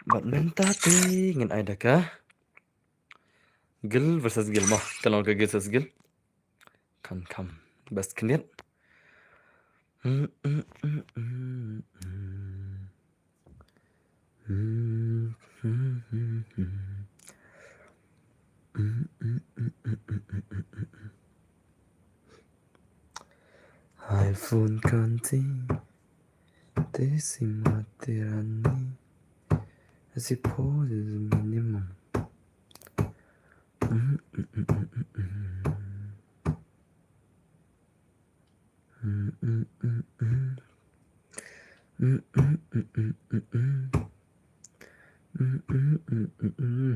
Bạn minta ingin ada kah? Gil versus Gil mah. Kalau ke Gil versus Gil. Come. Best keniat. iPhone kanti desimatirani si poses minimum.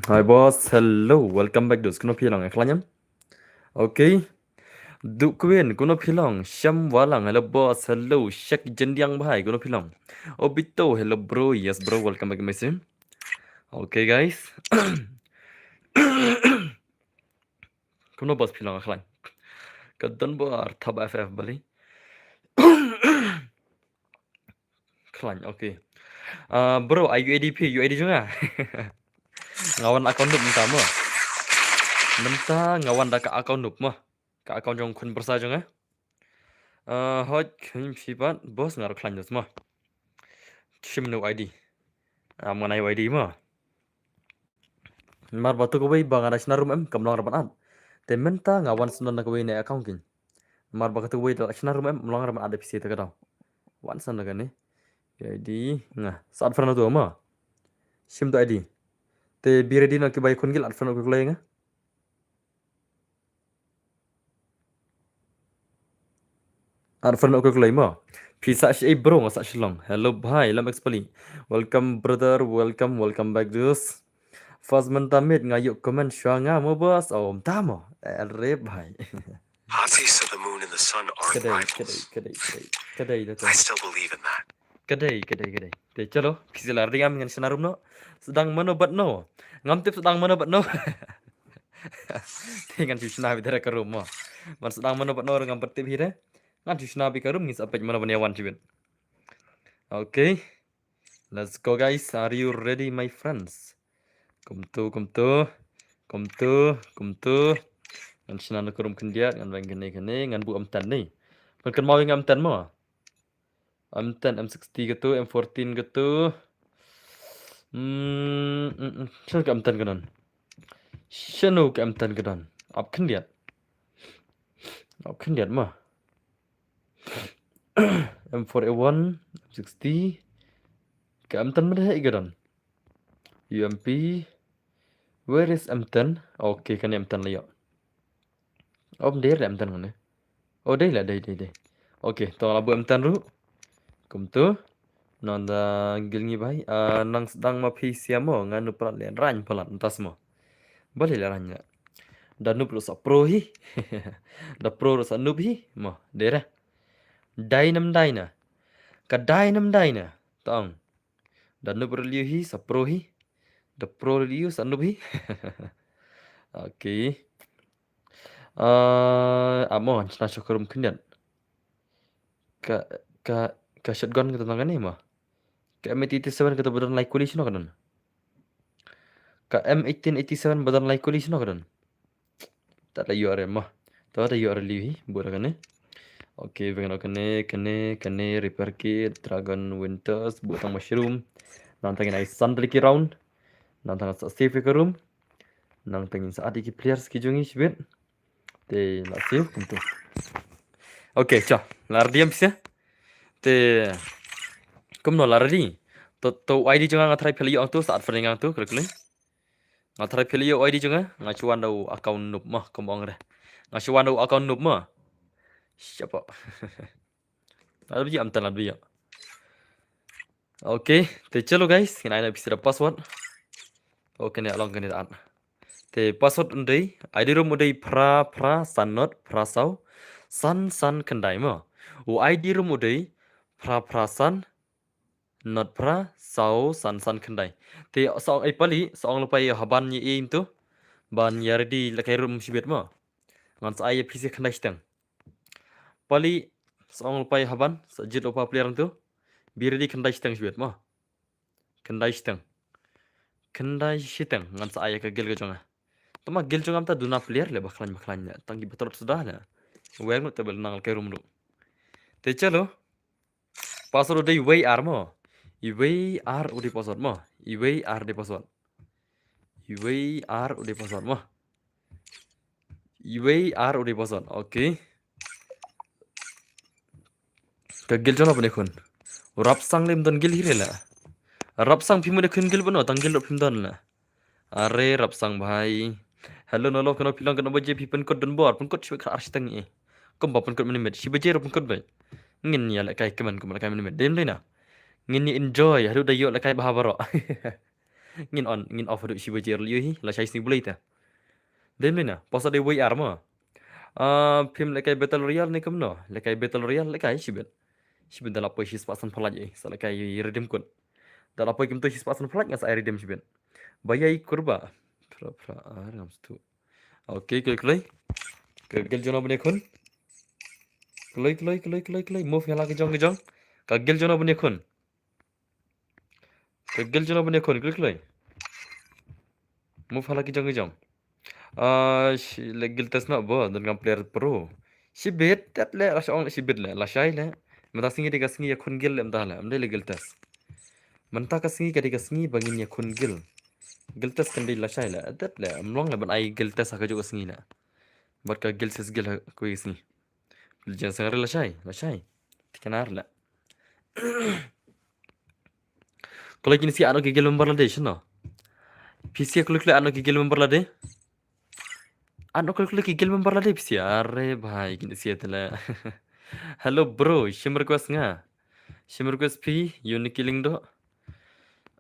Hi boss, hello, welcome back to Skuno Pilang Eklanyam. Okay. Duk Queen, Kuno Pilong, Sham Walang, hello boss, hello, Shek Jendiang Bahai, Kuno Pilong. Obito, hello bro, yes bro, welcome back my sim. Okay guys. Kuno boss Pilong Eklan. Kadon bar tab FF bali. Klan, okay. Bro, UADP juga. Ngawan akun nup minta mo. Minta ngawan dah ka akun nup mo. Ka akun jong kun bersa juga. Hot kim sipat bos ngaruh klan jos mo. Shim no ID. Mengenai ID mo. Mar batu ko bay bang ada sinarum kamlang rapan ad. Te minta ngawan sunan na ko bay na account kin. Mar batu ko bay sinarum mlang rapan ada PC ta kadang. Wan san na gani. ID nga saat fana tu mo. Shim tu ID. Te bire di na ki bay kun gil at fana ko kulay nga. At fana ko kulay mo. Pisa si bro nga sa silong. Hello bhai, lam expali. Welcome brother, welcome back dus. First mentamit ngayuk comment syanga mo bos. Om tamo. Re bhai. Hotties of the moon and the sun aren't rivals. Kadai I still believe in that. Kadai. Te chalo, kisilar ringam ngan sinarum no. Sedang menobat no. Ngam tip sedang menobat no. Dengan Krishna bidara karum mo. Man sedang menobat no ngam pertip hire. Ngan Krishna bi karum ngis apaj menobat yawan cibit. Okay. Let's go guys. Are you ready my friends? Kumtu. Ngan sinan karum kendiat ngan bang kene ngan bu amtan ni. Kan mau ngam amtan mo. M10, M60 gitu, M14 gitu. Siapa ke M10 kanan? Siapa ke M10 kanan? Apa kendiat mah? M4A1, M60. Ke M10 mana kanan? UMP. Where is M10? Okay, kan M10 lah ya. Dia lah M10 mana? Dia lah, dia. Okay, tolong abu M10 dulu. Kumtu. Nanda gilngi bai. Nang sedang ma PC mo nganu pelat lian rany pelat entas mo. Boleh lah ranya. Dan noob rusak pro hi. Da pro rusak noob hi. Mo, dera. Dynam dyna. Ka dynam dyna. Tong. Dan noob reliu hi sa pro hi. Da pro reliu sa noob hi. Okay. Amo cina syukurum kenyan. Ka shotgun kita tangan ni mo. Ka M87 kita badan like coalition kan. Ka M1887 badan like coalition kan. Tak ada URL mah. Tak ada URL lihi buat kan ni. Okay, kene repair kit, Dragon Winters, buat mushroom. Nang tengin ai sun lagi round. Nang tengah save ke room. Nang tengin saat iki players ki jungi sibit. Te nak save kuntu. Okay, cha. Lar diam sih. Te kumno lar di. To ID junga ngatrai peli ang tu saat fering ang tu klik. Ngatrai peli ID junga ngacuan dau account noob mah kembang dah. Ngacuan dau account noob mah. Siapa? Lalu am tan lalu ya. Okay, te chalo guys, kena bisa da password. Okay, ni along kena an. Te password undai, ID room undai pra sanot prasau san kendai mo. ID room undai pra san not pra sau san kendai. Te song pali song lupai haban ni tu ban yardi lakai room sibet mo. Ngan sa ay PC kendai steng. Pali song lupai haban sajid opa player tu. Biar di kendai steng sibet mo. Kendai steng. Kendai shiteng ngan sa aya ke gil ke jonga. Tama gil jonga ta duna player le baklan tangi betul sudah la. Wer nu tabel nangal ke rum lu. Te chalo password de way armo. Iway ar udi password mo. Iway ar de password. Iway ar udi password mo. Iway ar udi password. Okay. Ke gil jonga bune kun. Rap sang lem don gil hire la. Rap sang pimu de kun gil bono tanggil pim don la. Are rap sang bhai. Hello nolo kono pilang kono baje pipen kod don bor pun kod shwe khar stang e. Kom ba pun kod menimet si baje pun kod bai. Ngin ya la kai keman kom la kai menimet dem le na. Ngin ni enjoy hadu dayo la kai bahabaro. Ngin on ngin off hadu si baje liu hi la sai sni bulai ta. Dem le na posa de way armo. Phim la kai battle royale ni kom no. La kai battle royale la kai sibet. Sibet dala poi si spasan phalaj e. Sa la kai redeem kon. Dala poi kim to si spasan phalaj ngas ai redeem sibet. Bayai kurba. Pra aram stu. Oke, klik. Kagel jono bune kun. Klik. Move yala ke jong. Kagel jono bune kun. Klik. Move yala ke jong. Legil tes nak bo dengan player pro. Sibet tat le ras ong sibet le la shai le. Mata singi de singi ya kun gil mta le. Amde legil tes. Menta ka singi ka de singi bangin ya kun gil. Gil tes kan de la shai le. Tat le amlong le ban ai gil tes ka jo singi na. Bat ka gil ses gil ko singi. Jangan sangar la shai. Tikanar la. Kalau kini si ano gigil member la de shino. PC klik le ano gigil member la de. Ano klik gigil member la de PC. Are bhai kini si atla. Hello bro, shim request nga. Shim request P unique killing do.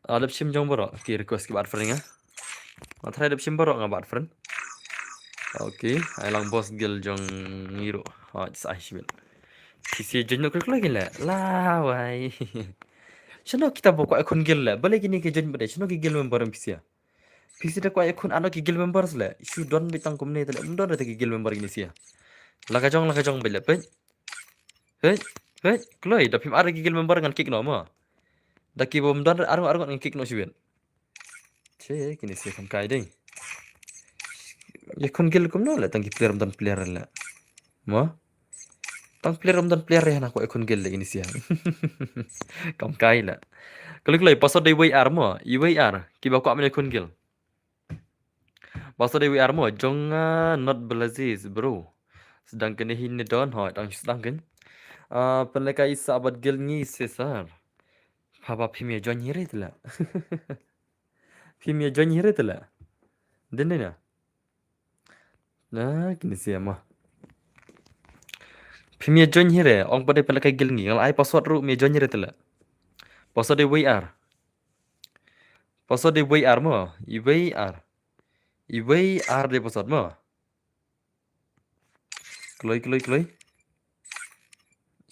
Alap shim jong bro. Ki request ki bad friend nga. Matrai alap shim bro nga bad friend. Okay, ailang boss gil jong ngiro. Sai shibel. PC jenyo klik lagi la. La wai. Shino kita buka akun gil la. Balik ini ke jen bade. Shino gigil member PC ya. PC dah kuat akun ano gigil member la. Isu don bitang kumne tele. Don ada gigil member ini sia. Laka jong bele pe. Hei. Kloi dah pim ada gigil member ngan kick no ma. Dah ki bom don arung ngan kick no siben. Che kini sia kam kai ding. Ya kun gil kum no la tang player la. Ma. Tang player ya nak akun gil ini sia. Kam kai la. Kalau kloi password de WR mo. IWR ki ba ko amne akun gil. Password de WR mo jong not blazis bro. Sedangkan ini don ho dang sedangkan. Penlekai sahabat gil ni sesar. Papa pimia join hire tela. Pimia join hire tela. Dene na. Nah, kini siapa? Pimia join hire. Ong pada penlekai gil ni. Kalau ai password ru mia join hire tela. Password de WR. Password de WR mo. IWR de password mo. Kloi.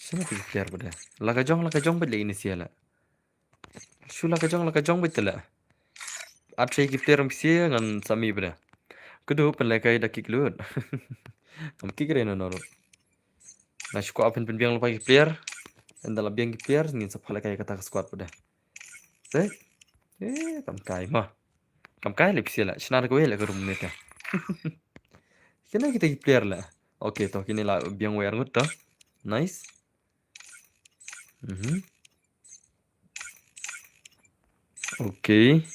Siapa tu player pada? Laka jong beli ini siapa? Shu laka jong betul lah. Atri kita orang pisia ngan sami pada. Kudu penlekai dah kick lut. Kamu kick reno noro. Nah shu apa biang lupa player. Dalam biang player ni sepala kai kata squad pada. Kamu kai le pisia lah. Sinar kau le ke rumah ni ta. Kena kita player lah. Okay toh kini lah biang wear ngut toh. Nice. Okay.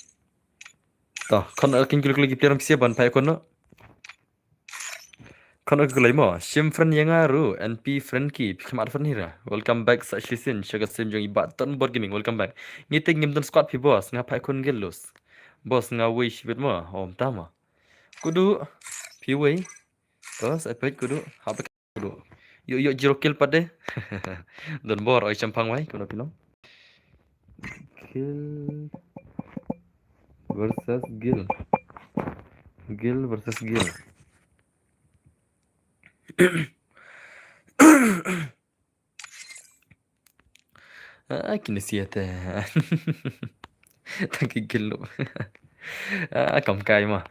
Toh, kono king klik player PC ban pai kono. Kono klik mo. Sim friend yang aru NP friend ki pikam friend hira. Welcome back sa shisin shaga sim jong ibat ton board gaming. Welcome back. Ngite ngim squad pi boss ngapai kon gelos. Boss ngawi shibet mo. Om tama. Kudu pi way. Terus epet kudu apa kudu. Yo zero kill pade. Don bor oi champang wai kono pilong. Kill versus Gil. Gil versus Gil. Kini siapa? Tangki Gil lo. Kam kai mah.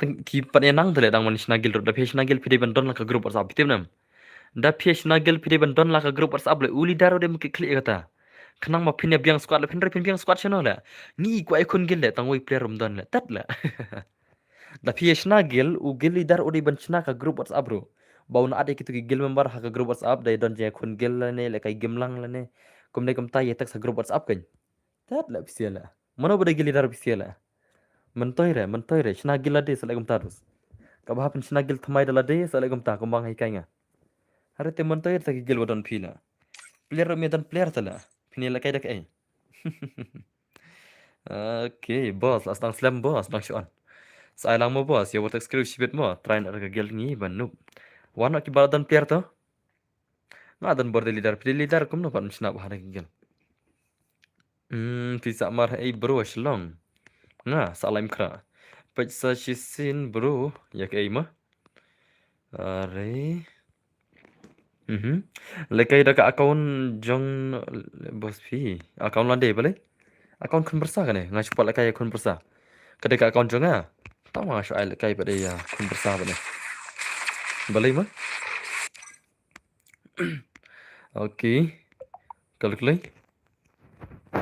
Kipat yang nang tu le dang manis nagil dah pihak nagil pide bandon lah ke grup WhatsApp itu nam. Dah pihak nagil pide bandon lah ke grup WhatsApp le uli daro dem klik kata. Kenang ma pinnya biang squad la pinre pin biang squad chano la. Ni ku ai kun gil la tang wei player rumdan la. Tat la. Da pia shna gil u gil idar udi ban shna ka group WhatsApp bro. Bau na ade kitu ki gil member ha ka group WhatsApp dai don je kun gil la ne la kai gimlang la ne. Kum ne kum ta yetak sa group WhatsApp kan. Tat la pisia la. Mana bada gil idar pisia la. Mentoy re shna gil la de sa la kum tarus. Ka bah pin shna gil thamai da la de sa la kum ta kum bang hai kai nga. Hare te mentoy ta ki gil wadon pila. Player medan player tala. Pini la kai dak ai. Okey, bos, last tang slam bos, tang shuan. Sai lang mo bos, ya watak skrip shibit mo, try na raga gel ngi banu. Wana ki baladan player to? Nga dan borde leader, pili leader kum no pan shna bah raga gel. Pisa mar ai bro shlong. Nga, salam kra. Paj sa shisin bro, yak ai ma. Are. Lekai dak account jong bos pi. Account lande bale. Account kun bersa kan ngai cepat lekai kun bersa. Kedeka account jonga. Tahu nggak soal lekai pada ya kun bersa bale. Bale ma. Okey. Kalau kelai.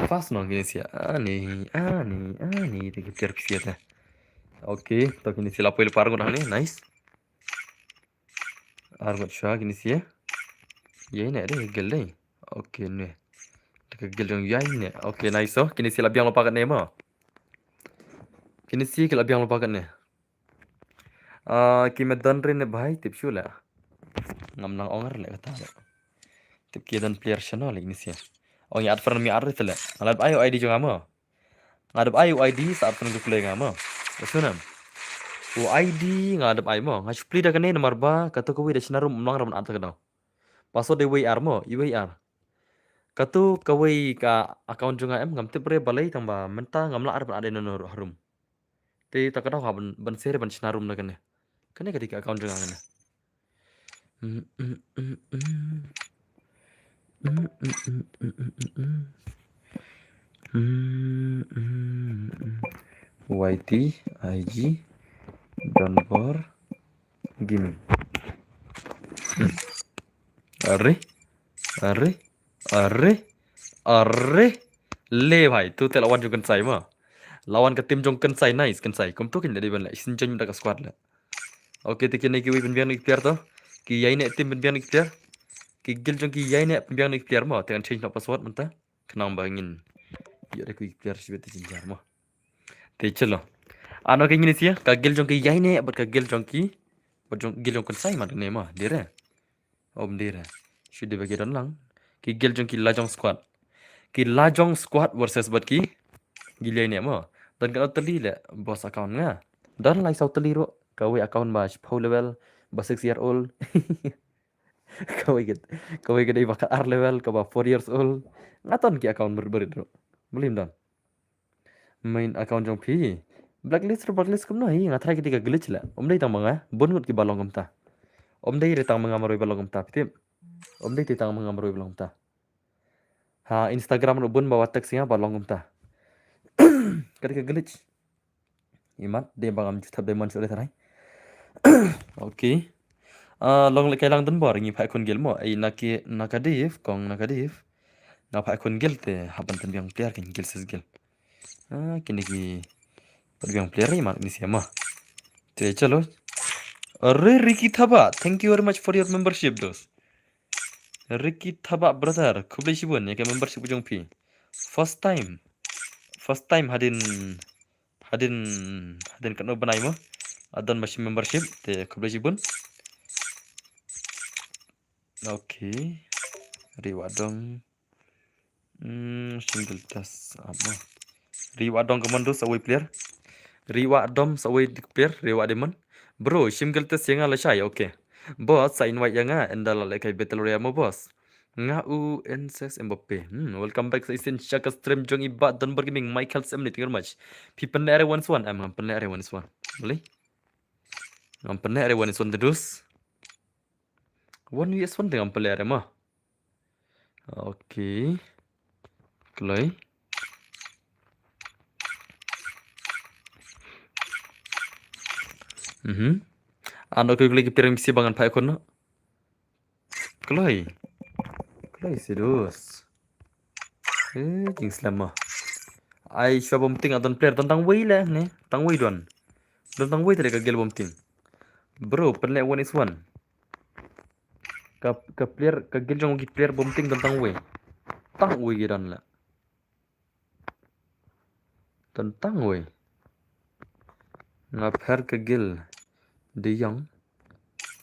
Fast nong gini sih. Ani dikit tiar pisiat lah. Okey, tak gini sih lapoi lepar guna ni, nice. Argot shah gini sih ya. Ye ni ada gel ni. Okey ni. Dekat gel yang yai ni. Okey nice oh. Kini sih labiang lupa kat ni ma. Kini sih ke labiang lupa kat ni. Kimedan rin bahai tip shu lah. Ngam nang onger le kata. Tip kidan player channel ini sih. Oh ya advert mi arif le. Ngalap ayo ID jo ngamo. Ngadap ayo ID saat pen play ngamo. Usunam. O ID ngadap ayo mo. Ngas play dah kene nomor ba katu ko wi da sinarum nang ram anta kadau. Password de WR mo, IWR. Katu kawai ka account jo ngam tip re balai tamba menta ngamla ar ada nonor harum. Te takadau ha ban sere ban sinarum na kene. Kene ketika account jo ngane. YT IG Donbor Gaming. अरे ले भाई तू ते lawan jong kensai mah lawan ke tim jong kensai nice kensai kum tu kin dari ban la sin jong da ka squad la oke te kene ki wi ben biang player to ki yai ne tim ben biang player ki gil jong ki yai ne ben biang player mah te kan change na password menta kenang bangin ya de ki player sibet tin jar mah te chalo ano ke ngini sia ka gil jong ki yai ne bat ka gil jong ki bat jong gil jong kensai mah ne mah dire om dire sudah bagi dan lang ki gil jong ki lajong squad ki lajong squad versus bat ki gilai ni mo dan kalau teli le bos account nga dan lai sau teli ro kawe account ba 10 level ba 6 year old kawe gede ba R level ka ba 4 years old ngaton ki account berberit ro belim dan main account jong pi blacklist kum no hi ngatrai ketika glitch la dai tang manga bon ngut ki balong kum ta dai re tang manga maroi balong kum ta pitim dai ti tang manga maroi balong ta ha Instagram ro bun bawa teks ya balong kum ta ketika glitch imat dia bangam juta diamond sudah tarai okey long le kailang dan bor ngi phai kon gel mo ai nakadif kong nakadif na phai kon gel te haban tan biang player kin gel ses gel kini ki biang player imat ni siama te chalo arre Ricky Thaba thank you very much for your membership dos Ricky Thaba brother kublai sibun ya ke membership ujung pi first time hadin kan banai mo adon masih membership te kublai sibun okay riwadong single tas apa riwadong komando sawai player riwadom sawai player riwademon bro single tas yang ala shay okay boss sa invite yang endala like battle royale mo boss nga u NSS Mbappe welcome back sa isin shaka stream jong iba dan bergaming Michael Semnit tinggal match pipen area 1-1 ngam area 1-1 boleh ngam area 1-1 terus 1vs1 dengan player mah. Okey. Kelai. Ano ko lagi piring si bangan pai kon no. Kelai. Kelai serius. King slam mah. Ai coba bom ting adon player tentang way lah nih, tentang way don. Tentang way tadi kagel bom ting. Bro, penlek 1 is 1. Ka player kagel jong gi player bom ting tentang way. Tang way gidan lah. Tentang way. Ngapher kagel. De Jong.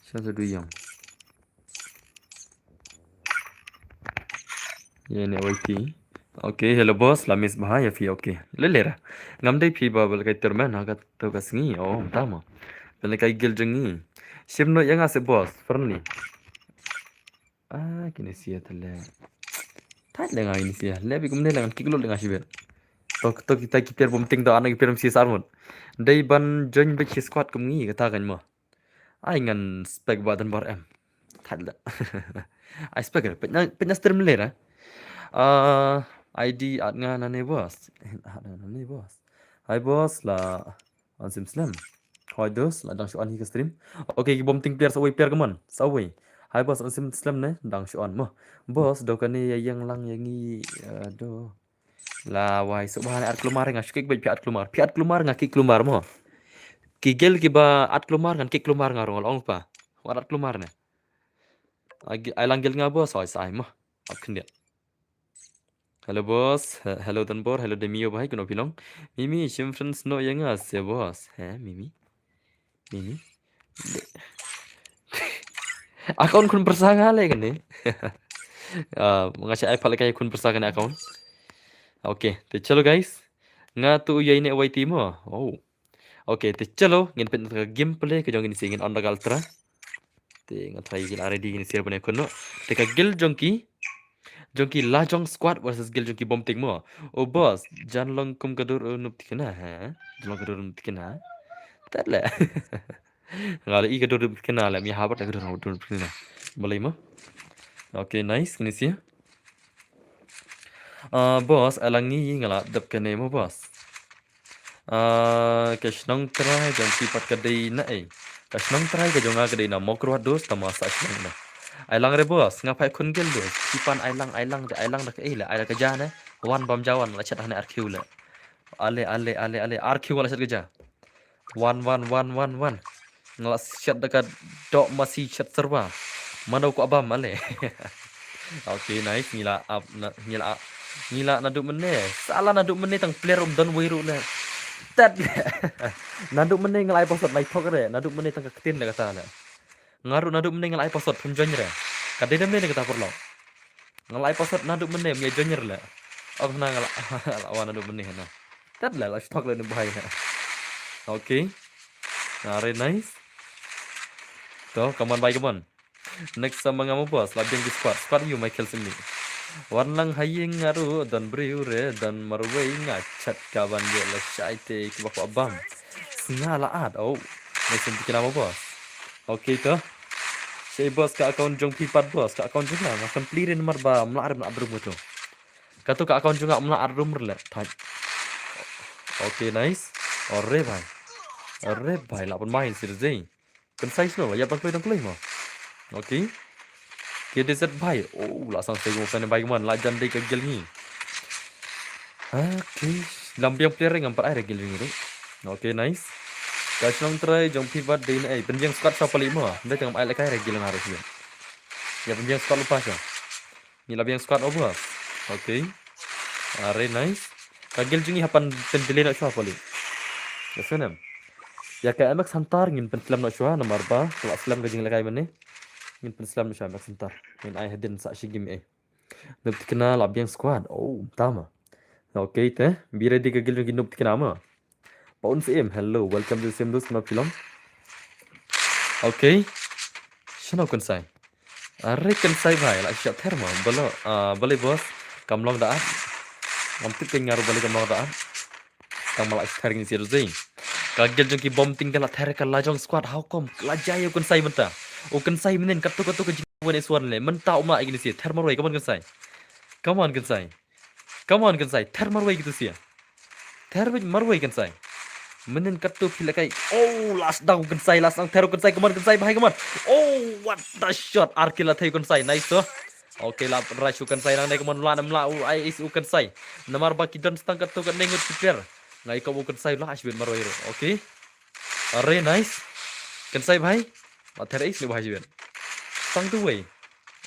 Siapa De Jong? Ya ini YT. Oke, hello bos, lamis bahaya fi oke. Lelera. Ngamdai fi babal kai terman hagat to kasngi. Oh, tama. Bele kai gil jengi. Shimno yang ase bos, perni. Ah, kini sia tele. Tak dengar ini sia. Lebi kumne lengan kiklo lengan sibet. To kita kiper bomting to anak kiper si sarmon. Dai ban join be squad kumngi kata kan mo. Ai ngan spek badan bar em. Tak da. Ai spek penya stream lera. ID at nga nane bos. Nane bos. Hai bos lah ansim slam. Hai dos lah dang shuan hi ke stream. Oke ki bom ting player sawai player keman. Sawai. Hai bos ansim slam ne dang shuan mo. Bos do kan yang lang yang i do. Lah wai subhan at kelumar ngas kik baik piat kelumar. Piat kelumar ngaki kelumar mo. Kigel ki ba at kelumar ngan kik kelumar ngarong ong pa. Warat kelumar ne. Ai langgel nga bos sai mo. Akin dia. Hello bos, hello Tanbor, hello Demio bahai kuno pilong. Mimi, friends no yang as ya bos. Mimi? Mimi? Akun kun persanga le kan ni. Mengasih iPad lagi kun persanga akun. Oke, te chalo guys. Nga tu ya ini awai timo. Oh. Oke, te chalo ngin pen gameplay ke jong ini singin on ultra. Te ngatrai gil ready ini siapa ne kuno. Te ka gil jongki. Jongki Lajong squad versus Gil Jongki bom ting mo. Oh bos, jan long kum kadur nup tikena ha. Jan kadur nup tikena. Tadla. Ngala I kadur nup tikena la mi habat kadur nup tikena. Boleh mo? Okay, nice kini sih. Bos alangi ngala dap kene mo bos. Kashnong try jongki pat kadai na Kashnong try ka jonga kadai na mokro dos tamasa ashnong na. Ailang re bos, ngapai kun gel dos. Sipan ailang dak la ai ka jana. Wan bam jawan la chat hane RQ la. Ale RQ wala chat geja. Wan. Ngala chat dekat dok masih chat serba. Mana ko abam ale. Okay, nice ngila naduk mene. Salah naduk mene tang player don wiru la. Tat. Naduk mene ngalai posot mai thok re. Naduk mene tang ketin la kata la. Ngaru naduk mene ngalai posot pun jonyer. Kadai mene kata perlo. Ngalai posot naduk mene mi jonyer la. Oh na ngala awan naduk mene na. Tat la stok la bahaya. Okay. Very nice. To, come on. Next sama ngamu bos, labing di squad you Michael Simni. Warlang haying ngaru dan briure dan marway ngacat kawan dia la syaite ki bako abam. Ngala ad. Oh. Next bikin apa bos? Okay to. Say bos ka account jong pipat bos, ka account jong lang akan plirin marba mlaar na abrum to. Kato ka account jong mlaar rum le. Okay, nice. Orre bhai la pun main sir zai. Kan size no ya pan play mo. Okay. KDZ bhai. Oh, langsung saya ngomong bhai man la jan dei ka gel ni. Okay. Lampiang player ngam par air gel ni. Okay, nice. Kasnong try jong pibat dei na penjang squad sa pali mo. Ndai tengam ai la kai gel harus ni. Ya penjang squad lupa siya. Ni labiang squad over. Okay. Are nice. Kagel jungi hapan pendile na siya pali. Yasenam. Ya kayak emak santar ngin penslam nak syua nomor ba kalau slam gajing lakai mana ngin penslam nak syua emak santar ngin ai hadin sa shigim nup tikena labiang squad. Oh tama. Okay teh bira di kagil ngin nup tikena ma paun sim. Hello, welcome to sim dos na film. Okay, shano konsai are konsai bhai la shat therma bale bos kamlong daat ngamtik pengaruh balik kamlong daat kam malak thergin sir zain. Kagel jong ki bom tinggal la ther ka lajong squad how come la jaya kun sai menta o kun sai menen katto ke jingwan iswan le menta uma igni si ther marwai come on kun sai ther marwai gitu sia ther marwai kun sai menen katto phila kai. Oh last down kun sai last ang ther kun sai come on kun sai bhai come on. Oh what the shot arkila thai kun sai nice to Okay lah rai sukan sai nang dai kemon la nam la ai is ukan sai. Namar ba kidon stang kat tu kan nengut kiper. Ngai ko ukan sai lah asbin maroi ro. Okay. Are nice. Kan sai bhai. Mather is ni bhai jiben. Stang tu wei.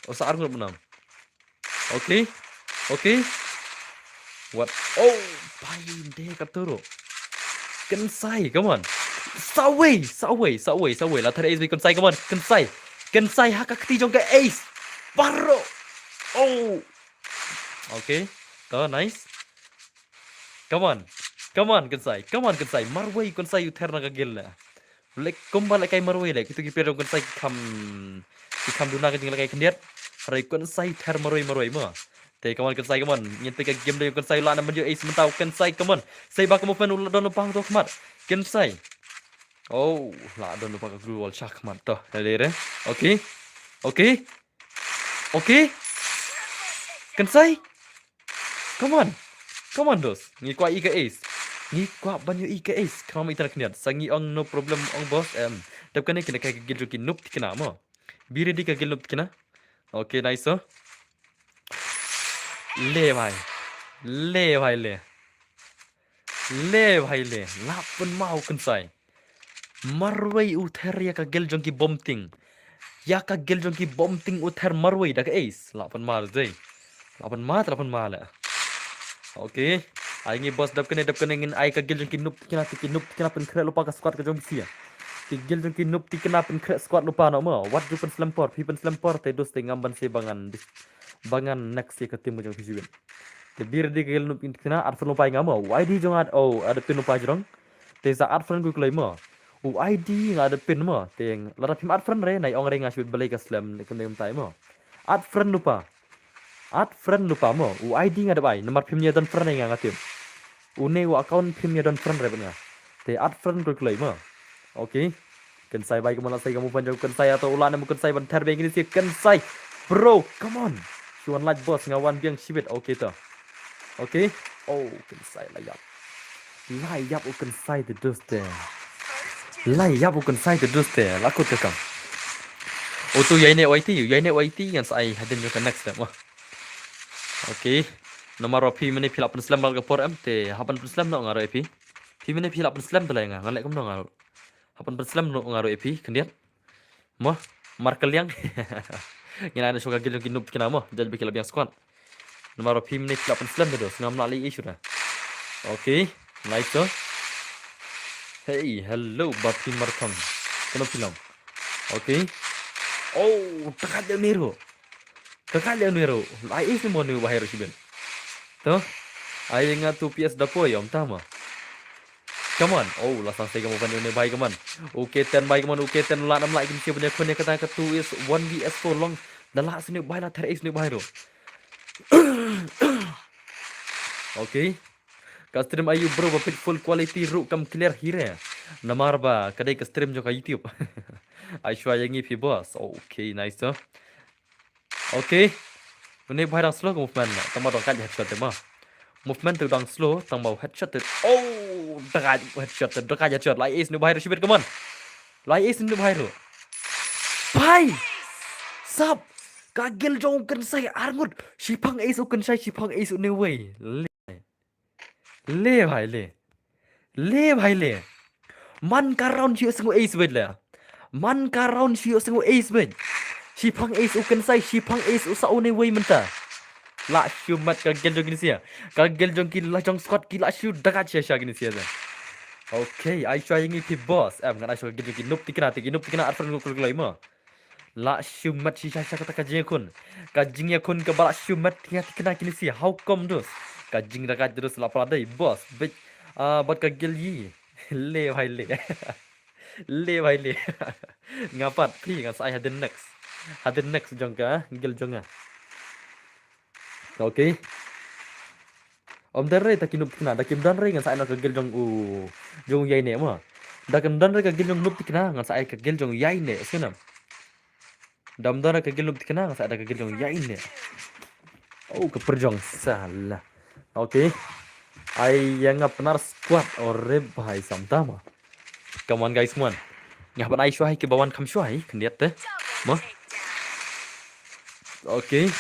O sa arngut menang. Okay. Okay. What? Oh, bhai de kat tu ro. Kan sai, come on. Saway. La thare ace kan sai, come on. Kan sai hak kati jong ke ace. Baro. Oh. Okay. To nice. Come on. Kan sai. Marway kan sai uther na kagil na. Lek kumbal kai marway lek itu kipir kan sai kam duna ka jing kai kendiat. Rai kan sai ther marway mo. Te come on kan sai, come on. Nyente ka game de kan sai la na menjo ace mentau kan sai, come on. Sai ba ka mo fen don pang to kmat. Kan sai. Oh, la don lupa ke wall shak mat toh. Lere. Okay. Kan sai. Come on dos. Ngi kwa ika ace. Ngi kwa banyo ika ace. Kram ita kniat. Sangi ong no problem ong boss. Tap kane kena kai gil ki nup tikna mo. Biri di ka gil nup tikna. Okay, nice so. Le bhai. Le. Lapun mau kan sai. Marway uther ya ka gel jong ki bomting. Ya ka gel jong ki bomting uther marway dak ace. Lapan mal zai. Lapan mal la. Okay. Ai ngi boss dap kene ngin ai ka gel jong ki nup kena pen kre lupa ka squad ka jong sia. Ki gel jong ki nup ti kena pen kre squad lupa no mo. What do pen slempor, pi pen slempor te dos te ngamban se bangan next ya ka tim jong ki jiben. Te bir di gel nup kena at lupa ngamo. Why di jong at ada pin lupa jong. Te za at friend ku klei mo. ID nga ada pin mo teng lara pim ad friend re nai ong re nga shoot balai ka slam ne kun tai mo ad friend lupa mo ID nga ada bai nomor pim nya don friend nga ngatim une wa account pim nya don friend re bnya te ad friend ku klei mo okay kan sai bai ka mana sai kamu panjang kan sai atau ulan mu kan sai ban ter beng ni si kan sai bro come on chuan like boss nga wan biang shibet okay to okay oh kan sai layap kan sai the dust Lai ya bukan sai tu dus te lakut ke kam. O tu yai ne YT yang sai hadin yo next step. Okay. Nomor pi mene philap pen slam bal ke por am te hapan pen slam no ngaro epi. Pi mene philap pen slam telai nga ngalek kom no ngaro. Hapan pen slam no ngaro epi kendiat. Mo markel yang. Ngina ada suka gilung kinup kina mo jadi bikin lebih squad. Nomor pi mene philap pen slam tu ngam lali isu dah. Okay. Nice to. Hey, hello, Bapi Markang. Kena bilang. Okay. Oh, dekat dia Nero. Lai is mo ni bahaya siben. Toh, ai nga tu PS dapo yom tama. Come on. Oh, lasang saya kamu pandai ni baik kaman. Okay, ten baik kaman. Okay, ten la nam la ikin siapa punya punya kata tu is 1vs4 long. Dalah sini bahaya lah ter is ni bahaya. Okay. Ka stream ayu bro bapit full quality ru kam clear hire. Namar ba kadai ka stream jo ka YouTube. Ai shwa yangi pi boss. Okay, nice to. Okay. Ini bahaya slow movement na. Tama dong kan headshot ma. Movement tu dong slow, tang mau headshot tu. Oh, dekat headshot. Lai ace ni bahaya shibit come on. Lai ace ni bahaya. Bhai. Sap. Kagil jong kan sai arngut. Shipang ace kan sai shipang ace ni way. ले भाई ले man ka round shi sengu ace bed la man ka round shi sengu ace bed shi phang ace ukan sai shi phang ace usa one way menta la shu mat ka gel jong sia ka gel jong ki la jong squad ki la shu daga che sha gini sia okay I trying it boss am ngana shu gel ki nup tikna arfan ko klai ma la shu mat shi sha kata ka jing ya kun ka bala shu mat tikna kini sia how come dos ka jing daga terus la pradai boss bet buat ka gel yi le भाई ले ngapat pi ngas ai hadin next jong ka gel jonga okay om dare ta kinup kina da kim dan re ngas ai na ka gel jong jong yai ne ma da kan dan re ka gel jong nup tikna ngas ai ka gel jong yai ne senam dam dan ka gel nup tikna ngas ai da ka gel jong yai ne oh ke perjong salah okay ai yang penar squad ore bhai samtama come on guys mon nya ban ai shwai ke bawan kham shwai kendiat te mo okay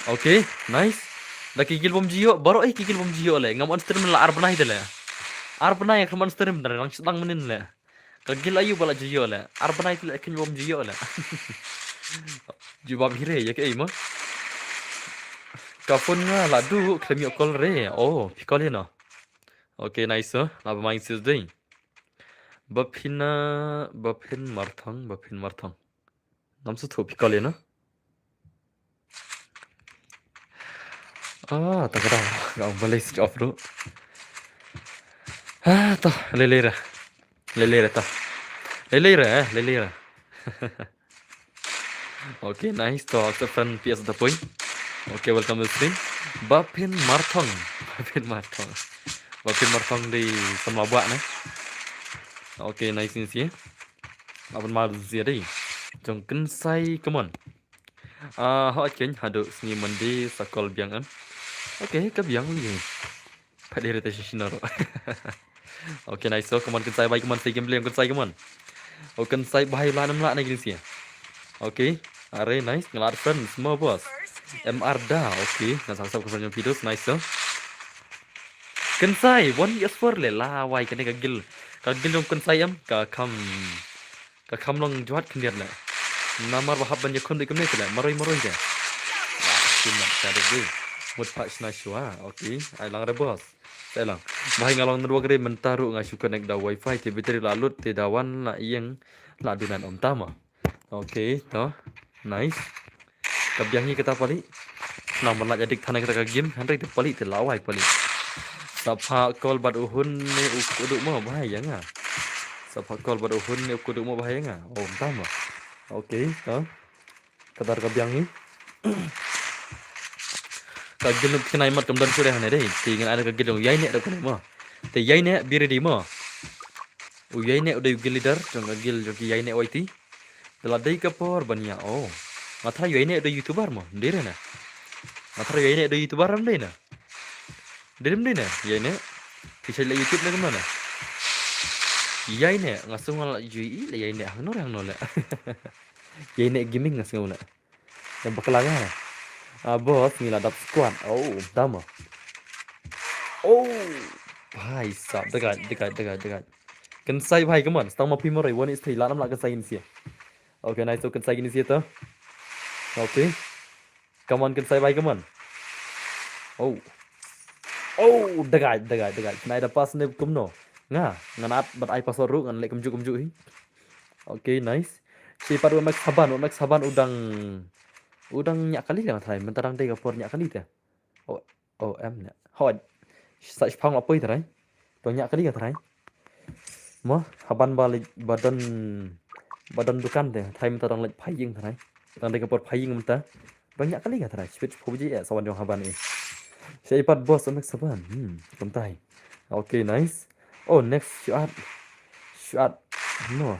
Okay, nice. Dah kikil bom jio, baru kikil bom jio le. Ngam monster men la arbna hide le. Arbna ya monster men lang sedang menin le. Kagil ayu bala jio le. Arbna itu le kin bom jio le. Jubab hire ya ke imo. Kafun nga ladu klemi okol re. Oh, pikol no. Okay, nice. Laba main sis ding. Bapin marthang. Ngam su thu pikol no. Ah, tak ada. Gak boleh switch off dulu. Ah, toh lelera toh. Lelera. Okay, nice. Toh accept friend PS the point. Okay, welcome to the stream. Bapin marthang di semua buat nih. Okay, nice sih. Apa mal sih deh. Jongken sai, come on. Họ kén hadu seni mandi sakol biangan. Okay, ke biang ni. Pada irritation naro. Okay, nice. So, come on, kan saya baik come on say gameplay kan saya come on. Oh, kan saya bahaya lah namla nih gini sih. Okay, are nice. Ngelar friend semua bos. MR dah. Okay, nah sama-sama kepada videos nice so. Kan saya 1 years for le lah wai kan kagil dong kan saya ka kam long juat kendian lah. Namar bahab banyak kon ikut nih lah. Maroi deh. Cuma cari gue. Mut pak snashua. Okay, ay lang re bos. Saya lang. Bahai ngalong nerdua gede mentaru ngasih connect da wifi tiba-tiba lalut tidawan la iyeng la dunan om tama. Okay, toh. Nice. Kabiangi kita pali. Nomor la jadi tanah kita game handai tu pali te lawai pali. Sapa call bad uhun ne ukuduk mo bahaya nga. Sapa call bad uhun ne ukuduk mo bahaya nga. Om tama. Okay, toh. Kadar kabiangi. Kagil nuk kenai mat kamdan sure hane deh. Tinggal ada kagil dong yai nek dak mo. Te yai nek biri di mo. U yai nek udah gil leader jong kagil jong yai nek waiti. Deladai kapor bania. Oh. Matra yai nek udah youtuber mo. Ndere na. Matra yai nek udah youtuber ram deh na. Derem deh na yai nek. Bisa lihat YouTube na kemana? Yai nek ngasung ngala jui le yai nek hang nol le. Yai nek gaming ngasung ngala. Yang bakalangan. Bos ngiladap squad. Oh, tama. Oh, भाई साहब dekat. Kensai भाई come on. Stang mapi morai one is 3 lanam la kensai ini sih. Okay, nice. So kensai ini sih tuh. Okay. Come on kensai भाई come on. Oh, dekat. Kena ada pas ne kumno. Nganat bat ai pasor ru ngan lek kumjuk hi. Okay, nice. Si padu max saban udang nyak kali kan thai mentarang dei kapor nyak kali ta. Oh em nè. Hoi. Sai phang apa itu thai? To nyak kali ka thai. Mo haban balik badan dukan deh. Thai mentarang lek phaying thai. Tang dei kapor phaying menta. Banyak kali ka thai. Switch puji ya sawan jong haban ni. Sai pat bos anak saban. Kontai. Okay, nice. Oh, next shot. No.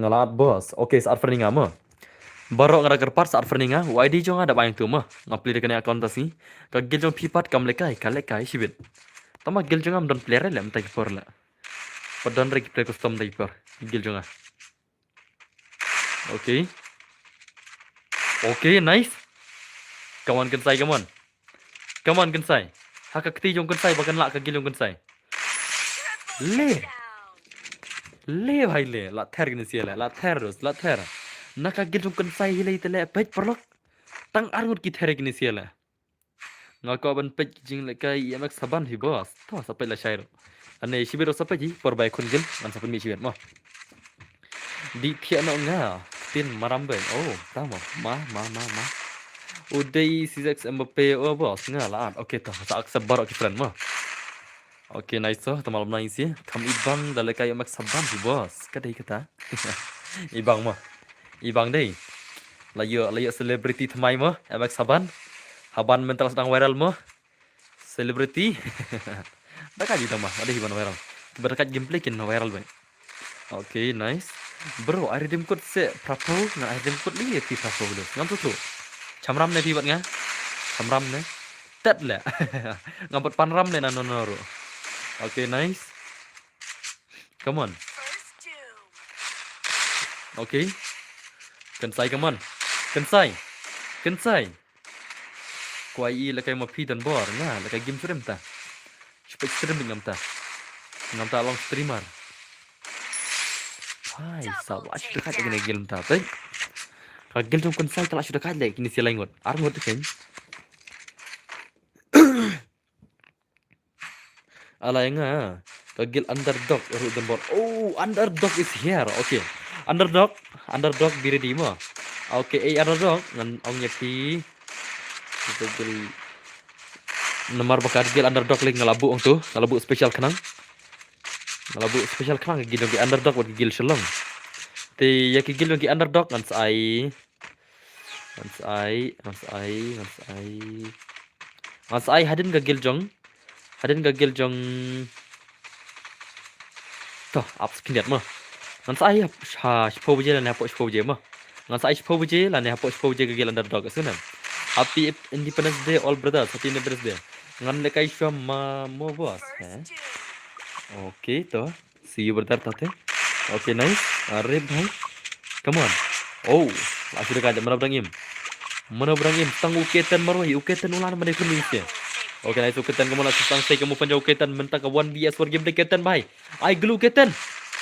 Ngalat bos. Okay, saat furninga mo. Baru ngara kerpat saat furninga, YD jong ada banyak tu mo. Ngapli dekane akuntansi. Kagil jong pipat kam lekai sibit. Tama gil jong am don player le mtai por la. Padan rek play custom dai por. Gil jong. Okay. Okay, nice. Come on kensai, come on kensai. Hakakti jong kensai bakan la kagil jong kensai. Le भाई ले ला थेर गनी सी ला थेर नका गिल जong kensai hilai tele pej perlok tang arngut ki there gini C La ngako ban pej jing le kai yamak saban hi bos to sapai la shair ane shibiro sapai ji por bai kun gil man sapan mi shibet mo di thia no nga tin marambe oh tamo ma udai C6 Mbappe oh bos nga la okay to sa accept barok ki friend mo. Okay, nice so. Malam nice ya. Kam ibang dalai kayak mak saban tu bos. Kadai kata. Ibang deh. Layo selebriti thamai mo. Mak saban. Haban mental sedang viral mo. Selebriti. Dekat je mah. Ada hiban viral. Berdekat gameplay kin viral baik. Okay, nice. Bro, redeem code se prapo. Nah, redeem code ni ti prapo dulu. Ngam tu. Chamram ne pibat nga. Chamram ne. Tet le. Ngampot panram ne nanonoru. Okay, nice. Come on. Okay. Kensai, come on. Kensai. Kuai la kai mapi dan bor na la kai game stream ta. Cepat streaming ngam ta long streamer. Hai, sawa sudah kat kena game ta. Tapi kalau game tu Kensai telah sudah kat kini sila ingot. Arngot kan. Ala nga. Kagil underdog dan bor. Oh, underdog is here. Okay. Underdog be ready mo. Okay, underdog ngan ong nyepi. Kita beli nomor bakal gil underdog lagi ngelabu ong tu, ngelabu special kenang gil lagi underdog bagi gil selong. Ti ya gil lagi underdog ngan sai hadin ga gil jong. Toh, up skinit mo. Ngan sai ha shpo je la po shpo je mo. Ngan sai shpo je la ne po shpo je ga gil underdog sunan. Happy Independence Day all brothers. Happy Independence Day. Ngan lekai shoma mo bos. Okay, to. See you brother tate. Okay, nice. Are bhai. Come on. Oh, asyik dekat mana berangim. Tang uketan marwai. Uketan ulan mana pun ni. Okay, nice. Uketan kamu nak tang stay kamu panjang uketan mentang ke 1vs 4 game day uketan bhai. I glue uketan.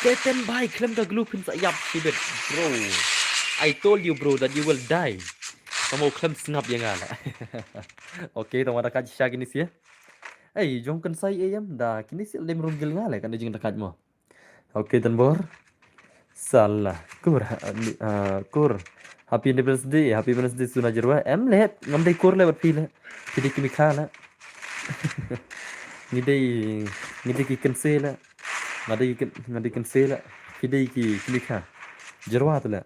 Uketan bhai. Klaim ka glue pin sayap sibet. Bro. I told you bro that you will die. Kamu klaim sengap yang ala. Okay, tama dekat siya gini sih. Jom Kensai ayam dah. Kini sih lem runggil ngale kan jeng dekat mo. Okay, dan bor. Salah. Kur. Happy Independence Day suna jerwa. Let ngamdai kur lewat pila. Jadi kimi khala. Ngidai ki Kensai la. Ngadai Kensai la. Kidai ki kimi kha. Jerwa tu la.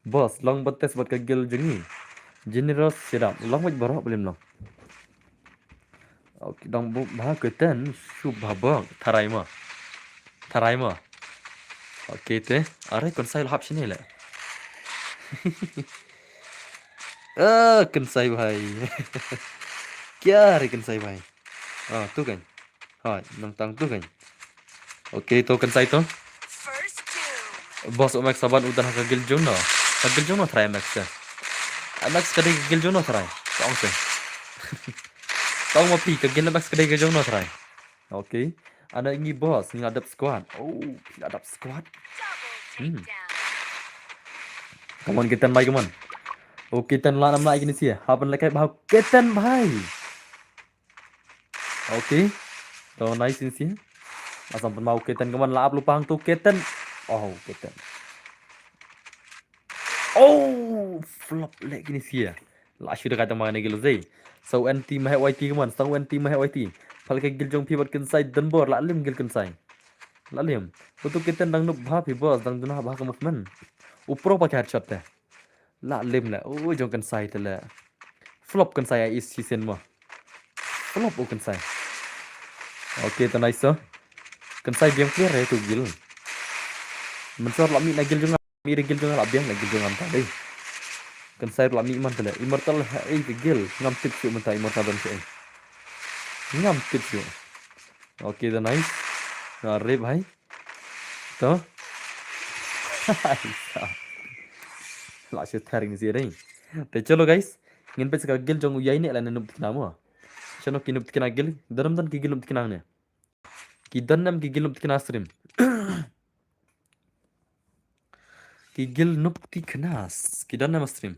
Boss, long bates buat kagil jengi. Generous sedap. Long buat barok belum long. Okay, dong bah keten subhabak tarai mo. Okay te. Are Kensai lahap sini la. Kensai bhai. Kya re Kensai bhai. Tu kan. Nang tang tu kan. Okay, to Kensai to. Boss Max saban udah kagil jono. Try Max. Max kadai kagil jono try. Tong se. Tong mapi kagil Max kadai kagil jono try. Okay. Ada ini boss, ini adap squad. Oh, adap squad. Come on, Ketan bhai, come on. Oh, Ketan lah nama lagi ni sih. Hapan lekai bah Ketan bhai. Okay. So nice ini sih. Asam pun mau Ketan, come on lah lupa hang tu Ketan. Oh, Ketan. Oh, flop lagi ni sih. Lah sudah kata mana gila zai. So anti mah YT come on. So anti mah YT. Palkai gil jong pibat Kensai dan bor la lim gil Kensai. La lim. Betul Ketan dang nup bha pi bos dang dunah bha ka movement. Upro pakai headshot teh. La lim la. Oh jong Kensai te la. Flop Kensai is season mo. Flop Kensai. Okay, to nice so. Kensai game clear tu gil. Mensor la mi na gil jong mi gil jong la biang la gil jong am tadi. Kensai la mi man te la. Immortal gil ngam tip su mentai immortal dan se. Ngam tip su. Okay, to nice. Are bhai. To. Lah sih taring sih deh. Tapi chalo guys, ngin pes kagil jong uyai ni lah nup tikna mo. Chano kinup tikna gil, daram dan kigil nup tikna ne. Kidan nam kigil nup tikna stream. Kigil nup tikna, kidan nam stream.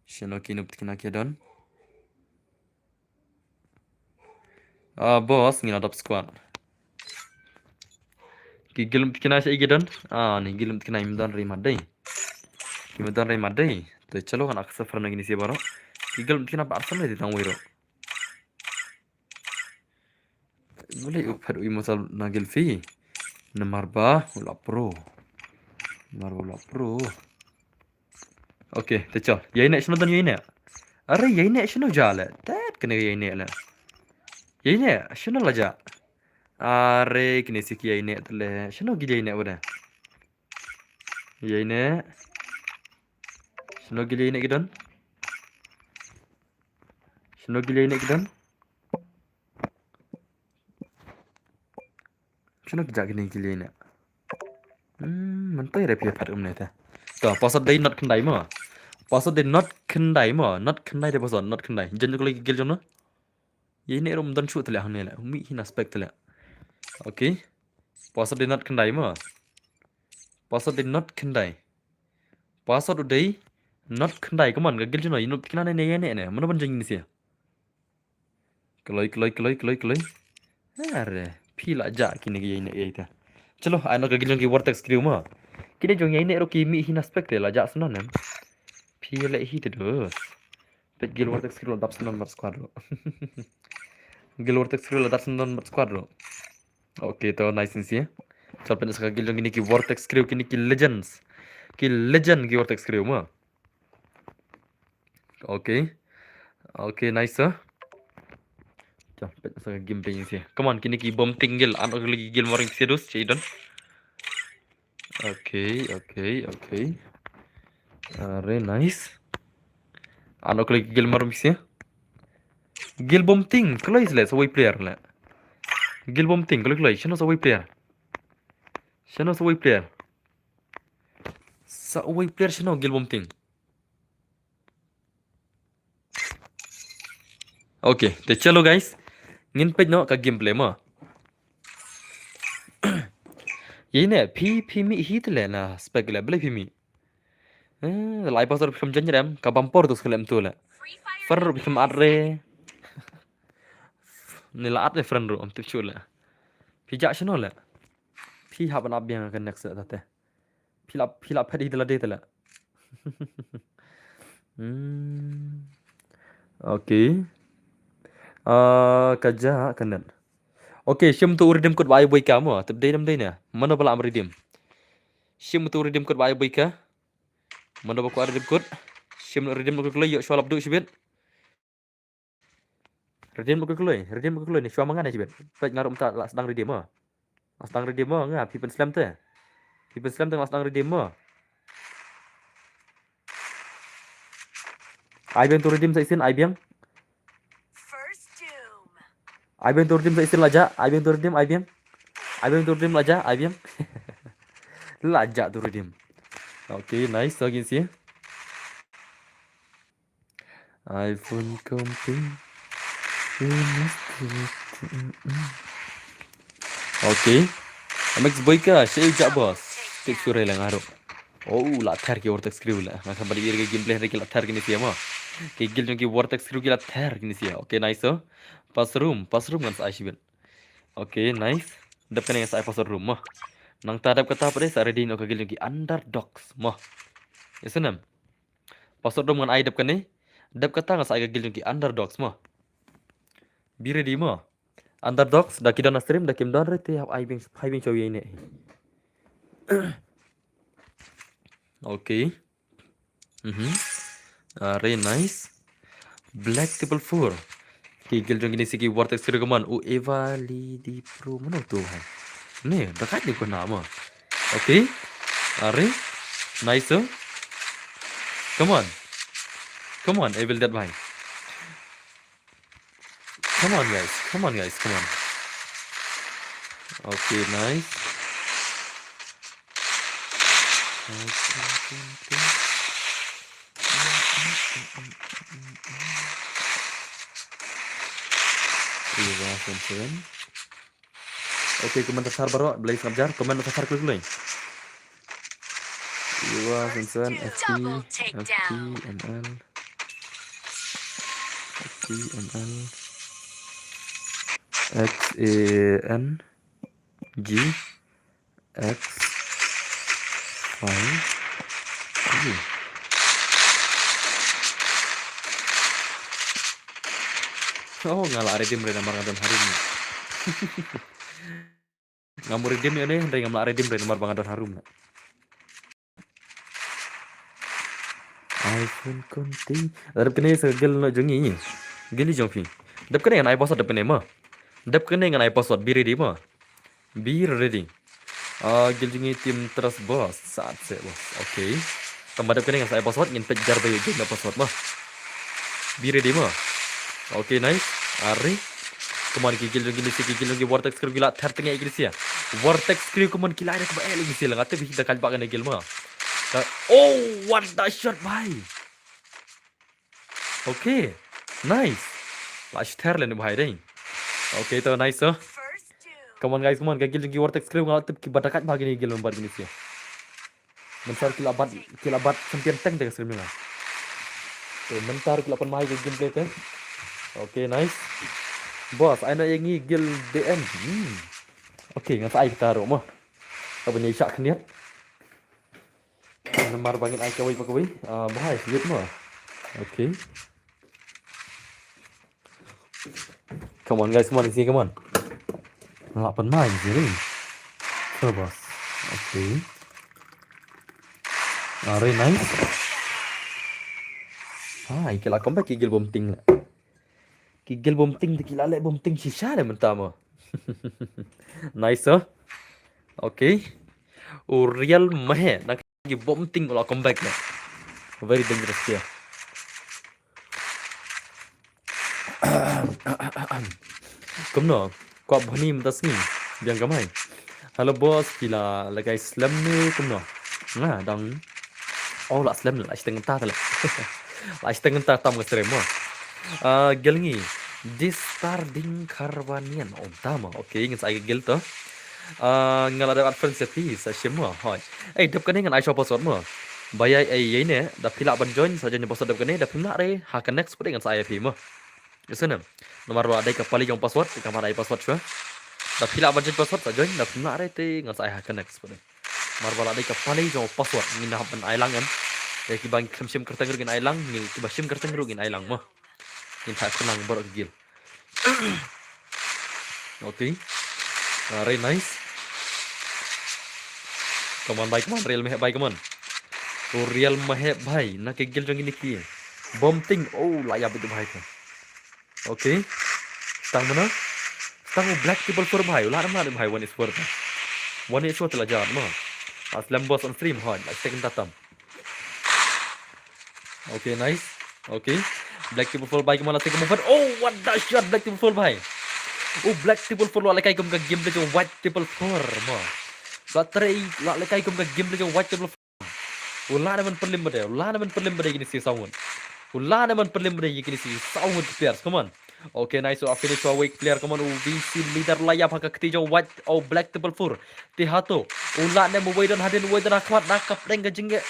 Chano kinup tikna kidan. Boss ngin adap squad. Gilum tikna sih kidan. Nih gilum tikna imdan rimad deh. Imdan rimad deh. तो चलो kan aksa farna gini sih baro. Gilum tikna barsam le ditang wiro. Mulai upar imusal nagil fi. Namarba ula pro. Okay, तो चल. यही ने शनो तो यही ने. अरे यही ने शनो जाले. tet kene यही ने la. यही ने Shanno laja. Are kini sih yही ने tele. Shano gil yही ने udah. Yही ने. Shano gil yही ने kidan. Shano gil yही ने kidan. Shano kijak gini gil yही ने. Mentai repia pat umne ta. To pasat dai not kendai mo. password de not kendai mo, not kendai de password, not kendai. Jangan kalau gigil jono. Ya ini rom dan shoot telah hane lah. Mi hin aspect telah. Okay. Password de not kendai mo. Password de not kendai. Password udai not kendai. Come on, gigil jono. Ino kena ne. Mana banjang ini sih? Keloi. Are, pila ja kini gaya ini ya. Chalo, ano gigil jono ki vortex crew mo. Kini jong ya ini ro ki mi hin aspect telah ja sunan nem. Pila hi terus. Pet gil vortex crew dap sunan mat squad ro. Gil vortex crew dap sunan mat squad ro. Oke, to nice sih. Chal pen ska gil jong kini ki vortex crew kini ki legends. Ki legend ki vortex crew mo. Oke. Nice. Chal pen ska game pe sih. Come on, kini ki bom tinggal ano lagi gil moring serius Jadon. Oke. Are nice. Ano lagi gil moring sih. Gil bom ting, kalau isle so player la. Gil bom ting, kalau shano so player. Shano so player. Sa player shano gil bom ting. Oke, तो चलो guys, ngin pej no ka gameplay mo. Yine pi mi hit le na spec le beli pi mi. Lai pasar film janjram ka bampor tu sekelem tu le. Fer film arre. Nila arre friend ro am tu chula. Pi ja shano le. Pi haban abyan kan next tate. Pila pedi de la de le. Oke. Kaja kanan. Oke, shim tu redeem code bayi boy kamu. Tapi day na. Mana bala am redeem. Shim tu redeem code bayi boy ka. Mana baku redeem code. Shim redeem ko keloi yo shwalap du shibet. Redeem ko keloi ni shwa mangan shibet. Pet ngarum ta la sedang redeem mo. Sedang redeem mo nga people slam tu. People slam tu sedang redeem mo. Ai ben tu redeem sa isin ai biang. Ai ben tu redeem sa isin laja. Ai ben tu redeem laja. Ai biang. Laja tu redeem. Oke, nice lagi sih. iPhone comping. Oke. Max boy ka, saya ujak bos. Tik surai lang aro. Oh, latar ki vortex crew la. Maka balik dia gameplay hari ki latar kini siya mo. Ki gil jong ki vortex crew ki latar kini siya. Oke, nice so. Pas room kan sa ashibin. Oke, nice. Dap kan yang sa pas room mo. Nang tadap kata apa deh sa ready no ka gil jong ki underdogs mo. Yesenam. Pas room kan ai dap kan ni. Dap kata nga sa gil jong ki underdogs mo. Be ready mo. Underdogs dah kita nak stream dah kim don rete ai bing show ini. Okay. Very nice. Black Triple 4. Kigil jong ini siki vortex keman. Eva Lidi Pro mana tu hai. Ni dekat ni ko nama. Okay. Are nice. Come on, Evil Dead bhai. Come on guys. Okay, nice. Oke, komen besar baru Blaze ngajar, komen besar klik dulu. XAN G X 5 Oh, ngalah redeem dari nomor ngadon harum. Ngamu redeem ya nih, dari ngalah redeem dari nomor bangadon harum. iPhone konti. Darab kene segel no jongi ni. Geli jongfi. Dap kene ngan iPod dap kene ma. Dap kene ngan iPod be ready ma. Be ready. Gel jongi tim terus bos saat se bos. Okay. Tambah dap kene ngan iPod ngin pejar bayu jeng iPod ma. Be ready ma. Okay, nice. Are. Kemana gigil lagi vortex crew gila thar tengah igil sia. Vortex crew kemana gila ada kebaik lagi sia. Ngate bih dah kalbak kena gil ma. Oh, what the shot bhai. Okay, nice. Last ter lên bahai deh. Okay, to nice so. Come on guys, come on. Gagil jengki vortex crew ngalat tip ki batakat bagi ni gil lembar gini sih. Mentar kilabat champion tank deh scream lah. Mentar kilapan mahai ke gameplay teh. Okay, nice. Boss, ai nak yang gil DM. Okay, ngan sai kita ro mah. Apa ni syak keniat. Lembar bangin ai kawai pakawai. Bahai sikit mah. Okay. Come on guys, come on sini, come on. 8 main sini. So boss. Okay. Very nice. Ikila comeback kigil bom ting. Kigil bom ting dikila lek bom ting shisha dah mentah mah. Nice oh. Okay. Real meh nak gi bom ting ulah comeback dah. Very dangerous dia. Kumno, kau bani mentas ni, biang kamai. Halo bos, kila lagai slam ni kumno. Nah, dang. Oh, lah slam lah, setengah tak lah. Lah setengah tak tam kestrem mah. Gelngi, discarding Carvanian. Oh, tama. Okay, ingin saya gel tu. Ngalada advance sepi, saya semua. Hai. Dap kan dengan Aisyah password mah. Bayai ini, dah pilak banjoin saja ni password dap kan dah pilak re. Hakan next pada dengan saya pi mah. Sana. Nomor ada kapali yang password, kamar ada password juga. Dah pilak banjoin password saja, dah pilak re te dengan saya hakan next pada. Marwala ada kapali yang password ngin hapan ailang kan. Ki bang sim kertang rugin ailang, ngin ki sim kertang rugin ailang mah. Ngin tak senang baru gil. Okay. Very nice. Come on, baik man, real meh baik man. Real meh bhai, nak gil jong ini ki. Bom ting, oh layak betul bhai tu. Okay. Stang mana? Stang black triple 4 bhai, ulah mana bhai 1 is 4. 1 is 4 telah jalan mah. Aslam boss on stream hon, second tatam. Okay, nice. Okay. Black triple 4 bhai kemana take move. Oh, what that shot black triple 4 bhai. Oh, black triple 4 lah lekai kum ka game le white triple 4 mah. Battery lah lekai kum ka game le white triple 4. Ulah naman perlim bade. Ulah naman perlim bade gini si sound. Ulah naman perlim bade gini si sound players. Come on. Okay, nice. So, finish our weak player. Come on, VC leader layap haka ketiga white oh black triple 4. Tihato. Ulah na muwaidan hadin muwaidan akwat nakap deng jenjar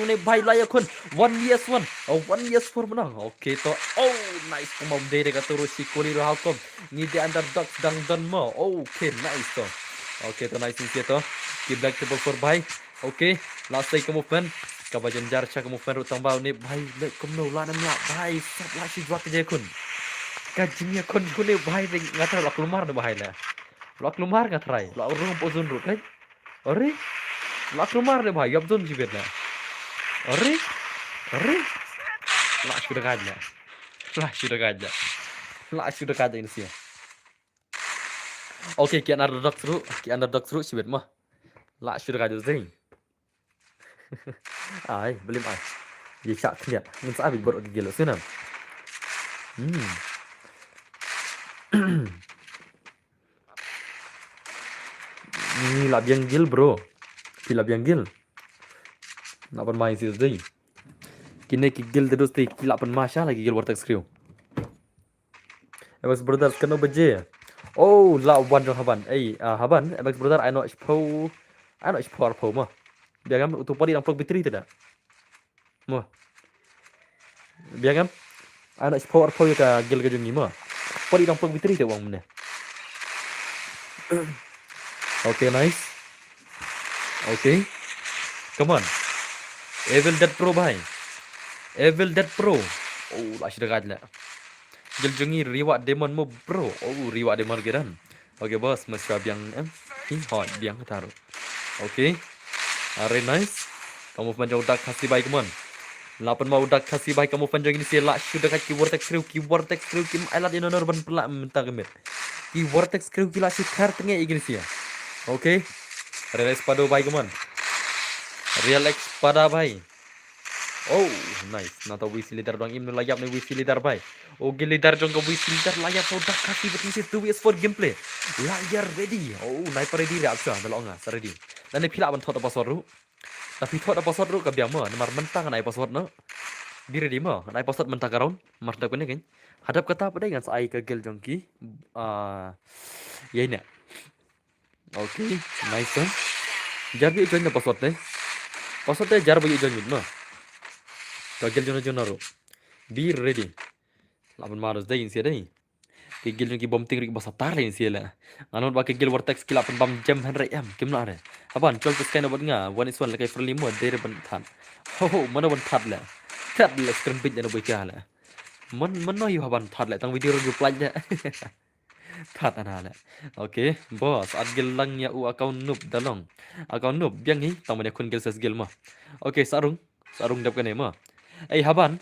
ni bhai layap kun. 1-1. Oh 1-4 menang. Okay to. Oh nice. Kumam dere ka terus si kuli ro halkom. Ni di underdog dang don mo. Okay, nice to. Okay to nice ni to. Ki black triple 4 bhai. Okay, last day kamu pen. Ka jenjar cha kamu pen ro tambau ni bhai le kumno la nam la bhai sap la si jwat je kun. Kajinya kon kune bahai ding ngata lak lumar de bahai la. Lak lumar ngat rai. Lak urung pozun ru kai. Ore. Lak lumar de bahai yabzon jibet la. Ore. Lak sudah kaja. Lak sudah kaja ini sih. Okay, ki underdog seru sibet mah. Lak sudah kaja zing. Ai, belum ai. Ye syak lihat. Ngin sa abi baru gelo sini. Ni labiang gil bro. Labiang gil. Nak main sih deh. Kini gil terus ti kilapan masya lagi gil vortex crew. Emas brothers kena beje. Oh, la wan jong haban. Haban, emas brother I know expo mah. Biar kan untuk padi dampok bitri tidak. Mah. Biar kan I know expo ka gil ke jungi mah. Padi dampok bitri tidak wang mana. Okay, nice. Okay. Come on. Evil Dead Pro bhai. Evil Dead Pro. Oh, lah sudah kat lah. Jeljongi reward demon mo bro. Oh, reward demon geran. Okay, bos, mesti biang hot biang taruh. Okay. Very nice. Kamu panjang udah kasih baik mon. 8 mau udah kasih baik kamu panjang ini sih lah sudah kat keyword text crew kim alat ini norban pelak mentah gemit. Keyword text crew kila si kartnya igini sih. Okay. Real espada baik mon. Real espada baik. Oh, nice. Nata wisi leader dong im layap nih wisi leader baik. Oh, leader dong ke wisi leader layap udah kasih betul sih 2s4 gameplay. Layar ready. Oh, sniper ready reaksi belok nggak ready. Dan ini pilak ban thot password ru. Tapi thot password ru ke biang mah, nomor mentang naik password no. Be ready mo. Nai postat mentah karon. Mas dak kene kan. Hadap kata apa deh ngan sai ke gel jongki. Ya ini. Oke, nice kan. Jar bi join na postat deh. Postat deh jar bi join mo. Ka gel jona ro. Be ready. Laban maros deh insia deh. Ke gel jongki bom tingrik basa tar insia la. Anon ba ke gel vortex kila pen bam jam han rem. Kim la re. Apan chol tes kain abot nga. One is one la kai friendly mo dere ban than. Ho mana ban that la. That la screen bit na boy ka la. Man no yu haban that la tang video ru plaj la. That ana la. Oke, bos at gel lang ya u account noob dalong. Account noob biang hi tang mane kun gel ses gel ma. Oke, sarung dap ka ne ma. Ai haban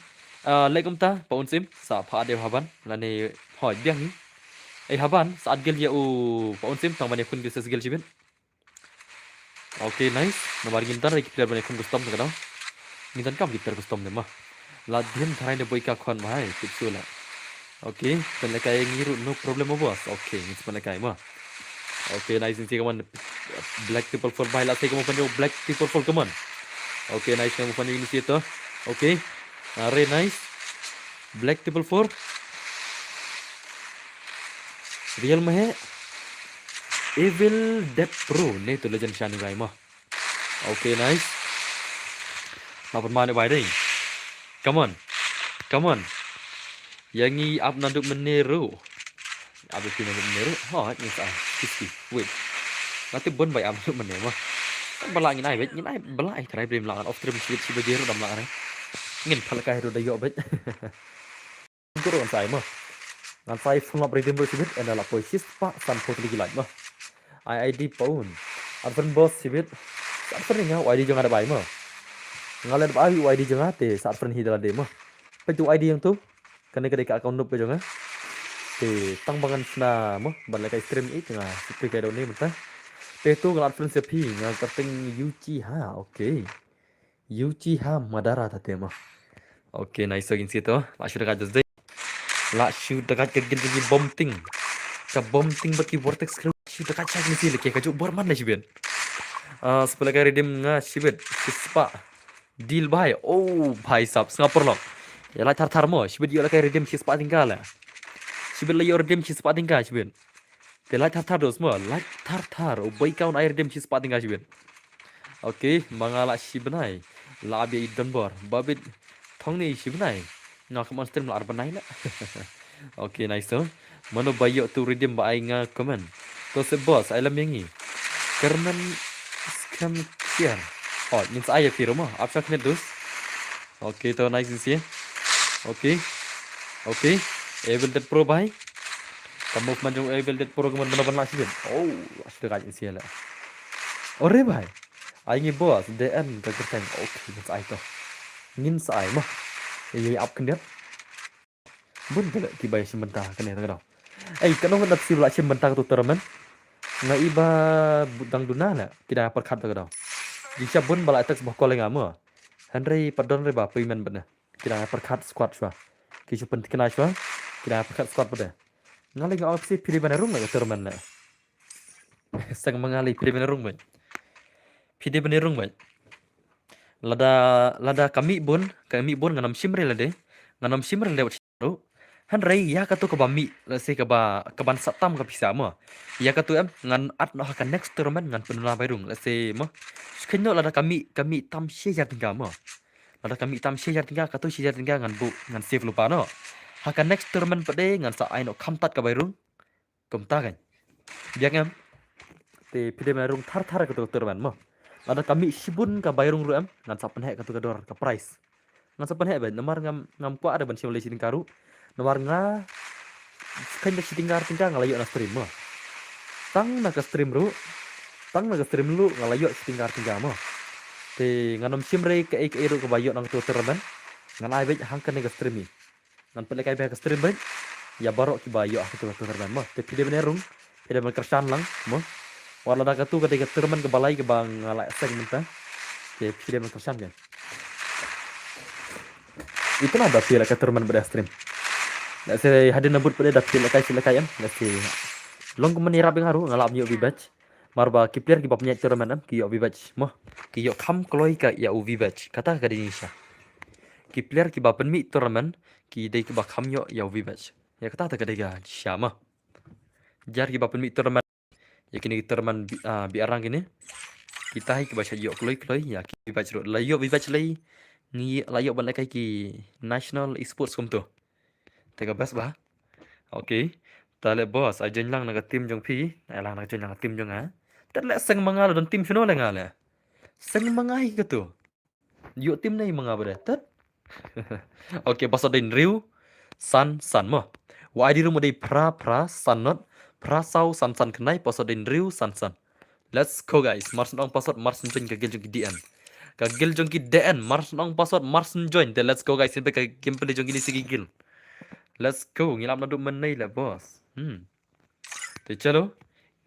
legum ta paun sim sa pha de haban la ne hoi biang hi. Ai haban saat gel ya u paun sim tang mane kun gel ses gel chibin. Oke, nice. Nomor gintar lagi player bane kun custom ka daw. Gintan kam gitar custom de ma. La diam tharai de boy ka khon ma hai tipsula. Oke, penlekai ngiru no problem bos. Oke, ini penlekai mah. Oke, nice ini kaman black people for baila saya kamu panyo black people for kaman. Oke, nice kamu panyo ini situ. Oke. Are nice. Black people for real mah hai. Evil Dead Pro ne tu legend shani gai mah. Oke, nice. Apa mana bai deh? Come on. Come on. Yang ni up nanduk meneru. Abis ini nanduk meneru. Ha, ni sah. Kiski. Wait. Nanti bon bai up nanduk meneru mah. Balak ni nai bet, ni nai balak try brim langan off stream switch si bajero dam langan. Ngin phalkai ro dayo bet. Ko ron sai mah. Ngan sai full up redeem si bet ena la poi sispa san photo lagi like mah. ID paun. Advan boss si bet. Advan nga ID jong ada bai mah. Ngalet bai ID jong ate saat friend hidala de mah. Petu ID yang tu kena ke account noob pe jong thì tăng bằng na mo bạn lại cái stream ít nga thì cái đầu này mình ta thế tu ngalat friend sepi nga kating Uchiha oke Uchiha Madara ta tema oke nice again situ la shoot dekat deh la shoot dekat ke gil bom ting ka bom ting baki vortex shoot dekat cak ni sih ke kaju bor man la sibin sebelah kali redeem nga sibit sispa deal bhai oh bhai sab Singapore lo ya la thar mo sibit yo la kali redeem sispa tinggal la sibit la yo redeem sispa tinggal sibit te la thar dos mo la thar o bai kaun air redeem sispa tinggal sibit oke mangala sibnai la bi donbor babit thong ni sibnai nga come on stream la arbanai la oke nice so mano bayo tu redeem ba ai nga comment to se boss ai lam yangi kerman scam share oh means ai piro mo apsak net dos oke to nice sih oke Evil Dead Pro bhai kamu manjung Evil Dead Pro keman benar-benar sih oh sudah kaji sih lah ore bhai ai ngi boss DN ka kertang oke means ai to ngin sai mah ye up kendet bun kala kibai sebentar kene tau ai kanong ngat sila sebentar tu termen nga iba budang dunana kida perkat tau jika bun bala attack bah koleng amo Henry padon re ba payment bana kida perkat squad shwa ki chupen kena shwa kida perkat squad bada ngali nga opsi pilih bana room nga termen la sang mengali pilih bana room lada kami bun nganam simre lade nganam simre lewat situ Henry ya katu ke bami lase ke ban satam ke pisa mo ya katu em ngan at no akan next tournament ngan penula bairung lase mo skenyo lada kami tam share tinggal mo lada kami tam share tinggal katu share tinggal ngan save lupa no akan next tournament pade ngan sa ai no kamtat ke bairung kumta kan biang em te pide bairung thar ke tournament mo lada kami sibun ke bairung ru em ngan sa penhek katu ke dor ke price ngan sa penhek ben nomor ngam kwa ada ban siam lesi karu nomor nga kan dah tinggal ngalayo na stream mo tang na ka stream lu ngalayo tinggal mo te nganom simre ke ru ke bayo nang tu terban ngan ai bet hang kan ka stream ni ngan pele kai ka stream bet ya barok ki bayo aku tu terban mo te pide benerung pide ben kersan lang mo wala da ka tu ka terban ke balai ke bang ngala segmenta te pide ben kersan kan itu ada pila ka terban ber stream nasi hadir nabut pada dapil lekai em nasi long menirap yang haru ngalap nyo bibach marba kiplir ki bapnya tournament ki yo bibach mo ki yo kam kloi ka ya u bibach kata ka Indonesia ki player ki ba penmi tournament ki dei ki ba khamyo ya vi match. Ya kata ta kadega syama. Jar ki ba penmi tournament ya kini tournament bi arang kini. Kita hi ki ba yo kloi ya ki ba chro la yo vi match lai ni la yo ban kai ki national esports kum tu. Tega best ba. Okay. Tale boss ajen lang naga tim jong pi, lang naga jen lang tim jong ha. Tale seng mangal dan tim sino le ngale. Seng mangai gitu. Yo tim nai manga bere. Tat. Okay, pasal din riu san mo. Wa di rumo dei pra san not pra sau san kenai pasal din riu san. Let's go guys. Mars nong pasal mars join ka gel jong ki DN. Ka gel jong ki DN mars nong pasal mars join. Let's go guys. Sampai ka gameplay jong ki sigi gil. Let's go. Ngilap na du menai lah boss. Thì chalo,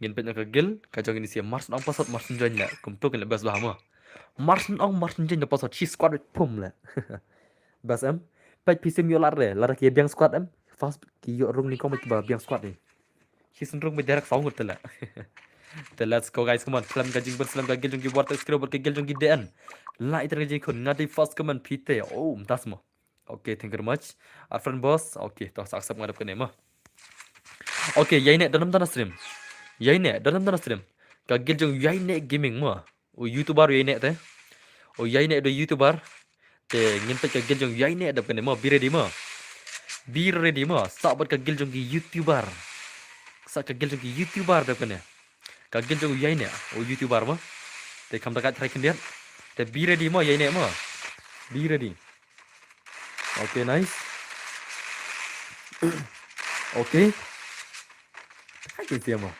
ngin pet ka gil, ka jong ini sia mars nong pasal mars join la. Kum tu kan bas bah mo. Mars join da pasal chi squad pum la. Bas em. Pet pisim yo lar ki biang squad em. Fast ki yo rung ni kom ba biang squad ni. Chi sun rung be derek saung gut la. Then let's go guys, come on. Slam ka jing slam ka gil jong ki water scroll ka gil jong ki DN. La iter ji kun ngati fast come on pite. Oh, das mo. Okay, thank you very much. Our friend boss. Okay, to accept ngadap ka mo. Okay, yai ne dalam tanah stream. Yai ne dalam tanah stream. Ka gil jong yai ne gaming mo. O YouTuber yai ne te. O yai ne do YouTuber. Te ngin pe ka gil jong yai ne adap ka mo. Be ready mo. Be ready mo. Sabat ka gil jong ki YouTuber. Sa ka gil jong ki YouTuber adap ka ne. Ka gil jong yai ne o YouTuber mo. Te kam takat try kendian. Te be ready mo yai ne mo. Be ready. Okay, nice. Okay. Hai cái mà.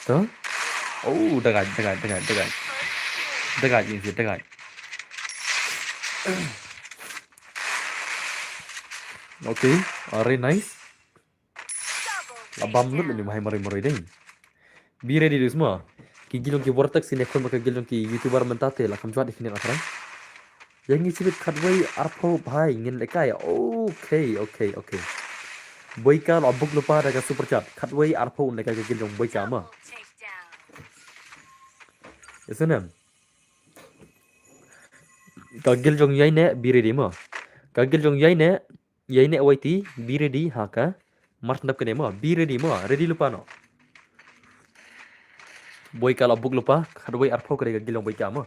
Đó. Oh, dagai. Dagai ini sih, dagai. Okay, very nice. Labam lu ni mahai mari deh. Be ready dulu semua. Ki gilong ki vortex ini kon baka gilong ki YouTuber mentate lah kam juat ikini akran. Yang ni sibit kadwai arpo bhai ngin lekai. Okay. Boy ka lobuk lupa daga super chat. Kadwai arpo lekai ka gilong boy ka ma. Isnam. Ka gilong yai ne be ready ma. Ka gilong yai ne waiti be ready ha ka. Mars ndap kene ma be ready ma. Ready lupa no. Boy ka lobuk lupa kadwai arpo ka daga gilong boy ka ma.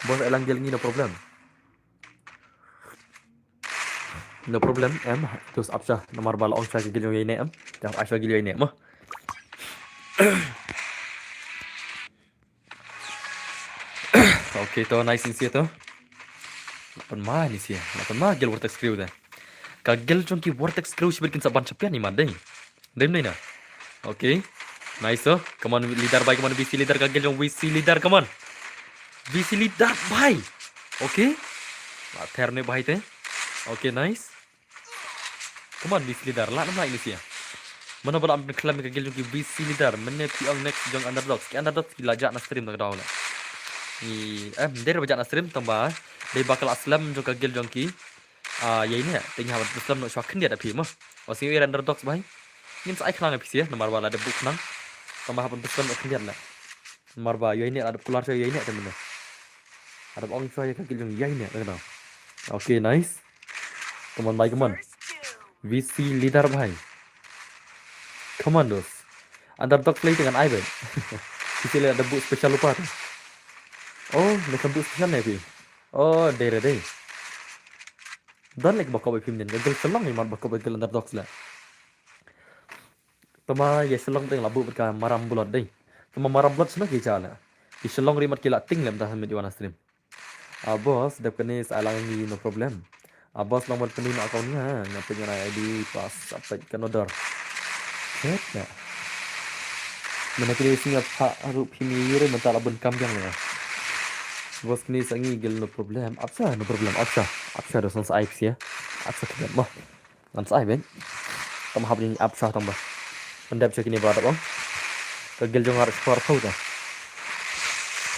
Bos elang gel ni no problem. No problem em. Terus apsah nomor bala on sa gil yung yene em. Dah asal gil yene mah. Okay to nice insia to. Lapan mah ni sia. Lapan mah gel vortex screw dah. Ka gel jong ki vortex screw sibir kin saban chapian ni man deh. Dem ni na. Okay. Nice to. Come on leader bye, come on VC leader ka gel jong VC leader come on. VC leader bye. Okay. Mather ne bhai te. Okay, nice. Come on, VC leader. Lah nama ini sih. Mana bola ambil kelam ke gil jong ki VC leader. Mana tiang next jong underdogs. Ki underdogs ki lajak na stream tak tahu lah. Ni dia lajak na stream tambah. Dia bakal aslam jong ka gil jong ki. Yai ni tengah buat aslam nak swakin dia ada pi mah. Wasing wir underdogs bhai. Ni sai kelang pi sih. Nomor bola ada buk nang. Tambah buat aslam nak kendian lah. Nomor bola yai ni ada keluar saya yai ni ada mana. Ada orang saya ka gil jong yai ni tak tahu. Okay, nice. Come on, bhai, come on. VC leader bhai. Come on, dos. Underdog play dengan I bhai. Kita lihat ada boot special lupa tu. Oh, macam boot special ni pi. Oh, deh. Dan lagi bakal film ni. Gel selong ni mar bakal gel underdogs lah. Tama ye selong teng labu berka maram bulat deh. Tama maram bulat sana kita lah. Di selong rimat kila ting lem dah di wana stream. Bos, dap kenis alang ni no problem. Bos nomor penin akaunnya ngapa nyara ID pas apa kan order. Set ya. Mana kini singa pak haru pimi yure mental abun kambiang ya. Bos kini sangi gel no problem. Apsa no problem. Apsa dah sans aib ya. Apsa kan mah. Sans aib ben. Tam hab ni apsa tambah. Pendap cek ini berada bang. Kegel jong harus keluar kau dah.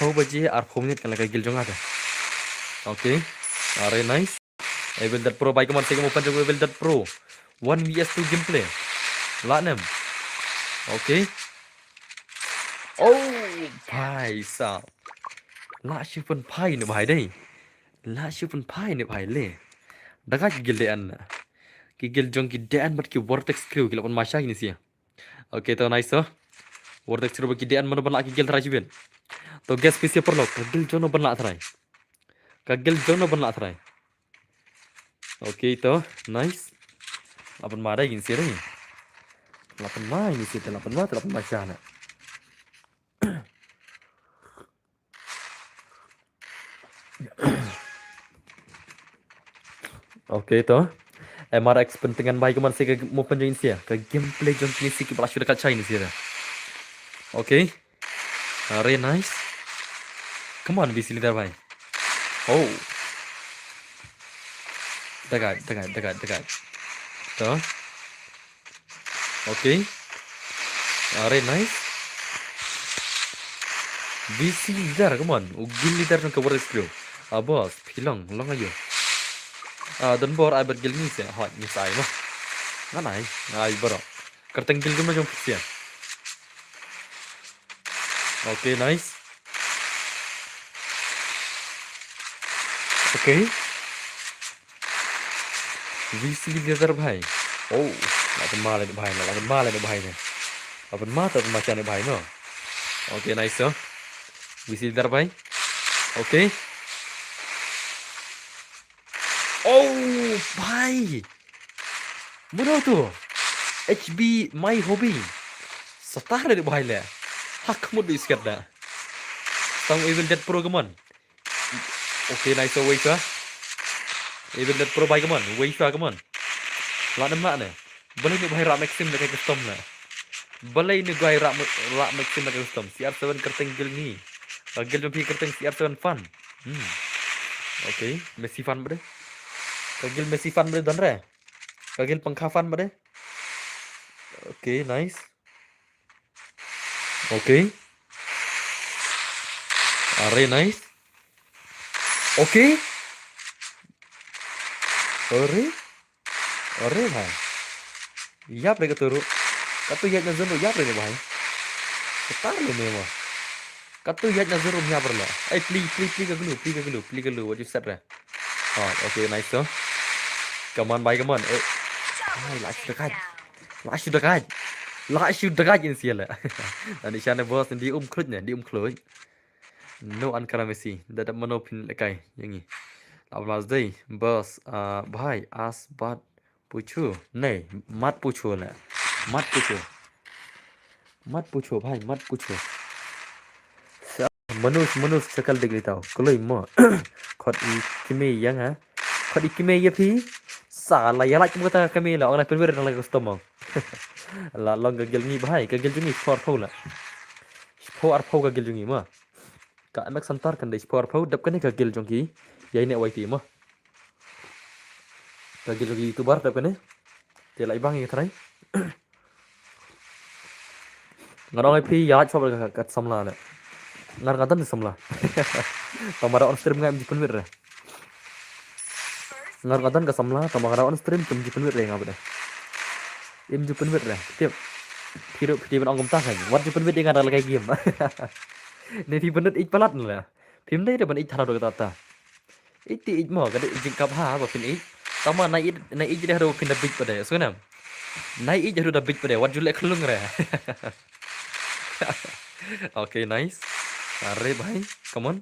Kau baji arpom ni kan kegel jong ada. Okay, very nice. Evil Dead Pro, baik kemana saya mau panjang Evil Dead Pro 1vs2 gameplay. Lanem. Okay. Oh, bhai sahab. lạ siêu phân phai nữa bài đây lạ siêu phân phai nữa bài leh daga gildean gigil jong gidean bat ki vortex crew gila pon masya gini sih oke to nice to vortex crew gidean mana ban lak gigil trajibin to gas pc perlo kagil jono ban lak trai kagil jono ban lak trai oke to nice lapan mada gini sih nih lapan ma ini sih lapan masya na oke to MRX pentingan baik kemana sih ke mau penjuin sih ya ke gameplay jong kini sih kepala sudah kaca ini sih ya oke very nice come on BC leader bhai oh dekat to oke very nice BC leader come on ugil leader ng cover skill boss pilong long ayo dan bor ai bergil ni sih hot ni sai mah nganai ai bro kerteng gil cuma jong sih oke nice oke VC leader bhai oh lapan ma le bhai nih lapan ma tak macam ni bhai no oke nice so VC leader bhai oke oh bhai mana tu HB my hobby setar le bhai le hak mod iskat dah tang Evil Dead Pro come on oke nice so wait Evil Dead Pro bhai come on wait come on lak demak ne boleh ni bhai rak maxim dekat custom ne boleh ni bhai rak maxim dekat custom CR7 kerteng gil ni gil lebih kerteng CR7 fun oke Messi fun bade kagil Messi fun bade dan re kagil pangkha fun bade oke nice oke are nice oke Ore bhai yap re katuru katu yat na zero yap re bhai setar le me mo katu yat na zero yap re la please kaglu what you said re okay nice so come on bhai come on lak dekat in sial dan isane bos di khruj ne di khluj no ankara Messi dapat monopin lekai yang ni Ablas day bos bhai as bat puchu नहीं मत पूछो ना मत पूछो भाई मत पूछो मनुष्य शकल देख लेता हूँ कल इम्मो खट इकमे yang ha खट इकमे ये भी salah ya like kata kami lah orang penwer dalam customer la long gagel ni bhai gagel jungi sport phau la sport phau gagel jungi ma ka mak santar kan dei sport phau dap kan gagel jungi yai ne wai ti ma gagel jungi youtuber dap kan te lai bang ye thrai ngarong ai phi ya chop ka samla la ngar ngatan samla tamara on stream ngam jipun wir ngar ngatan ka samla tamara on stream tum jipun wir ngam bada im jipun wir tiap hidup di bên ông công tác này what jipun wir dengan lagi game này thì bên ít palat là phim đây là bên ít thao được ta ít thì ít mỏ cái định cặp ha và phim ít tao mà này ít jadi harus phim big pada so nam này ít jadi big pada what julek kelung re okay nice are bhai come on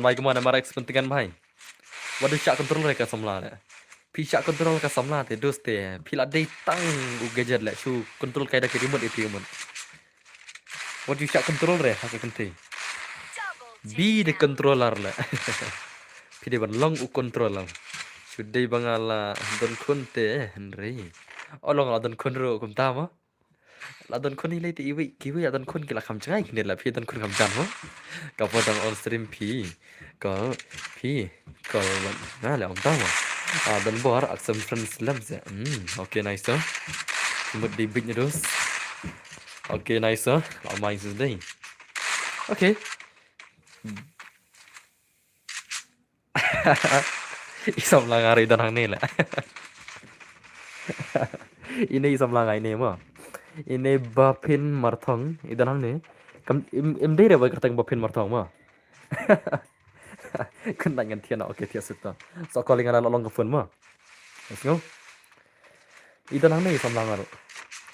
bhai come on हमारा kepentingan bhai waduh cak control mereka samla le pi cak control ka samla te doste pila dei tang u gadget le chu control kaida ke remote itu remote waduh cak control re ha ke kente bi de controller le pi de ban long u controller sudai bangala don konte henry olong la don konro kum ta ma la don kon ni le ti iwi kiwi ya don kon ki la kham chai ne la pi don kon kham jan mo ka po dang on stream pi ko na la om ta ma don bor aksam friends labs okay nice so mut di big news okay nice so la mai is day okay isam la ngari dan hang ne la ini isam la ngai ne ma ini bapin marthong idan hang ne Em đây là vậy cái bopin martong mà. Kan ngan thian okay thian sutta. So calling ala long phone mà. Let's Idan hang nei samlang aro.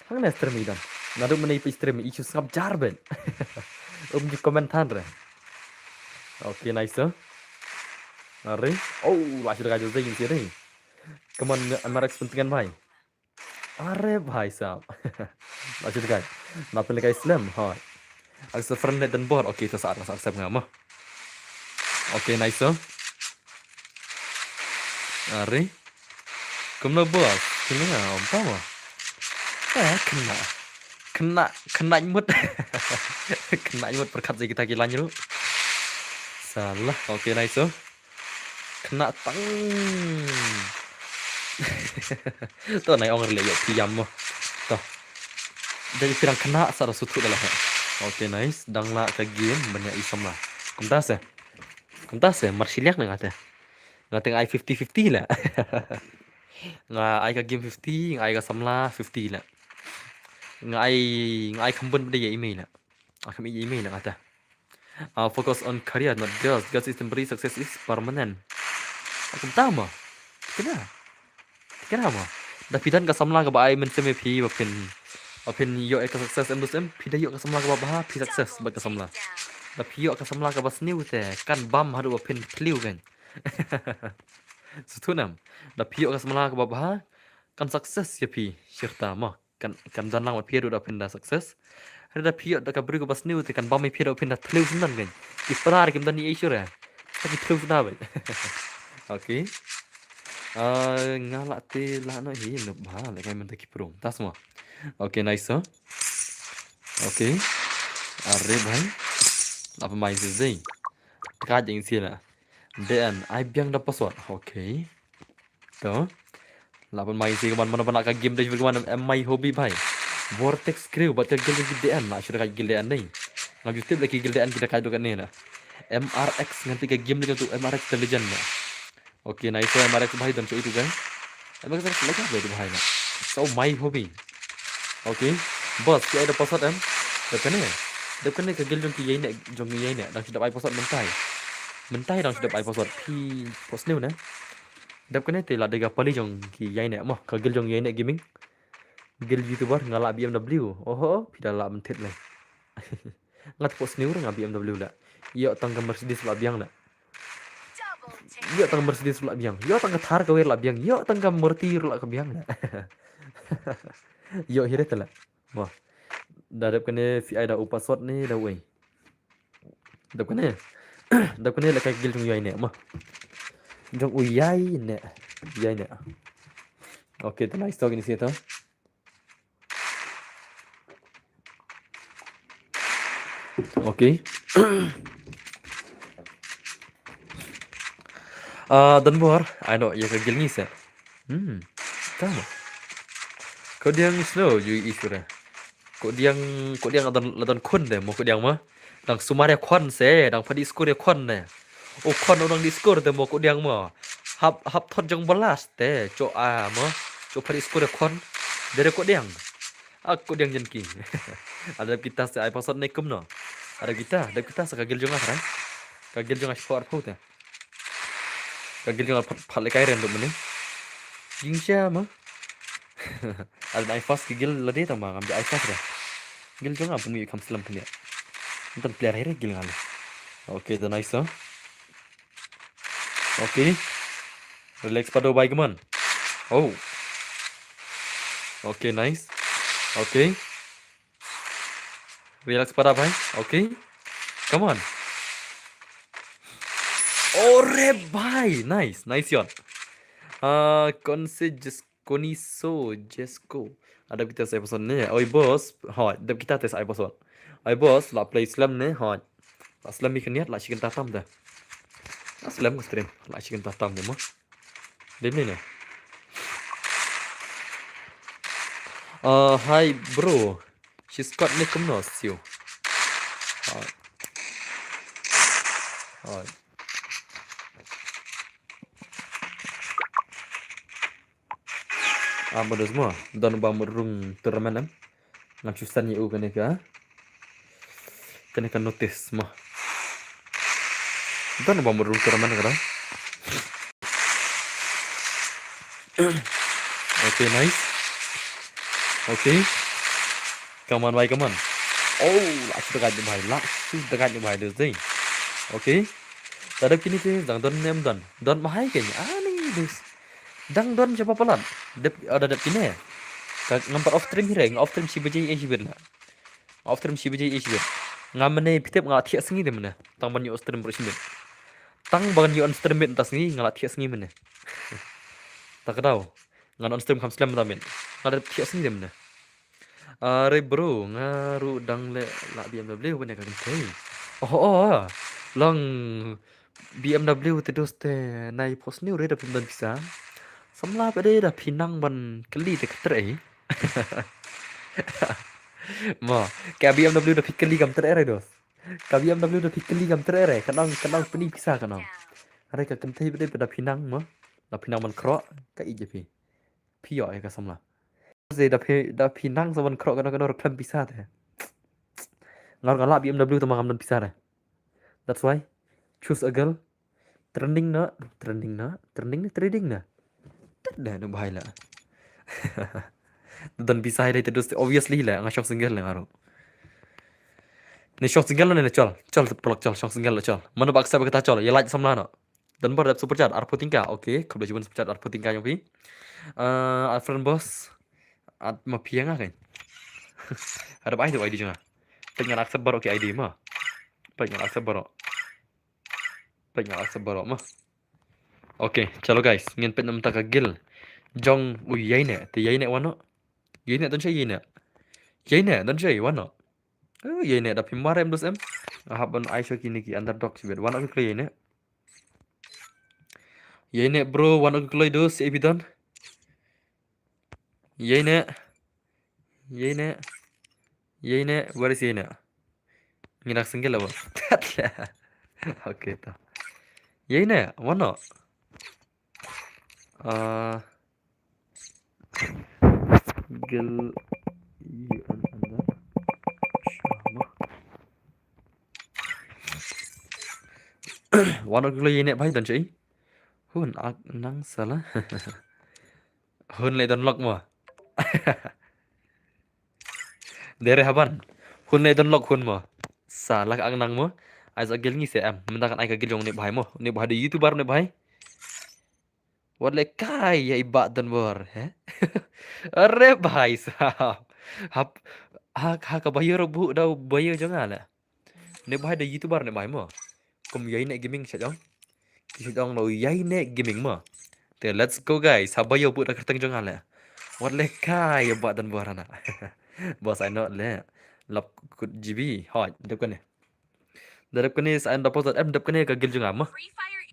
Hang nei stream idan. Nadu menai pi stream isu sab jarben. Di komentar re. Okay, nice. Are. Oh, lagi sudah kaji zai sini. Kaman amarak pentingan bhai. Are bhai sahab. Lagi sudah kaji. Napin lekai Islam. Hai. Aku friend dan board. Okay, itu saat masa accept ngama. Okay, nice. Are. Kamu bos. Kena apa mah? Kena nyemut. Kena nyemut perkat saya kita gila nyelu. Salah. Okay, nice. Kena tang. Tuh naik orang lihat piyam mah. Tuh. Jadi pirang kena sarah sutu dah lah. Okay, nice. Dang nak ke game banyak isam lah. Kumtas ya. Marsiliak nih ngata. Ngata ai 50-50 lah. Nga ai ka game 50, nga ai ka samla 50 lah. Nga ai kambun pada email lah. Akan email lah ngata. Focus on career not girls. Girls is temporary, success is permanent. Aku tahu mah. Kenapa? Dah pidan ka samla ka ba ai men seme phi Apin yo ka success em dusem phi da yo ka samla ka ba phi success ba ka samla. Da phi yo ka samla ka bas new te kan bam hadu apin fliu kan. Sutunam. Da phi yo ka samla ka ba kan success ya phi syirta mah kan dan lang phi da apin da success. Ada phi yo da ka bri ka bas new te kan bam phi da apin da fliu sunan kan. Iprar kim dan ni isura. Tapi fliu sunan ba. Okay. Ngalak te lah no hi no ba le kai men ta kiprong tas mo. Okay, nice. Okay. Are bhai. Apa main sih? Ka jing sih lah. Dan ai biang da password. Okay. Tuh. Lapan main sih kaman mana nak ka game dah juga mana my hobby bhai. Vortex crew baca gil gidean nak sudah ka gidean ni. Ngam YouTube lagi gidean kita ka kan ni lah. MRX nanti ka game ni tu MRX Legend lah. Okay, nice. MRX bhai dan itu kan. MRX lagi apa itu bhai nak. So my hobby. Okay. Bos, dia ada password em. Depan ni kegel jong ki ne jong ye ne dah sudah ai password mentai. Mentai dah sudah ai password pi post new na. Depan ni te la dega pali jong ki ye ne mah kegel jong ye ne gaming. Gel YouTuber ngala BMW. Oh, pida la mentit le. Ngat post new ngala BMW la. Yo tangga Mercedes la biang la. Yo tangga Mercedes la biang. Yo tangga Thar ka wer la biang. Yo tangga Murti la ka biang la. Yo hiret la. Wah. Dah dap kena si ai dah password ni dah wei. Dap kena. Dap kena la kai gil jong yai ne mah. Jong uyai ne. Yai ne. Okay, tu nice talk ni situ. Okay. Dan buar, I know ya kegil ni set. Tahu. Kau dia ni slow, you isura. Kau dia ladan kun deh, mau kau dia mah. Dang sumare kun se, dang padi skor dia kun deh. Oh kun orang di skor deh mau kau dia mah. Hap thot jong balas deh, co mah. Co padi skor dia kun. Dari kau dia. Aku dia jen king. Ada kita se ai pasal nekum no. Ada kita sekagil jong asra. Kagil jong asport put ya. Kagil jong phale kai ren dum ni. Jingsha mah. Ada iPhone gil lade tang bang ambil iPhone dah. Gil jong apa mu kam selam punya. Entar player akhirnya gil ngal. Okay, the nice. Okay. Relax pada bye keman. Oh. Okay, nice. Okay. Relax pada bye. Okay. Come on. Ore bye. Nice yon. Koniso Jesco. Ada kita saya pesan ni. Oi bos, hot. Ada kita tes ai pesan. Oi bos, la play Islam ni hot. La Islam ni keniat la chicken tatam dah. Islam ke stream, la chicken tatam deh mah. Dem ni. Hi bro. She's got me kumnos you. Hot. Bodoh semua. Dan bamurung turnamen am. Ngam susah ni kan ni ka. Kena kan notice mah. Itu na bomber rule mana kada? Okay, nice. Okay. Come on, bhai, come on. Oh, langsung dekat ni bhai deh. Okay. Tadap kini sih, dang don nem don mahai kayaknya. Nih, dus. Dang don siapa pelan? Ada dap kini ya. Ngampat off stream hireng, off stream si bejai ejibir na. Off stream si bejai ejibir. Ngamane pitep ngalat hias ngi demena. Tang banyu off stream bersih. Tang bangan yu on stream entas ngi ngalat hias ngi mana. Tak tahu. Ngan on stream kam slam tamen. Ngalat hias ngi demena. Are bro, ngaru dang le la BMW bane ka gentei. Oh. Long BMW terus te nai post new reda pimdan bisa. Samla pada dah pinang ban keli te ketre. Ma, ka BMW dah pikeli kam tere dos. Ka BMW dah pikeli kam tere. Kanang peni bisa kanang. Are ka gentei pada pinang ma. Da pinang man kro ka IJP. Pio ka samla. Da pinang saban kro kana reklam bisa teh. Ngar BMW tu makam dan bisa teh. That's why choose a girl. Trending na. Trading na. Dah nu bahai lah. Dan bisa hai terus obviously lah ngasok single lah ngaru. Ni shot single ni chol pelak chol shot single chol. Mana baksa kita chol. Ya like samla no. Dan bar super chat arpo tingka. Okay, kalau cuman super chat arpo tingka yang pi. Friend boss. At mapiang kan. Ada apa itu ID juga. Pengen accept baru ke ID mah. Pengen accept baru mah. Okay, chalo guys. Ngin pet nam taka gil. Jong yai ne wano. Yai ne don chay don chay wano. Yai ne da pimare em dos em. Haban Aisha kini ki underdog sibet. Wano ke yai ne. Yai ne bro wano ke dos ebidan. Yai ne, where is yai ne? Nginak single lah. Okay ta. Yai ne, wano. Gil anda Syama. Wano ke yai ne bhai dan chay. Hun nang salah. Hun le don lock mo. Dere haban. Hun le don lock hun mo. Salah ang nang mo. Ais agil ngi se am. Mendakan ai ka gil jong ne bhai mo. Ne bhai de YouTuber ne bhai. Wale kai ya iba dan bor, he? Arre bhai sahab. Hap ha ka bayo bu dau bayo jangan lah. Ne bhai de YouTuber ne bhai mo. Kum yai ne gaming sa jong. Ki jong lo yai ne gaming mo. Te let's go guys. Ha bayo bu da kerteng jangan lah. Wale kai ya iba dan bor ana. Bos I not le. Lap kut GB. Hoi, dep kan ne. Dep kan ne sa deposit em dep kan ne ka gil jong am.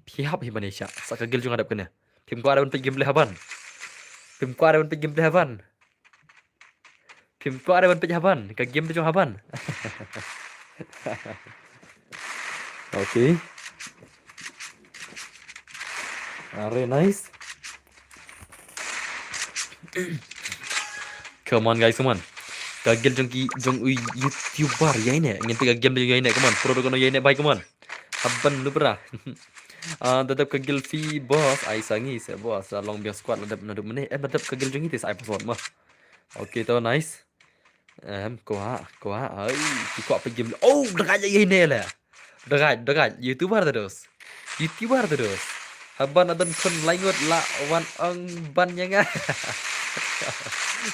Pihap hi Malaysia. Sa ka gil jong dep kan ne. Phim qua đây vẫn gameplay haban. Phim qua đây vẫn gameplay haban. Phim qua đây vẫn haban. Cái game cho haban. Okay. Very nice. Come on guys, come on. Kagil jong YouTuber ya ini. Ngin tiga game ya ini. Come on. Pro kono ya ini bye come on. Haban lu pernah. Tetap kegil fi bos ai sangi se bos long biang squad ladap meneh tetap kegil jong itu ai password mah. Okay to nice. Kuah ai kok apa game. Oh dekat aja ini lah. Dekat YouTuber terus. Haban adan kon langot la wan ang ban yang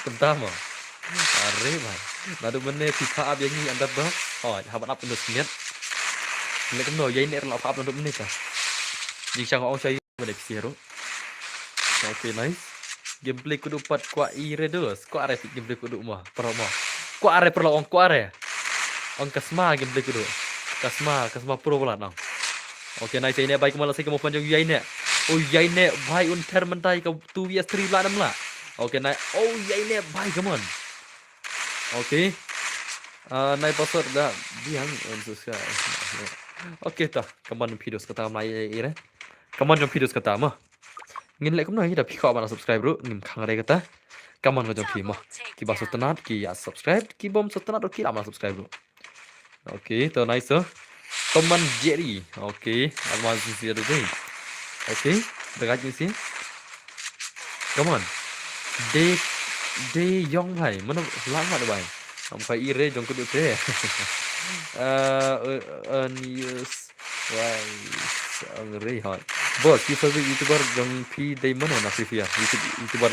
Tentama. Are bhai. Nadu meneh FIFA ab yang ni anda bah. Oh haban up terus niat. Nek no yai nek la up nadu meneh ta. Jika sang orang saya pada zero. Okay nice. Gameplay kudu pat kwa ire dos. Kwa are gameplay kudu mah. Promo. Kwa are perlu ong kwa are. Ong kasma gameplay kudu. Kasma pro pula nang. Okay nice ini baik malah saya mau panjang yai ne. Oh yai ne bhai unter mentai ka 2vs3 la nam la. Okay nice. Oh yai ne bhai come on. Okay. Naik password dah biang subscribe. Okay ta. Kaman video kata mai ire. Kaman jom video kata mah. Ngin lek kumna ida pikau mana subscribe bro. Ngim khang re kata. Kaman ko jom pi mah. Ki ba sutenat ki ya subscribe ki bom sutenat ki la mana subscribe bro. Okay, so nice so. Tom and Jerry. Okay, advance is here today. Okay, dekat ni sih. Come on. De De Jong भाई mana lama dah भाई. Sampai ire jong kedua teh. News why angry hot. Bos, you favorite YouTuber jong pi dari mana nak ya? YouTuber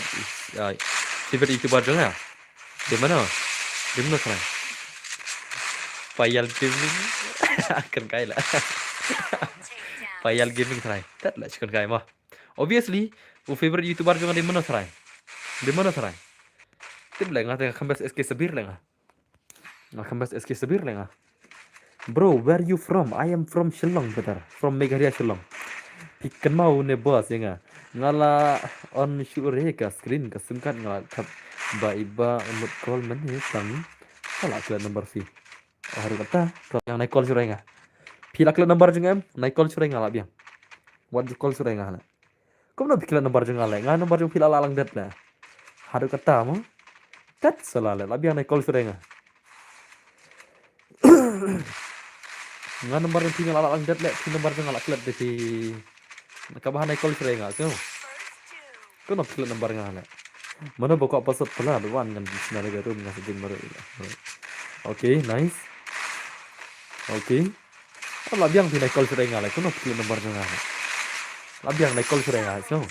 favorite YouTuber jong ya? Di mana? Di mana sekarang? Payal Gaming. Kan kaya lah. Payal Gaming sekarang. Tak lah kan kaya mah. Obviously, favorite YouTuber jong di mana sekarang? Di mana sekarang? Tim lah ngah kambas SK Sabir lah ngah. Ngah kambas SK Sabir lah ngah. Bro, where you from? I am from Shillong, brother. From Meghalaya, Shillong. Ikan mau ne bos ya ngah. Ngala on sure ka screen ka singkat ngala kap ba iba umut call menit tang. Kala kala number fi. Oh hari kata yang naik call sure ngah. Pila kala number jeng em naik call sure ngala biang. What you call sure ngah. Kau nak pila number jeng ngala. Ngah number jeng pila lalang dat lah. Hari kata mo. Dat salala labiang naik call sure ngah. Nga nomor yang tinggal alang dat lek nomor yang alak klat di nakabahan naik call sure ngah. Kau nak pila nomor ngah. Mana buka pasal pula luan kan senar garu ngasih jeng baru. Okay, nice. Okay. Labiang naik call sure ngah. Kau nak pila nomor ngah. Labiang naik call sure ngah. So.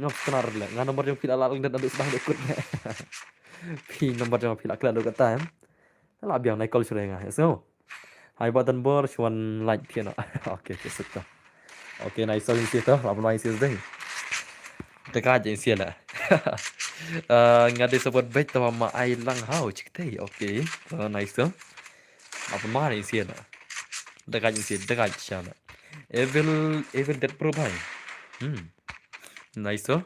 Ngap kenar lah. Nga nomor yang pila alang dat aduk sedang ikut. Pi nomor yang pila klat aduk kata em. Labiang naik call sure ngah. So. Hai button bor cuman like dia nak. Okay, suka. Okay, nice so ini tu. Lapan nice deh. Dekat je sih lah. Ngade support baik tu mama ai lang hau cik teh. Okay, nice tu. Apa mana sih lah. Dekat je sih, dekat je lah. Evil Dead Pro bhai. Nice tu.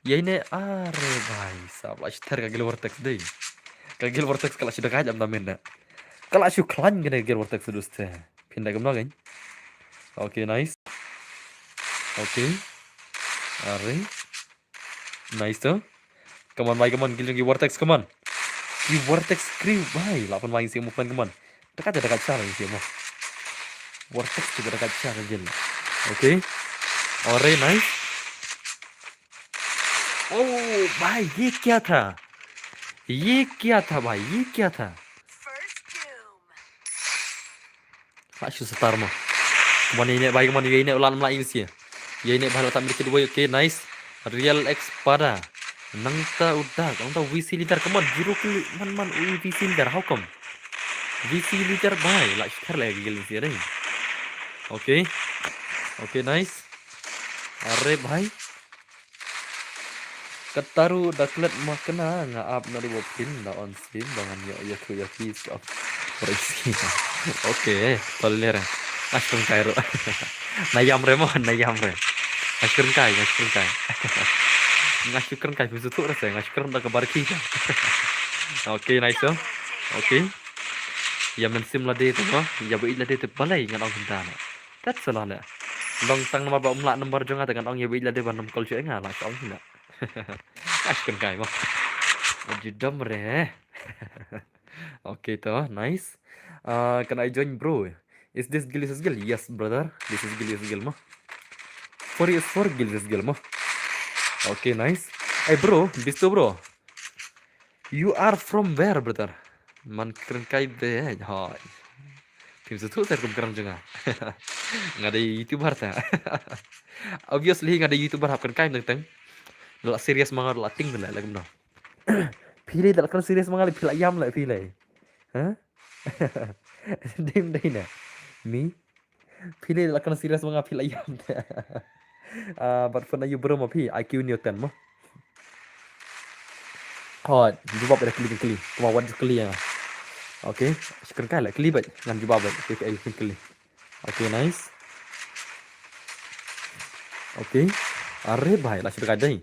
Ya ini are bhai. Sablah shter kagil vortex deh. Kagil vortex kalau sudah kajam tamen dah. Kalau asyik klan gini gear vortex terus teh. Pindah ke mana kan? Okay, nice. Okay. Are. Nice tuh. Come on, bye, come on. Gil vortex, come on. Di vortex crew, bye. Lapan main sih move come on. Dekat cara sih mah. Vortex juga dekat cara gil. Okay. Are, nice. Oh, bye. ये क्या था? ये क्या था भाई? ये क्या था? Asyik setar mah. Kemana ini baik kemana ini ulan melai sih. Ya ini bahala tak milik kedua. Okay, nice. Real X pada. Nangta udah. Kamu tahu VC leader kemana? Jiro ke man VC leader. How come? VC leader bye. Lah share lagi gil sih deh. Okay. Okay, nice. Are bhai. Kataru daklet makna ngaap nari wopin da on stream bangan ya stop. Oke, toler. Asyik kairo. Nayam remo, nayam re. Asyik kai. Asyik kai bisa tuh rasa, asyik dah kabar kita. Oke, nice so. Oke. Ya mensim lah dia tu, ya beri lah dia tu balai dengan orang kita. That's salah lah. Long tang nama bawa umlak nomor jangan dengan orang ya beri lah dia bandam culture enggak lah, orang tidak. Asyik kai mah. Judam re. Oke toh, nice. Can I join bro? Is this Gillis Gill? Yes, brother. This is Gillis Gill mah. For Gillis Gill mah. Okay, nice. Hey bro, bistu bro. You are from where, brother? Man keren kai deh. Hai. Tim situ saya keren juga. Nggak ada YouTuber ta. Obviously nggak ada YouTuber hapkan kai teng. Lah serius mangar lah ting lah lagi benar. Pilih tak kan serius mangar pilih ayam lah pilih. Hah? Dim na. Me? Pilih lah kan serius mga pilih ayam. But for na you bro mo pi IQ Newton mo. Hot, jawab ada kali. Kemauan kali ya. Okay, sekarang kali kali bat ngan jawab bat kali. Okay, nice. Okay. Are bhai lah sudah kadai.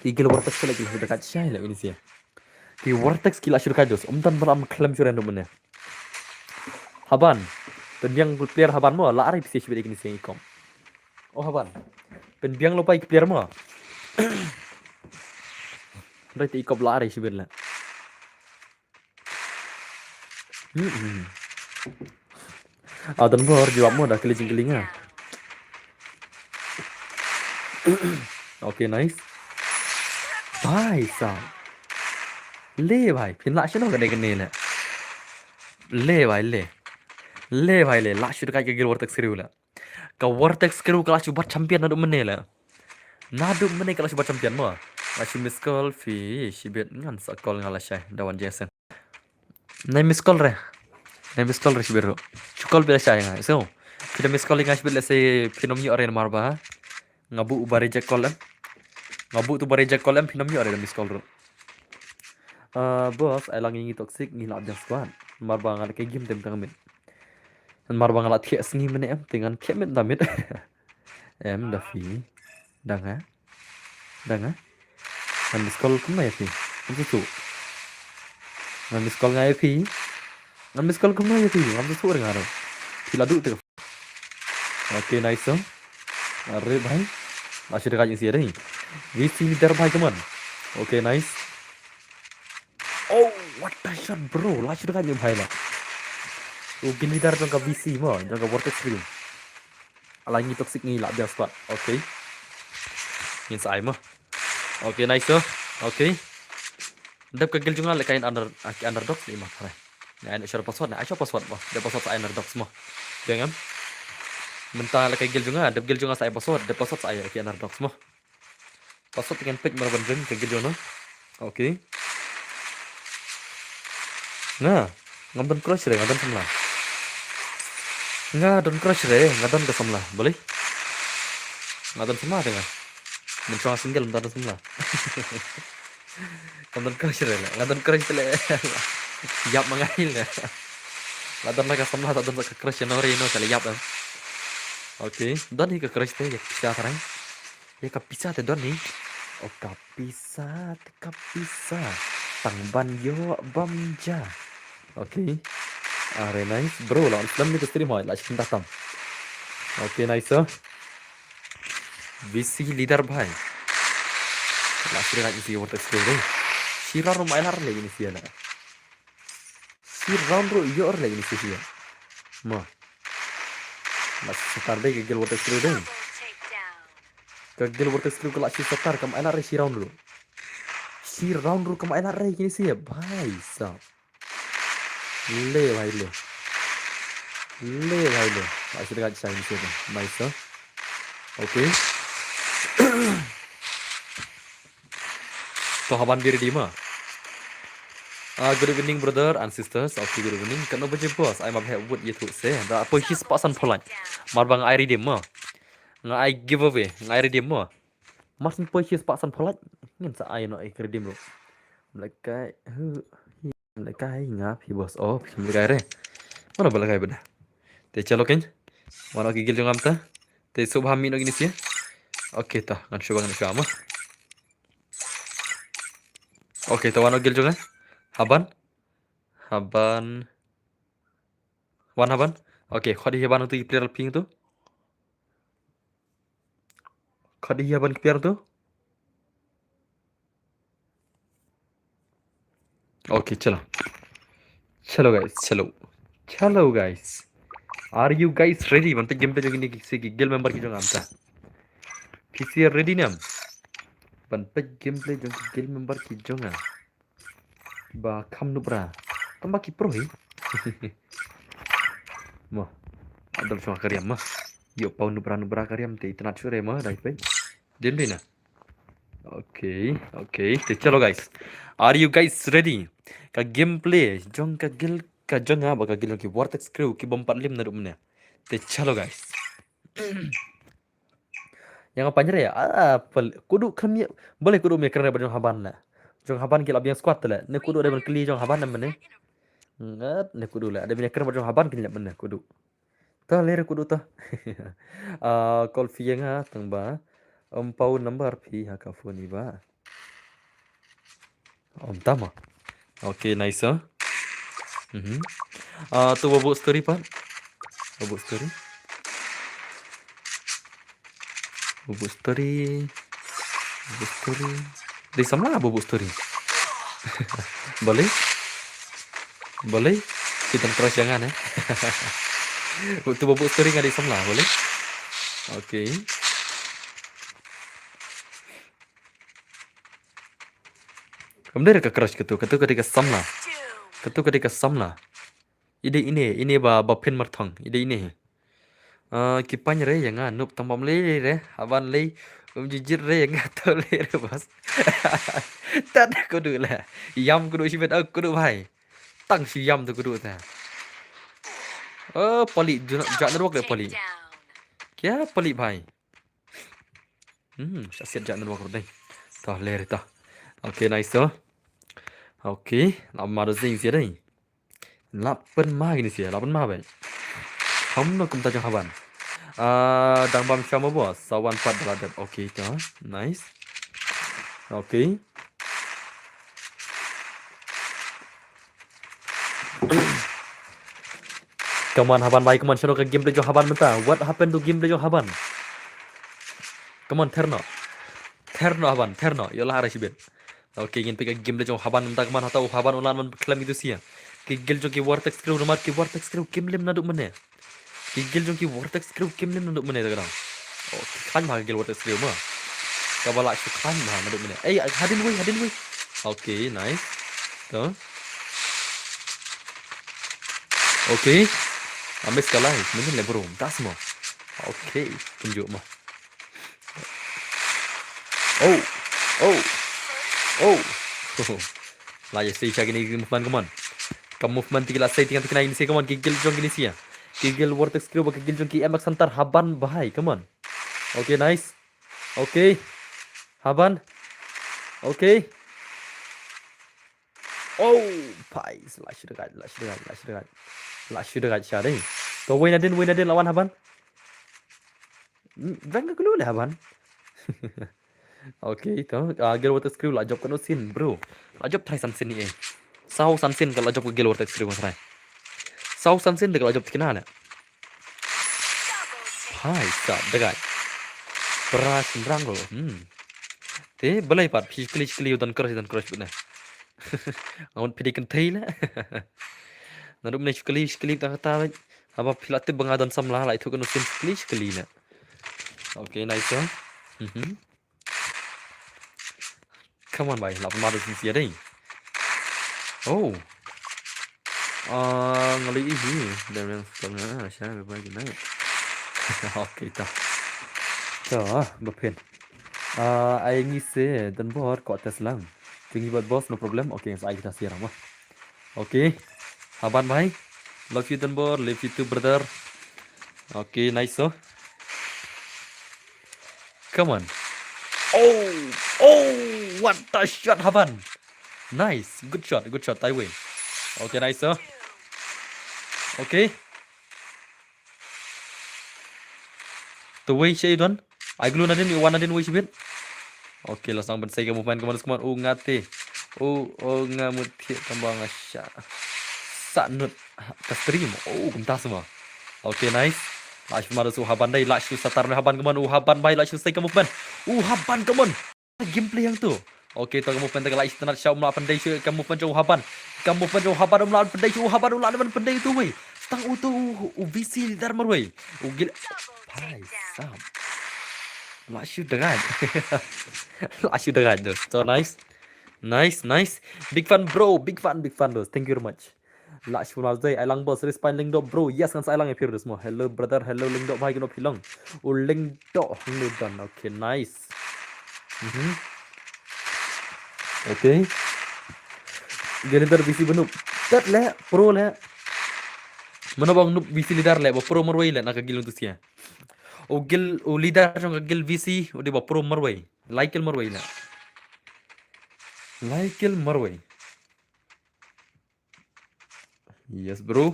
Tigil vortex lagi sudah kacai lah ini sih. Di vortex kila sudah kados. Tan beram klaim sudah namanya. Haban. Penbiang player haban mo lari bisa seperti ini sih ikom. Oh haban. Penbiang lupa player mo. Berarti ikom lari sebenarnya. Adan bor jawabmu dah keling-kelingnya. Okay, nice. भाई साहब ले भाई फिर लाश ना करने के नेल है ले भाई ले भाई ले लाश का के गिर वर्टेक्स करू ला का वर्टेक्स करू kelas super champion nadu menela nadu menela kelas super champion mo masih miss call fish bet ngan sakol ngala shay dawan Jason nai miss call re shibero chukol bela shay nga so kita miss call ngas bela say finomio ore marba ngabu ubare jack call ngabu tu bare jack call finomio ore miss call ro bos ai langi toxic ni la squad marba ngal ke game tem tangamin marba ngal thia sngi mene em tingan kemet damit em da fi danga ngan miss call kum ya fi tu ngan miss call ngai fi ngan miss call kum ya fi ngam tu ngaro pila du tu oke nice so are bhai masih dekat isi ada ni VC leader bhai teman oke nice oh what the shot bro last dekat ni bhai lah Ugin leader jong ka VC mo jong ka vortex stream alangi toxic ni la dia squad okay in sai mo okay nice so okay dap ka gil junga le kain underdog ni ma thai na share password na aisha password mo de password sa underdogs mo dengan mentah le kai gil junga dap gil junga sa password de password sa ai underdogs mo password dengan pick mar bandring ka gil jono okay nah ngamdan crush re ngamdan semla ngadon crush re ngadon ke semla boleh ngadon semla dengan mencoba single ngadon semla ngadon crush re ngadon crush le yap mangail le ngadon la ka semla ngadon ka crush no re no kali yap okay don hi ka crush te ya bisa tarang ya ka bisa te don ni oh ka bisa tang ban yo bamja okay are nice bro lawan Islam ni stream hoy la cinta tam okay nice so VC leader bhai la sira isi vortex deh sira ro mailar le ini sia na sira ro yor le ini sia mo la setar deh gel vortex deh gel vortex ke la setar kam ailar sira ro kam ailar ini sia bhai sab ले भाई ले ऐसे लगा चाहिए से nice okay तो haban diri di ma good evening brother and sisters okay good evening kan obo je boss I'm have wood ye tu se da po his pasan pholan mar bang ai redeem ma nga ai giveaway nga ai redeem ma mas po his pasan pholan ngin sa ai no ai redeem lo like kai lại cái ngáp thì boss oh phim cái đấy mana bala kai beda te chalo ken mana gigil jong amta te subham mino gini sih okay ta ngan coba ngan sama okay ta wana gil jong haban wan haban okay khadi haban tu player ping tu khadi haban player tu okay chalo guys are you guys ready bante game pe jogini si gigil member ki jong amta PC ready nam bante gameplay jong gigil member ki jonga ba kham nubra tamba ki pro hi mo adol chong kariam ma yo pau nubra kariam te itna chure ma dai pe din na okay te chalo guys are you guys ready ka gameplay jong ka gil ka jong ba ka gil ki vortex crew ki bom 45 na rumnya te chalo guys yang apa nyere ya kudu kami boleh kudu me kena bajong haban la jong haban ki labiang squad la ne kudu ada kli jong haban namne ngat ne kudu la ada me kena bajong haban ki namne kudu ta lere kudu ta call fi nga tangba pau number phi ha ka phone ba tama okay nice tu bobo story pa bobo story di sama bobo story boleh Kita terus jangan ya. Untuk bobok story nggak disemlah boleh? Oke. Kemudian ke crush ketu ketika samlah. Ketika samlah. Ini ba pin marthang. Ini. Kipanya re yang nup tambam le re. Aban le. Jijir re yang tahu le re bos. Tak kudu lah. Yam kudu sibet kudu bhai. Tang si yam tu kudu ta. Poli jangan ruak le poli. Kya poli bhai. Siap jangan ruak deh. Tah le re tah. Okay, nice tu. Okay, lama ada zing sih deh. 8 mah gini sih, 8 mah baik. Kamu nak kumta jang haban. Dang bam syama bos, sawan 4 beladat. Okay, tu. Nice. Okay. Come on haban baik, come on show ke game play jo haban menta. What happened to game play jo haban? Come on Terno. Terno haban, Terno. Yolah arah sibet. Okay, ingin pergi game play jo haban menta kemana tahu haban ulan man klaim itu sih ya. Kigil jo ki vortex crew rumah ki vortex crew game lim naduk mana? Kigil jo ki vortex crew game lim naduk mana sekarang? Oh, kan mah kigil vortex crew mah. Kabala su kan mah naduk mana? Hadin wei. Okay, nice. Tuh. Okay. Ambil sekali, mungkin le bro, tak semua. Okay, tunjuk mah. Oh. Lah ya saya cakap ni movement come on. Kamu movement tiga lah saya tinggal kena ini saya come on gigil jong gini sih ya. Gigil vortex crew pakai gigil jong ki emak santar haban bahai come on. Okay, nice. Okay. Haban. Okay. Oh, pai, slash dekat. Lah sudah siya deh. To win na din lawan haban. Bangga keluar lah haban. Okay, to gil vortex crew lah job kanu sin bro. Lah job try san sin ni eh. Sau san sin kalau job gil vortex crew try. Sau san sin kalau job kena na. Hai, stop dekat. Beras ranggo. Te balai pat physically dan crush bena. Awan pedikan tail. Narup ni sekali tak kata apa pilatih bengadan samlah lah itu kan usin sekali na. Okay, nice one. Come on, bhai. Lap maru sih deh. Oh. Ngali ini. Dan sebenarnya saya berbagi naik. Okay, tak. Tuh, berpen. Ai ngisi dan buat kok tes lang. Tinggi buat bos, no problem. Okay, saya kita siram mah. Okay. Haban bhai. Love you dan bor, love you too brother. Okay, nice so. Come on. Oh, what a shot haban. Nice, good shot, Taiwan. Okay, nice so. Okay. The way siya don. Ay glue na din, iwan na din way sibit. Okay, lasang bansay ka movement kuman. Ngate. Ngamuti tambah ngasya. Sanut ke stream. Kumta semua. Okay, nice. Lash mara su haban dai, lash satar me haban keman, haban bai lash say ke movement. Haban keman. Gameplay yang tu. Okay, to movement te lash tanat syau mla pandai syau ke movement jauh haban. Ke movement jauh haban mla pandai syau haban mla pandai tu wei. Tang utu VC dar mar wei. Gil. Hai, sam. Lash dengan. Lash dengan tu. So nice. Nice. Big fan bro, big fan dos. Thank you very much. Lash Funal Day, Ailang boss, respine Lingdo bro. Yes, kan Ailang appear semua. Hello brother, hello Lingdo bhai kino pilong. Lingdo dan. Okay, nice. Okay. Genitar BC benup. Dat le pro le. Mana bang nup BC leader le, pro marway le nak gilung tu sia. Gil leader jong gil VC, di ba pro marway. Laikil marway le. Laikil marway. Yes bro.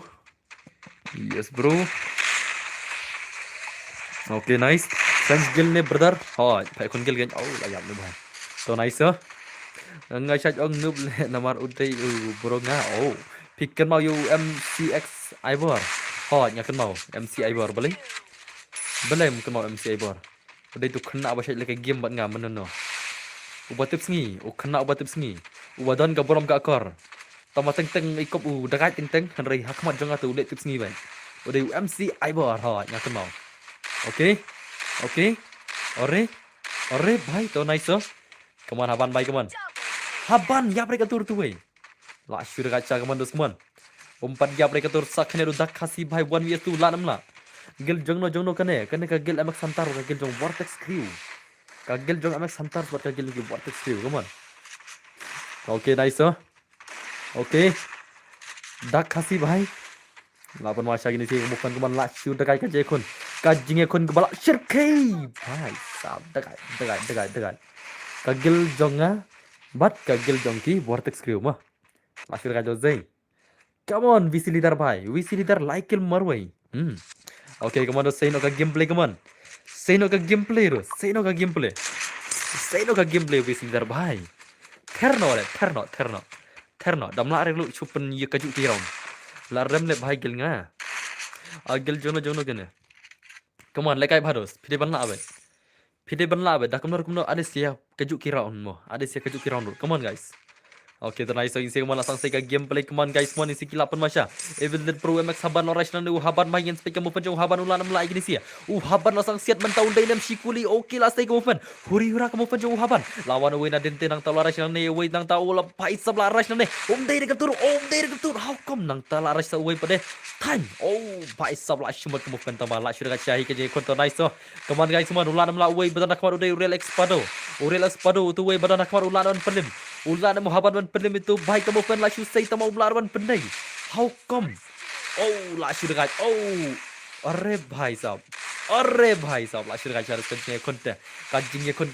Okay, nice. Thanks gil ne brother. Phải con gil gan. Là giảm nữa bhai. So nice sir. Ngay chat ông noob le namar utai bro nga. Pikan mau you MCX Ivor. Nyakan mau MC Ivor boleh mungkin mau MC Ivor. Udah itu kena apa chat le game buat ngamen no. Ubat tips ngi, kena ubat tips ngi. Ubadan ka borom ka akar. tama teng ikop dekat teng henry hakmat jong atu lek tips ngi ban udah MC Ibor ha nyak mau oke ore bhai to nice keman haban bhai keman haban ya mereka tur tu wei la syur kaca keman dos keman umpat ya mereka tur sakne dak khasi bhai 1vs 2 la namla gil jongno kane ka gil amak santar ka gil jong vortex crew ka gil jong amak santar buat ka gil vortex crew keman oke nice oke dak khasi bhai lapan masa gini sih bukan cuma langsung dekat ke jekun kajingnya kun kebala shirkei bhai sab dekat kagil jonga bat kagil jongki vortex crew mah langsung dekat jozai come on visi leader bhai visi leader like il marwai oke come on say no ka gameplay come on say no ka gameplay visi leader bhai terno damla are lu chupen ye kaju kirau la rem le bhai gil nga agil jono gene come on lekai bharos phide banla abe da kumno ada sia kaju kiraun mo ada sia kaju kiraun come on guys oke to nice isi kemana sang sega gameplay come on guys mon isi kilapan masya evil dead pro mx haban orash nan haban main spek mo penjo haban ulan mla igni sia haban lasang siat mentau dainem shikuli oke la stay movement huri hura kamu penjo haban lawan we na dente nang tala arash nan ne we nang tau la pai sabla arash nan ne dei de ketur how come nang tala arash sa we pade time pai sabla shumat kamu pentama la shura chahi ke je kon to nice come on guys mon ulan mla we badana khamar udai real expado tu we badana khamar ulan pelim ulan mo haban pelim itu baik kamu pen la shu say tamau blarwan pendai how come la shu dekat अरे भाई साहब la shu dekat harus kencing konte kajingnya kon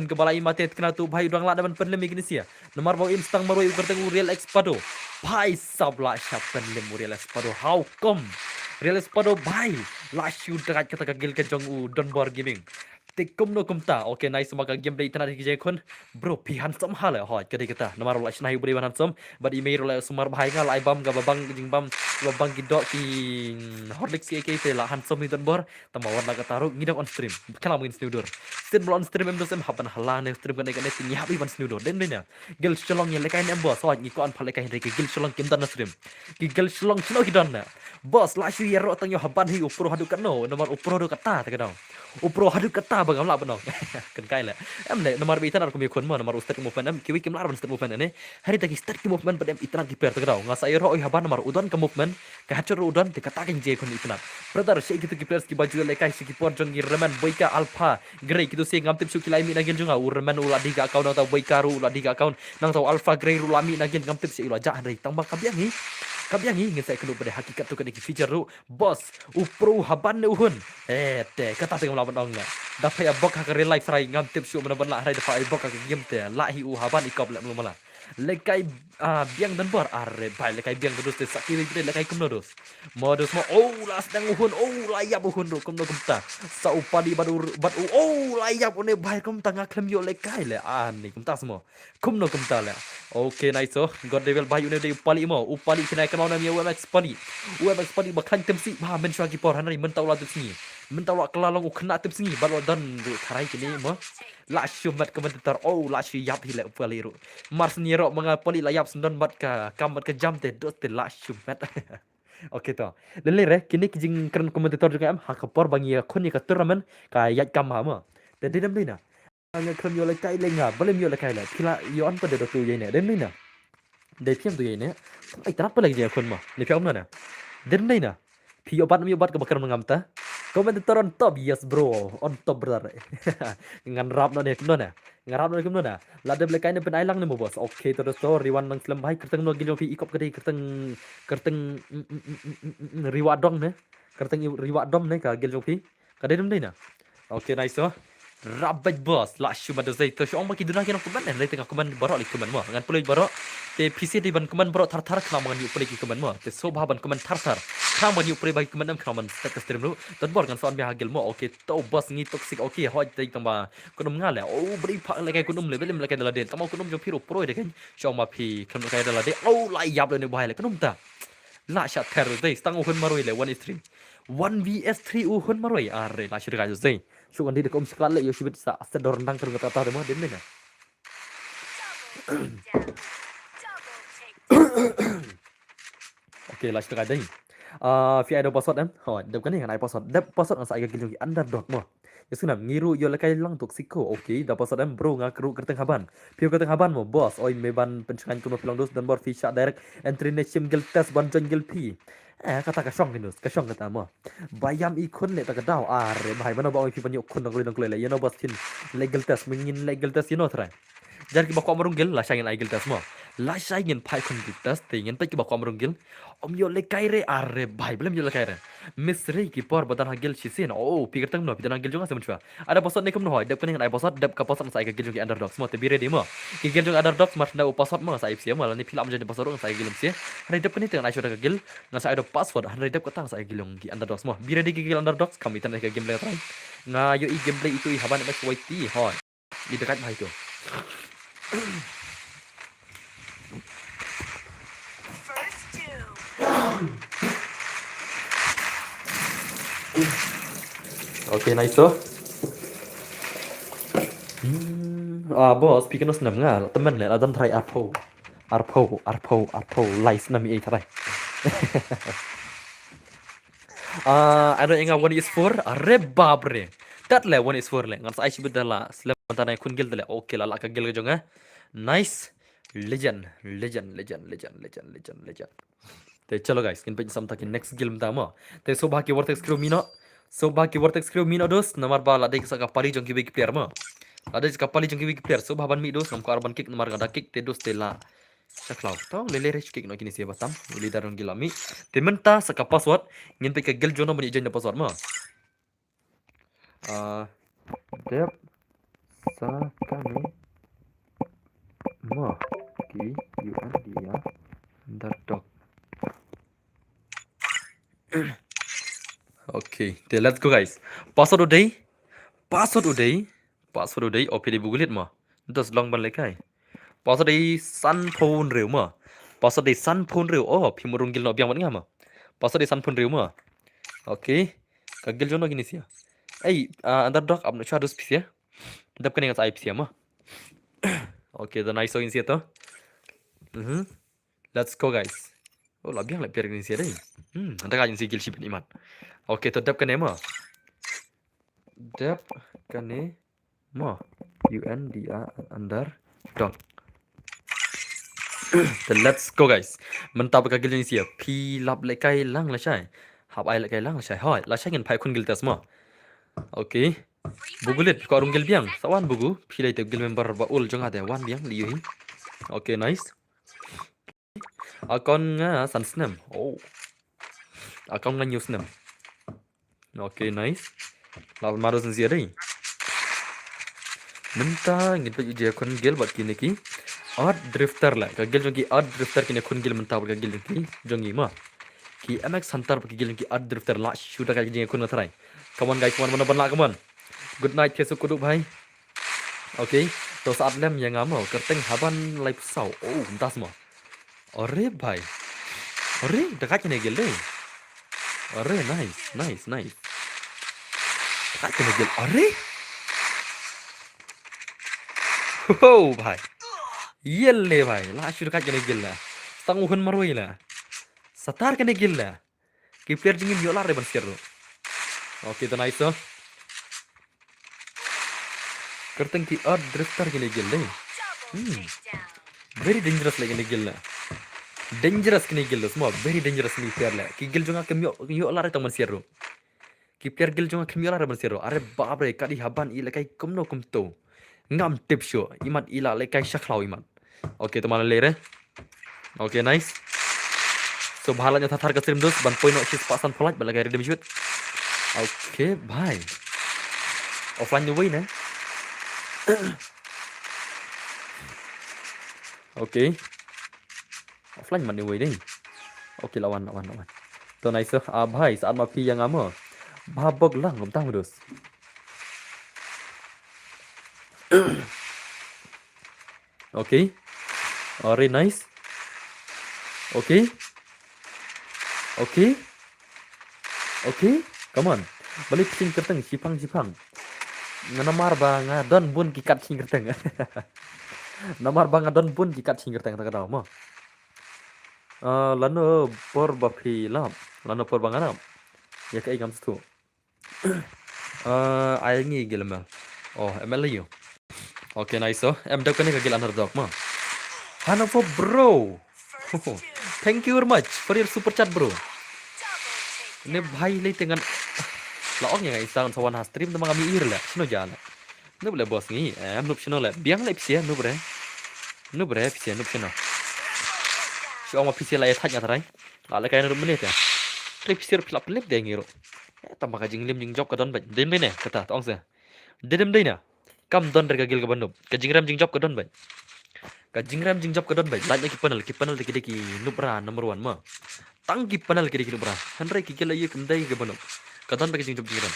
kepala imatet kena tu bhai udang la daman penlem igni sia nomor bau instang maroi ukerteng real expado bhai sab la sha penlem real expado how come real expado bhai la shu dekat kata kagil kencong don bor gaming tikum no kumta oke nice maka game day tanah dikije kon bro pihan som hale hoy kede kita nomor la shnai buri ban som bad email la sumar bhai nga lai bam ga babang jing bam gidok ki horlicks ke te la han som ni don bor tama warna kataru ngidok on stream kala mungkin snudor sit on stream em dosem haban halane stream kan ne tin yabi ban snudor den denya gel shalong ye lekai em boss hoy ni ko an phale kai ke gel shalong kim dan stream ki gel shalong chno ki don na boss la shu ye ro tang yo haban hi upro hadu kan no nomor upro do kata ta kadang upro hadu kata bagam la benong kan kai la em le nomor bitan ar ko mi kon mo nomor ustad movement em kiwi kim lar ban ustad movement ne hari tagi start ki movement badem itran ki per tagaw nga sa iro oi haban nomor udon ke movement ka hachor udon te kata ken je kon itran brother she gitu ki players ki baju le kai ki por jong reman boyka alpha grey kitu se ngam tip su kilai mi nagel junga reman ula diga account atau boyka ru ula diga account nang tau alpha grey ru lami nagel ngam tip se ula ja andai tang bak kabiangi ngin sai kenu pada hakikat tu kan ki feature ru boss upro haban ne uhun te kata tengok lawan ong da fa bok ka real life rai ngam tip su mana ban la rai da fa bok ka game te la hi haban ikop la mala lekai biang dan bor are bai lekai biang terus te sakiri lekai kumnodos modus mo la sedang uhun layap uhun ro kumno kumta sa upadi badu layap one bai kum tanga klem yo lekai le ani kumta semua kumno kumta le okay nice god devil bai une de upali kena kenal nam UMX pali bakhan temsi ba men shwa ki por hanari men tawla temsi men tawla kelalong kena temsi balo dan tharai kini mo la shumat komentar la shi yap hile upali ru mars ni ro mga poli la yap sendon bat ka kamat ke jam te dos te la shumat okay to lele re kini kijing keren komentator juga am hakapor bangi kon ni ka turnamen ka yat kam ha mo te dedem dina nga kren yo le kai lenga balem yo le kai la kila yo an pada do tu ye ne den dina de phiam tu ye ne ai trap pa lagi je kon mo le phiam na den dina phi yo bat ka bakar mengamta komentator on top yes bro on top brother ngan rap no ne kumno na ngarap no kumno na la de le kai ne pen ai lang ne mo boss okay to so riwan nang slam bhai kerteng no gilo phi ikop kadi kerteng riwa dong ne kerteng riwa dom ne ka gilo phi ka de dina okay nice Rabbit boss la shuma do zai to shong maki duna kena kuman le tengah kuman borok li kuman mo ngan pulai borok te PC di ban kuman borok tar kena mangan yu pulai ki kuman mo te sobha ban kuman tar kena mangan yu pulai bai kuman am kena man status stream lu ton bor kan son bi hagel mo okay to boss ngi toxic okay hoj tai tamba kunum ngale beri pak le kai kunum le belem le kai dala den tamo kunum jo piro pro de kan shong ma phi kunum kai dala de lai yap le ne bai le kunum ta la sha ter dei stang uhun maroi le 1v3 uhun maroi are la shira ga zai sukan di dekom sekali yo shibit sa sedor nang terus kata demo den na Okay, last tu kadai. Fi ada password em. Ho, dep kan ni kan ai password. Dep password ang sa ai gilung underdog mo. Ya sunam ngiru yo lakai lang toksiko. Okay, da password em bro ngakru kerteng haban. Piu kerteng haban mo boss. Oi meban pencengan kuno pilang dos dan bor fi shot direct entry nation gil test ban jon gil pi. Kata ka syong kinus, ka syong kata mo. Bayam ikun le ta ka daw are bahai mana ba oi pi banyo kun nang le you know boss tin legal test mengin legal test you know try. Jar ki bakwa marunggil la syangin ai gil test mo. La syangin pai kun gil test tingin pai ki bakwa marunggil. Om yo le kaire are bhai belum yo le kaire misri ki por badan hagil chisin oh pikir tang no pidan hagil jonga semenchwa ada posot ne kum no hoy dep kening ai posot dep ka posot sai ka gil jongi underdog smot te bire di mo ki gil jong underdog smart na posot mo sai fc mo la ni filam jadi posot sai gilum sia hari dep kening tang ai shoda ka gil na sai do password hari dep ka tang sai gilong ki underdog mo bire di gil underdog kami tan ka gameplay try nga yo i gameplay itu i haban match white ti hoy di dekat bhai tu Okay, nice so. Boss, pikin nos nam nga, temen le, adam try arpo, lies nami ay try. Ano yung nga 1 is 4? Are babre. Dat le 1 is 4 le. Ngan sa ay sibid dala, sila mantana kun gil dala. Okay, lala ka gil ka Nice. Legend. Te chalo guys, kin pe samta ki next game tama. Te sobha ki vortex crew mino. Sobha ki vortex crew mino dos namar bala de ka pali jong ki big player ma. Ada ka pali jong ki big player sobha ban mi dos nam ko arban kick namar gada kick te dos te la. Saklau tau lele rich kick no kini sia batam. Leader rong gilami. Te menta sa ka password ngin pe ka gel jono mani join password ma. Dep sa kami ma ki un dia underdog. Okay, then let's go guys. Password uday. OPD bugulit mo. Dos long ban lekai. Password uday sun phone reu mo. Password uday sun phone reu. Oh, pimurunggil no biang nga mo. Password uday sun phone reu mo. Okay. Kagil jono gini sia. Underdog abno chadus pisia. Dap kaning sa IP sia mo. Okay, the nice in sia to. Let's go guys. Oh, labiang la pier gini sia dai. Anda ka si gil ship iman. Okay, to dap kane mo. Dep kane mo UNDR underdog. Then let's go guys. Mentap ka gil ni sia. Pi lap le kai lang la chai. Hap ai le kai lang la chai. Hoi, la chai ngin pai kun gil tes mo. Okay. Bugulit ko arung gil biang. Sawan bugu. Pi lai te gil member ba ul jong ade wan biang liu hin. Okay, nice. Akon nga san snem. Oh. Akon nga new snem. Okay, nice. Lawan maru sen sia dai. Menta ngin pe je kun gil bat kini ki. Odd drifter la. Ka gil jong ki odd drifter kini kun gil menta ka gil ki jongi ma. Ki MX Hunter pa gil ki odd drifter la shoot ka gil kun try. Come on guys, mana ban la come on. Good night Kesu kudu bhai. Okay. To saat lem yang ngamo kerteng haban live sau. Oh, entas mo. Ore bhai. Ore dekat ni gil deh. Ore nice. Dekat ni gil. Ore. Oh bhai. Yelle bhai. La shoot dekat ni gil la. Tanguhan maroi la. Satar kene gil la. Ki player jingin yola re ban sirro. Okay, to nice so. Kerteng ki odd drifter kene gil deh. Very dangerous lagi ni gil la. Dangerous kene gil semua. Very dangerous ni player la. Ki gil jonga kem yola re taman sirro. Ki player gil jonga kem yola re ban sirro. Are baap re kadi haban ila kai kumno kumto. Ngam tip show. Imat ila le kai shaklau imat. Okay, to mana le re. Okay, nice. So bahalanya tatar ka stream dos ban poino chis pasan polite balagai redeem shoot. Okay, bye. Offline way na. Okay. Offline man way deh. Okay, lawan. To nice so. Bhai, saat ma pi yang amo. Babog lang ngom tahu dos. Okay. Very nice. Okay. Come on. Balik sing kerteng sipang. Namar banga don bun kikat sing kerteng. Namar banga don bun kikat sing kerteng tak tahu mo. Lano por bapi lam. Lano por banganam. Ya kayak gam tu. Ai ngi gil mel. Oh, ML you. Okay, nice so. Em dak kene kagil underdog ma. Hanover bro. Thank you very much for your super chat bro. Ini bhai le dengan laong yang Instagram sawan ha stream temang kami ir la. Sino jana. Nu boleh bos ngi. Em nup sino la. Biang la pisia nu bre. Nu bre pisia nup sino. Si oma pisia la thaj ngatai. La kai nu menit ya. Trip sir pelap pelip de ngiro. Tambah kajing lim jing job kadon ba. Dem ne kata tong se. Dedem dei na. Kam don derga gil kabanub. Kajing ram jing job kadon ba. Kajing ram jing job kadon ba. Like ki panel deki nubra number 1 ma. Tang ki panel ki deki nubra. Hanre ki kala ye kum dei kabanub. Kadon ba kajing job jing ram.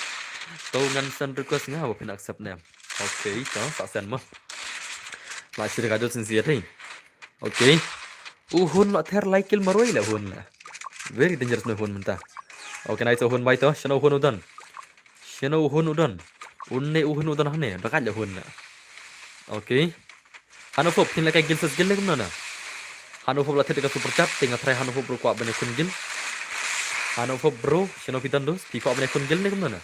Tau ngan san request nga wa pin accept na. Okay, ta sa sen ma. La sir ga dot sincere thei. Okay. Uhun la ther like kil maroi la hun la. Very dangerous no hun menta. Okay, nice hun bai to. Shano hun udan. Shano hun udan. Unne uhun udan hane. Bakat la hun la. Okay. Hanover pin la kai gil ses gil le kumna na. Hanover la ther ka super chat tinga try Hanover bro kwa bane kun gil. Hanover bro, shano pitan dos. Pi kwa bane kun gil ne kumna na.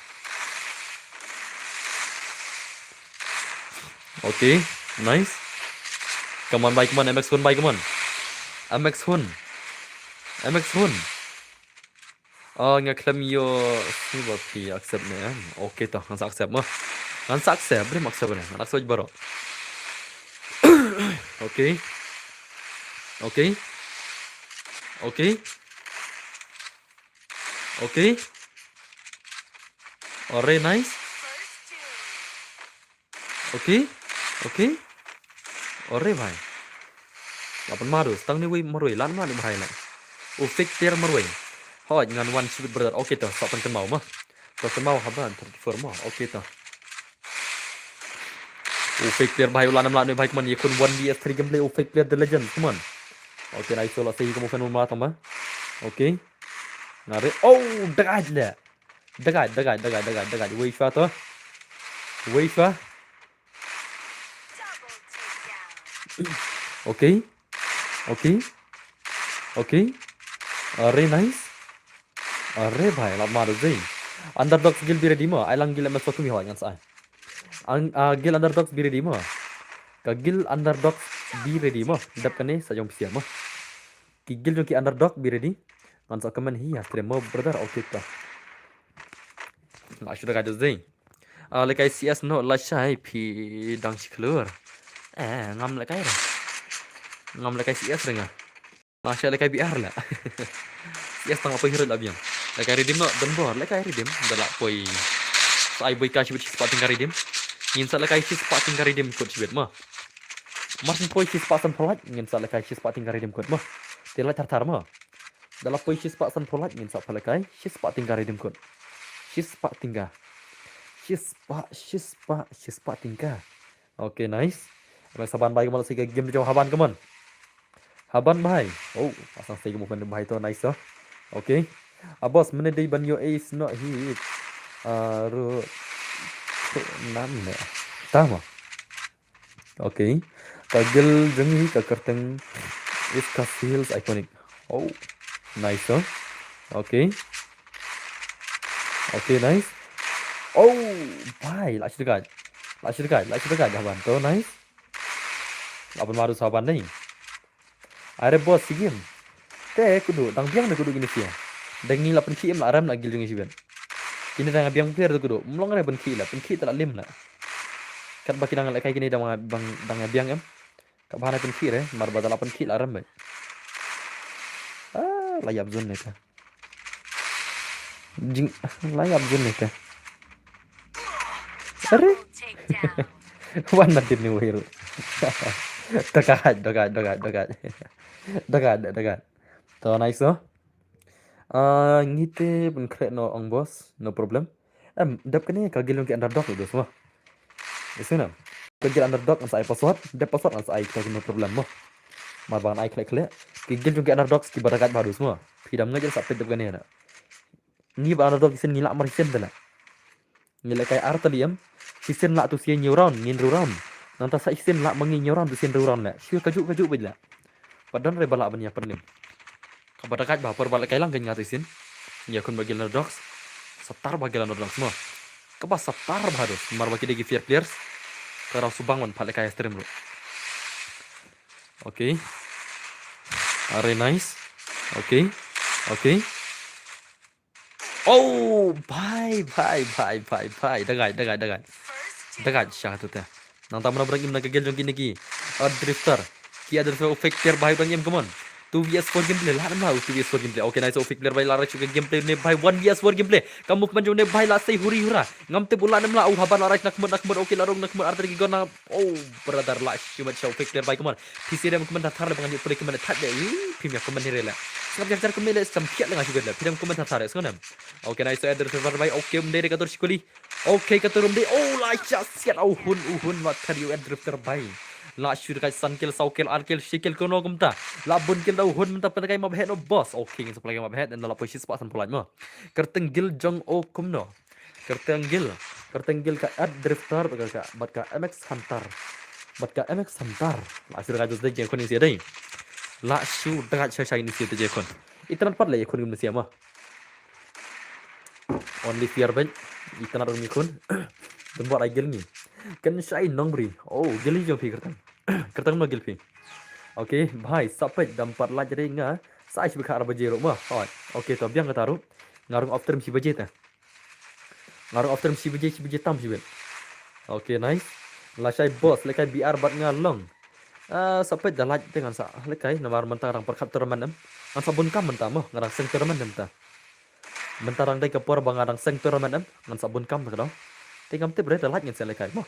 Okay, nice. Come on, bye, come on, MX1, bye, come on. MX1. MX1. Oh, nga klem yo si ba pi accept ne. Okay to, ngan accept mo. Ngan accept, bre accept ne. Ngan accept baro. Okay. Okay. Okay. Okay. Alright, nice. Okay. Okay. Alright, bhai. Lapan maru, stang ni wei marui lan ma ni bhai la. Fake player marui. Hoi ngan one shot brother. Okay to, stop kan mau mah. To kan mau haban 34 mah. Okay to. Fake player bhai ulan nam la ni bhai man ye kun 1vs 3 gameplay fake player the legend. Come on. Okay, nice so la sei kamu fan ma tamba. Okay. Nare. Oh, dagaj la. Dagaj. Wei shwa to. Wei shwa. Okay. Okay. Okay. Are nice. Are bhai la maru zai. Underdogs gil bi ready mo. Ai lang gil MS mi ho ngan sai. Gil underdogs bi ready mo. Ka gil underdogs bi ready mo. Dap kane sa jong sia mo. Ki gil ki underdog bi ready. Ngan sa comment hi ha mo brother okay ta. La shuda ga zai. Like I CS no la shai pi dang siklur. Ngam la kai ra. Ngam la kai CS renga. Masya Allah biar lah. Yes tang apa hero labiang. Like redeem no dan bor like redeem dalak poi. Sai boy ka shibit spotting ka redeem. Ngin sa like spotting ka redeem code shibit ma. Marsin poi spotting polat ngin sa like spotting ka redeem code ma. Tela tar ma. Dalak poi spotting polat ngin sa like spotting ka redeem code. Spotting ka. Spotting ka. Okay, nice. Abang saban baik malah sih game jauh haban keman. Haban bhai. Oh, pasang stay mo fan bhai to nice so. Okay. Boss, mene day ban your ace not hit. Ru nam ne. Tama. Okay. Kagel jengi ka kerteng is feels iconic. Oh, nice so. Okay. Okay, nice. Oh, bhai, last dekat haban to nice. Lapan maru saban nih. Are bos sigim. Te kudu dang biang kudu gini sia. Dang ni la penki em la aram la gil jungi siben. Ini dang biang player tu kudu. Mlong re penki tak lim la. Kat baki dang la kai gini dang biang em. Kat bahana penki re mar badal penki la aram ba. Layap zone ne ka. Jing layap zone ne ka. Are. Wan natin ni hero. Dekat. To nice so. Ngite ben kret no ong boss, no problem. Dap kene kagil ke underdog do semua. Isena. Kagil underdog ang sa password, dap password ang sa kagil no problem mo. Marban ai klik. Kagil ke underdog ki barakat baru semua. Pidam ngajal sa pet kene na. Ni ba underdog sen ngilak marisen dala. Ngilak kai artaliam, sisen lak tu sien neuron, ngin round. Nanti sa isen lak mangi neuron tu sien round la. Siu kaju bejla. Padahal re balak banya pernim. Kabar dekat baper balik kailang kan ngatisin. Ya kun bagi Underdogs. Setar bagi Underdogs semua. Kebas setar harus. Mar bagi degi fear players. Karau subangon balik kaya stream bro. Oke. Are nice. Oke. Oh, bye. Dagai siya tu teh. Nang tamu nak berangim nak gel jong kini ki. Drifter. Ki ada fake player bhai berangim come on. 2vs4 gameplay lah nama 2vs4 gameplay. Okay nice fake player bhai lara chuka gameplay ne bhai 1vs4 gameplay. Kamu keman jong ne bhai la sei huri hura. Ngam te bulan namla haban lara nak okay larung nak arter gi gona. Oh brother la cuma show fake player bhai come on. PC dem keman thar bangan ni play keman that de. Pimya keman ni rela. Sebab jar keman le sampiat lenga juga le. Pidam keman thar es konam. Okay nice drifter bhai okay mde katur sikuli. Okay katurum de. Oh la siat uhun wat kariu drifter bhai. La syur kai sankil saukil arkil shikil kono kumta la bun kil dau hun menta penakai mab head no boss okay ngin supply mab head dan la posisi spot san pulan mo kertenggil jong o kumno kertenggil ka ad drifter ka bat ka mx hunter la syur kai dusde kon isi dai la syur dekat shai ini isi te kon itanan pat le kon gum sia mo only fear ben itanan rum kon dan buat agil ni kan shai nongbri oh gili jo fi kertang no gilfi okay bhai sapet dampat la jadi nga sai bika arba jero ma hot okay to biang kataru ngarung after si baje ta ngarung after si baje tam si ben okay nice la shai boss lekai br bat nga long sapet dalat dengan sa lekai namar mentarang perkap terman an sabun kam mentam mo ngarang seng terman ta mentarang dai kapor bangarang seng terman ngan sabun kam ka do tingam te bre dalat ngin lekai mo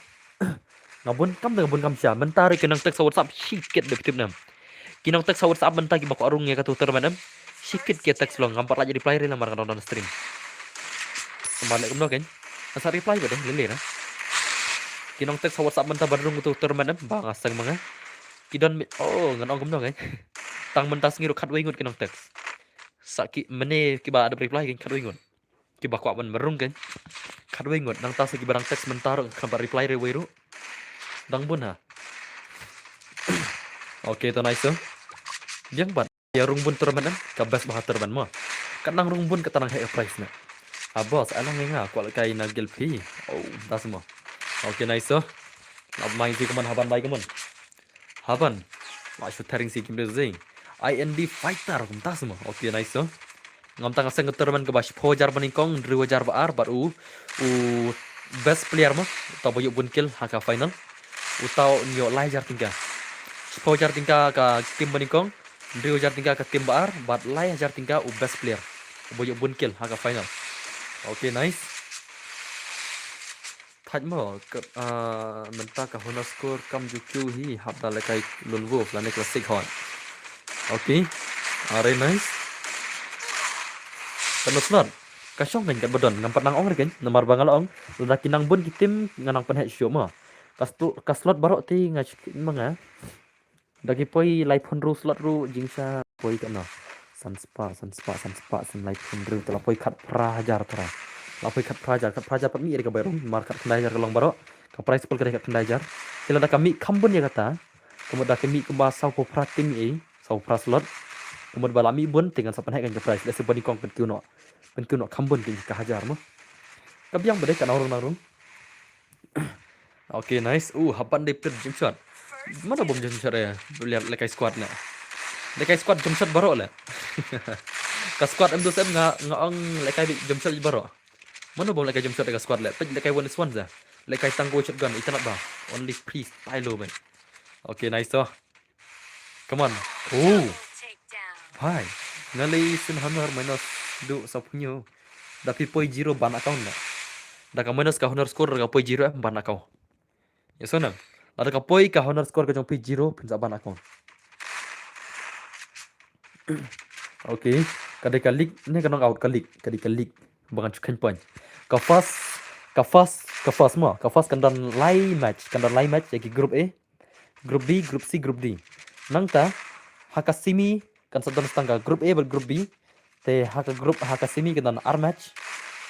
ngabun kam dengan bun kam sia mentari kenang tek sawat sap sikit de tip nam kinang tek sawat sap mentagi bako arung ya katu termanam sikit ke tek slong ngampar jadi player la mar kan stream kembali kumno kan asa reply ba deh lele na kinang tek sawat sap mentah barung tu termanam bang asang manga kidon oh ngan ong kumno kan tang mentas ngiru khat wingut kinang tek saki mene kiba ada reply kan khat wingut kiba kwa ban merung kan khat wingut nang tas ki barang tek mentaro kampar reply re wiru dang bun ha okay to nice yang bat ya rung bun terman ka best bah terman mo kanang rung bun katanang high price na boss alang nga kwal kai na gelpi oh das mo okay nice ab main si kaman haban bai kaman haban la shu taring si kimle zing ind fighter kum tas mo okay nice ngam tang seng terman ka bash pojar baningkong 2000 baar baru best player mo to boyo bun kill haka final utau nyo lajar tinggal pojar tinggal ka tim baningkong 2000 tinggal ka tim baar bat lajar tinggal u best player boyo bun kill haka final okay nice thaj mo menta ka honor score kam juku hi hapda lekai lulwo plane classic hon okay are nice kanot kasong kan kat bodon ngampat nang ong kan nomor bangal ong lada kinang bun kitim nganang pen head show mo kaslot barok ti ngach manga dagi poi live phone ru slot ru jingsa poi kan no sanspa san live phone ru tela poi khat prajar tra la poi khat prajar pat mi ka bayro mar khat khandajar ka long barok ka price pol ka khandajar tela da kami khambun ya kata kemudian kami kemba sau po pratim e sau pra slot kemudian balami bun dengan sapan head kan ka price lesi bani kong pentuno khambun ka hajar mo kabyang bade kan narung okay nice hapan de per jump shot mana bom jump shot ya lihat lekai squad jump shot barok lah ka squad em dos em ngaong lekai jump shot barok mana bom lekai jump shot ka squad lekai one is one za lekai tanggo shotgun itanat ba only please tylo man okay nice come on hai ngali sin honor minus du sapnyo dapi poi 0 ban account na da ka minus ka honor score ka poi 0 ban account ya sonam ada ka poi ka honor score ka jong poi 0 pin ban account okay kadai ka league ne ka knock out ka league bangan chukan point ka fast mo kan dan live match yaki group A group B group C group D nangta haka simi kan sadon stangga group A group B te haka simi kan dan R match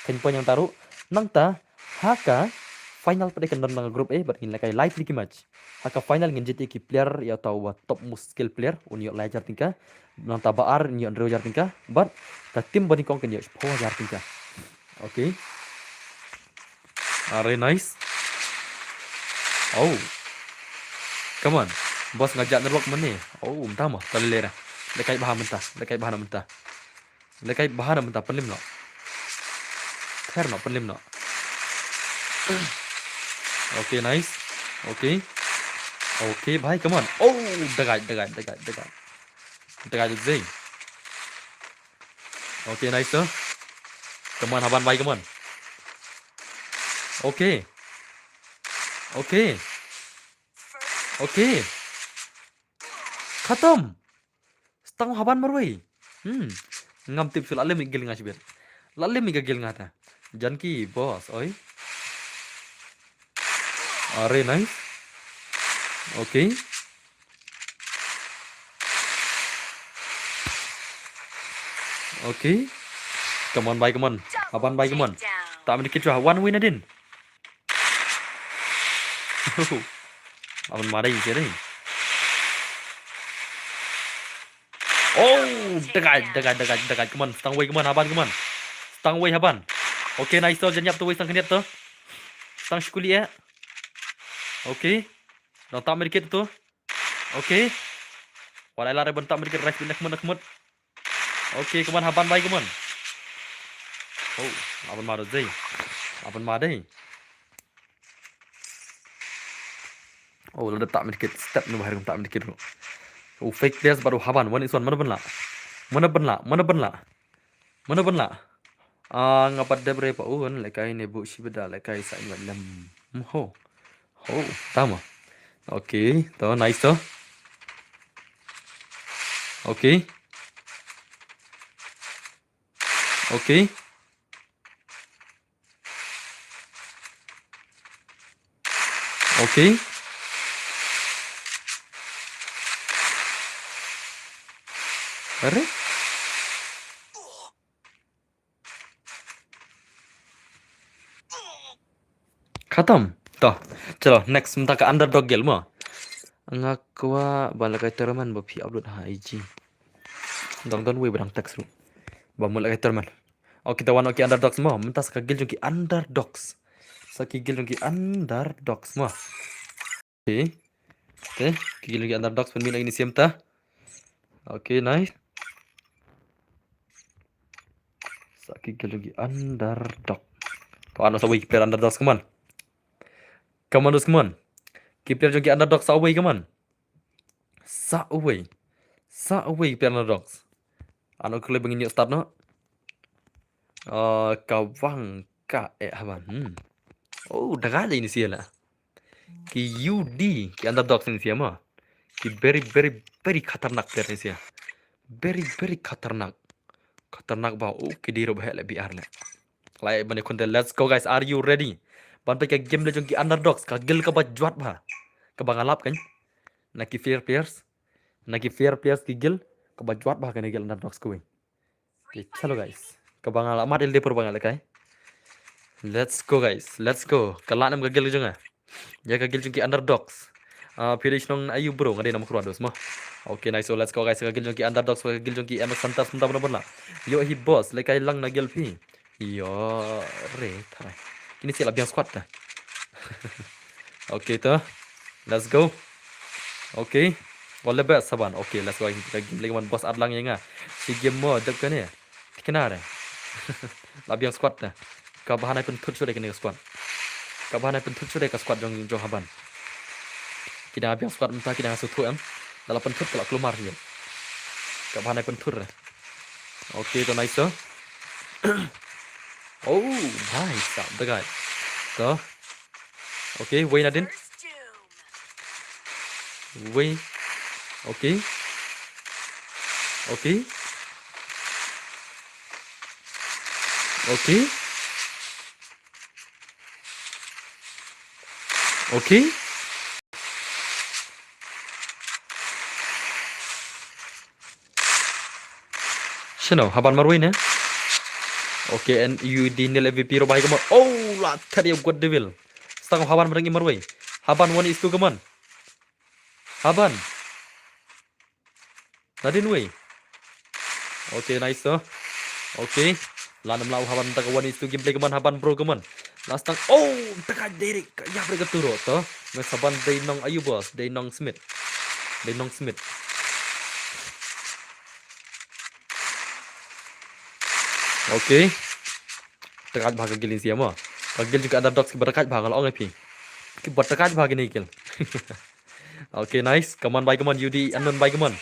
kan point yang taruh nangta haka final pada kan dalam grup A berarti lakai live lagi match. Haka final ngin jeti ki player ya tahu top most skill player unio lajar tingka nang tabaar unio andro jar tingka but ka tim bani kong kan yo power jar tingka. Okay. Are nice. Oh. Come on. Bos ngajak network mana? Oh, entah mah kali lera. Lekai bahan mentah, lekai bahan mentah. Lekai bahan mentah pelim no. Kher no pelim no. Okay, nice. Okay. Okay, bhai, come on. Oh, dekat. Dekat Zing. Okay, nice sir. Come on, Haban, bhai, come on. Okay. Okay. Okay. Khatam. Stang Haban marwai. Ngam tip sul alim igil ngasibir. Lalim igil ngata. Janki boss, oi. Are nice. Okay. Okay. Come on, bye, come on. Haban, bye, come on. Tak sedikit cua. One win adin. Aban marai je ni. Oh, dekat. Come on, stang way, come on, Haban, come on. Stang way, Haban. Okay, nice tu. Jangan tu way stang keniat tu. Stang sekuli ya. Okay. Nang tak sedikit tu. Okay. Walai lari bentak sedikit rice bin kemud. Okay, come on, Haban, bye, come on. Oh, Aban marah je. Aban marah. Oh, lo tak sedikit step nu bahar tak sedikit. Oh, fake players baru Haban. One is one. Mana benla. Ngapat debre pa un lekai nebu shibeda lekai sa inwan lam. Ho. Tama. Okay, to nice to. Okay. Okay. Okay. अरे खत्म तो चलो next minta ke underdog gel mo ngakwa balakai terman ba fi upload ha IG don we berang text lu ba mulai terman oh kita wan oke underdogs mo minta ska gel jungki underdogs saki gel jungki underdogs mo oke gel jungki underdogs pen mina ini siamta oke nice saki gel jungki underdog to ano sawi player underdogs come on keep player jungki underdogs away come on sa away player underdogs ano kule bengin yuk start no kawang ka haban oh daga ini sih lah ki UD ki underdogs ini sih mah ki very khatarnak player ini sih very khatarnak ba ki diro bah le biar le lai bane konte let's go guys are you ready ban pe ka game le jong ki underdogs ka gil ka ba jwat ba ka ba ngalap kan na ki fair players ki gil ka ba jwat ba kan gil underdogs ko chalo guys ka ba ngalap mat ilde pur ba ngalak kai let's go guys let's go kala nam ka gil jong ya ka gil jong ki underdogs Pilish nong ayu bro ngade nam kruan dos mo okay nice so let's go guys ka gil jong ki underdogs ka gil jong ki MS Santas menta benar yo hi boss le kai lang na gil pi yo re thai kini sila biang squad ta okay to let's go okay all the best saban okay let's go ka gil le boss adlang yang si game mo dek kan ya kenare la biang squad ta ka bahana pun thut sure kini squad ka bahana pun thut sure ka squad jong haban kita biang squad mentah kita ngasuh tu dalam pentur kalau keluar je kat bahan pentur okay to nice to oh nice tak dekat to okay way nadin way okay okay Shino, Haban Marwin ya? Okay, and you nil MVP ro bahai kemot. Oh, lah tadi buat devil. Stang haban berang imar wey. Haban one is two keman. Haban. Nadin wey. Okay, nice to. Okay. Lanam lau haban tak one is two gameplay keman haban pro keman. Last tang oh takaj Derek ya mereka turo to. Ngas haban day nong ayu bos, day nong Smith. Day nong Smith. Okay. Takaj bhag gilin siya mo. Pagil juga ada dogs berdekat bhag kalau ngai pi. Ki berdekat bhag ni kill. Okay, nice. Come on, bye, come on. UD unknown, bye, come on.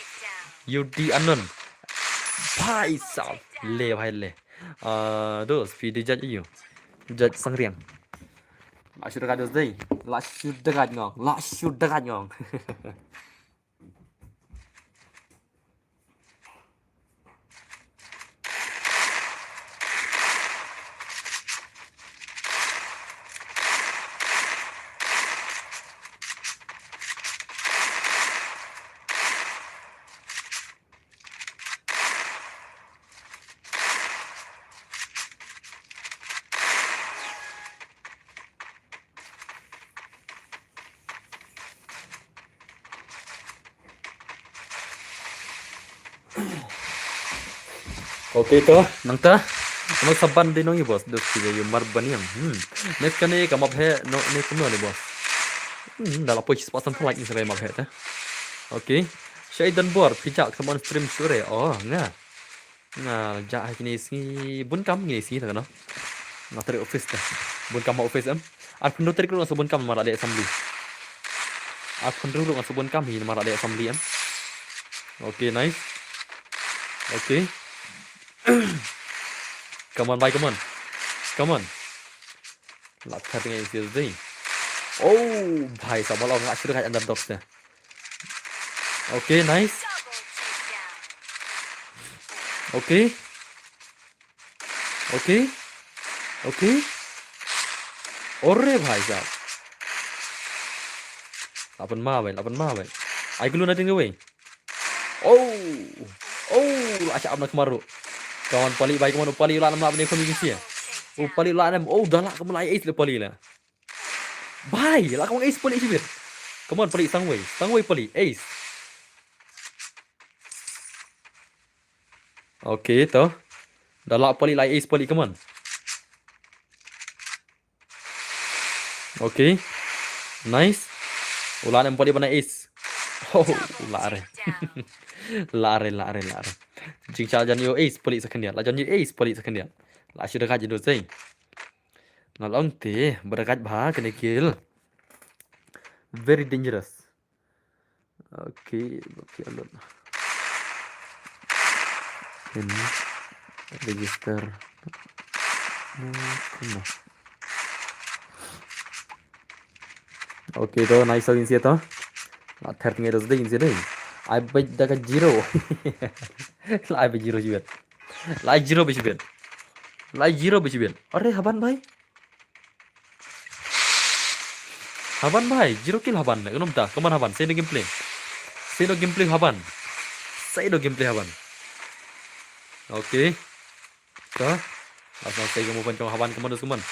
UD unknown. Bye, sao. Le, bhai, le. Dos, PD judge you. Judge sang riang. Lại shoot dekat dos đây. Lại shoot dekat ngong. Lại shoot dekat ngong. Okay to, nang ta. Ano saban din nong bos, dos tiga yung marban yang. Next kani kamap he no ne kuno ni bos. Dalam posisi pasan like ni sampai map he ta. Okay. Shaidan bor pijak sama stream sore. Oh, nga. Nga ja kini si bun kam ni si ta no. Nga teri office ta. Bun kam office am. Ar pun teri ko sa bun kam mara de assembly. Ar pun dulu sa bun kam hi mara de assembly am. Okay, nice. Okay. Come on, bye, come on. Come on. Lát thật ngay phía dưới. Oh, भाई साहब बोलो nggak sudah kayak underdogsnya. Okay, nice. Okay. Okay. Okay. Ore भाई साहब. Lapan ma bay. Ai dulu nanti gue. Oh, acak amna kemaru. Kawan pali baik kawan pali lah nama ni komisi ya. Oh pali lah nama. Oh dah lah kamu lah ace le pali lah. Bye, lah kamu ace pali sih. Come on pali Stangway pali ace. Okay toh. Dah lah pali lah ace pali come on. Okay. Nice. Ulah nama pali mana ace. Oh, lare. lare. Jing cha jan yo ace poli sekendian. La jan yo ace poli sekendian. La sudah kaji do sei. Ngalong te berdekat bah kena kill. Very dangerous. Okay, alone. Ini register. Okay, to nice lagi sih to. La third ngai dos dei sih dei. I bet daga zero. Lai be zero juga. Lai zero be juga. Lai zero be juga. Are haban bhai. Haban bhai, zero kill haban. Kenapa dah? Kaman haban. Say no gameplay haban. Okay. So, langsung saya mau pancong haban keman.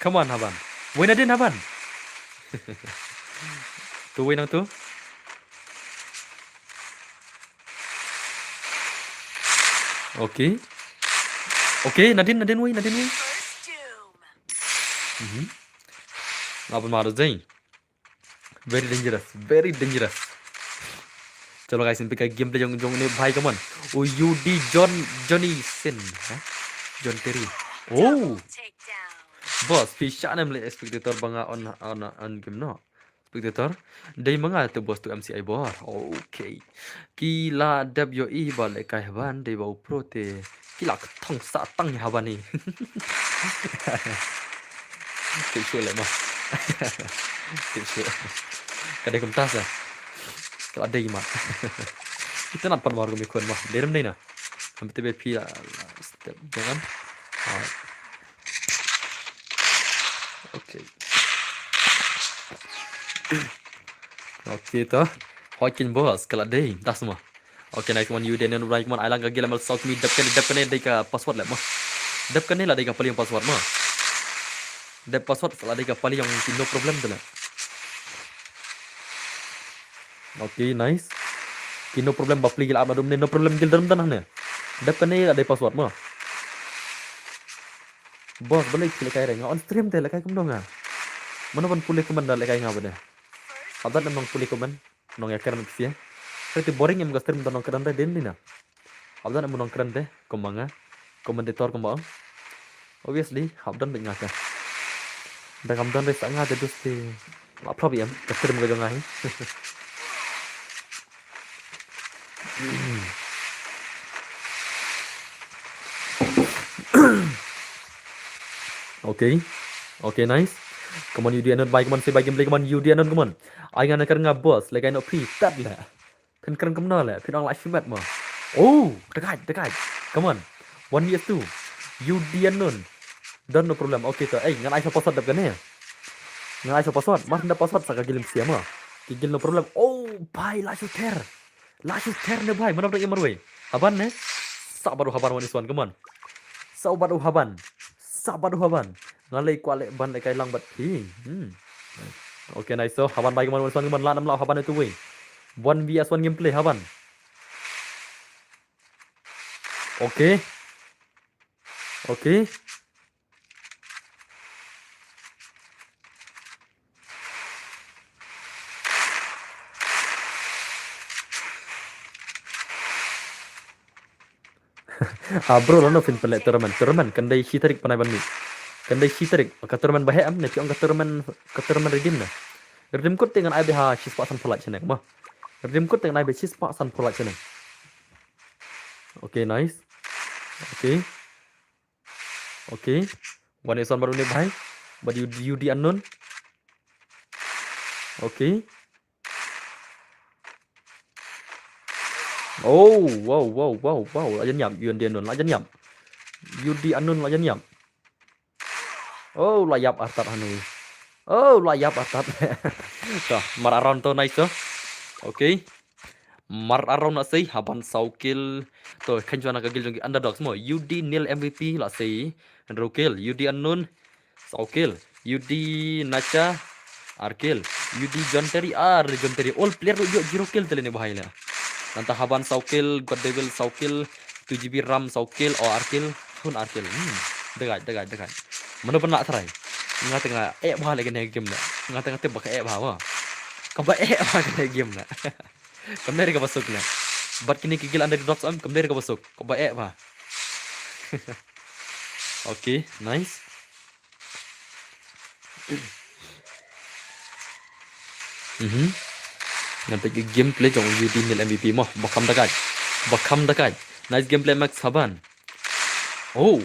Come on haban. Win adin haban. Tu win ang tu. Okay. Nadin win. Apa मारो जाई. Very dangerous. चलो guys, इन पे का game play Jong ने भाई कमन. Oh UD Johnny Sin, John Terry. Oh. Bos, pisah nem le spectator banga on game no. Spectator. Dari mga tu bos tu MCI bor. Okay. Kila WE balik kai haban dei bau pro te. Kila thong sa tang haban ni. Tipsu le mah. Tipsu. Kadai kumtas ah. Kalau ada mah. Kita nak pan baru mikun mah. Derem dei na. Hampir tebe pi step jangan. Okay. Okay toh. Hokin bos kalau dei das mah. Okay nice one you then right man ailang gila mal south me dap kan dei ka password lah mah. Dap kan lah dei ka paling password mah. De password salah dega pali yang no problem tu lah. Okay, nice. No problem bapli gil abadum ne no problem gil dalam tanah ne. Dep kan ada password mah. Bos balik kile kai renga on stream te lekai kum donga. Mana pun pulih kuman dah lekai ngapa deh. Abad memang pulih kuman nong ya keren sih. Tapi boring yang stream nong keren deh den ni na. Abad nong keren deh kumanga. Komentator kumbang. Obviously, abdan banyak kan. Dah abdan deh sangat ada dosti. Apa problem? Stream gak jongai. Okay, nice. Come on, you dianon bye, come on, say bye gameplay, come on, you dianon, come on. Ai ngana kar ngab boss, like I know pre tat lah. Kan keren kemana lah, pin orang live stream mah. Oh, dekat. Come on. 1vs2. You dianon. Don't no problem. Okay tu. Ngan ai password dap kan ya? Ngan ai password, mas ndak password saka gilim sia mah. Gigil no problem. Oh, bye la shooter. La shooter ne bye, mana berani marway. Haban ne? Sak baru haban wanis wan, come on. Sak baru haban. Ngalai kualek ban lekai lang bat hi. Okay, nice. So, haban bye kemana wanis wan, kemana la 6 law haban itu way. 1vs1 gameplay haban. Okay. Bro lono fin pelek turman kandai shitarik panai ban mi. Kandai shitarik ka turman bahe am ne tiong ka turman redeem na. Redeem kod dengan IBH shis pak san polak chene mah. Redeem kod dengan IBH shis pak san polak chene. Okay, nice. Okay. One is on baru ni bhai. But you the unknown. Okay. Oh, wow. Lajan nyam, you the unknown, lajan nyam. You the unknown, lajan nyam. Oh, layap atat hanui. Oh, layap atat. So, mar around to nice to. Okay. Mar around nak say haban saukil to kanjuan nak gil jongi underdog semua. UD nil MVP lah say. Rokil, UD unknown saukil. UD Nacha Arkil. UD John Terry all player yo 0 kill tele ni bahai lah. Nanti haban saukil, God Devil saukil, 2GB RAM saukil, arkil, pun arkil. Dekat. Mana pun nak try. Tengah bah lagi ni game nak. Tengah pakai bah wah. Kau pakai bah lagi game nak. Kamera ka basok na. Ba't kinikigil under the dots am? Kamera ka basok. Kau pakai bah. Okay, nice. Nanti gameplay jong UD nil MVP mah. Bakam dekat. Nice gameplay max haban. Oh.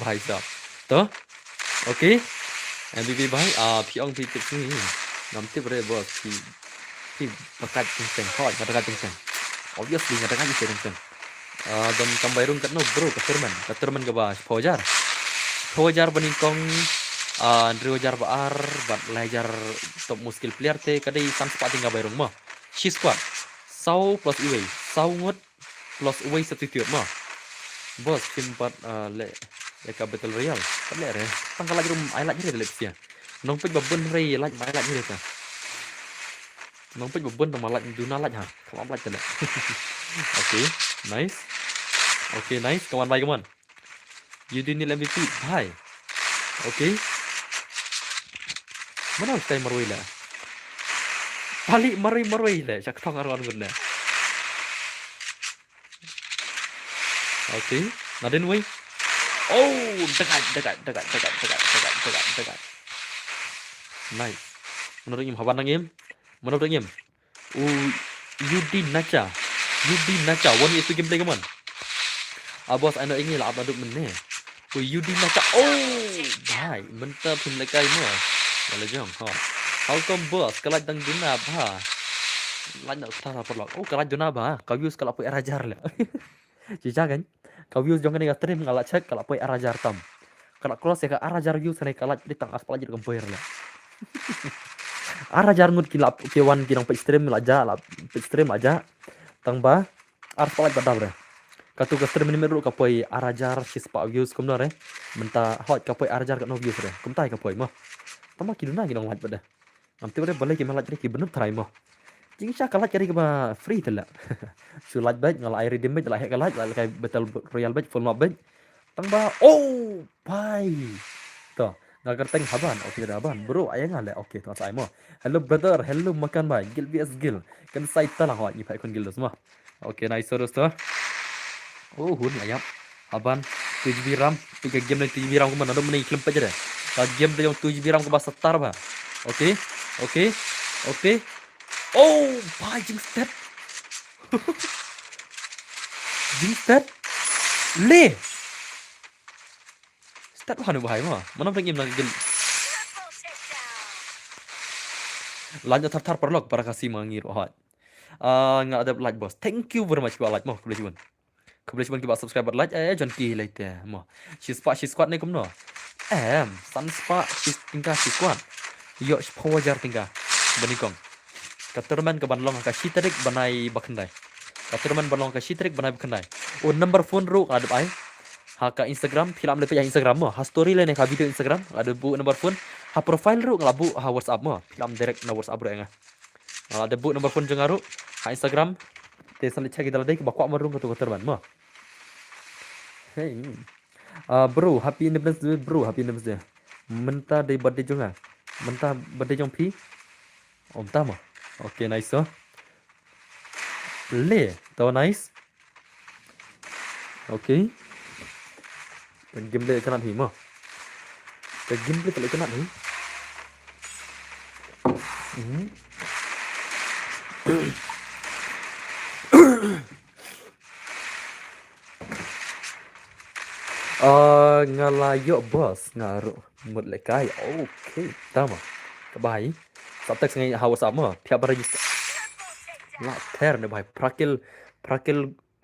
Bhai sahab. To? Okay. MVP bhai. Piong pi tip ni. Namti bre bos pi pakat tingsen. Hot pakat tingsen. Obviously ngata kan tingsen. Dan kambairung kat no bro katerman ke bas. Pojar banikong Andrewajar baar bat lajar top muskil player te kadai san sepat tinggal bairung mah. She squad. Sau plus away. Sau ngot plus away substitute mah. Bos simpat le ka battle royale. Kan le re. Tangkal lagi rum ai lagi re lepsia. Nong pej babon re lagi mai lagi re ta. Nong pej babon tong malak duna lagi ha. Kawan lagi tele. Okay, nice. Kawan bye kawan. You didn't need MVP. Bye. Okay. Mana stay marway lah. Balik marway lah. Cak tong arwan guna. Okay. Nadin way. Oh, dekat. Nice. Menurut ngim haban ngim. UD Nacha. One is gameplay kaman. Bos anda ingin lah abaduk meneh. UD Nacha. Oh, bhai, mentah pun lekai mo. Wala jong, ha. How come bos kalaj dang dunab ha. Lain nak kata apa lah. Oh, kalaj dunab ha. Kau use kalau apa arajar lah. Cica kan? Kau use jangan dengan stream ngalat cek kalau apa arajar tam. Kalau close ya arajar use naik kalaj di tang aspal aja kompor lah. Arajar ngut kilap kewan kinang pe stream aja. Tang ba aspal aja badal dah. Katu ke stream ni meru kapai arajar sispa use kumno re. Mentah hot kapoi arjar kat no views re. Kumtai kapoi mo. Tama kiduna ki dong like pada. Am tiba balai ki malat ki bener try mo. Jing sya kalat kari ba free tela. Su like baik ngala air dim baik la hek kalat la kai battle royal baik full map baik. Tang ba oh pai. Toh. Ngagar teng haban. Okey dah haban. Bro ayang ale. Okey tu asai mo. Hello brother. Hello makan bai. Gil vs gil. Kan sai talang hot ni pai kon gil semua. Okey nice dosto. Oh hun ayam. Haban 7GB RAM, 3 game ng 7GB RAM ko man, ano mo na i-clamp pa dyan eh. Game na yung 2GB RAM ko ba sa tar ba? Okay, okay, okay. Oh, bye, Jinx Stat. Jinx Stat. Le. Stat ba ano bahay mo? Manang game na gil. Lanjut tar perlok para kasih mangir hot. Nggak ada like bos. Thank you very much buat like mo, kebetulan. Kebetulan kita subscribe like jangan ki like teh mo. She's squad ni kum no. Sunspa she's tingkah she's squad. Yo power jar tingkah. Benikong. Katerman ke banlong ka shitrik banai bakandai. Katerman banlong ka shitrik banai bakandai. Oh number phone ru ada ai. Ha ka Instagram film lepe yang Instagram mo. Ha story le ne ka video Instagram ada bu number phone. Ha profile ru ngelabu ha WhatsApp mo. Film direct na WhatsApp ru nga. Ada bu number phone jengaru. Ha Instagram. Te sali cek dal dai ke bakwa maru ka tu katerman mo. Hey. Bro, happy Independence Day bro, happy Independence Day. Mentah day birthday jong lah. Mentah birthday jong pi. Om tama. Okay, nice so. Le, tahu nice. Okay. Game le kanat hi mo. Game le tak le kanat hi. Ngalayo bos ngaru mut lekai. Okay, tama. Kebai. Sabtek sengai hawas sama. Tiap register. La ter ne bhai prakil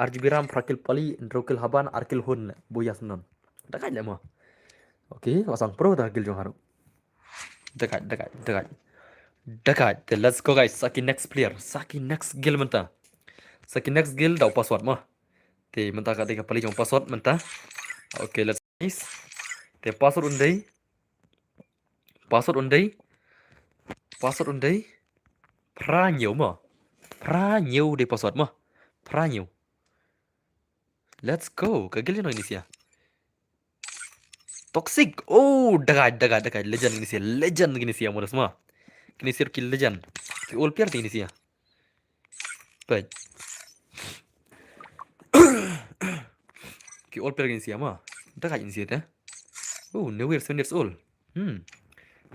RGB RAM prakil pali drokil haban arkil hun boyas non. Dekat le mo. Okay, wasang pro dah gil jong haru. Dekat. Let's go guys. Saki next player. Saki next gil mentah. Saki next gil dah password mo. Te mentah kat tiga pali jong password mentah. Okay, let's nice. Te password undai. Password undai. Pra nhiều mo. Pra nhiều de password mo. Pra nhiều. Let's go. Kagil no ini sia. Toxic. Oh, dekat. Legend ini sia. Legend gini sia mo semua. Kini sir ki legend. Ki all player ini sia. Baik. Ki all player gini sia mo. Dekat ini sia teh. Oh, nowhere 7 years old.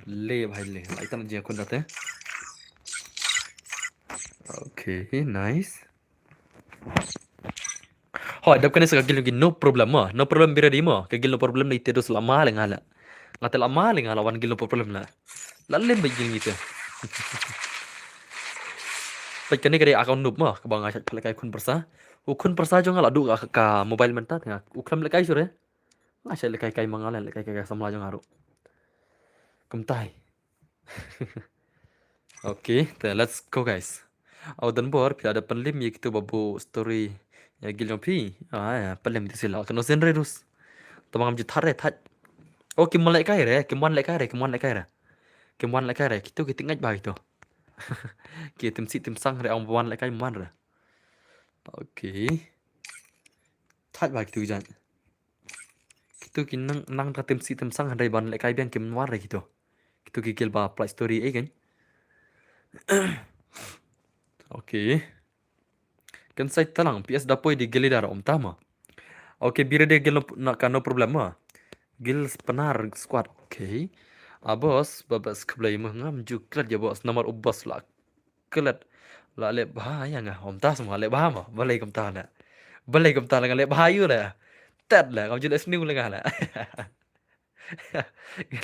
Le bhai le. Aitan je kon date. Okay, nice. Ho, dap kena sekagil lagi no problem mah. No problem bira di mah. Kagil no problem na ite dos lama le ngala. Ngata lama le ngala wan gil no problem na. Lalim bagil gitu. Pai kene kare account noob mah. Kabang asyat palakai kun persa. Kun persa jo ngala du ka mobile mentat nga. Ukram le kai sure. Ngasya le kai mangala le kai samla jo ngaru. Kumtai. Okay, let's go guys. Dan bor pi ada penlim ya gitu babu story ya gilong pi. Ya penlim di sila keno sen redus. Tamang amji thare that. Oh kimwan lại cái re. Kimwan lại cái re. Kitu kita ngaj bah itu. Kita tim sang re ông wan lại cái man re. Okay. That bah gitu jan. Kitu kin nang ta tim sang handai ban lại cái biang kimwan re gitu. Kitu gigil ba play story kan. Okay. Kan saya talang PS dapoi di gili dar om tama. Okay, bira dia gil nak no problem mah. Gil penar squad. Okay. Bos babas keblai mah ngam juklat ya bos nomor ubas lah. Kelat la le bahaya ngah om ta semua le bahama. Balai kam ta na. Balai kam ta la le bahayu la. Tat la kam jelas new la ngah la.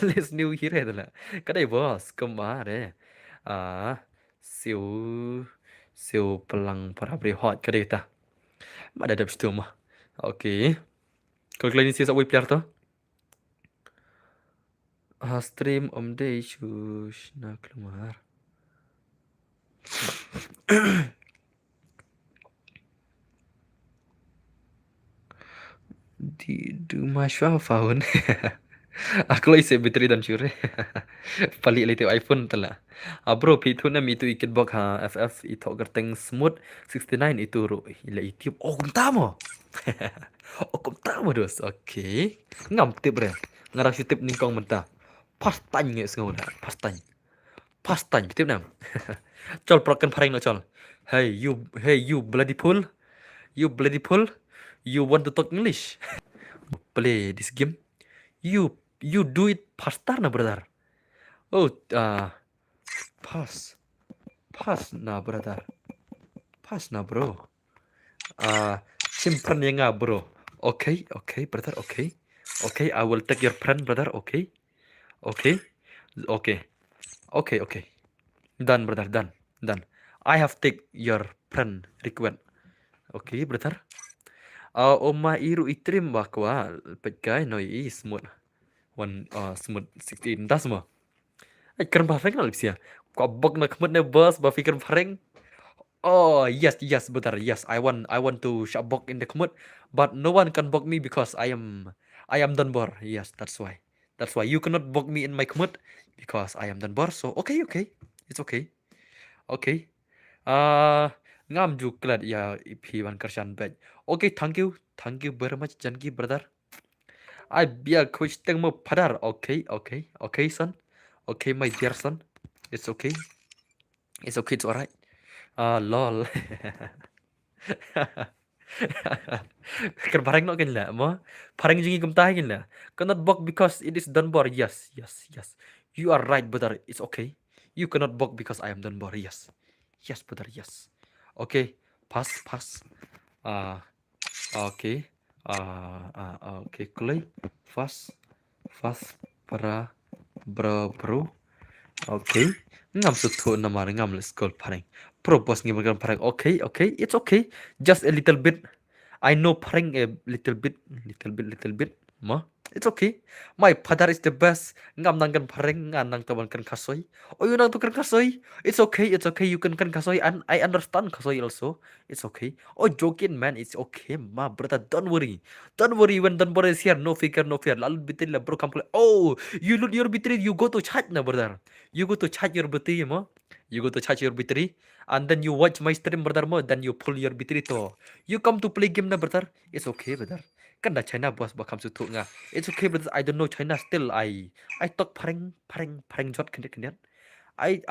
Let's new hire tu la. Kadai bos kemare. Siu pelang para beri hot kadai ta. Ada dap situ mah. Okay. Kalau kalian isi subway player tu. Stream om day shush nak keluar. Di Cuma phone. Aku lagi save battery dan syure. Palit lagi tu iPhone telah. Bro, itu na itu ikit bok ha FF itu gerteng smooth 69 itu ro. Ila itu. Oh, kuntamo. Oh, kuntamo dos. Oke. Ngam tip bre. Ngarang si tip ningkong mentah. Pastanya sengaja. Pastanya tip nam. Col proken pareng no col. Hey you bloody fool. You bloody fool. You want to talk English? Play this game. You do it faster na brother. Oh, pass na brother. Pass na bro. Simpan ya nga bro. Okay, brother. Okay, I will take your friend brother. Okay. Done brother. Done. I have take your friend request. Okay brother. Oma iru itrim bakwa pekkai noi smooth. Smooth 16 das mo. Keren pareng lah sih ya. Kobok nak kemudian bos berfikir pareng. Oh yes, betul. Yes, I want to shabok in the commute, but no one can bog me because I am Dunbar. Yes, that's why. You cannot bog me in my commute because I am Dunbar. So okay, it's okay. Okay. Ngam juga ya Iwan Kershan bed. Okay, thank you very much, Janki brother. I biar question mo padar. Okay, son. Okay, my dear son. It's okay. It's alright. Lol. Kan parang no kinla mo. Parang jingi kumtahin kinla. Cannot bog because it is Dunbar. Yes. You are right, brother. It's okay. You cannot bog because I am Dunbar. Yes, brother. Yes. Okay. Pass. Okay. Okay. Clay. Fast. Para bro. Okay. Ngam sutu namar ngam let's go parang. Propose ngim parang. Okay. It's okay. Just a little bit. I know parang a little bit. Ma. It's okay. My father is the best. Ngam nangkan parang nang taban kan kasoy. Oh, you nang tukan kasoy. It's okay. You can kasoy, and I understand kasoy also. It's okay. Oh, joking man. It's okay, ma brother. Don't worry when Dunbar is here. No fear. Lalu bitin la bro kampul. Oh, you load your battery. You go to charge na brother. You go to charge your battery mo. And then you watch my stream brother mo. Then you pull your battery to. You come to play game na brother. It's okay brother. Kan da China bos bakam sutu nga. It's okay brother. I don't know China still. I talk pareng jot kendian. I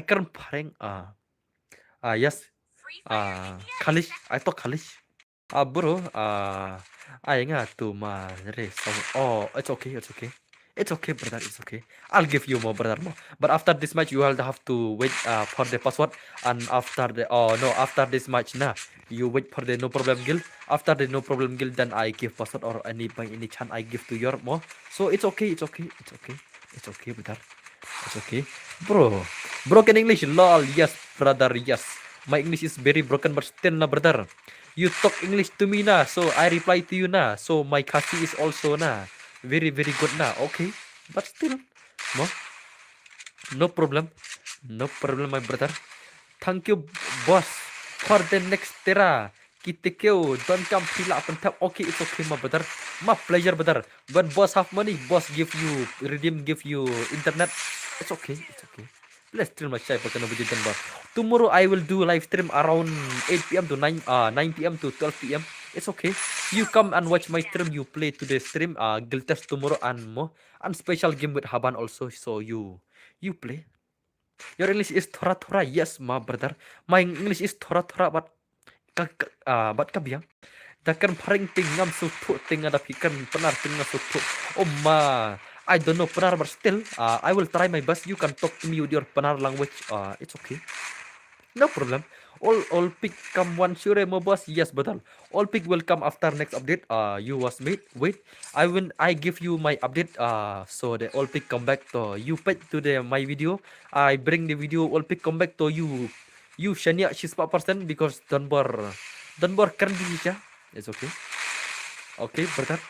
kan pareng yes. Kalish. I talk Kalish. Bro. I nga to ma re. Oh, it's okay. It's okay, brother. It's okay. I'll give you more, brother. More. But after this match, you will have to wait for the password. And after this match, you wait for the no problem guild. After the no problem guild, then I give password or any chance I give to your more. So it's okay. It's okay, brother. It's okay, bro. Broken English, lol. Yes, brother. Yes, my English is very broken, but still, brother. You talk English to me, so I reply to you, So my kasi is also, very good okay, but still no problem my brother. Thank you boss for the next tera. Kitikyo don't come fill up and tap. Okay, it's okay my brother, my pleasure brother. When boss have money, boss give you internet. It's okay. Let's stream my chai because nobody done. Tomorrow I will do live stream around 8 p.m. to 9 p.m. to 12 p.m. It's okay. You come and watch my stream. You play to the stream. Guild test tomorrow and more. And special game with Haban also. So you play. Your English is thora. Yes, my brother. My English is thora. But kabiang. Takkan paring tingam sutu tinggal pikan penar tinggal sutu. Oh ma. I don't know penar, but still, I will try my best. You can talk to me with your penar language. It's okay. No problem. All pick come one sure mo boss. Yes, betul. All pick will come after next update. You was made. Wait. I give you my update. So the all pick come back to you pet to the my video. I bring the video all pick come back to you. You Shania she's 4% because Dunbar can be ya. It's okay. Okay, brother.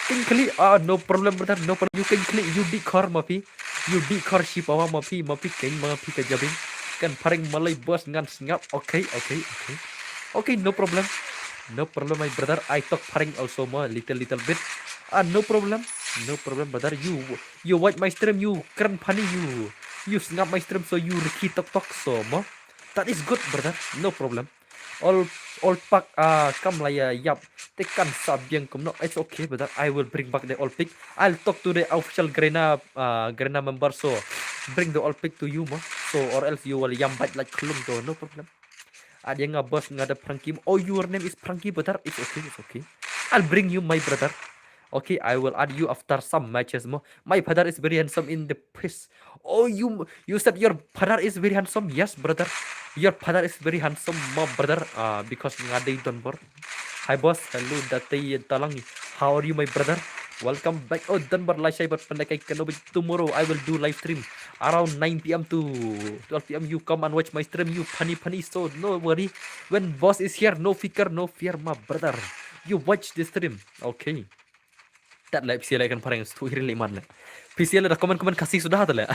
Can click. No problem, brother. No problem. You can click. You decor mapi. You decor si pawa mapi keng mapi kajabing. Kan paring malay bos ngan singap. Okay. No problem. No problem, my brother. I talk paring also more little bit. No problem. No problem, brother. You watch my stream, you keren funny you snap my stream so you Ricky talk so more. That is good, brother. No problem. All pack come like yap. Tekan sabiang kum no. It's okay, brother. I will bring back the old pick. I'll talk to the official Grena member so bring the old pick to you more. So or else you will yambat like klum to no problem. Ada yang ngebos nggak ada Frankie. Oh, your name is Frankie, brother. It's okay, it's okay. I'll bring you my brother. Okay, I will add you after some matches more. My father is very handsome in the press. Oh, you said your father is very handsome. Yes, brother. Your father is very handsome, my brother. Because ngadai don bor. Hi boss, hello datay talangi. How are you, my brother? Welcome back. Oh, Dunbar live but pandai tomorrow I will do live stream around 9 p.m. to 12 p.m. You come and watch my stream. You funny. So no worry. When boss is here, no fear, my brother. You watch the stream. Okay. Tak lah PCL akan parang tu really man lah. PCL ada komen kasih sudah tu lah.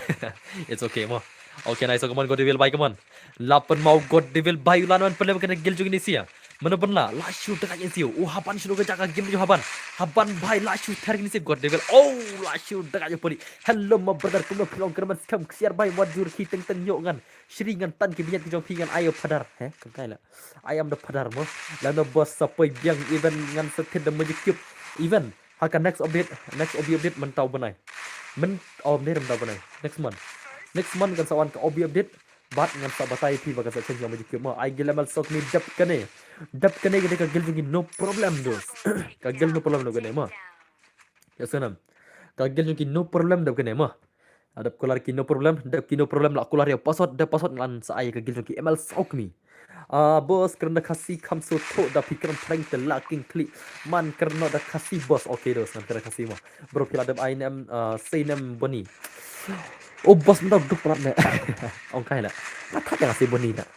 It's okay mo. Okay nice komen God devil bye komen. Lapan mau God devil bye lawan pelem kena gil juga ni sia. Mana pernah lah shoot dekat ni sia. Oh haban sudah kerja game jo haban. Haban bye lah shoot tarik ni sia God devil. Oh lah shoot dekat jo poli. Hello my brother kumno pilong kerman scam siar bye what jur hiteng teng yok ngan. Shringan tan kibiyat ki jong pingan ayo padar. Kengkai lah. I am the padar mo. Lalu bos sapai biang event ngan setin dan majik event. Haka next update mentau benai. Mentau benai. Next month kan sawan ke OB update. Bat ngan sabatai pi baga sa change yang majik mo. I gilamal sok ni dap kane gede ka gil no problem dos. Ka gil no problem do kane mo. Ya sanam. Ka gil no problem do kane mo. Adap kular ki no problem, dap ki no problem la kular ya password lan sa ay ka gil ML sok ni. Bos kerana kasih kamu so da pikiran prank the lacking click man kerana da kasih bos okay dos kerana kasih mo bro pila ada I name say name Boni oh bos minta duk perat ne ongkai lah tak ada kasih Boni lah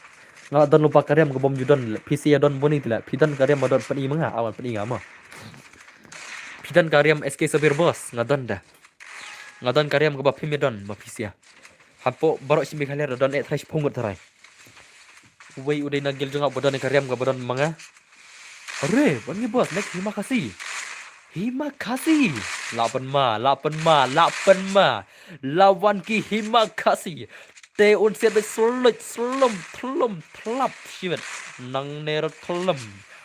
nggak don lupa karyam ke bom judon PC ya don Boni tidak pidan karyam don peni menga awan peni ngama pidan karyam SK Sabir bos ngadon dah ngadon karyam ke bapim don PC ya hapo barok simi kalian don trash pungut terai Wei udah nagil juga badan karyam ke badan manga. Are, bani bos, next hima kasih. Lapan ma. Lawan ki hima kasih. Te unsiat be selum telap siwet. Nang ner telem,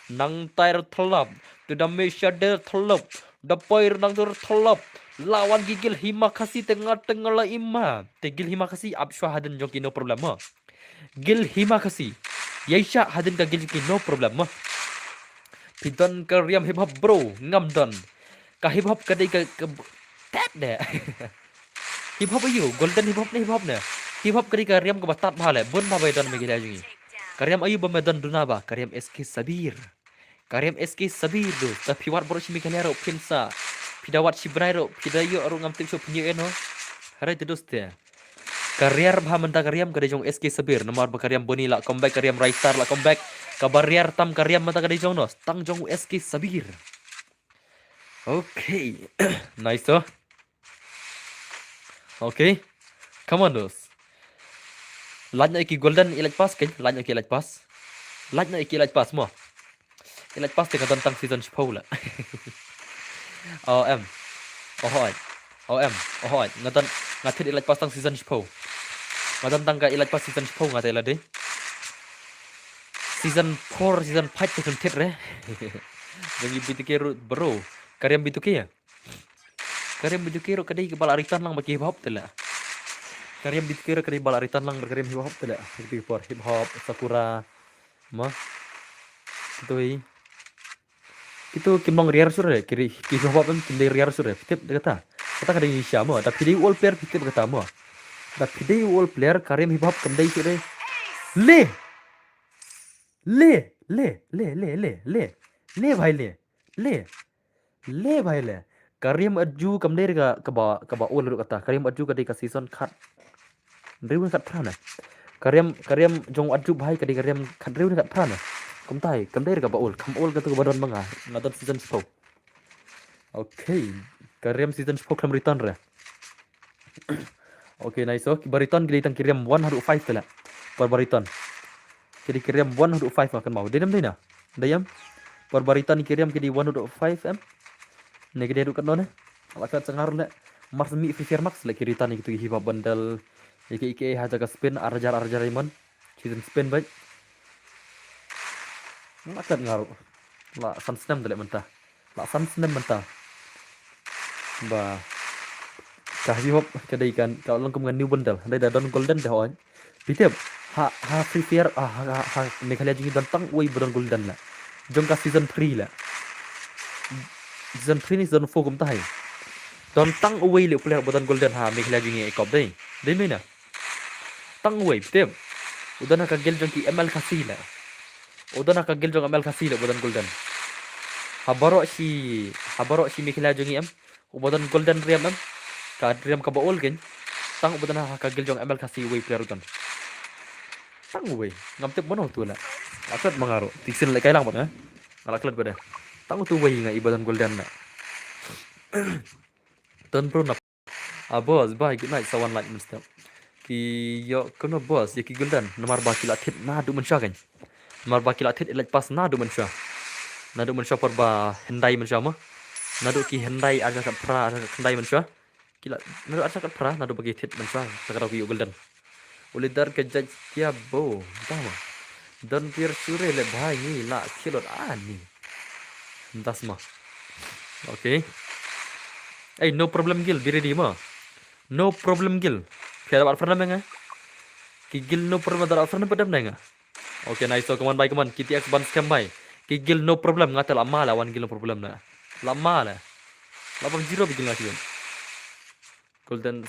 nang tair telap. Tu damesya der telap. Dapoir nang tur telap. Lawan gigil hima kasih tengah la ima. Tegil hima kasih absyah hadan joki no problem ma. Gil hima kasih. Yaisha hadin ka gil ki no problem mah. Pidon karyam hip hop bro ngam don. Ka hip hop kadai ka tap deh. Hip hop ayo golden hip hop ne. Hip hop kadai karyam ka batat bhale bun ba don me gila jungi. Karyam ayo ba medan dunaba karyam SK Sabir. Karyam SK Sabir do. Tapi wat bro shimi kanero pinsa. Pidawat shibrai pidayo aro ngam tip so punyo eno. Harai terus teh. Karyar bahamenta karyam kada jong SK Sabir nomor bakaryam Boni la comeback karyam Raistar la comeback kabaryar tam karyam mata kada jong nos tang jong SK Sabir. Okay. Nice to. Okay. Come on dos. Lanya iki golden elite pass kan? Lanya iki elite pass. Lanya iki elite pass mo. Elite pass tengah tentang season 10 la. OM. Ngatin elite pass tang season 10. Ngatan tangga elite pass season 10 ngatai la deh. Season 4, season 5 season 10 re. Jangan bituke bro. Karyam bituke ya. Karyam bituke ro kadai bal aritan lang bagi hip hop tela. Karyam bituke ro kadai bal aritan lang karyam hip hop tela. Hip hop Sakura mah. Itu kimong riar sure kiri hip hop kan kimong riar sure. Tip kata kada Indonesia mo. Tapi di all player tip kata mo. Tapi di all player karyam hip hop kandai sure. Le भाई ले करीम अज्जू कमदेर का ओल कता करीम अज्जू कदी का सीजन खत रेवन खत प्राना करीम जों अज्जू भाई कदी करीम खत रेवन खत प्राना कमtai कमदेर का ओल कम ओल का तो badon manga ngadon season 4 okay kariam season 4 kam return re okay nice so bariton gili tang kiriam 105 tela per bariton jadi kiriam 105 akan mau denam dina dayam Barbarita ni kiriam ke di 1.5 m. Ni ke dia dukat nona. Alakat sengar le. Mars mi Free Fire Max le kirita ni gitu hiba bundle. Ike haja ka spin arjar iman. Season spin baik. Alakat ngaruh. La sunsnem dale mentah. La sunsnem mentah. Ba kasih hop kedai ikan kalau lengkap dengan new bundle. Ada don golden dah on. Pitiap ha Free Fire ha Meghalaya jingi tentang woi don golden lah. Jom ka season 3 lah. Season 3 ni season 4 kum tahai. Don tang woi le player don golden ha Meghalaya jingi ikop deh. Deh mana? Tang woi pitiap. Udah nak gel jong ki ML kasih lah. Udah nak gel jong ML kasih lah don golden. Habaro si Meghalaya jingi don golden riam ka riam ka baol kan. Tang udah nak gel jong ML kasih woi player don. Tang woi ngam tep mono tu lah. Aklat mengaruh. Tiksin lek kailang pot Alaklat pada. Tang tu woi ngai ibadan golden lah. Ton pro na. Boss bye good night sawan like mesti. Ki yo kono boss ya ki golden nomor bakila thit na du mensha kan. Nomor bakila thit elak pas na du mensha. Na du mensha por ba Hyundai mensha mah. Na du ki Hyundai ada kat pra ada Hyundai mensha. Kila na du ada kat pra na du bagi thit mensha. Takara ki yo golden. Ulidar ke judge kia bo. Tama. Dan pir sure le bhai ni la khilot ani. Das mah. Okay. No problem gil biri di mah. No problem gil. Kaya dapat pernah menga? Kigil no problem dapat pernah pada menga? Okay, nice. So come on, KTX ban scam bye. Kigil no problem ngatel lama lah, 1 gil no problem na. Lama lah. 80 bigil lagi. Golden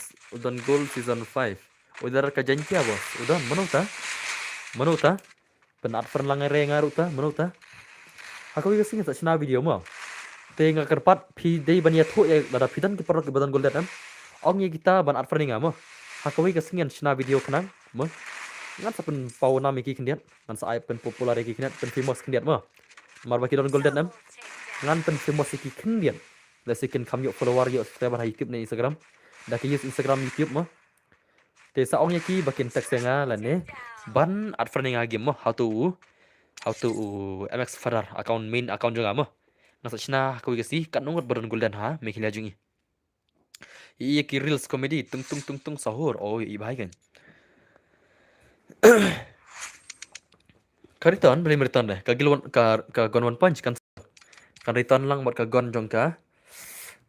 Gold season 5. Udah ka janji bos. Udah Manu ta? Benar pernah ngaru ta? Manu ta? Aku juga singin tak cina video mah. Tengah kerpat pidai banyak tu ya pada pidan ke perut ke badan golden Ong ye kita ban art furning mah. Aku juga singin cina video kenang mah. Ngan sapen pau nama ki kendiat. Ngan sa pen popular ki kendiat pen famous kendiat mah. Mar baki don golden Ngan pen famous ki kendiat. Da sikin kam yuk follower yuk subscriber ha YouTube ni Instagram. Da ki use Instagram YouTube mah. Desa ong ye ki bakin text nga lan ne. Ban art furning game mah how to MX Ferrar main account juga mah. Nasa China aku kasi kan nungut baron golden ha Meghalaya jingi. Iya ki reels comedy tung sahur. Oh iya bahai kan. Kariton beli meriton deh. Kagilwan ka gon one punch kan return lang buat ka gon jong ka.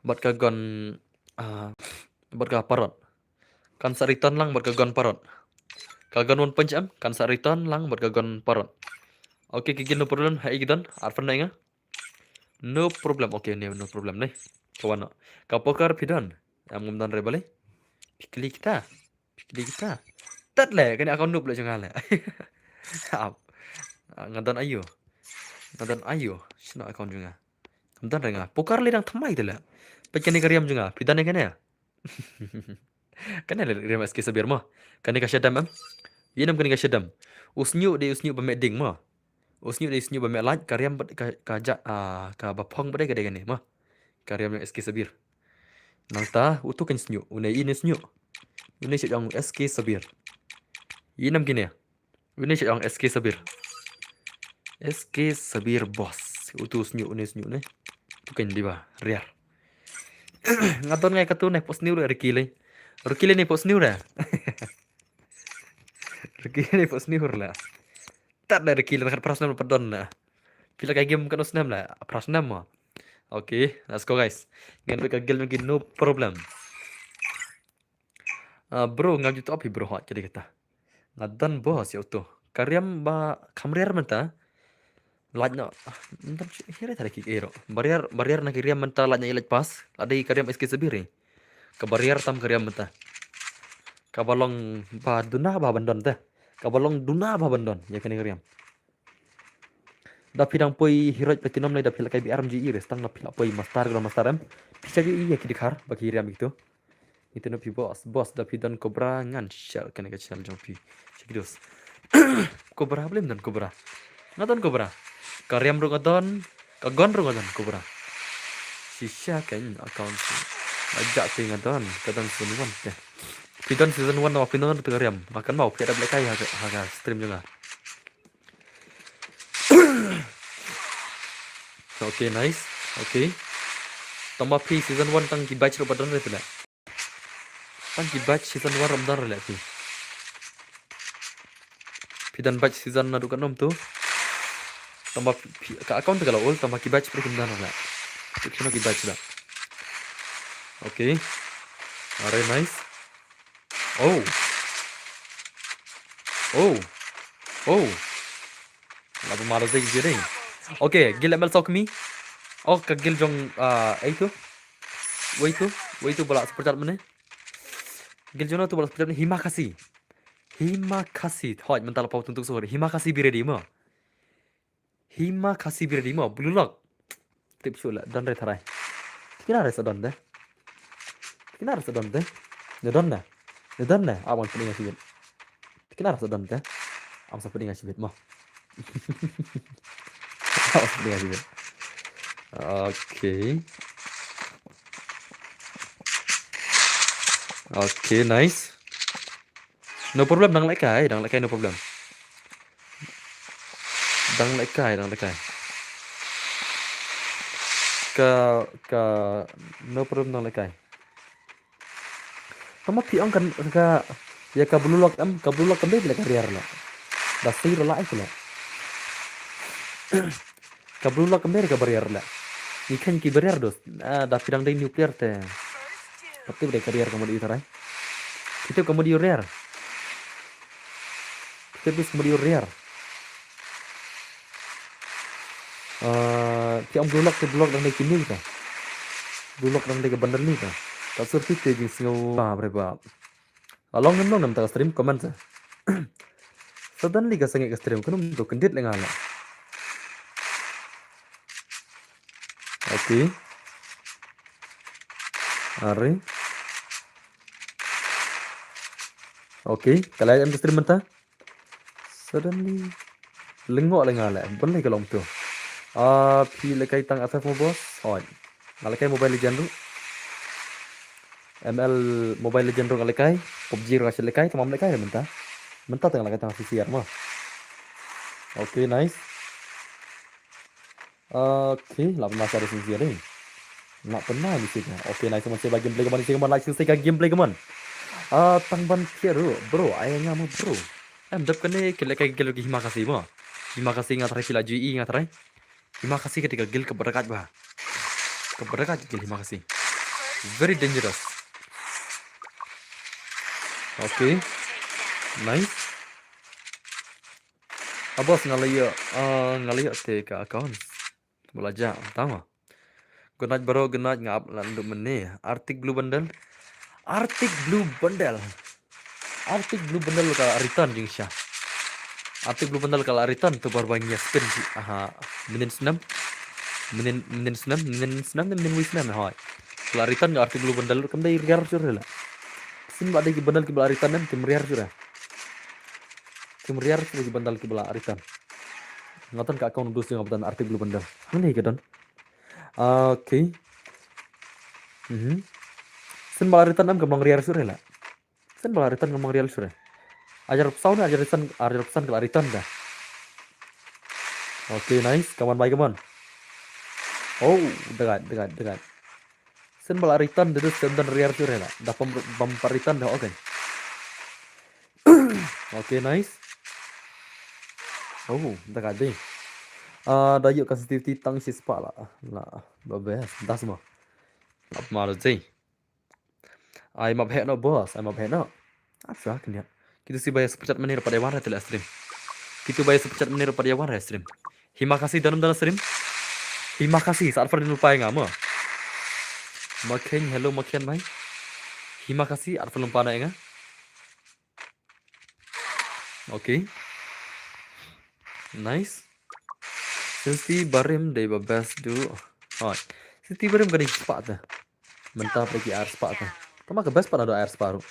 Buat ka gon buat ka parot. Kan sa return lang buat ka gon parot. Ka gon one punch kan sa return lang buat ka gon parot. Oke, kigil no problem. Hai gidan. Arfan na nga. No problem. Okay, no problem nih. Kawan. Kapokar pidan. Am ngumdan rebale. Pikli kita. Tat le kan akon noob le jangan le. Ap. Ngadan ayo. Sina akon juga. Ngumdan renga. Pokar le dang thamai dela. Pekene kariam juga. Pidan ne kana. Kana le riam SK sabir mah. Kana ka syadam Yenam kana ka syadam. Usnyu ba meding mah. Usnyu ba melaj kariam ka bapong ba de gane mah. Kariam yang SK sabir. Nangta utu kan snyu. Unai ini snyu. Ini yang SK sabir. Yenam gini ya. Ini yang SK sabir. SK sabir boss. Utu snyu ne. Tukan di ba riar. Ngaton ngai katu naik post new rekile. Rekile ni post new dah. Rekile ni post new lah. Tak ada rekile dekat prasnam perdon lah. Pila kayak game kan usnam lah. Prasnam mah. Okay, let's go guys. Ngan ka gel mungkin no problem. Bro ngam jutu api bro hot jadi kata. Ngadan bos ya utuh. Karyam ba kamriar menta. Lajna entar hira tadi kiro. Bariar na kiriam menta lajna ilaj pas. Ada karyam SK sabiri. Ka bariar tam karyam menta. Kabalong ba duna ba bandon teh. Kabalong duna ba bandon ya kene karyam. Da pidang poi hiroj platinum lai da pila kai BRMG ires tang na pila poi master em. Bisa ju iya kidikar bagi riam itu. Itu no pi boss da pidan cobra ngan shell kene ka channel jong pi. Sekidos. Cobra belum dan cobra. Ngadon cobra. Karyam ro ngadon, kagon ro ngadon cobra. Sisya kan account. Ajak ti ngadon kadang season 1 teh. Pidan season 1 na pidan tu karyam. Makan mau pia da black kai ha stream juga. Okay, nice. Okay. Tama P season 1 tang ki batch ro badan re tala. Tang ki batch season 1 ramdan re la P. P dan batch season na dukan nom tu. Tama ka account ka la ol tama ki batch pro kumdan re la. Kino ki batch la. Okay. Alright, nice. Oh. Oh. Oh. Labu malas deh gitu deh. Okay, gil ML talk me. Oh, ke gil jong itu. Wait tu bola seperti mana? Gil jona tu bola seperti mana? Himakasi. Himakasi. Hoi, mental pau tuntuk sore. Himakasi biredi mo. Himakasi biredi mo. Bululok. Tip shula. Don re tharai. Kina re sadon deh. Kina re sadon deh. Ne don na. Ne don na. Awan pening asibit. Kina re sadon deh. Am sa pening asibit mo. Awan pening asibit. Okay. Okay, nice. No problem, dang lekai, no problem. Dang lekai. Ka no problem dang lekai. Kamu piang kan ya ka bululok deh bila karier la. Da sir la itu la. Ka bululok deh ka barrier la. Ikan ki barrier dos. Da pidang deh nuklear te. Tapi udah karier kamu di itarai. Itu kamu di rear. Kita bis kamu di rear. Piang bululok dang deh kini ka. Bululok dang deh ke bandar ni ka. Tak surti te jing singo berapa. Along nem tak stream comment sa. Suddenly ka sange ka stream kunum to kendit lengala. Okay. Are. Okay, kalau yang stream mentah. Suddenly lengok lengala. Boleh kalau tu. Pi lekai tang FF mo bos. Oh. Ngalekai Mobile Legend tu. ML Mobile Legend ro ngalekai. PUBG ro kasih lekai tamam lekai mentah. Mentah tengah lekai tang CCR mah. Okay, nice. Okay, lah masa ada CCR ni. Nak pernah di sini. Okay, nice teman saya bagi gameplay kemana sih, like selesai gameplay kemana. Tang ban kiro, bro, ayahnya mau bro. Dap kene kele kayak gel lagi himakasi mo. Himakasi ngatrai pila GE ngatrai. Himakasi ketika gel keberkat bah. Keberkat gel himakasi. Very dangerous. Okay. Nice. Abos ngalayo te ka account. Belajar, tahu? Genaj bro, genaj ngap landu mene. Arctic Blue Bundle. Arctic Blue Bundle kalau return jing sya. Arctic Blue Bundle kalau return tu baru banyak spin. Minin senam hoi. Kalau return ke Arctic Blue Bundle kam dai riar sur la. Sin ba dai bundle ki bala return nam kim riar sur. Kim riar sur ki bundle ki bala return. Ngotan ka account dus ngap dan Arctic Blue Bundle. Hang ke don. Okay. Sin bala return nam kam riar sur la. Sen bala return ngomong real sur. Ajar sound ajar pesan kalau return dah. Okay, nice. Kawan baik kawan. Oh, dekat. Sen bala return itu dan rear sur lah. Dah bumper return dah okay. Okay, nice. Oh, dekat deh. Dah yuk kasih TV tang si spa lah. Babes, dah semua. Apa malu sih? I'm up here no boss. Apa kena? Kita sih bayar sepecat menir pada warna telah stream. Kita bayar sepecat menir pada warna stream. Himakasi dalam stream. Himakasi saat Ferdin lupa yang ama. Makin hello makin mai. Himakasi saat Ferdin lupa yang. Okay. Nice. Sinti barim deh babes dulu. Oh. Sinti barim gading spa dah. Mentah lagi air spa dah. Kamu ke best pada ada air spa tu.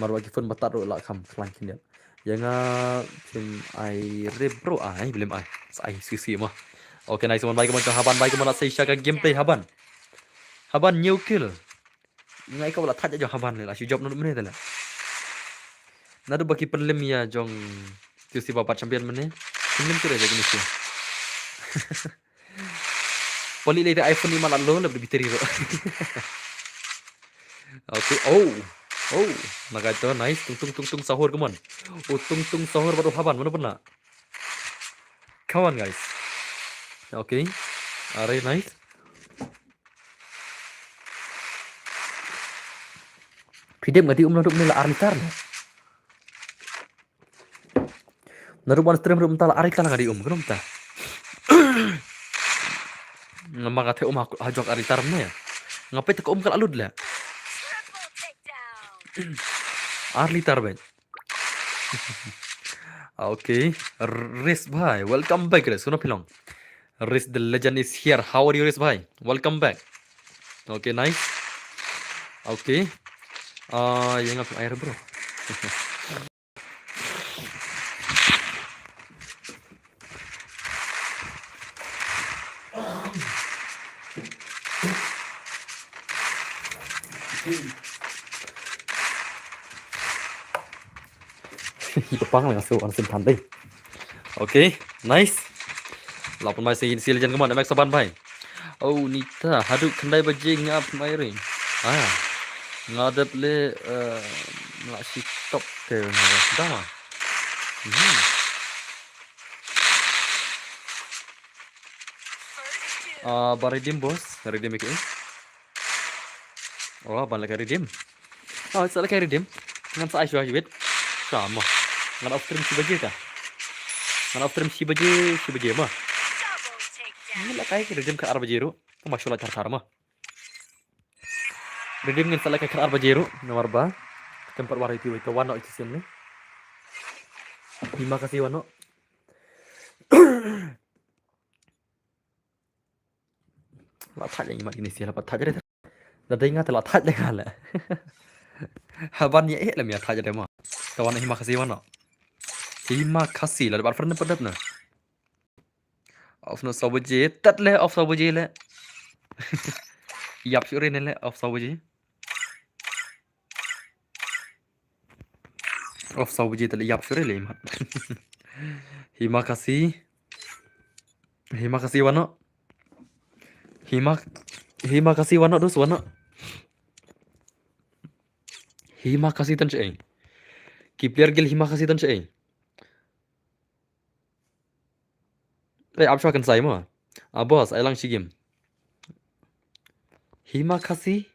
Maru lagi phone batat ro lah kam flank dia. Yang tim ai bro belum ai. Sai sisi mah. Okay, nice one baik macam haban baik mana saya share gameplay haban. Haban new kill. Ngai kau lah tak aja haban lah. Si job nut menit lah. Nadu bagi penlim ya jong tu si bapak champion menit. Penlim tu aja gini sih. Poli le iPhone 5 lalu lebih biteri ro. Oke. Oh. Maka itu nice. Tung sahur kemon. Oh tung sahur baru haban mana pernah. Kawan guys. Oke. Are nice. Video nggak narup nila aritar lah. Narup one stream rum tala aritar nggak kenapa ta? Ngomong kata aku hajok aritar ya. Ngapain tak kalau alud lah. Aritar ben. Okay. Riz bhai, welcome back Riz. Suno pilong. Riz the legend is here. How are you Riz bhai? Welcome back. Okay, nice. Okay. Yang apa air bro? Ipang lang so on simpan deh. Okay, nice. Lapun mai si legend kemana? Max saban bhai. Oh Nita, haduk kendai baje ngap mai ring. Ngadap le ngak si top ke dah. Baridim bos, redim iki. Oh, ban lagi redim. Oh, salah lagi redim. Ngan sa aisyu wit. Sama. Ngan off stream si baje ta. Ngan off stream si baje mah. Ini lah kayak redim ke arba jeru. Masya Allah tar mah. Redim ngan salah kayak arba jeru nomor ba. Tempat warna itu wano itu sini. Terima kasih wano. Lah thaj yang ini sih lah thaj deh. Dah ingat lah thaj deh kala. Haban ya lah ya thaj deh mah. Kawan terima kasih wano. Terima kasih lah dapat pernah pedap na. Off no sabaje tat le off sabaje le. Yap syurin le off sabaje. Off sabaje tadi yap syurin le mat. Terima kasih. Terima kasih wano. Terima kasih wano dos wano. Terima kasih tan ceng. Kipler gil terima kasih tan ceng. Apa akan saya mah? Bos, ailang si game. Terima kasih.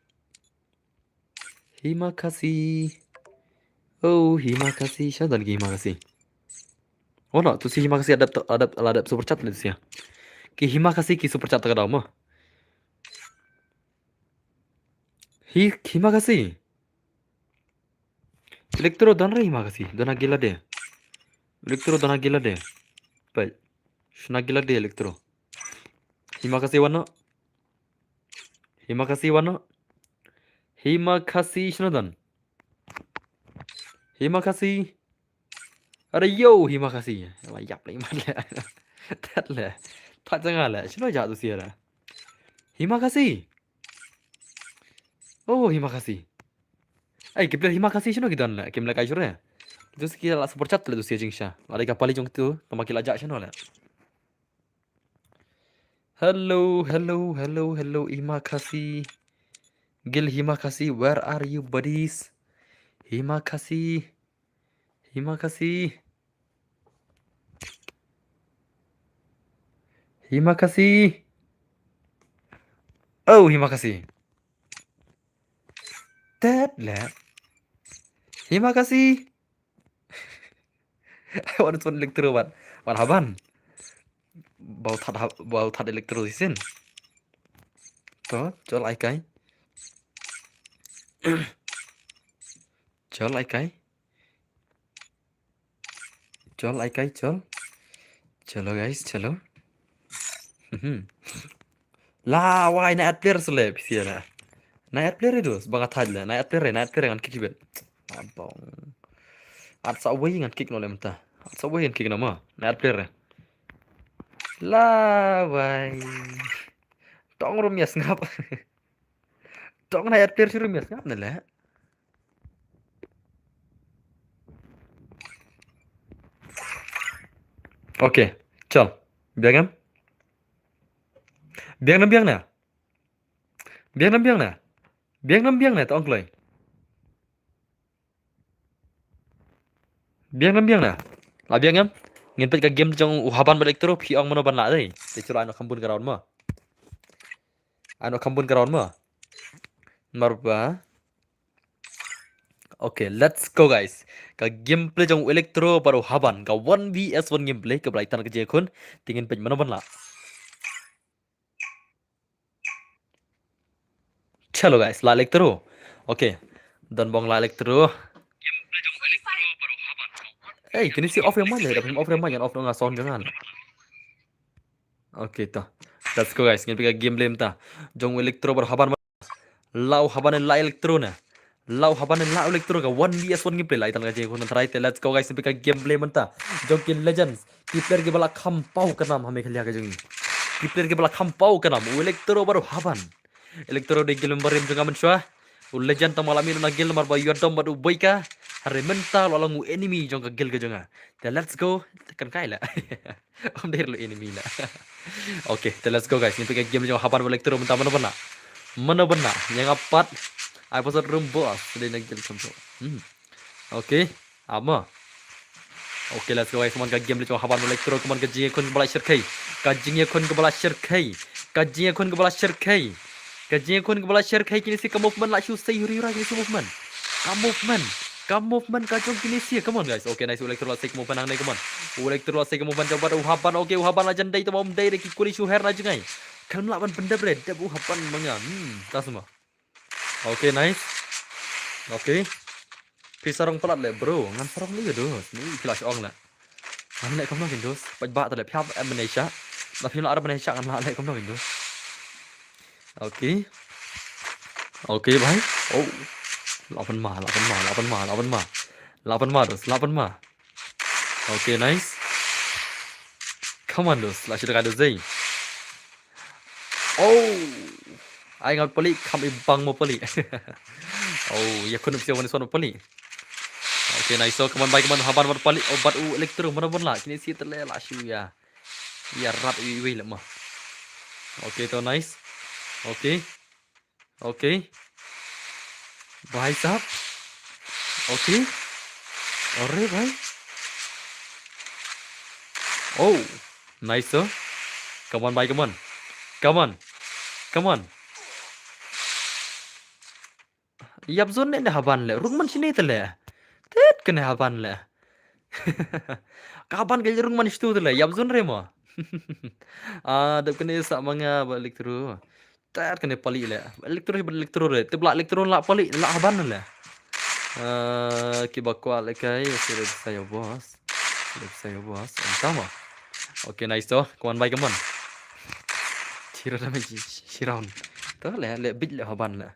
Terima kasih. Oh, terima kasih. Siapa lagi terima kasih? Oh no, tu si terima kasih ada super chat itu sih. Ki terima kasih ki super chat tak ada mah. Terima kasih. Elektro dan terima kasih. Dan gila deh. Elektro dan gila deh. Baik. Shna gila deh elektro. Terima kasih wano. Terima kasih wano. Terima kasih Shnodan. Terima kasih. Ada yo, terima kasih. Layap lagi mana? Tak lah. Tak jangan lah. Shno jatuh sih lah. Terima kasih. Oh, terima kasih. Kita terima kasih Shno kita lah. Kita lagi curah. Itu sekian lah super chat lah tu sih jingsha. Ada kapal jong tu, tambah kita ajak Shno lah. Hello. Terima kasih. Gil terima kasih. Where are you buddies? Terima kasih. Terima kasih. Terima kasih. Oh, terima kasih. That lah. Terima kasih. Waduh tuan elektro wan. Wan haban. Bau tad elektro sin. To, chol ai kai. Chol ai kai. Chol ai kai chol. Chalo guys, chalo. Lah, why night player seleb sih lah. Night player itu sebangat hal lah. Night player kan kick bet. Abang. At sa way ngan kick no lem ta. At sa way ngan kick nama. Night player. Lah, why. Tong rumias ngap. Tong night player si rumias ngap nala. Oke, chal. Biar kan? biang na biang na biang na biang na biang na biang na to onkloi biang na la biang ngam ngin pet ka game jong haban balik tero phi ong mono ban la dei te chura ano khambun karon ma ano khambun karon ma marba okay let's go guys ka gameplay jong electro baru haban ka 1vs1 gameplay ka blaitan ka je khun tingin pet mono ban la chalo guys la electro okay dan bong la electro eh kini si off yang mana dapat off yang mana off dong sound jangan okay toh let's go guys ngin pet ka gameplay mta jong electro baru haban lau haban la electro na lau haban la electro ka 1vs1 gameplay lai tan ka je khun try te let's go guys ngin pet ka gameplay mta jong kin legends ki player ke bala khampau ka nam hame khalia ka jong ki player ke bala khampau ka nam electro baru haban electro de gilum barim jong aman shwa legend ta malami na gil mar ba yodom badu boika hare mental walangu enemy jong ka gil ka jonga te let's go kan kai la om der lo enemy la okay te let's go guys ngin pet ka game jong haban electro mta mana bana yang apat ai pasal room boss de na gil samso okay ama okay let's go guys man ka game le jong haban electro man ka jing kun bala shir kai ka jing kun ka bala shir kai ka jing kun ka bala shir kai Kajian kun kepala share kai kini si ka movement la shu say huri kini si movement. Ka movement ka jong kini si. Come on guys. Okay nice electro la say ka movement ang nai come on. Electro la say ka movement coba uhapan okay uhapan la jandai tu bom dai ki kuli shu her na jengai. Kan lawan benda bre dab uhapan manga. Tak semua. Okay nice. Okay. Pisarong pelat le bro. Ngan sarong ni dos. Ni flash on la. Ngan le kom no dos. Paj ba ta le phap Malaysia. La phim la Arab Malaysia ngan la le kom no dos. Okay. Okay भाई. Oh. 8 ma. Dos. 8 ma. Okay, nice. Come on dos. La sudah ada zai. Oh. Ai ngat pali kam ibang mo pali. Oh, ya kun bisa wan sono pali. Okay, nice. So, come on baik man haban war pali obat elektro mana bon la. Kini si tele la shu ya. Ya rat wi le ma. Okay, to nice. Okay. Okay. भाई साहब ओके अरे भाई oh nice sir come on भाई come on yap zon ne haban le rung man sini tele tet kene haban le kapan ke rung man stu tele yap zon re mo dap kene sa manga balik terus tet kene pali le elektro re te blak elektro la pali la haban le ki bakwa le kai sudah saya bos entama okay nice to kawan baik kawan sira na meji siraun to le bit le haban le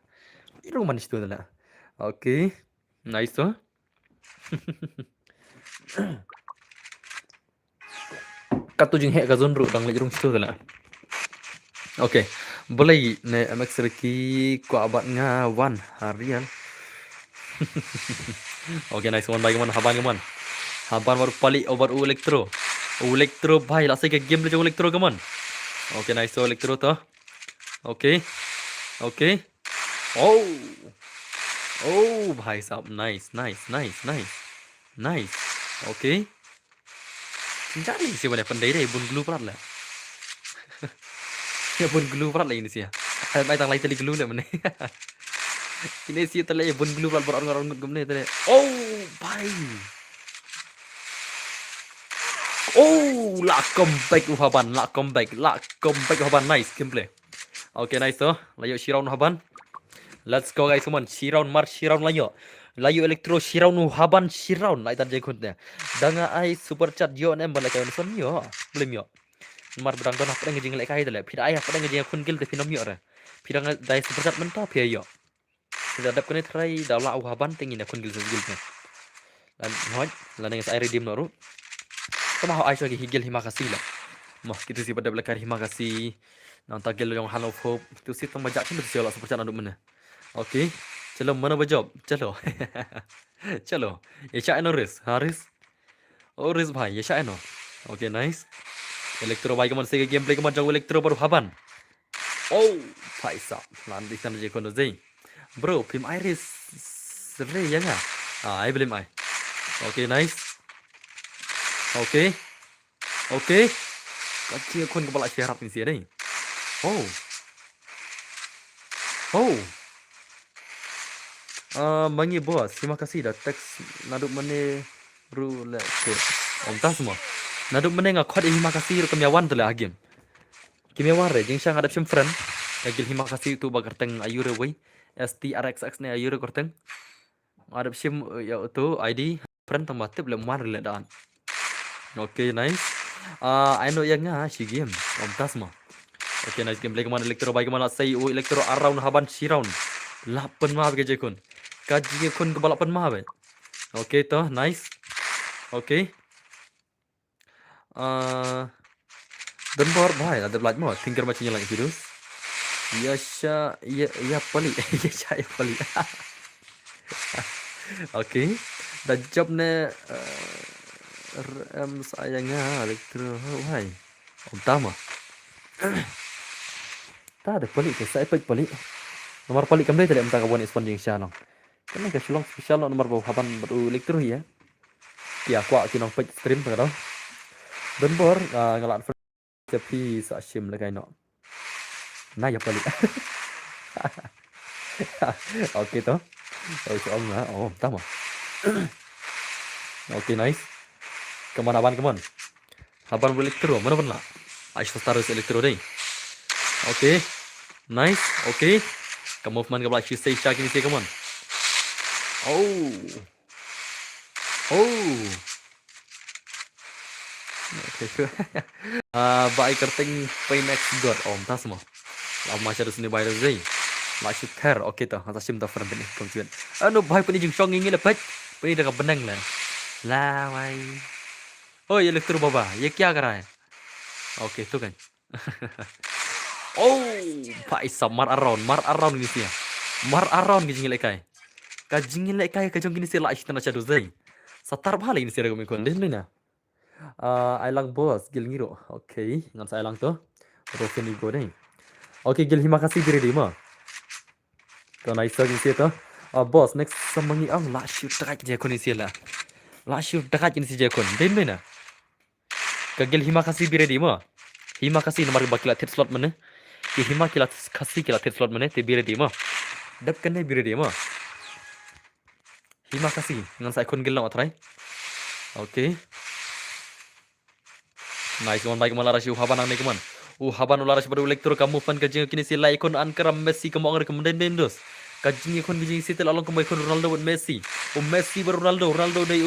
irung manis tu le okay nice to katu jing he ka zon ru dang le irung stu le okay boleh ne MX Reki ku abat nga wan harian okay nice kawan baik kawan haban baru pali over elektro भाई la sai ke game le jong elektro kawan okay nice so elektro to okay oh भाई साहब nice okay cari sih mana pandai deh bun glue plat lah ya bun glue plat lah ini sih ai tang lai tali glue le mana ini sih tali bun glue plat orang gumne tali oh भाई oh la comeback uhaban nice gameplay okay nice to layo shiraun uhaban let's go guys teman shiraun layo elektro shiraun uhaban shiraun lai tan jekutnya danga ai super chat yo nem balai kayon son yo belum yo mar bedang don apa ngejing lek kai tele pira ai apa ngejing kun gil de finom yo re pira dai super chat menta pia yo tidak dap kene try dawla uhaban tingin kun gil dan hoj lan ngas ai redeem noru sama ai lagi higil himakasi lah mah kita si pada belakar himakasi nang tagel yang halo hope tu si tang bajak chin betul super chat anduk mana okay chalo mana bajob chalo ye cha eno haris Riz भाई ये शायद no okay nice elektro baik kaman sega gameplay kaman jauh elektro baru haban Oh, भाई साहब, nanti sana je kono zai. Bro, film Iris sebenarnya ya nggak? I believe I. Okay, nice. Okay, okay. Kecil kon kepala syarat ni sih ni. Oh, oh. Mangi bos, terima kasih dah teks naduk mene bro le ke. Omtas semua. Naduk mene ngak khot terima kasih kemiawan tu lah agim. Kimiawan re jing sang ada sim friend. Agil terima kasih tu bagar teng ayure wei. STRXX ne ayure korteng. Ada sim ya tu ID friend tempat boleh mar le dan. Okay, nice. I know yang nga si game. Omtas semua. Okay, nice game. Play kemana elektro baik kemana say elektro around haban si round. 8 mah ke je kun. Kaji ke kun ke 8 mah be. Okay toh, nice. Okay. Dan bor bhai ada belaj mo thinker macam nyelang virus. Yasha ya pali. Yasha ya pali. Okay. Dah job ne sayangnya elektro bhai. Utama. Ta ada pali ke saya pali. Nomor pali kamdai tadi amta kawan responding sianong. Kena ke sulong spesial nomor bau haban baru elektro ya. Ya kwa kinong page stream tengah dah. Dan bor ngalat tapi sa sim la kai no. Nah ya pali. Okay toh. Oh om lah. Oh, tama. Okay, nice. Kemana aban kemana? Haban elektro mana pun lah. Aisyah taruh elektro deh. Okay. Nice. Okay. Kamu movement ke belakang say shak ini sih come on. Oh. Oh. Okay. Baik kerting Paymax God om tas semua. Lama macam ada sini bayar zai. Masuk ter. Okay tah. Hantar sim tak friend ni kongsian. Anu bahai pun jeng song ini lepas. Pun dah benang lah. Lah wai. Oh elektro baba. Ye kya कर रहा है? Okay tu kan. Oh, Pak Isa mar around ni sih. Mar around ke jingil kai. Ka jingil kai ka jong kini sih lah istana chadu zai. Satar bhal ini sih ragam ikon din na. Ailang bos gil ngiro. Okay, ngan sa ailang to. Rofen ni go deh. Okay, gil terima kasih diri di ma. To nice ni sih to. Bos next semangi ang la shoot dekat je kon ni sih lah. La shoot dekat ini sih je kon. Din na. Ka gil terima kasih diri di ma. Terima kasih nomor bakilat hit slot mana. Ki hima kilat kasih kilat hit slot mana te bire di ma. Dap kene bire di ma. Terima kasih ngan sa ikon gil na matrai. Okay. Nice one baik malah rasio haban ang nekeman. Haban ular rasio baru elektro kamu fan kajing kini sila ikon ankara Messi kamu angker kemudian dendos. Kajing ikon kajing sitel along kamu ikon Ronaldo buat Messi. Messi baru Ronaldo day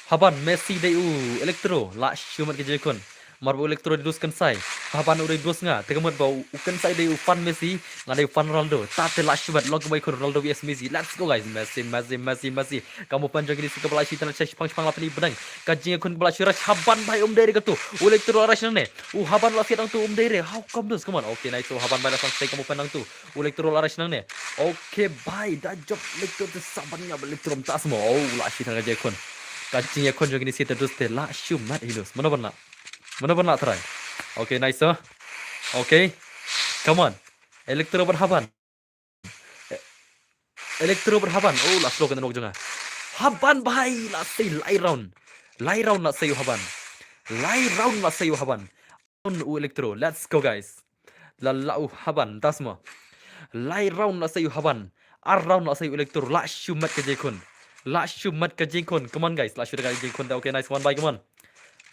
Haban Messi day elektro. La shumat kajing ikon. Marbo elektro diduskan sai. Haban udah dus nga. Tegamat bau ukan sai day fan Messi. Ngadai fan Ronaldo. Tate la shumat log kamu ikon Ronaldo vs Messi. Let's go guys. Messi. Kamu fan jagi di suka belashi tanah cek pang lapani benang. Kajing ikon belashi ras haban bai dari ketu. Elektro ras nane. Haban la fiat ang tu dari. How come this? Come on. Okay, nice. Haban bai la stay kamu fan ang tu. Elektro ras nane. Okay, bye. Dah job elektro tu sabannya elektro tak semua. La shi tanah jekon. Kajing ikon jagi di situ dus te la shumat hilus. Mana pernah try. Okay, nice. Okay. Come on. Elektro berhaban. Elektro berhaban. Last look kan nok jonga. Haban bhai la say lai round. Lai round la say haban. Lai round la say haban. Elektro. Let's go guys. La haban tasma. Lai round la say haban. Round la say elektro. La shumat ke jekon. Come on guys. La shumat ke jekon. Okay, nice one bye. Come on.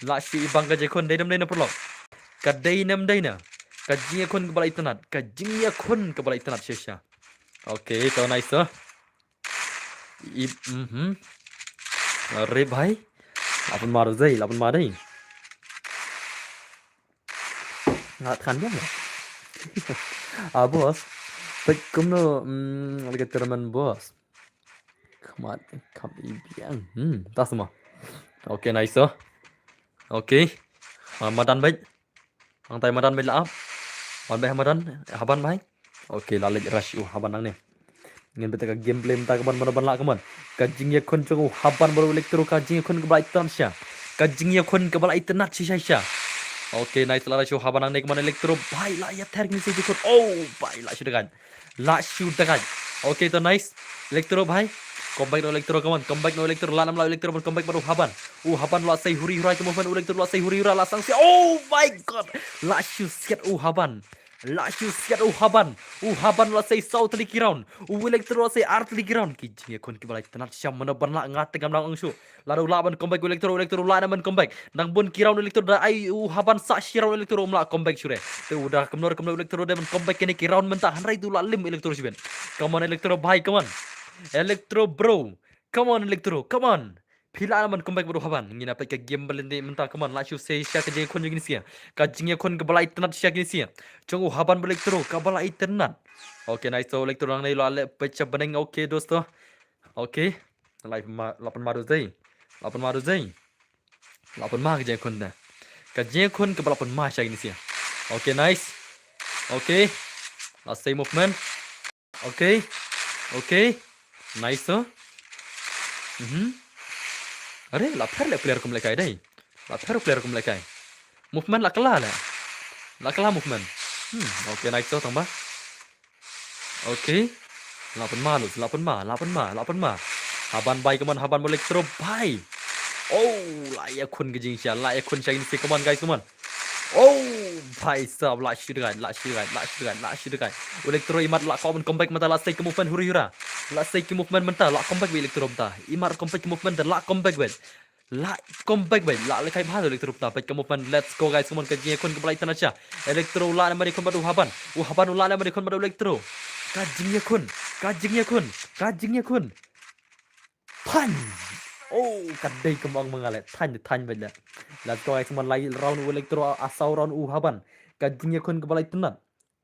La shi ibang ka jekon day nam perlo. Ka day nam day na. Ka jing kon kepala itanat. Ka jing kon kepala itanat syesha. Okay, to nice. Re bhai. Lapan mar zai, lapan mar dai. Ngat kan dia. Bos. But kumno agak terman bos. Come ibiang. Tas semua. Okay, nice. Okay. Madan baik. Ang tay madan baik laap. Madan haban baik. Okay, lalit rush haban nang ni. Ngin beta ka gameplay mta kaban mana la kaman. Kajing ya kon chong haban baru elektro kajing kon ke balai tan sya. Kajing ya kon ke balai tanat sya. Okay nice ला शो हाबा नांनाय कमान इलेक्ट्रो भाई ला या थेर नि से जिखुन ओ भाई ला शुदगान ला शुदगान ओके तो नाइस इलेक्ट्रो भाई comeback no electro kawan comeback no electro la nam la electro comeback baru haban la say huri hura ke movement electro la say huri hura la sang si oh my god la shu siat haban la say south li kiround electro la say art li kiround ki jing kon ki balai tanat syam mana barna ngat gam nang angsu lalu laban comeback electro la nam comeback nang bon kiround electro da ai haban sa shiraund electro mla comeback shure te udah kemnor electro da comeback kene kiround menta hanrai tu la lim electro siben come on electro bhai come on Electro bro, come on Electro, come on. Pila man comeback bro haban. Ngina pa ka game balende menta come on. La shu say sya ka je kon jing sia. Ka jing kon ka balai tenat sya gini sia. Chongu haban Electro ka balai tenat. Okay nice so Electro lang nei lo ale pecha beneng okay dosto. Okay. Live ma 8 ma dozai. 8 ma dozai. 8 ma ka je kon da. Ka je kon ka balai 8 ma sya gini sia. Okay nice. Okay. Last say movement. Okay. Okay. Nice तो अरे लाफर ले प्लेयर को लेकर आए नहीं लाफर प्लेयर को लेकर आए movement lakala movement oke naik तो tambah oke 8 ma lu 8 ma haban bay kaman haban boleh throw bay oh layak kun ke jing sia layak kun sia ini come on guys come on oh भाई साहब last shoot guy electro imat la comeback mata la stake movement hura la stake movement menta la comeback be electro mata imat comeback movement la comeback be la lekai bhal electro mata back movement let's go guys come on ke jing kon ke balai tanacha electro la namari kon badu haban la namari kon badu electro kajingnya kun pan oh kadai kembang mengalet tan benda let's go guys come on lagi round electro asau round haban kajingnya kun ke balai tenat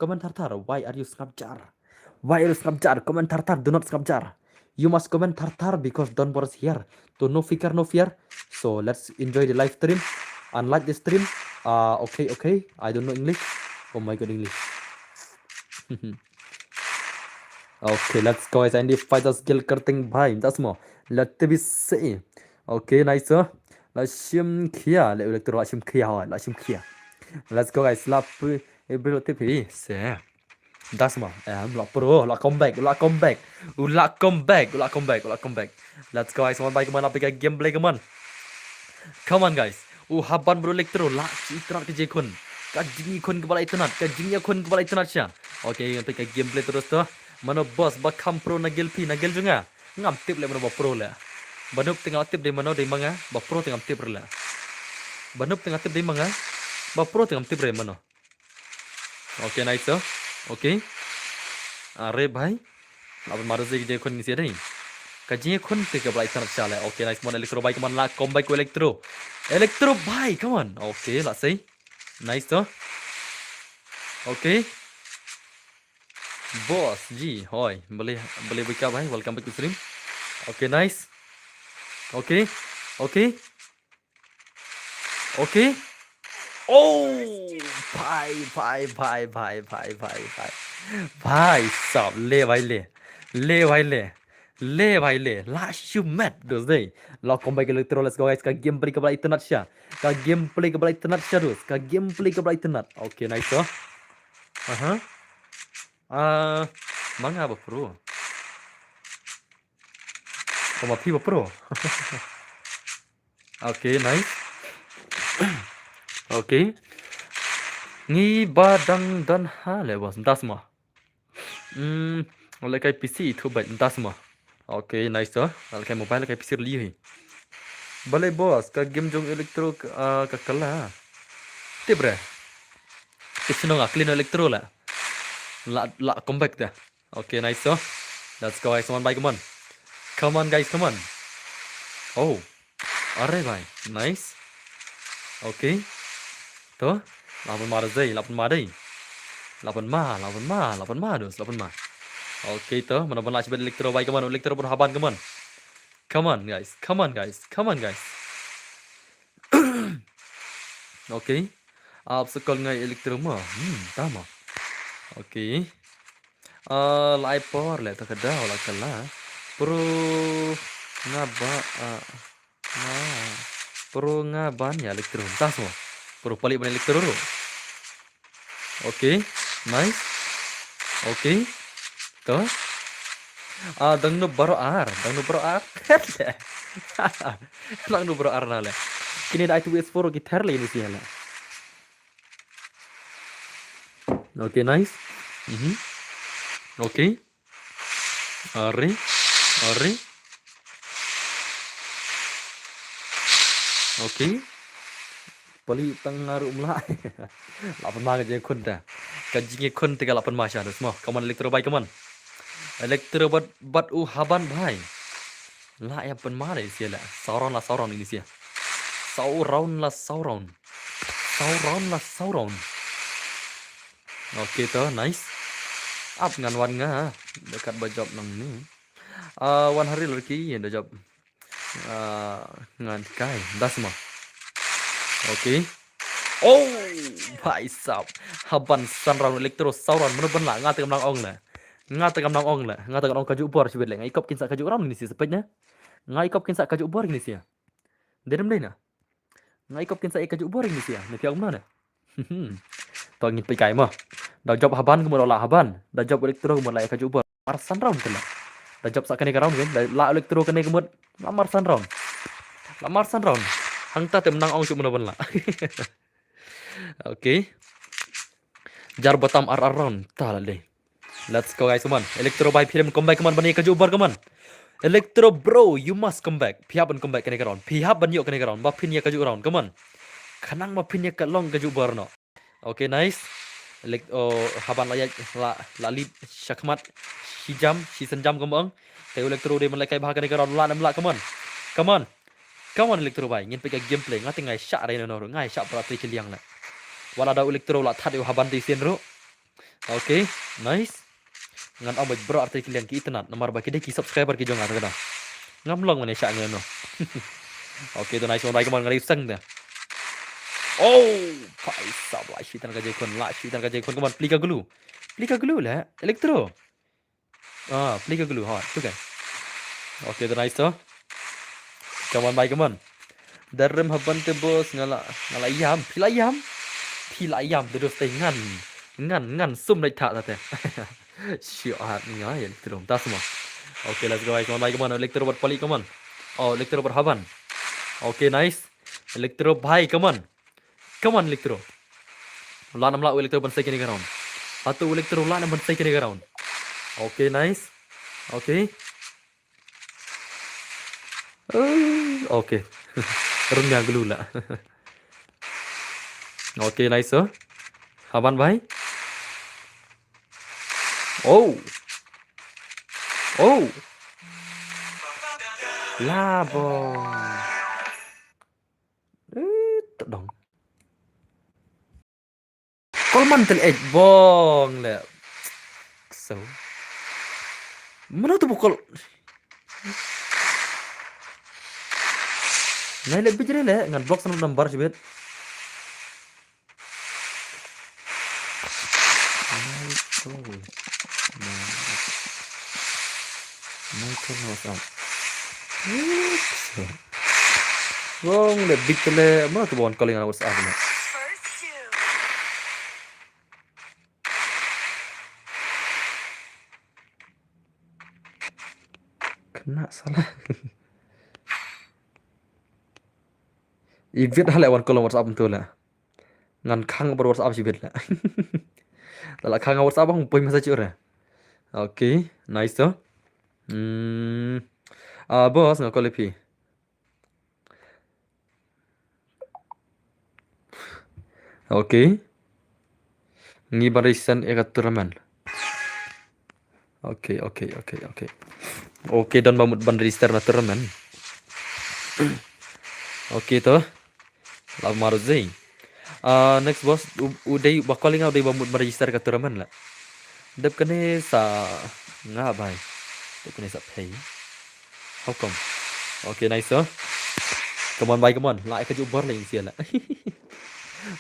comment tartar why are you snapjar comment tartar do not snapjar you must comment tartar because don't boros here to no fear so let's enjoy the live stream unlike the stream okay I don't know English oh my god English okay let's go guys and if fighter skill kerting bhai that's more let be say okay nice la shim kia le electro la shim kia let's go guys la bro tip se that's more la pro la comeback let's go guys one by kemana pick gameplay come on guys haban bro electro la citrat ke jekun kajing kon ke balai tenat kajingnya kon ke balai tenat sya okay pick gameplay terus tuh mana boss bakam pro nagel juga ngam tip le mana pro le banup tengah tip de mana de manga ba pro tengah tip le banup tengah tip de manga ba pro tengah tip re mana okay nice so okay are bhai lapan maru je je kon ngisi dei kajing kon te ke balai tanat chale okay nice mana electro bike man la comeback electro bike come on okay la say nice so okay boss ji hoi boleh buka bhai welcome back to stream okay nice okay oh भाई साहब ले भाई ले last you met dos deh lo comeback electro let's go guys ka gameplay ke balai tenat sya dos ka gameplay ke balai tenat okay nice so manga apa pro sama pi pro okay nice okay ngi badang dan hale bos entas mah oleh kai PC itu baik entas mah okay nice so oleh kai mobile kai PC li hi boleh bos ka game jong electro ka kala tibre kisno nga clean electro la comeback dah okay nice so let's go guys one by come on guys come on oh are bhai nice okay to 8 ma dei 8 ma dos 8 ma okay to mana bala chibet electro bike come on electro pun haban come on guys okay आप sekol ngai electro ma tama okay live power le ta kada ola kala pro ngaba pro ngaban ya electro tas mo Puro palit ban elektro. Oke, nice. Oke, tuh. Dang no baro ar. Lang no baro ar na le. Kini da itu S4 gitar le ini sih lah. Oke, nice. Oke. Are. Oke. Pali tengaru mla. Lapan ma je kun ta. Kajinge kun 38 ma sha semua. Kaman elektro bai kaman. Elektro bat haban bai. La ya pen ma le sih lah. Sauron ini sih. Sauron. Oke tuh, nice. Up ngan wan nga dekat bajop nang ni. Wan hari lagi yang job. Ngan kai das mah. Oke. Oh, bhai sab. Haban sunround elektro sauron menuban lah ngata kamlang ong lah. Ngata kamlang ong kaju bor sibet le ngai kop kinsa kaju ram ni sih sepetnya. Ngai kop kinsa kaju bor ni sih. Dedem deh na. Ngai kop kinsa kaju bor ni sih. Ni piang mana? Tao ngin pai kai mah. Da job haban kemudian la haban. Da job elektro kemudian la kaju bor. Mar sunround kena. Da job sakane karam kan. La elektro kene kemudian lamar sunround. Hang ta tem nang ong cuk menaban lah. Oke. Jar batam round. Tala deh. Let's go guys, come on. Elektro by film come back, come on. Bani kaju bar, come on. Elektro bro, you must come back. Pihap ban come back kene karon. Pihap ban yuk kene karon. Bapin ya kaju round, come on. Kanang bapin ya kalong kaju bar no. Oke, nice. Haban la lead syakmat hijam, senjam kembang. Kayu elektro dia mulai kai bahag kene karon la nam la, come on. Come on elektro bay. Ngin pika gameplay ngati ngai syak re no. Ngai syak peratri kiliang la. Wala da elektro la that haban ti sen ro. Oke, nice. Ngan abad bro arti kiliang ki itenat nomor baki deki subscriber ki jonga kada. Ngamlong mane syak ngono. Oke, to nice one bay, come on ngali sang dah. Oh, pai sab la shitan ka je kon come on plika glue la elektro. Plika glue ha tu kan. Oke, to nice to. Come on bay, come on. Daram haban te bos ngala yam, pila yam terus te ngan sum lai tha ta te. Sio hat ni ya elektro ta semua. Oke, let's go guys. Come on, elektro buat pali, come on. Oh, elektro berhaban. Oke, nice. Elektro bhai, come on elektro. La nam la elektro ban sai kini ground. Atu elektro la nam ban sai kini ground. Oke, nice. Oke. Oke. Rumnya gelu lah. Oke, nice. Haban bhai. Oh. Labong. Tak dong. Kol mantel bong le. So. Mana tu pukul? Nai lebih jadi le ngan blok sama nomor sibet. Wong lebih tele mana tu bon calling WhatsApp ni. Kena salah. Ibit hal wan calling WhatsApp tu lah. Ngan khang ber WhatsApp sibet lah. Lala khang WhatsApp bang poi message ora. Oke, nice to. Bos nggak kolepi. Oke. Ngi barisan turnamen. Oke. Oke, dan bamut ban register na turnamen. Oke to. La marzi. Next boss udah bakaling udah bamut ban register ka turnamen la. Dep kene sa nga bai. Dep kene sa pay. How come? Oke, nice to. Come on bye, come on. Lại kaju bor la insia la.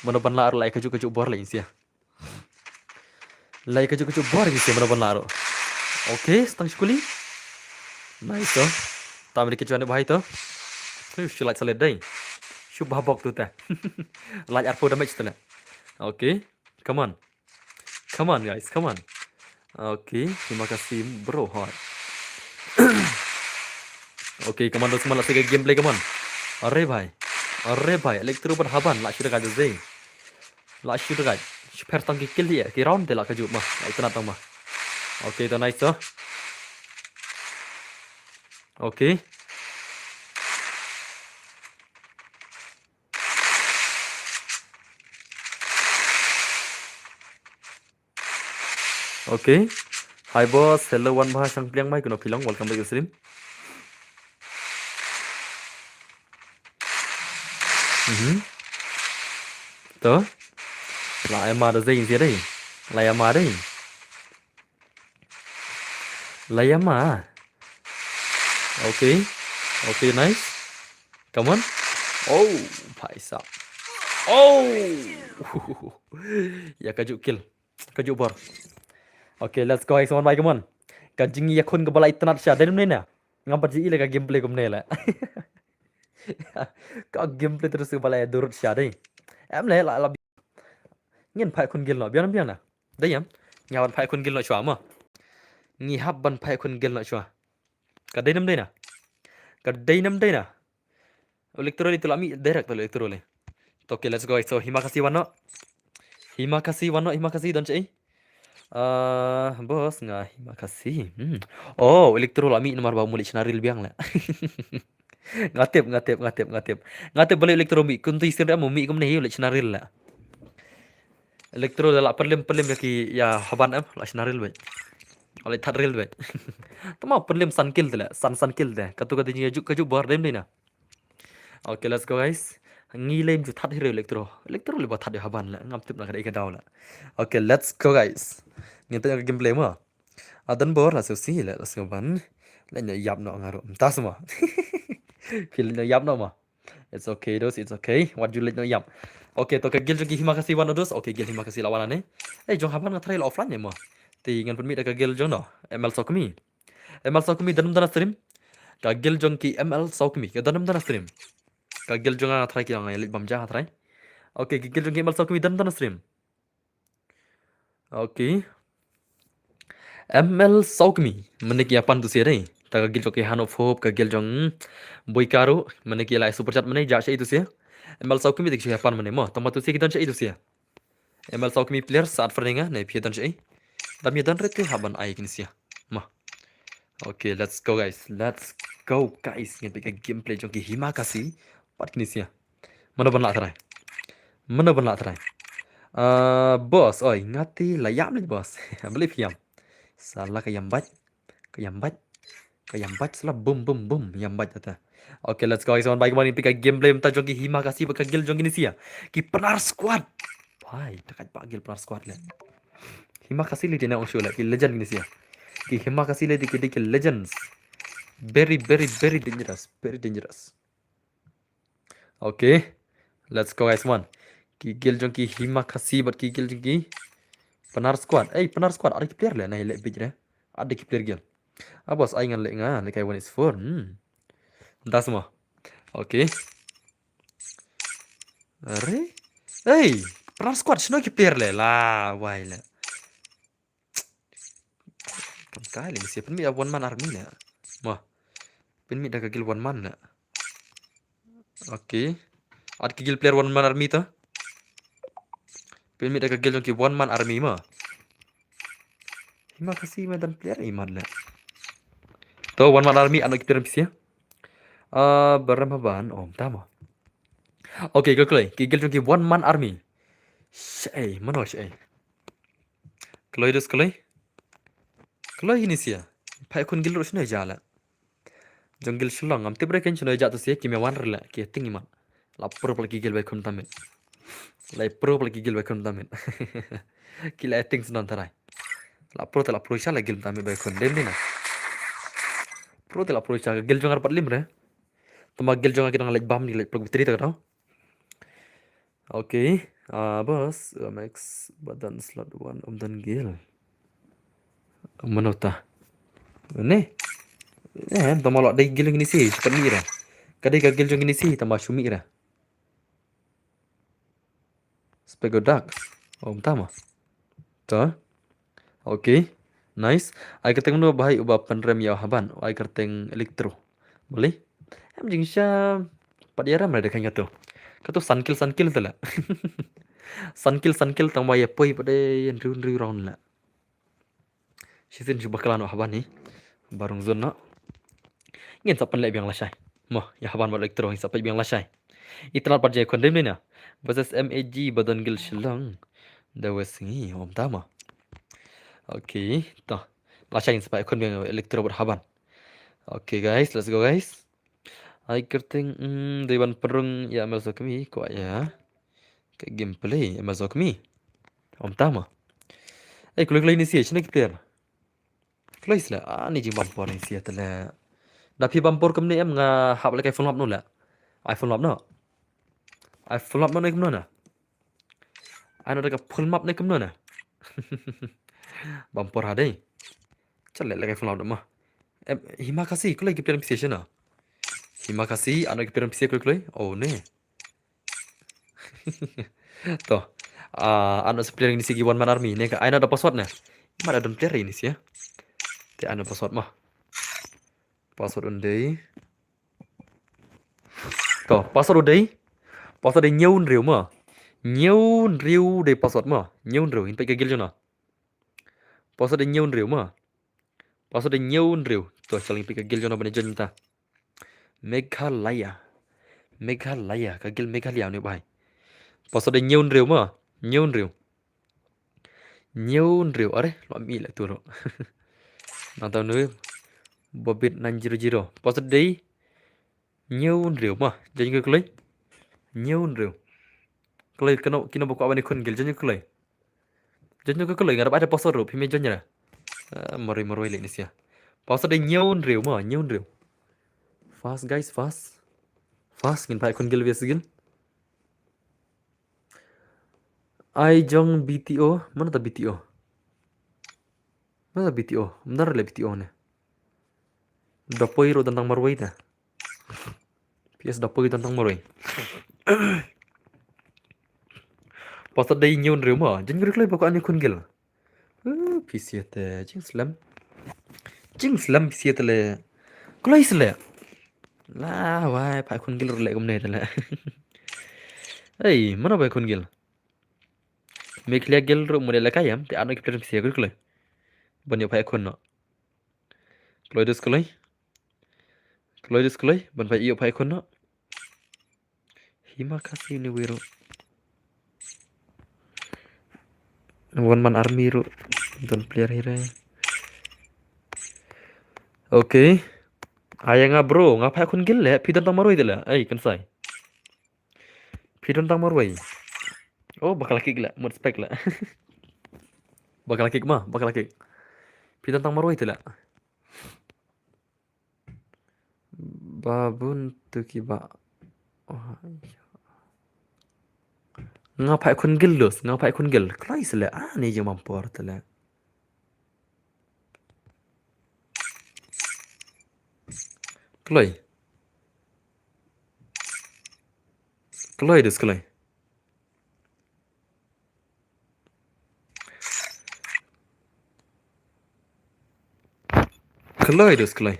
Mana ban la lại kaju bor la insia. Lai kaju bor insia mana ban la. Oke, setang sekuli. Nice to. Tamri kecuan bahai to. Shu like salet dai. babok tu teh. Like R4 damage tu lah. Okay, come on. Come on guys, come on. Okay, terima kasih bro. Hot. Okay, come on semua lah ke gameplay come on. Arre भाई elektro berhaban lah sudah kaje zai. Lah sudah kaje. Per tang kill dia, ki round dia lah kaju mah. Itu nak mah. Okay, itu nice tu. Okay. Okay. Hi boss, hello one bahas sang pliang mai kuno pilong, welcome back to stream. Tuh. Lah em ada zai gì đây? Là em đây. Là em Okay. Okay, nice. Come on. Oh, भाई साहब. Oh. Ya kaju kill. Kaju bor. Okay, let's go guys, one by come on. Kajing ya kun ke balai tenat sya dari mana? Ngampat ji ile ka gameplay kum ne la. Ka gameplay terus ke balai durut sya dai. Em le la ngin phai kun gil no bian na. Dai yam. Nyawan phai kun gil no chwa ma. Ngi hab ban phai kun gil no chwa. Ka dai nam dai na. Ka dai nam dai na. Electoral itu lami direct to electoral. Okay, let's go guys. So himakasih wano. Himakasih dan cai. Bos nggak makasih. Oh, elektro lami nomor bawa mulik senaril biang lah. Ngatip balik elektro mi kuntu istir mu mi kum nehi ulik senaril lah. Elektro dalam perlim kaki ya haban am lah senaril baik. Oleh tadril baik. Tama perlim sun kill lah, sun kill dah. Katu juk bar dem dina. Okay, let's go guys. Ngilem ju tad hero elektro le tad haban lah. Ngamtip nak kada daw lah. Okay, let's go guys. Kita gameplay mah. Adan bor lah susi lah ban. Lainnya yap no ngaruh. Tas mah. Feel no yap no mah. It's okay dos, it's okay. What you let no yap. Okay, to kagil jong himakasih wan dos. Okay, gil himakasih lawan ane. Jong haban nge-trail offline ya mah. Ti ngan permit kagil jong no. ML Sokmi. ML Sokmi danum dana stream. Kagil jong ki ML Sokmi. Ka danum dana stream. Kagil jong nga try ki nga lit bam ja try. Okay, kagil jong ki ML Sokmi danum dana stream. Okay. ML Sokmi meniki apan tu siare ta gil joki Hanop Hope ka gil jong boikaru meniki lai super chat mene ja sha itu sia ML Sokmi dik sha apan mene mo tama tu sia kidan sha itu sia ML Sokmi player saat feringa ne piedan sha dam yadan rete haban ai kin sia ma. Okay, let's go guys, ngen pika gameplay joki himakasi pat kin sia mana ban la trai boss oi ngati layam ni boss beli fiam salah kayambat salah boom yambat tata. Okay, let's go guys, on bike money pick a gameplay mta jogi himakasih baka gil jong ini sia ki penar squad bhai dekat pak gil penar squad le himakasih li dina ongsu le ki legend ini sia ki himakasih le dik legends very dangerous. Okay, let's go guys, one ki gil jong ki himakasih bat ki gil jong ki penar squad ada ki player le nahi le bij re ada ki player gel abos ai ngan le nga le kai 1 is 4 das semua. Okay, are penar squad sino ki player le la wai le kan kai le siapa mi one man army le mah pen mi da gil one man le. Okay, ada ki gil player one man army ta pen mi da gil jong ki one man army mah himakasih medan player iman le to one man army anak player pisia berapa om tama. Okay, kelai kigil jong ki one man army shay mano shay kelai ini sia pai kun gil rosna jala jong gil shulong am tibre ken chno jatu sia ki me wan rela ki ting iman la pro pla kigil bai kun tamen ki la things non tarai la pro sha la gil tamen bai kun den dina pro te la pro sha gil jong ar pat limre tama gil jong akidang like bam ni like plug vitri ta tau. Okay, bos max badan slot 1 dan gil manota ne tama lo dai gil ngini si seperti ira kadai ka gil jong ngini si tama shumi ira Spegodax. Oh, tama. Ta. Okay. Nice. Ai kerteng no bahai uba penrem ya haban. Ai kerteng elektro. Boleh? Em jing sya padiara mereka kan tu. Katu sankil tu lah. Sankil tang maya poi pada yang riu round lah. Sisin juba kelano haban ni. Barung zona. Ngin sapan lek biang lasai. Mah, ya haban bal elektro ngin sapai biang lasai. Itral parjai kondem ni na. Versus MAG badan gil shilang. Dawa singi om tama. Okay, toh. Lasai ngin sapai kondem elektro berhaban. Okay guys, let's go guys. Ai kerting dewan perung ya masuk kami kok ya. Ke gameplay ya masuk kami. Om tama. Kalau ini sih, sini kita. Kalau istilah, ni jing bampor ni sih telah. Tapi bampor kemana em ngah hab lagi iPhone 8 lah. iPhone 8 no. iPhone 8 ni kemana? Ano dekat full map ni kemana? Bampor ada ni. Cale lagi iPhone 8 mah. Hima kasih, kalau lagi PM station ah. Hima kasih, ano lagi PM station kalau. Oh ni. Toh. Ano player ini sih One Man Army ni. Ano ada password ni. Mana ada player ini sih ya? Tiada ano password mah. Password undai. Toh, password undai. Password dia nyeun riu mah. Nyeun riu de password mah. Nyeun riu, ini pakai gil jona. Password dia nyeun riu mah. Password dia nyeun riu. Tuh, saling pakai gil jona bani jonta. Meghalaya. Meghalaya, kagil Meghalaya ni bahai. Password dia nyeun riu mah. Nyeun riu. Nyeun riu. Are, lo ambil lah tu lo. Nantau ni. Bobit 900. Password dia nyeun riu mah. Jangan ke kelai. Nyeun riu. Kelai kena buka abang ikon gil. Jangan ke kelai. Jangan ke kelai. Ngarap ada password ru. Pimej jangan lah. Mari lek ni sia. Password dia nyeun riu mah. Nyeun riu. Fast guys, fast. Fast ngin pakai ikon gil biasa gil. I jong BTO. Mana tak BTO? Mana tak BTO? Benar lah BTO ni. Dapoi ro tentang Marwai dah. PS dapoi tentang Marwai. Pasal dia nyeun riu mah. Jangan gerak lagi pakai ikon gil. PC te jing slam. Jing slam PC te le. Kalau isle. Lah, why pakai ikon gil lek kumne te le. Hey, mana pakai ikon gil? Meklia gel ro model kayam te ano kipler PC gerak lagi. Banyak pakai ikon no. Kalau itu sekolah. Kalau itu sekolah, ban pakai iyo pakai ikon no. Hima kasih ni wiro. One Man Army ro. Don player hira. Okay. Ayah nga bro, ngapai akun gil le, pidon tang marwai dela. Kan say. Pidon tang marwai. Oh, bakal kick la, mod spek la. Bakal kick mah, bakal kick. Pidon tang marwai dela. Babun tu kiba. Oh, ngapai akun gil los, ngapai akun gil. Klai sele, ni je mampor tela. Klai. Klai des klai. Klai des klai.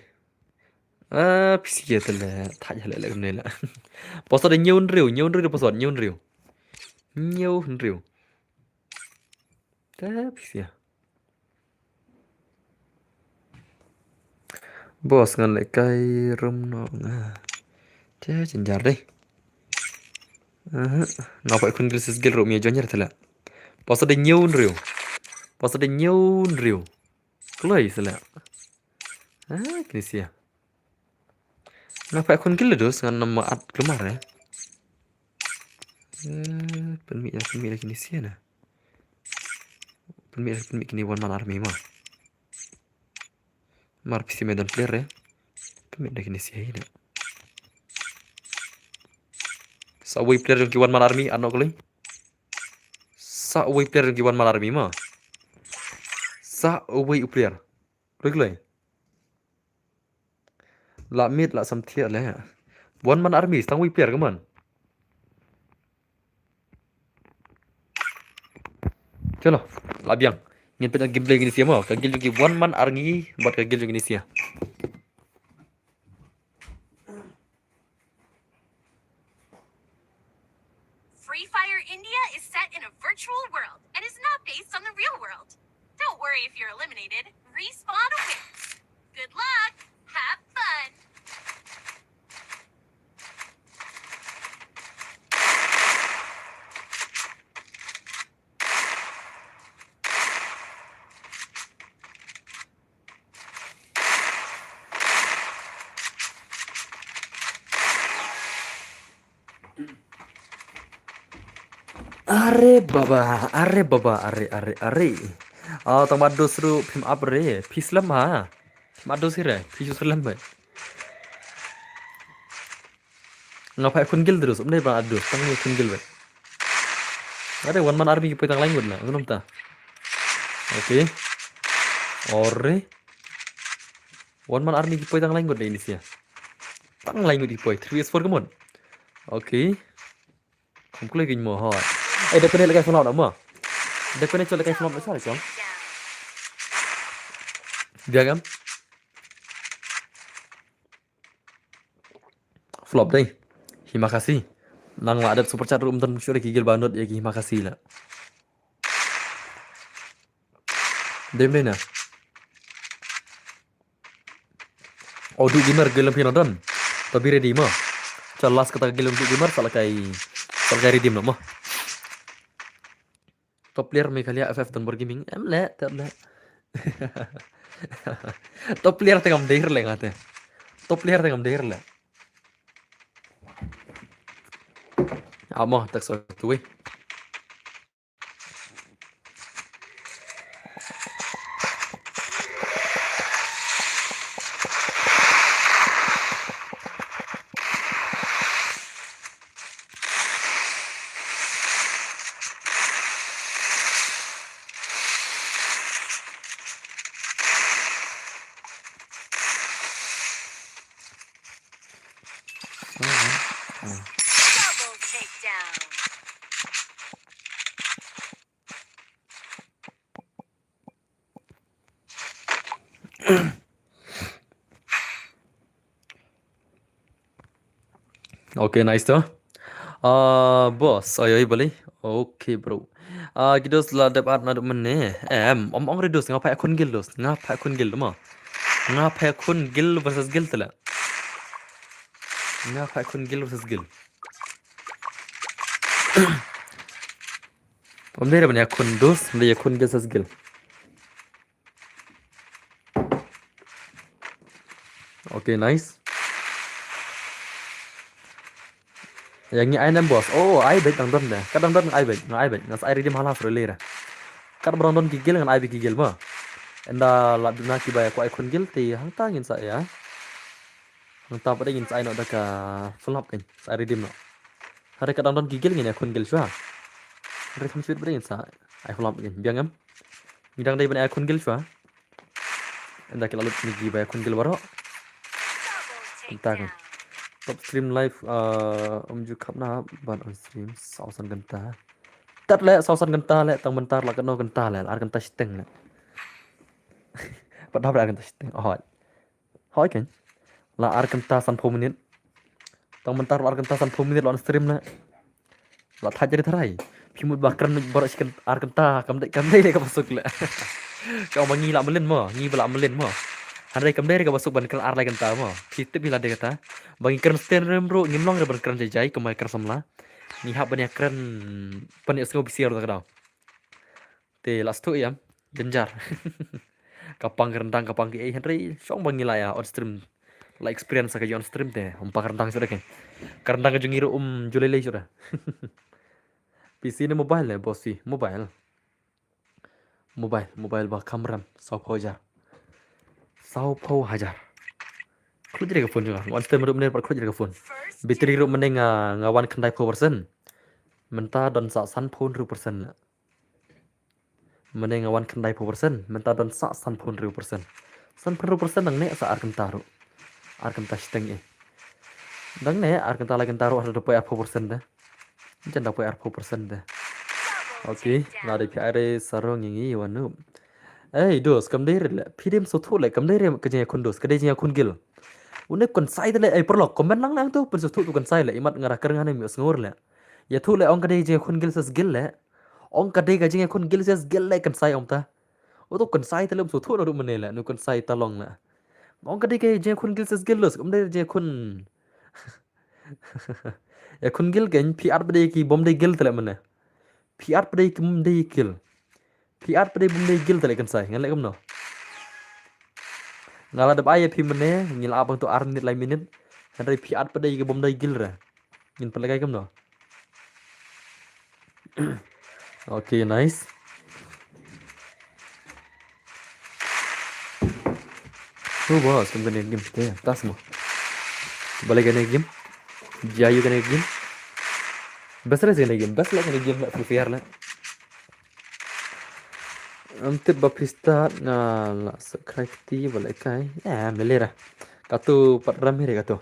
PC tela, tak jalan lagi ni lah. Pasal dia nyeun riu pasal nyeun riu. Nyeun riu. PC ya. Bos ngan lại cây rum nó chứ chỉnh giặt đi nó phải khuyên cái skill rum cho nhớ thật là bos ada nhiều riu kelai sila kini sih nó phải khuyên cái terus ngan nama at kemar ya penmi lagi kini sih na penmi kini One Man Army mah mar PC medan player ya penmi lagi kini sih ini Sawai player yang One Man Army ano kelai Sawai player yang One Man Army mah Sawai player kelai la mid la samthia le One Man Army Sawai player kaman Chalo, labiang. Ngin peta gameplay gini siya mo. Kagil yung one man arngi buat kagil yung gini siya. Free Fire India is set in a virtual world and is not based on the real world. Don't worry if you're eliminated. Respawn wins. Good luck. Have fun. Are baba, are. Ah, tong madu seru phim up re. Pislam ha. Madu sih re. Pisu selam ba. Ngapai kun gil terus. Umne ba adu. Tang ni kun gil ba. Ada one man army kita lain guna. Gunung ta. Oke. Ore. One man army kita lain guna ini sih. Tang lain guna poi. 3s4 kemon. Oke. Kumpul lagi mo ha. Dah kena lagi flop dah mo. Dah kena coba lagi flop besar chong. Dia kan? Flop deh. Terima kasih. Nang lah ada super chat room tan syure gigil banget ya terima kasih lah. Dem deh na. Oh du gamer gelem pinodon. Tapi ready mo. Celas kata gelem du gamer salah kai redeem lah mo. Top player Meghalaya FF dan Gaming em lẹ thật lẹ. Top player tengah mendehir lẹ ngate. Top player tengah mendehir lẹ. Amo tak so tuwe. Double takedown. Okay, nice tuh. Bos, ayo boleh. Okay, bro. Kita setelah dapat nado meneh. Om redus ngapai akun gil dos. Ngapai akun gil mah. Ngapai akun gil versus gil tela. Ngapai akun gil versus gil. Om dia banyak akun dos, dia akun gil versus gil. Okay, nice. Yang ni ai nam bos. Oh, ai baik tang don dah. Kadang don ai baik, ngas ai redim halas relera. Kad brandon gigil ngan ai gigil mah. Enda lab dina ki bay ko ai kun gil ti hang ta ngin sa ya. Hang ta pada ngin sa ai no da ka flop kan. Sa redim no. Hari kadang don gigil ngin ai kun gil shwa. Hari kam swit pada ngin sa ai flop kan. Biang am. Midang dai ban ai kun gil shwa. Enda ki lalut ni gi bay kun gil baro. Double Entah kan. takedown. Top stream live ju khắp na ban on stream 600 ganta. Tat le 600 ganta le tang bentar la keno ganta le ar ganta steng le. Padahal ar ganta steng. Oh. Hoi kan. La ar ganta san 10 minit. Tang bentar ar ganta san 10 minit on stream le. La thaj jadi tharai. Phimut bakran bor chicken ar ganta kam dai le ka masuk le. Kau mangi la melen mo, ngi bala melen mo. Handai kam dai ka masuk ban kan ar la ganta mo. Kita bila de kata. Bagi keren stand rem bro ngimlong re ban keren jajai kemai keren samla. Ni hab banyak keren panik sego bisiar tak kau. Te last tu ya genjar. Kapang rendang kapang ki Henry song bangila ya on stream. La experience ka on stream te umpa rendang sudah kan. Rendang ka jungiru julele sudah. PC ni mobile le bosi mobile. Mobile ba kamram 100,000. 100,000. Kau jadi ke phone juga. One time menurut menurut kau jadi ke phone. First Bateri ru meneng ngawan kendai 4%. Menta don sa san phone ru persen. Meneng ngawan kendai 4%. Menta don sa san phone ru persen. San phone ru persen nang ne sa ar kentaru. Ar kenta steng Dang ne ar kenta la kentaru ada 4% dah. Jangan dapat 4% dah. double Oke, là để phía sarong yang ini wanu. Dos, cầm đây rồi, phía đêm số thu lại cầm đây rồi cái gì kun dos, cái đây gì kun gil. Une kon sai tale ai perlo komen lang nang tu pensu tu kon sai le imat ngara kerengan mi ngor le. Ya tu le ong kadai je kun gil ses gil le. Ong kadai ga je kun gil ses gil le kan sai om ta. O tu kon sai tale su tu no mene le nu kon sai talong le. Ong kadai ga je kun gil ses gil los om dai je kun ya kun gil gen pi art bade ki bom dai gil tale mene. Pi art bade ki bom dai gil. Pi art bade bom dai gil tale kan sai ngan le kom no. Ngala dap aya pi mene ngil abang tu arnit lai minit. Henry pi art bade ki bom dai gil ra. Ngin palagai kom no. Okay, nice. Bos, kamu kena game kita, tas semua. Balik kena game, Jayu kena game. Best lah kena game, best lah kena game lah, Free Fire lah. Antip bapista lah, subscribe ti balik kai. Melera. Katu pat ram here katu.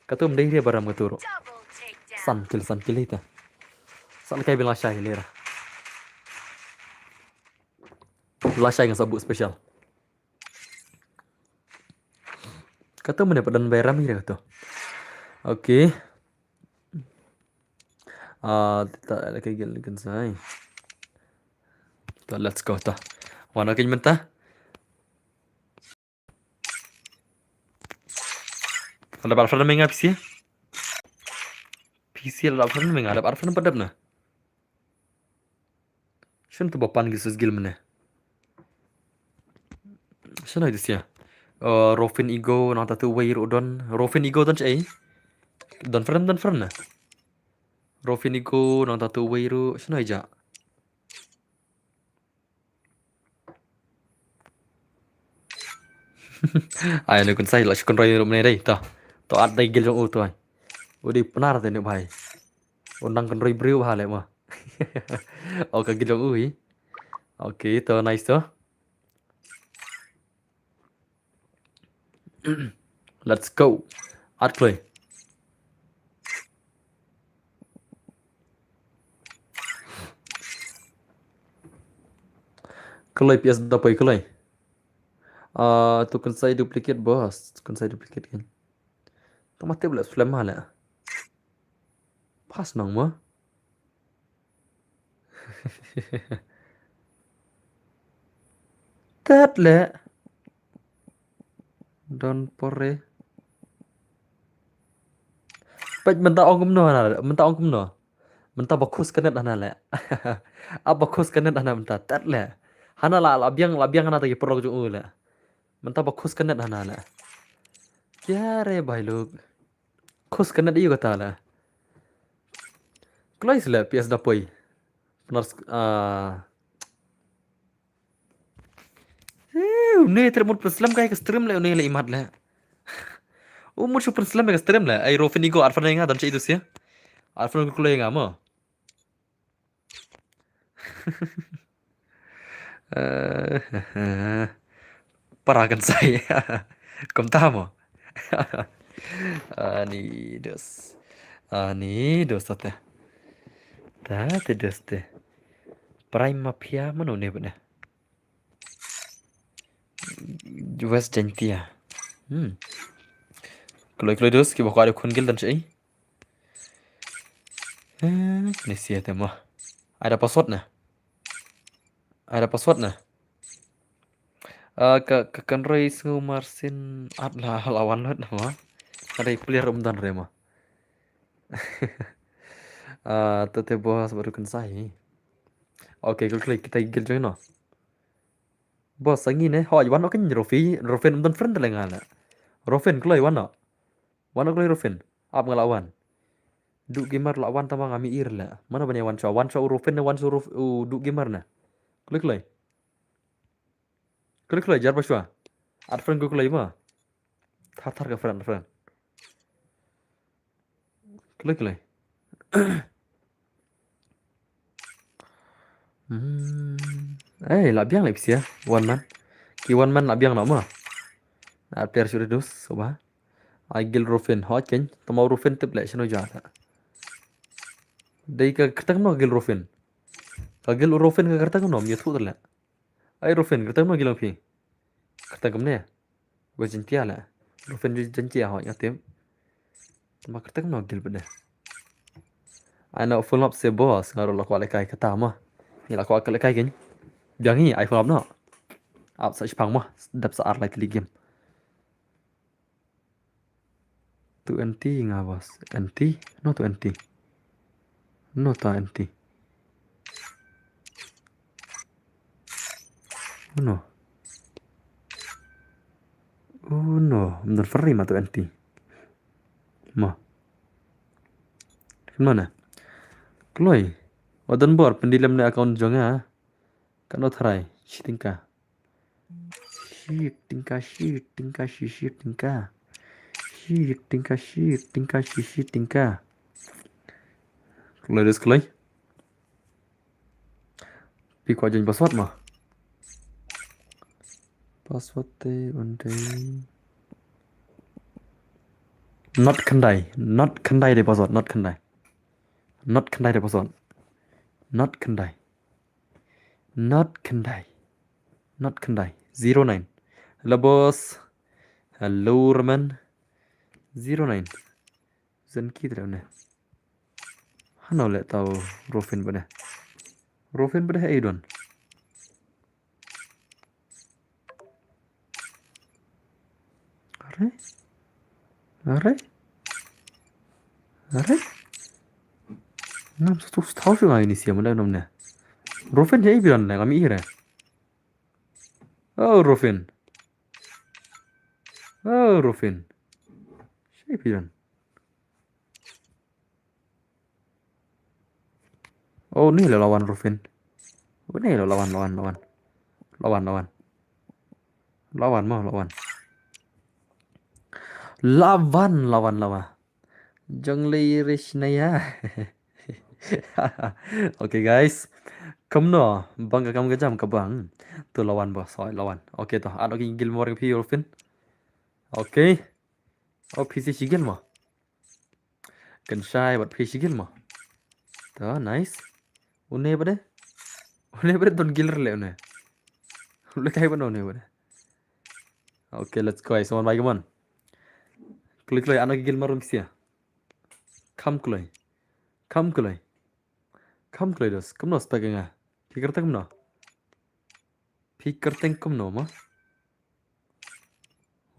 Katu mendai dia baram katu ro. San kill itu. San kai bilang syai lera. Lasai yang sabuk spesial. Kata mana padan bayram ni kata. Okey. Tak ada kegel kan saya. Let's go ta. Wana kay menta. Ada barfan menga PC. PC ada barfan menga, ada barfan padap na. Shun tu bapan gisus gil mana. Shun itu sih. Rofin Ego nang tatu wair udon. Rofin Ego tan cai. Dan friend na. Rofin Ego nang tatu wairu shun aja. Ai nu kun sai la shukun roi rum ne dai ta. To at dai gil jong u to ai. Udi penar te ne bhai. Undang kan roi briu ha le ma. Ka gil jong u hi. Okay, to nice to. Let's go. Art play. Kelai PS dapai kelai. Tu kan saya duplicate bos. Kan saya duplicate kan. Tu mati boleh film lah. Pas nang mah. Tat le. Don pore. Bạch mình ta ong cũng nọ là mình ta ong cũng nọ. Mình ta bakus kan net le. Bakus kan net mình ta tat le. Hana la labiang hana tagi perlu jung le. Mình ta bakus kan net le. Kya re bhai log. Khus kan net iyo kata le. Klais le PS dapoi. Benar ne termut perslam kai ke stream le ne le imat le. Umur super slam ke stream le. Ai Rofin Ego arfan nga dan itu sih. Arfan ku le nga mo. Parakan saya. Kom tamo. Ani dos tata. Tata dos te. Prime mafia mana ne bana. West Gentia. Kalau dos kita bakal ada kungil dan cai. Ni siapa mah? Ada password na? Ada password na? Ke kanrei sungu marsin atlah lawan lot nama. Ada player umdan rema. Tete bos baru kan saya. Oke, kalau kita gil join no. Bos sangi ne, ho wan kan Rofin umdan friend lengan. Rofin kalau wan no. Wan kalau Rofin, apa ngelawan? Du gamer lawan tamang kami ir lah. Mana banyak wan show Rofin wan show du gamer na. Klik. Klik jar baswa. Ad friend gue klik mah. Tar ke friend. Klik. Labiang lah ya. One man. Ki one man labiang nak mah. Player sudah dos, coba. Agil Rofin, hot kan? Tomau Rofin tip lek sino jata. Dai ka ketang no Agil Rofin. Kagil Rofen ka kerta nom ya thu la. Ai Rofen kerta no gilang phi. Kerta ne. Gue jentia la. Rofen jentia ho ya tem. Ma kerta no gil benda. Ana full up se boss ngaro la kwa le kai kata ma. Ni la kwa le kai gen. Biang ni ai full up no. Up sa pang ma. Dap sa ar like game. Tu anti nga bos. Anti? No tu anti. No tu anti. No. Oh no, bener free ma tu anti. Ma. Kemana? Kloi. Wadan bor pendilam na account jonga. Kan otrai. Shitingka. Shitingka. Kloi des kloi. Pi ko aja password mah. Password te undai. Not kendai de password, not kendai de password. Not kendai. 09. Hello boss. Hello Roman. 09. Dân kia thế nào nè. Hắn nào lại tàu Rofen bữa này. Rofen bữa này hay đồn. Are? Nam satu tahu sih ini siapa mana namanya. Rofen jadi bilang lah kami ira. Oh Rofen. Siapa bilang? Oh ini lah lawan Rofen. Oh ini lah lawan. Lawan. Jongli Rishnaya. Oke guys. Kamu no bangga kamu kejam ke bang. Tu lawan bos, lawan. Oke toh, ada gil mau pi Rofen. Oke. Oh PC sigil mah. Kan syai buat PC sigil mah. Tuh nice. Une pada don giler le une. Lu kai pada une pada. Oke, let's go guys. One by one. Klik lagi anak gil marum sia. Kam kulai dos. Kamu no sebagai ngah. Pikir teng kamu no mah.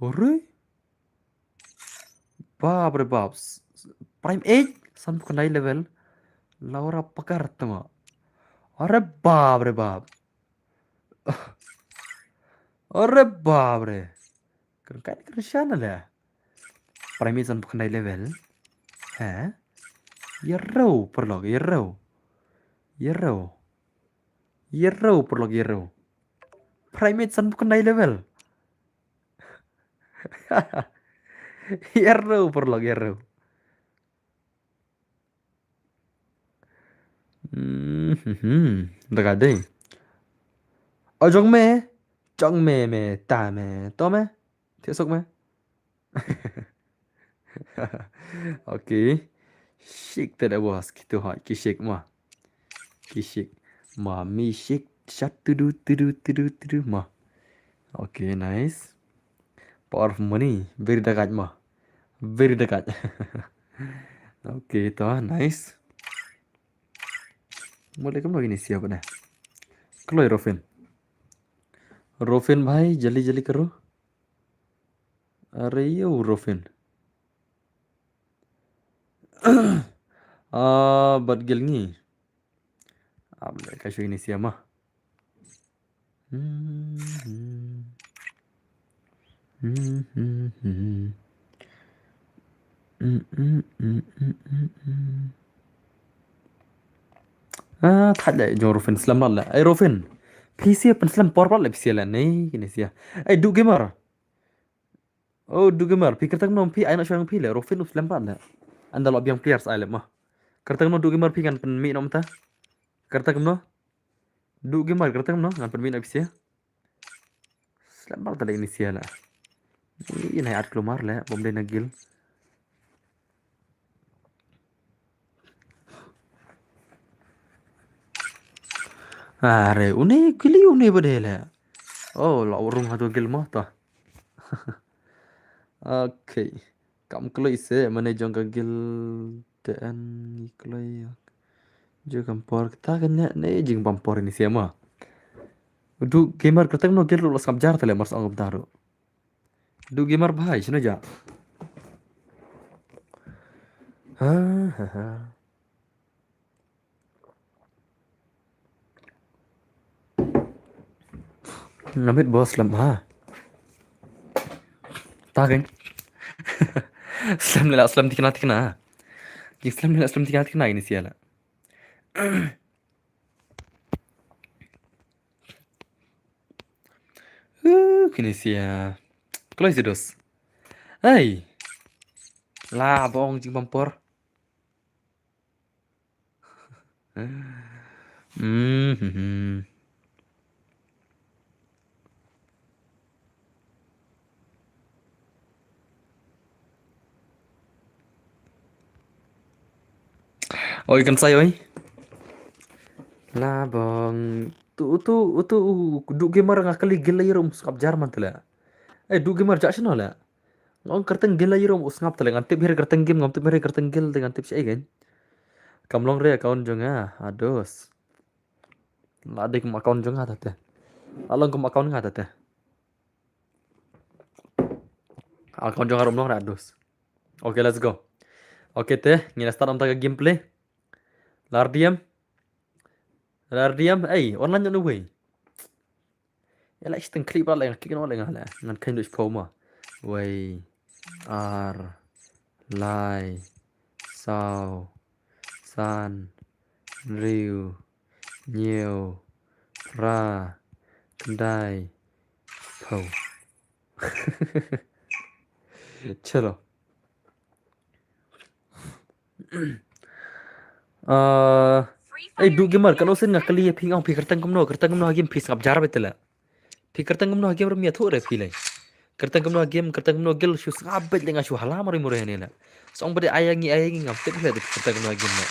Ore? Babre babs. Prime 8 san bukan naik level. Laura pakar tama. Ore babre bab. Ore babre. Kan kerjaan lah. Prime 8 san bukan naik level. Hah? Yerrow perlog. Primate san bukan naik level. Yerrow perlog. Dekat deh. Oh jong me ta me to me. Thiệt me. Okay. Shik tidak bos. Kita hot kishik mah. Mi shik shat tudu mah. Okay, nice. Power of money. Very dekat mah. Okay, toh nice. Mulai kamu lagi nih siapa nih? Chloe Rofen भाई जल्दी करो. अरे ये Rofen. Buat gil ni. Boleh kasih ini siapa? Thật lại cho Rofen slam lah. Rofen. PC pen slam power lah PC lah nih ini sia. Du gamer. Oh du gamer. Pikir tak nom pi ai nak syang pi lah. Rofen slam lah. Anda lo biang players ai mah. Kerta no du gamer pi kan pen mi nom ta. Kerta no. Du gamer kerta no kan pen mi nak sia. Slam tak ini sia lah. Ini art keluar lah bom dia nagil. Are une kili une bedele. Oh, la urung hatu gil mah ta. Okay. Kam kloi se mane jong ka gil den kloi. Jo kampor ta kan ne jing pampor ini siapa? Du gamer keteng no gil los kam jar tele mas angop daru. Du gamer bhai sino ja. Ha. Ngamit bos lam ha. Ta kan. Slam nila slam tikna. Slam nila slam tikna ini siala. Kini sia. Kloi si dos. Hey. Lah bong jing pampor. Oi kan saya oi. Lah bong tu du gamer ngakali gila yirum skap Jerman tela. Du gamer jak sino la. Ngong kerteng gila yirum usngap tela ngantip hir kerteng game ngantip hir kerteng gil dengan tips ai kan. Kamlong re account jonga ados. La adik kum account jonga tata. Along kum account nga tata. Account jonga romlong ra ados. Okay, let's go. Okay teh, ngina start am taga gameplay. Lardiam. Online nyo way. Yala isteng clip ala yang kikin wala ngala. Ngan kain dus poma. Way. R. Lai. Sao. San. Riu. Nhiều. Ra. Kendai. Pau. Chalo. Du gamer kan usin ngakali ping ang kertang kumno game pis ngap jar betela. Kertang kumno game rum ya thore pilai. Kertang kumno gel shu ngap bet lenga shu halam ri mure henela. Song bade ayangi ngap tep le kertang kumno game na.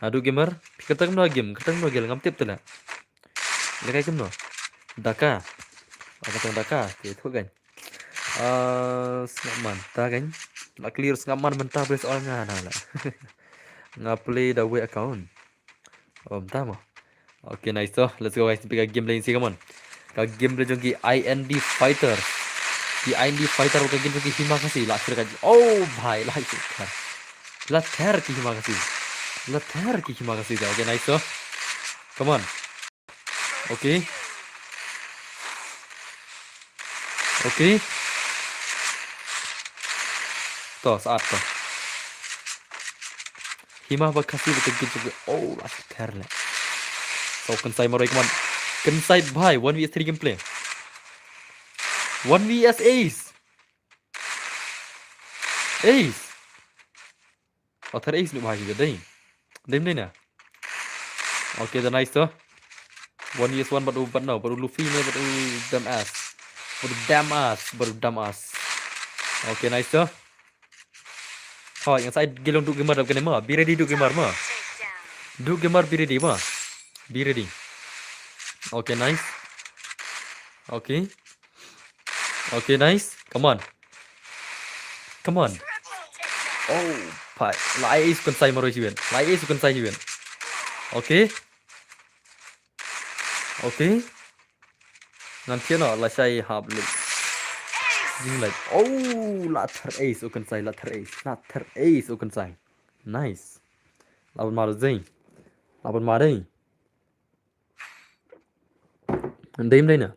Adu gamer kertang kumno gel ngap tep tela. Lekai kumno. Daka. Apa tong daka ke thu gan. Snapman ta gan. La clear snapman mentah bes orang ngana la. Play the way account. Tama. Okay, nice. So, let's go guys. Pick a gameplay in come on. Ka gameplay jo ki IND Fighter. Di IND Fighter ka game jo ki hima kasi la ka. Oh, bhai la itu. La ther ki hima kasi. Okay, nice. So, come on. Okay. To, saat to. Hima bakasi betul gitu. Oh, la ther la. So, Kensai Moroi, come on. Kensai bhai, 1vs3 gameplay. 1vs Ace. Author Ace nu bhai juga dai. Dem dai na. Okay, the nice to. 1vs1 baru Luffy ne baru damn ass. Okay, nice to. Oh, yang saya gelong du gamer kan ma. Be ready du gamer ma. Du gamer be ready ma. Be ready. Okay, nice. Okay, nice. Come on. Oh, bhai. Lai Ace kan sai maroi jiwen. Okay. Nanti no la sai hab lu. Like, oh, later Ace kan sai. Nice. Lawan mar zain. Ndem dai na.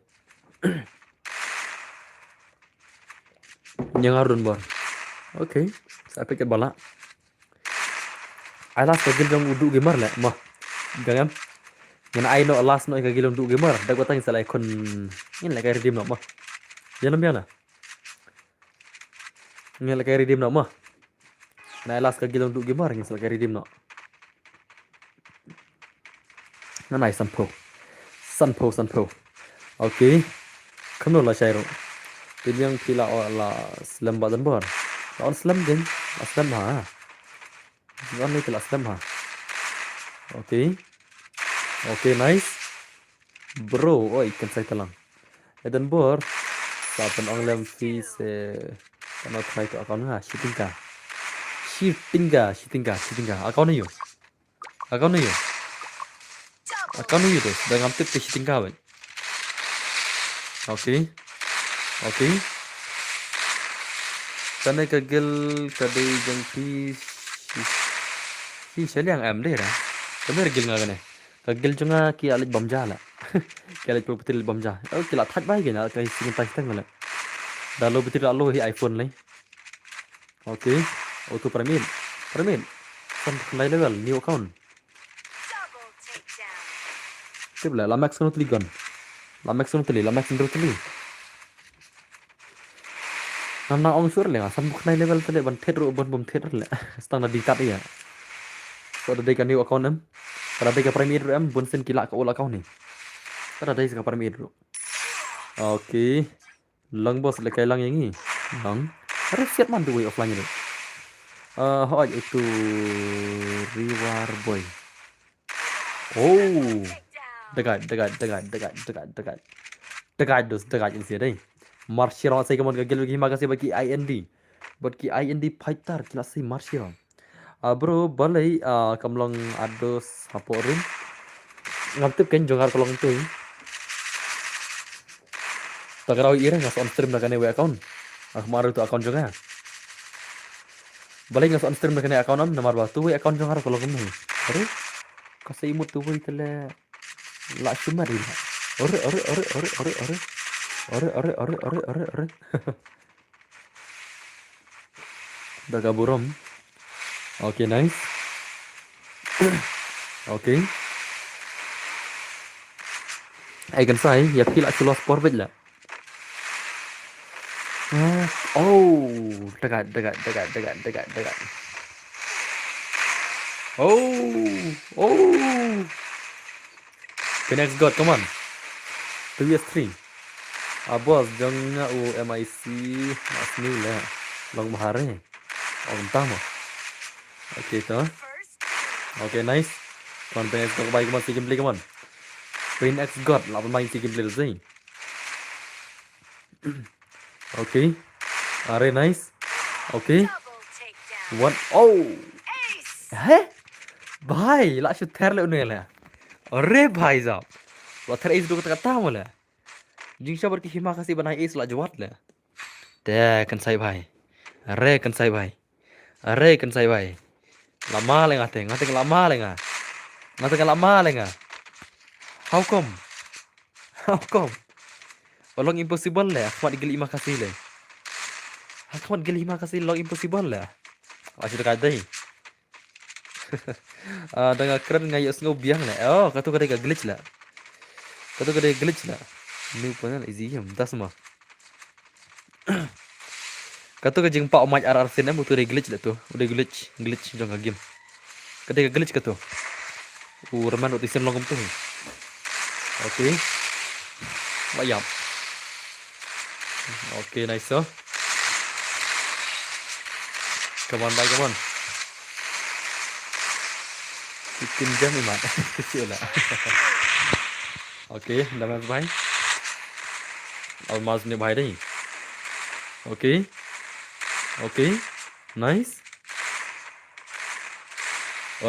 Yang arun bar. Okay, saya pikir bala. Alas kagil jong udu gamer la mah. Gangam. Yang ai no alas no kagil udu gamer. Dak watang salai kon in la kay redeem no mah. Janam yana. Ngel kay redeem no mah. Na alas kagil udu gamer ngel kay redeem no. Nanai sanpo. Okay. Kamu lah Syairo. Tim yang pila la slam badan bar. Lawan slam din. Slam ha. Jangan ni pila slam ha. Okay. Okay, nice. Bro, oi, kan saya telang. Eden bor. Saben ong lem fi se. Kano try to account ha, shooting ka. Account yo. Account yo. Account yo dos. Dah ngamtip ke shooting ka ban. Okay. Okay. Kana kagel kadai jang fi seliang am deh ra. Kamer gil nga gane. Kagel junga ki alit bamja la. Ki alit betul bamja. Oh kila that bai gana kai sing tai tang la. Dalo betul allo hi iPhone lai. Okay. Auto permin. Sam khnai level new account. Double takedown. Tibla la max no tligon. La max no tli. Nam ong sur le sam khnai level tele ban thet ro ban bom thet le. Stang na dikat ya. So ada kan new account em. Kada ka premier em bun sen kila ka ol account ni. Kada ka premier ro. Okay. Lang bos le kai lang yang ni. Lang. Ada siap man way offline ni. Hoi itu reward boy. Oh. Takedown. Dekat ini sih deh. Marshall saya kemudian gagal lagi makasih bagi IND. Buat ki IND fighter kila si Marshall. Bro, balai kamlang ados haporin. Ngamtip kan jongar kolong tu. Tak kira ira ngas on stream nakane we account. Maru tu account juga. Balai ngas on stream nakane account am nomor batu we account jongar kolong tu. Aduh. Kasih imut tu we tele. La cuma dia. Ore. Dah kaburam. Okay, nice. Okay. Ai kan sai, ya pila chulos porbet lah. Oh, dekat. Oh. Connect God, come on. 2s3. Bos, jangan MIC mas new lah. Long mahare. Entah mah. Okay, tu. First Okay, nice. Come on, Phoenix God, baik come on, si gameplay, come on. Phoenix God, lapan main si gameplay sih. Okay. Are nice. Okay. double takedown. One. Oh. Ace. भाई ला शु थेर ले उन्हें अरे भाई साहब ला थेर एस दो कता मोले जिंगशा बर की हिमा खासी बनाई एस ला जवात ले दे कंसाई भाई अरे कंसाई भाई lama le ngate lama le nga how come Long impossible le akhmat geli ima kasih le akhmat geli ima kasih long impossible le asyik dekat dai dengan keren ngayak snow biang le oh katu kada glitch la ni pun easy jam das mah katu ka jing pak match RR sen butuh de glitch la tu udah glitch jong game kada glitch katu reman uti sen longum tu okay bayam okay nice so come on 15 jam imat kecil lah okay dah main bhai almost ni bhai dah okay nice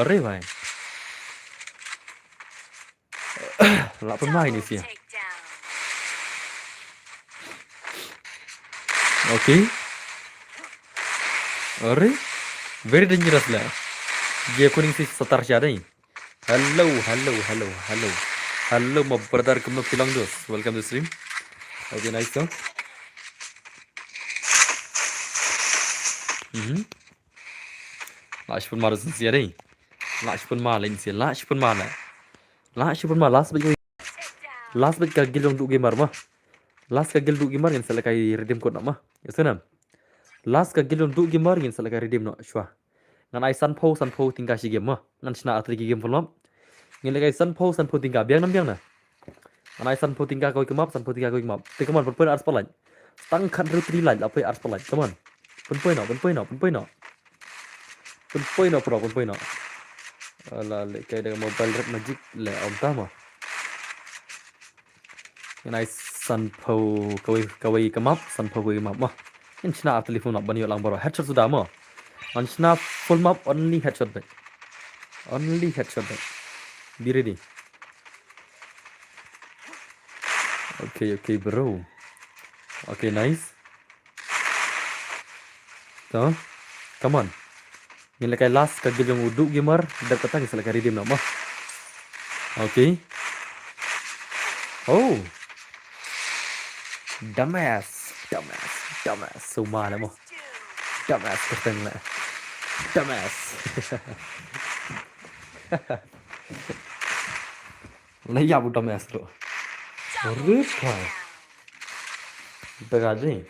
अरे भाई lapar main ni sih Takedown. okay अरे very dangerous lah ये kuning sih setar siapa ni hello my brother kamu bilang dos welcome to stream okay nice so last pun marah sih ada last pun malah last bet kagil dong tu gamer mah last kagil tu gamer yang salah kai redeem code mah ya sana last kagil dong tu gamer yang salah kai redeem no shwa ngan ai san po tinggal si game mah ngan sina atri game film ngan kai san po tinggal biang na ngan ai san po tinggal kau kemap te come on pun ars pelan tang kan rutri lan apa ars pelan come on pun point no Ala le kayak dengan mobile red magic le om tama. Yang san po kawai kemap san po kawai map mah. Yang cina telefon nak bani orang baru headshot sudah mah. An cina full map only headshot back. Only headshot back. Be ready. Okay bro. Okay nice. So, come on. Ini lekai last kagil yang uduk gamer dak kata ni selaka redeem nak mah. Okay. Oh. Dumbass. Suma lah mah. Dumbass keteng lah. Dumbass. Naya bu dumbass tu. Rip kau. Bagaji.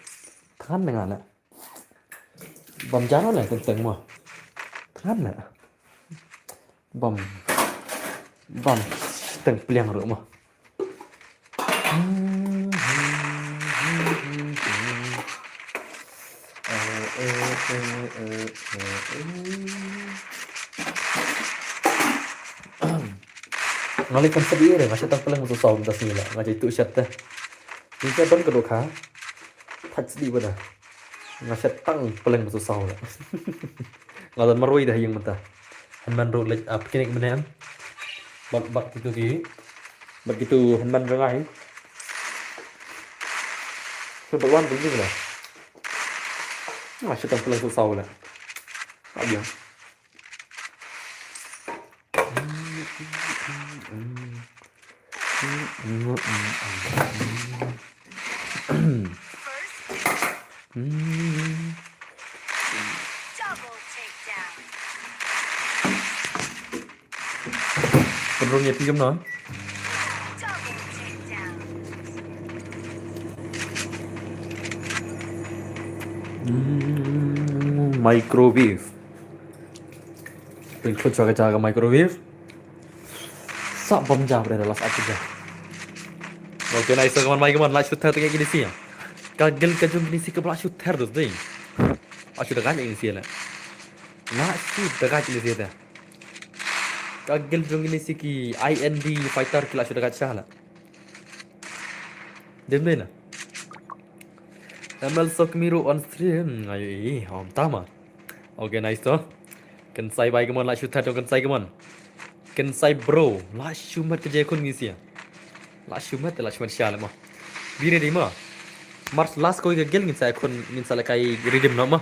Kan dengan lah. Bom jalan lah keteng mah. Kan lah. Bom teng pliang rumah. Ngali konsep dia deh, masih tak pelang untuk saum tas ni lah. Ngaji itu syat dah. Ini kan kedua kah? Touch di mana? Ngaji tang pelang untuk saum lah. Ngadan marui dah yang mentah. Hanman ro lek pikinik mana? Bak itu ki. Begitu hanman rengai. Sebeluan begini lah. Masih tak pelang untuk saum lah. Tak dia. Double takedown. Penuhnya pinjam no. Double takedown. Microwave. Ikut jaga microwave. Sak bom jam dah last aku dah. Oke, nice teman-teman, like shooter tu kayak gini sih ya. Kagel kajung gini sih kepala shooter tu deh. Aku dah kan ini sih lah. Nak shooter kan ini sih dah. Kagel jong gini sih ki IND fighter kila sudah kacau lah. Dembe lah. ML Sokmiru on stream. Ayo, om tama. Oke, nice tu. Kan saya baik kemana like shooter tu kan saya kemana. Kan saya bro, like shumat kerja kun gini sih ya. Lah shumat sial mah. Bini di mah. Mars last kau ke gil ngin saya kun ngin salah kai redeem no mah.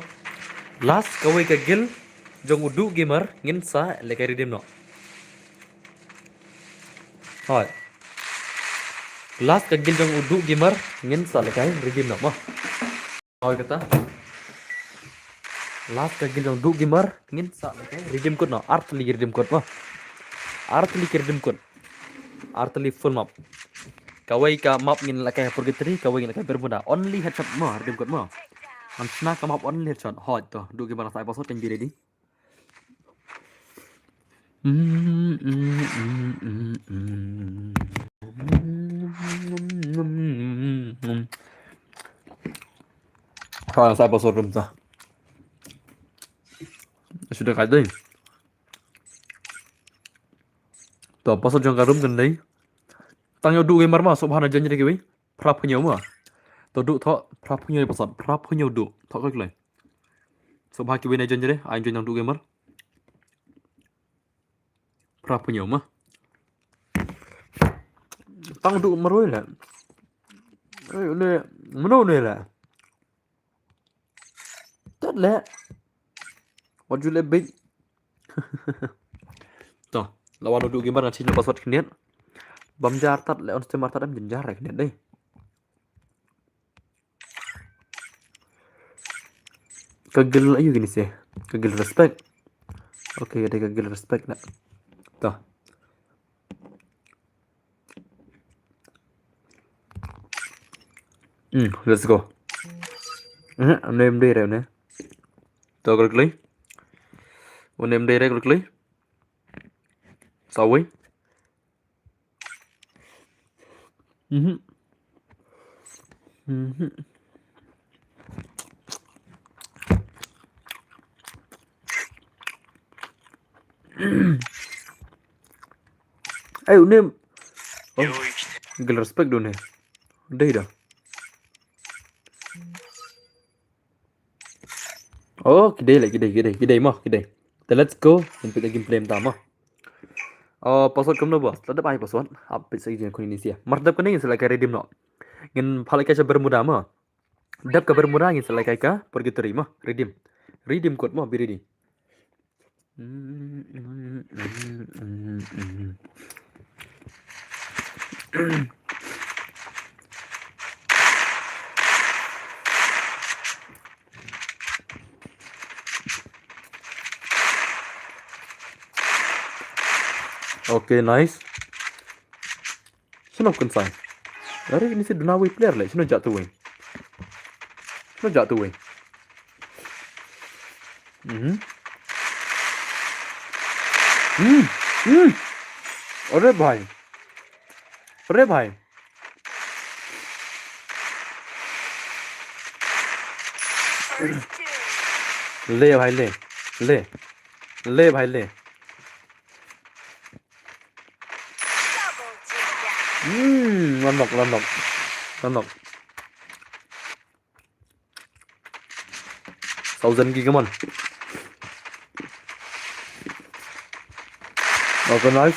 Last kau ke gil jong udu gamer ngin sa le kai redeem no. Hai. Last ke gil jong udu gamer ngin sa le kai redeem no mah. Hai kata. Last ke gil jong udu gamer ngin sa le kai redeem code no. Artli redeem code mah. Artli redeem code. Artli full map. Kawai ka map ngin lakai purgatory, kawai ngin lakai bermuda. Only headshot mah, redeem code mah. Ansna ka map only headshot. Hot tu. Du gimana saya pasal can be ready. Saya pasal room tu. Sudah kata ni. Tu pasal jangan room kan ni. Tang yo du gamer mah subhana janji ke wei. Prap punya mah. To du tho prap punya pasal prap punya du. Tho ka klai. Subha ki wei na janji de ai janji du gamer. Prap punya mah. Tang du maroi la. Ai ne mano ne la. Tat la. What you let big. Tu, lawan du gamer nak cina password kenian. Bam jar tat le on stream tat am jar rek net deh. Kagel ayo gini sih. Kagel respect. Oke, ada kagel respect nak. Tuh. Let's go. Name day rồi nè. Tuh klik lagi. Name day klik lagi. Sao ấy? Ayo nih. Oh, 領域展 gila respect dong nih. Udah. Oh, kidai mah, kidai. Then let's go. Sampai lagi gameplay pertama. Password kamu bos. Tetap aja password. Apa sih yang kau ini sih? Mardap kan ingin selesai redeem no. Ingin paling kaca bermuda mah. Dap kabar murah ingin selesai kah? Pergi terima. Redeem. Redeem code mah biri di. Oke, nice. Sino kun sai? Aरे ini sih Dunawi player lah. Sino jatuh wing? Hmm. अरे भाई First two. ले भाई ले भाई ले Double takedown. Landok thousand की कमन okay nice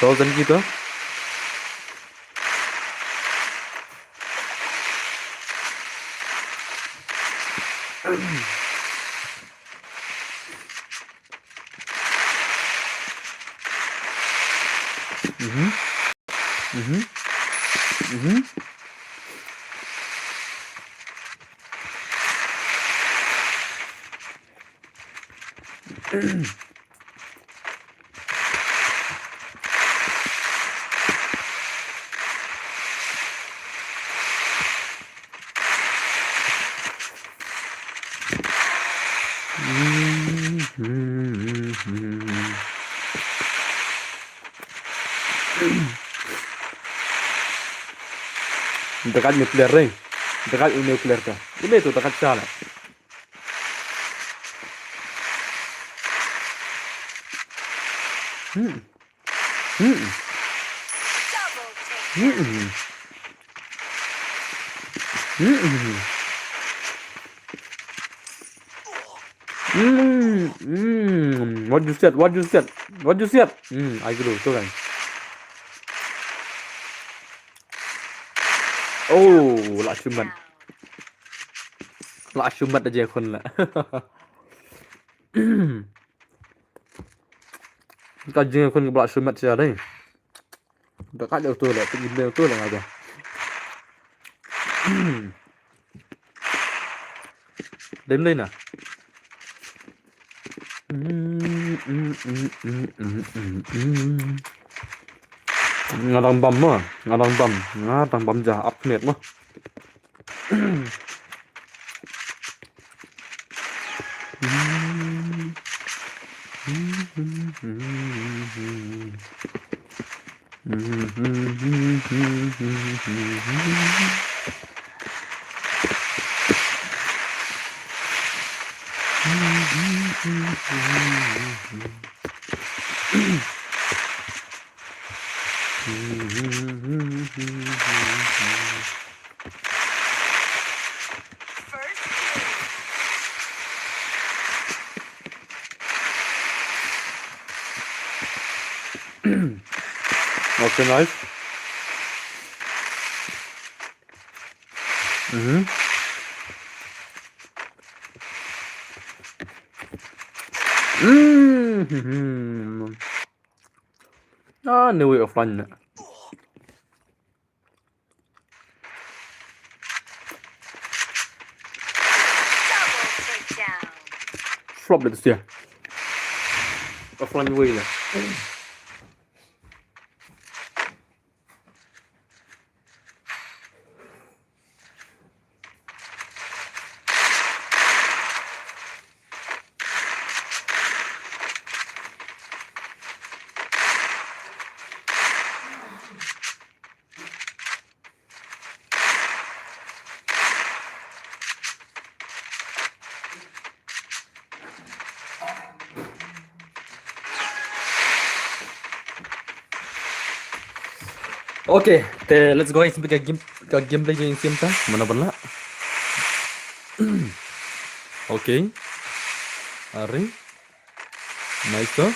thousand की तो dekat nuclear ring dekat nuclear ka udah itu dekat sana Double takedown. What you said? I agree. So kan. Oh, lah cuman aja kon lah. Kajing kon belak cuman sih ada. Dekat jauh tu lah, pergi jauh tu lah aja. Dem lain lah. Ngadang bam jah upgrade mah. First two. Okay, nice. No way of fun. Double takedown. Flop itu dia. Offline way lah. Oke, let's go sampai ke gameplay yang simpan. Mana pula? Oke. Hari. Nice tuh.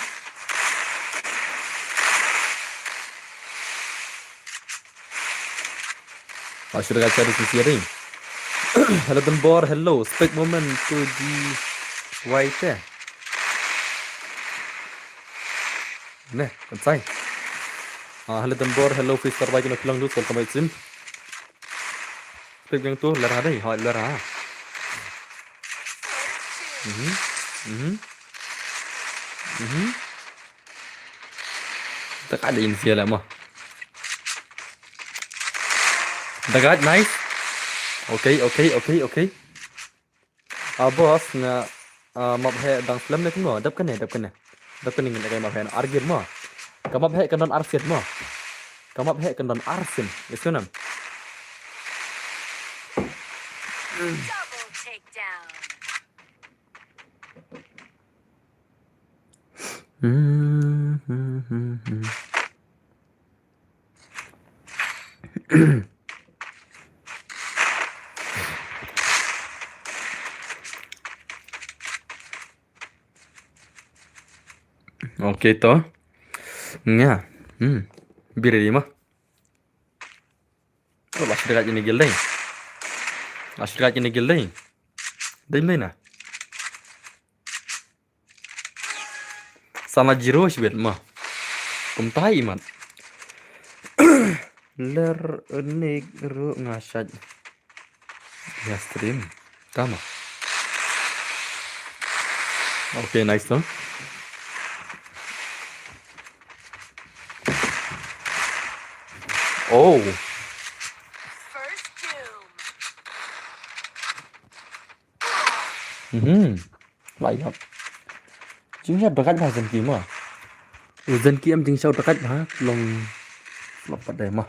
Sudah cari sisi ini. Hello Tembor, hello. Spek moment to di white ya. Nah, selesai. Hello Tembor, hello fish terbaik nak bilang dulu welcome back sim. Spek yang tu lerah deh, lerah. Tak ada insial lah mah. Dekat, nice. Okay. Bos nga map hai dang film ni tengok, dap kan ni dengan kayak map hai argir mah. Kamap hai kan arsin mah. Kamap hai kan arsin. Itu nam. Double takedown. Oke toh. Nya. Biri mah. Oh, masih dekat ini gilding. Dari mana? Sama jiro sibet mah. Kumtai man. Ler unik ru ngasaj. Ya stream. Tama. Oke, nice toh. Oh. First doom. Lại gặp. Chính là dekat lah dân kia mà. Dân kia em chính sau dekat hả? Lòng pada đây mà.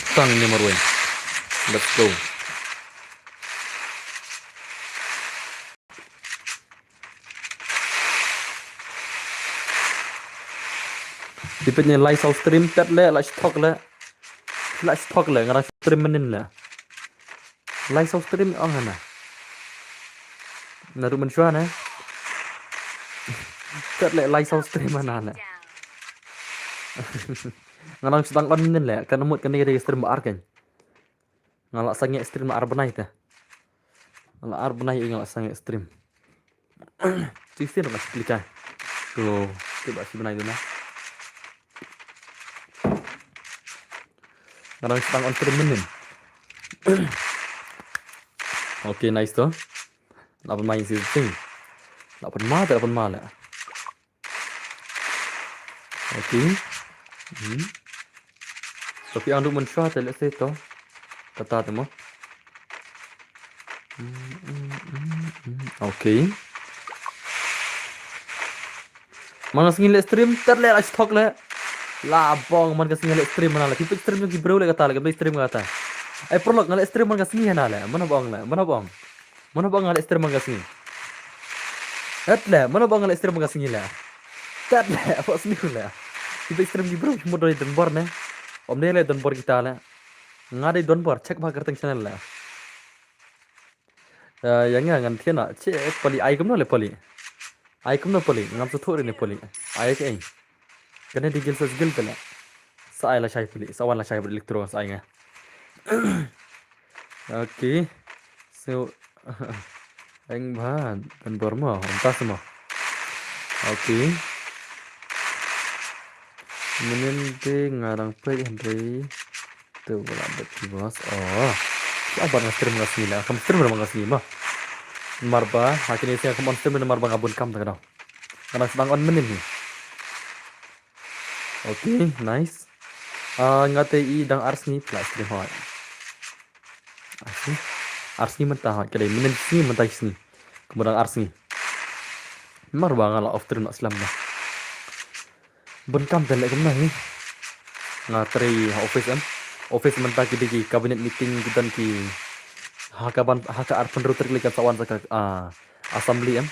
Stang ni Marwin. Let's go. Tipenya live stream tet le live stock le ngara stream menin le live stream ong hana naru menshua na tet le live stream mana le ngara sedang on menin le kan mut kan ni stream ar kan ngala sange stream ar benai ta ngala ar benai ngala sange stream sisir mas klika tuh coba si benai tu na Ngarang sedang on stream menin. Oke, nice toh. Lapan main sih ting. Lapan mal lah. Oke. Tapi anu mensyah tak lihat toh. Kata tu mah. Oke. Mana sengil stream terlihat stock lah. Labong man kasi ngalik stream mana lah. Tipik stream yung gibraw lang kata lah. Gabay stream kata. Ay prolog ngalik stream man kasi nga lah. Mana bang ngalik stream man kasi. Atle, mana bang ngalik stream man kasi lah. Tatle, apa sini lah. Tipik stream gibraw mo dari Donbor ne. Om dia le Donbor kita lah. Ngade Donbor cek bah kerteng channel lah. Yang ngan tiana cek poli ai kum no le poli. Ai kum no poli ngam tu thori ne poli. Ai ke ai. Karena di gil sesgil pula. Saya lah saya beli, sawan lah saya beli elektro saya. Oke. So Anh ban dan Burma, entah semua. Oke. Menente ngarang pe Henry. Tuh bola beti bos. Oh. Apa ngastir ngasih lah. Kamu stream berapa ngasih mah? Marba, akhirnya saya kamu stream dengan marba ngabun kam tak karena sedang on menin nih. Oke, nice. Ngate i dang arsni plus stream hot. Arsni mentah kedai menin sini mentah sini. Kemudian arsni. Marba ngala off stream nak selam dah. Bun kam dan lek kemana ni? Ngatri office mentah ki cabinet meeting kita ki haka ar peneru terklik kawan saka assembly em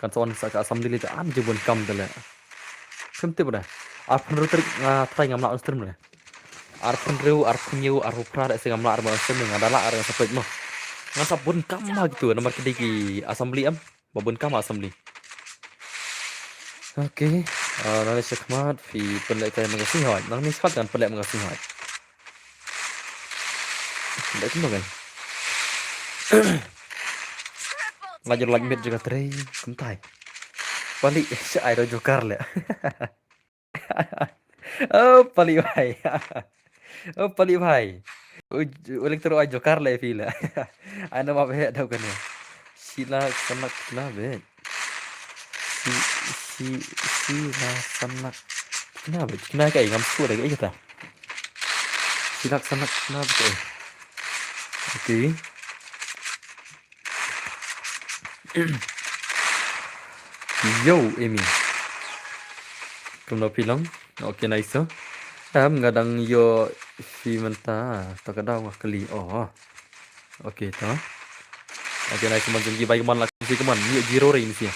kan soan sa ka assembly le ta am je bon kam dele kem te bra ar phan ru trik trai ngam la stream le ar phan reu ar phnyu ar hupra se ngam la ar ba stream ngadala ar sapet mo ngasap bon kam ma gitu nomor kediki assembly em babon kam assembly. Oke, nanti sekmat fi pelek kayak mengasih hot. Nanti sekat kan pelek mengasih hot. Tidak cuma kan. Triple Lajur lagi mit takedown. juga teri kentai. Pali si airo jokar le. Oh pali bhai. Oh pali bhai. Ulik terus ayo jokar le fi le. Ana ma be tau kan ya. Sila sanak na be. Sila sanak. Kenapa? Kenapa kayak ngam suara kayak gitu? Sila sanak kenapa kayak? Oke. Yo, Amy. Kamu bilang, oke nice. Ngadang yo si menta, tak ada wah kali. Oh, oke toh. Oke nice man jengki baik man lah si keman. Ni zero ring sih.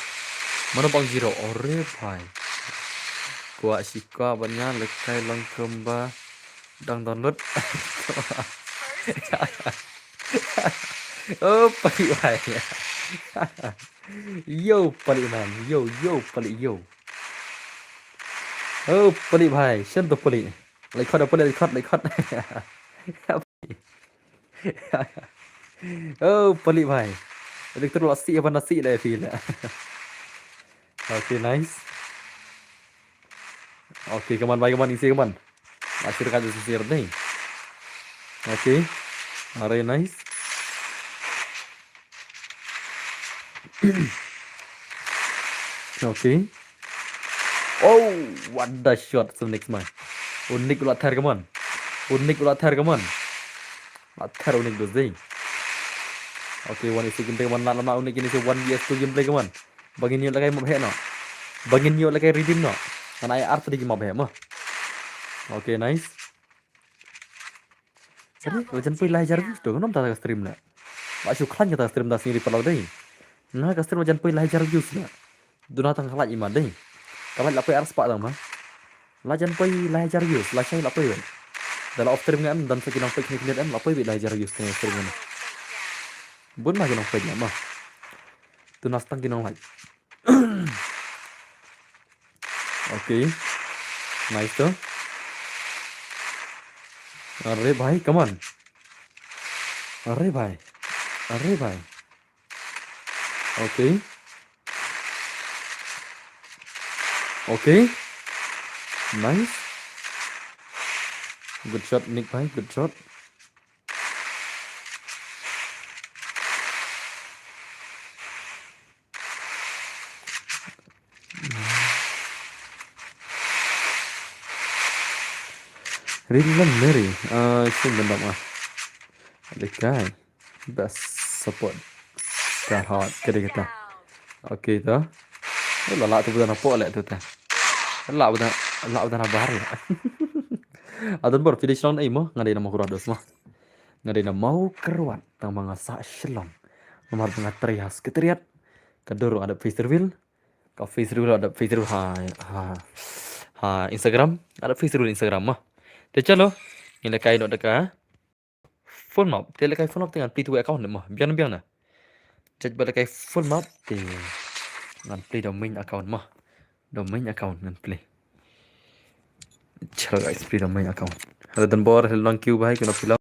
Mana bang zero? Ore bhai. Gua sika banyak lekai lang kemba dang download. Oh, pali bhai. Yo pali man, yo pali yo. Oh pali bhai, chân to pali. Lại khót. Oh pali bhai. Được tôi lọt xị và nasi đây phi là. Okay nice. Okay kaman baik kaman isi kaman. Akhir kaja sisir nih. Okay. Very nice. Okay. Oh, what the shot some next man. Unik ulat thar kaman. Lathar unik dos deh. Okay, one isi gameplay kaman lama unik ini si 1vs2 gameplay kaman. Bagin yo lagay mabhe no. Bagin yo lagay redeem no. Kan ay art di mabhe mo. Okay, nice. Jadi, wajan pui lajar gitu kan nonton stream na. Pak syukran kita stream dah sendiri pelau deh. Nah, ka stream wajan pui lajar just na. Duna tang kalat iman deh. Kalat lapai ars pak dong mah. Lajan pui lajar just, lajai lapai we. Dalam off stream kan dan sekinang fake nih kan lapai we lajar just nih stream na. Bun mah kinong fake na mah. Tunas tang kinong like. Okay. Nice tuh. अरे भाई कमन अरे भाई okay nice good shot निक भाई good shot Rillan Mary, sih benar mah. Dekai, best support. Dah hot, kira kita. Oke toh. Lala tu bukan apa lek tu teh. Lala bukan apa hari. Adon bor finish round ai mo, ngadai nama kurang dos mah. Ngadai nama mau keruat, tang mangasa shelong. Nomor tengah terias, keteriat. Keduru ada face reveal. Ka face reveal ada face reveal ha Instagram, ada face reveal Instagram mah. Thế chalo, ini lekai no deka full map. Dia lekai full map dengan play 2 account mah. Biar na. Jadi lekai full map dengan play domain account mah. Domain account dengan play. Chalo guys, play domain account. Ada dan bawah long queue bahai kena film.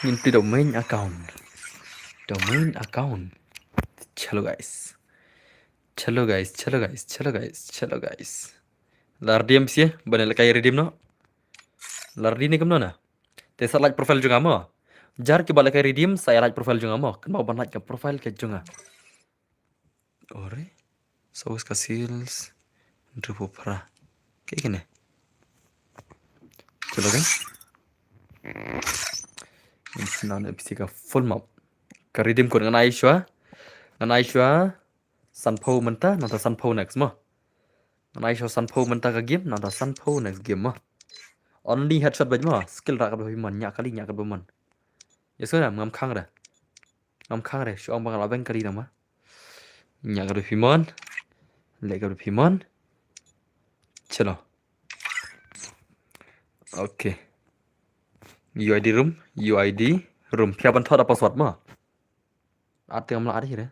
Ini play domain account. Chalo guys. Lardiam sih, benar lekai redeem no. Lardi ni kemana na? Tesar like profile juga mo. Jar ke balik redeem, saya like profile juga mo. Kenapa ban like ke profile ke juga? Ore, saus kasils, drupo para. Kayak gini. Coba kan? Ini senang bisa ke full map. Ke redeem ko dengan Aishwa. Sunpo mentah, nonton Sunpo next mah. Aishwa Sunpo mentah ke game, nonton Sunpo next game mah. Only headshot baca mah, skill rak berapa man, nyak kali berapa man. Ya sudah ngam khang dah. Ngam khang dah. Syong bang labeng kali nama. Nyak garu pimon. Lek garu pimon. Chalo. Okay. UID room. Pia ban thoda password ma. Ate ngam la ari re.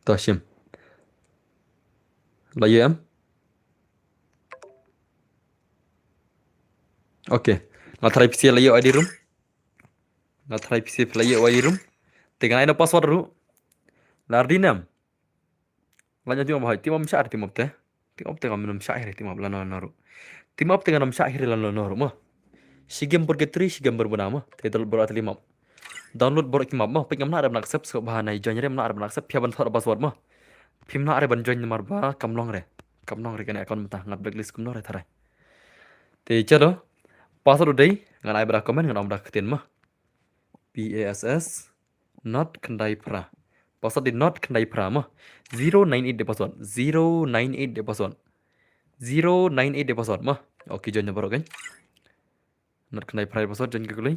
Tashim. La em. Okay. Nga try PC la UID room. Nga try PC la UID room. Tegan ai no password ru. La ardinam. La nyati mo hai timam syar timam te. Timam te ngam minum syahir timam la no ru. Timam te ngam syahir la no ru ma. Sigem bergetri sigem berbunama. Tetel berat limam. Download borok kimap mah pengam na ada nak accept so bahana join re na ada nak accept pia ban thor password mah phim na ada ban join mar ba kamlong re kena account mata ngat blacklist kumno re tharai te chalo password dei ngan ai bra comment ngan amda khatin mah PASS not khandai phra password di not khandai phra mah 098 de password 098 de password 098 de password mah okay join borok kan not khandai phra password join ke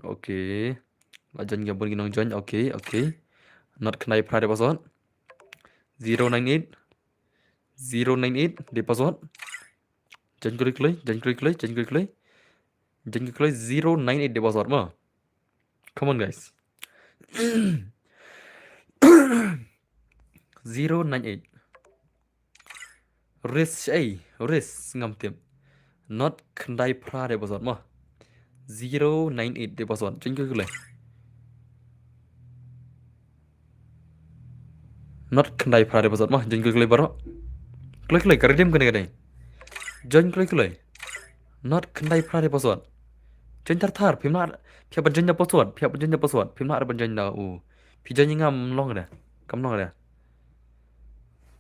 okay join gabon ginong join okay not kenai pride password 098 di password join klik 098 di password ma come on guys 098 risk ngam tim not kenai pride password ma 098 di password join klik not kendai prade password mah join klik baro klik karadim kene join klik not kendai prade password join tar phimna phia ban join password phimna ban join da u phi join ngam long da kam long da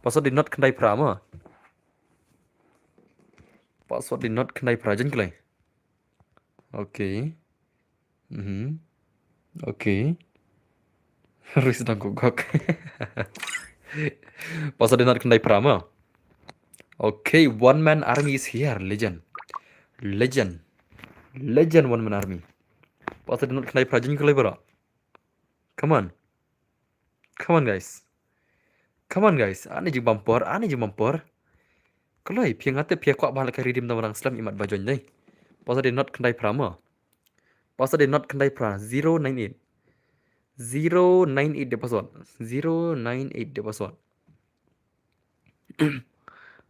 password di not kendai pra ma password di not kendai pra join klik okay okay Riz dang gok. Password di not kendai pra ma okay, one man army is here. Legend. One man army. Password not kendai project ko bro. Come on guys. Ani ji bumper. Kalai piang ate pia kwa balik redeem na orang Islam imat bajon dai. Password not kendai prama. Password not kendai pra 098 de password. 098 de password.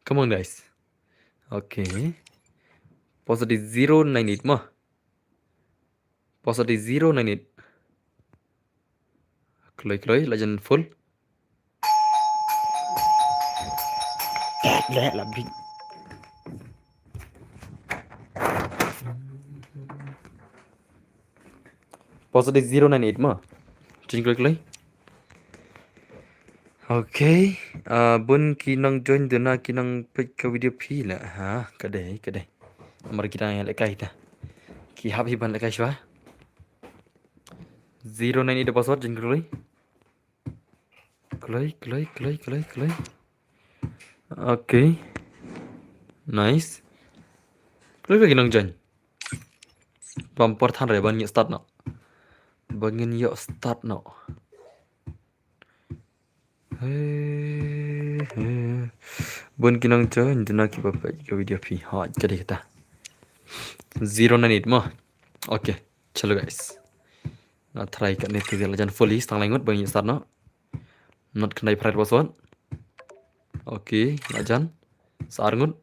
Come on guys. Okay. Password 098 ma. Password 098. Klik legend full. Lah big. Password 098 ma. Change klik. Okay. Bun kinang join dena kinang pick ke video pi lah. Ha, kadai. Mari kita yang lekai ta. Ki hab hi ban lekai shwa. 098 de password change klik. Okay. Nice. Klik lagi nang join. Bumper than re ban ni start no. Bangin yo start no. Bun kinang join dena ki bapa ke video pi. Ha, jadi kita. 098 ma. Okay. Chalo guys. Na try kat net tiga legend fully stang langut bangin start no. Not kendai pride password. Okay, lajan. Saarngut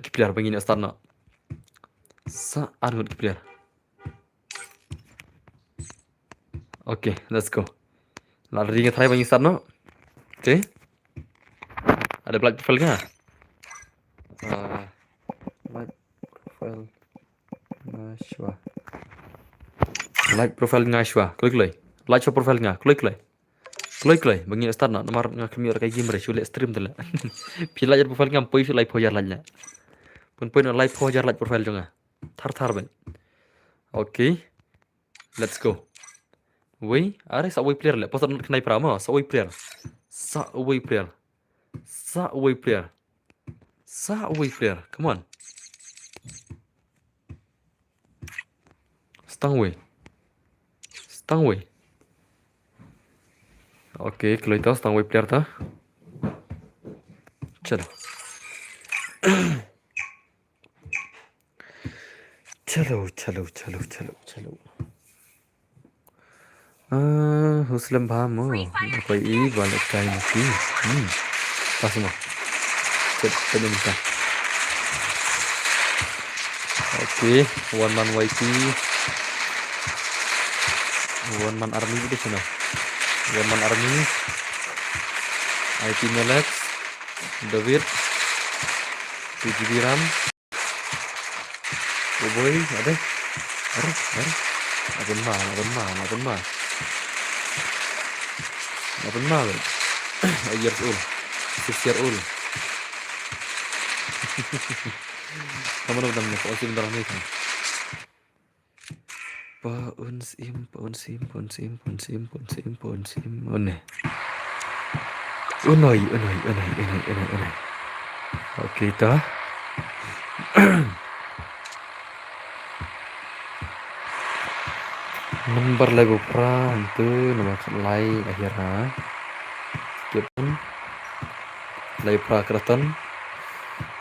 ki player bangin start no. Saarngut ki player. Okay, let's go. Lari nge try bangin start no. Okay. Ada black profile nya. Like profile ngashwa. Klik lay. Like profile nga. Klik lay. Bangin start na nomor nga kami orang game re shule stream tala. Pila jar profile ngam poi like hojar lanya. Pun like hojar like profile jonga. Thar ban. Okay. Let's go. Wei, are sa wei player le. Pasal nak kenai prama, sa wei player. Sa wei player. Come on. Stangway. Oke, kalau itu Stangway player ta. चलो चलो चलो चलो चलो चलो Huslam Bamo apa ini balik kain lagi pas semua cepat minta oke one man YT one man army di sana one man army IT Melex David 7GB RAM oh boy ada Apa mal? A years old, 6 year old. Kamu udah namanya Paunsim dalam itu. Paunsim. Unoi. Oke, dah. Nomor lagu perang itu nomor lay akhirnya kita lay prakeratan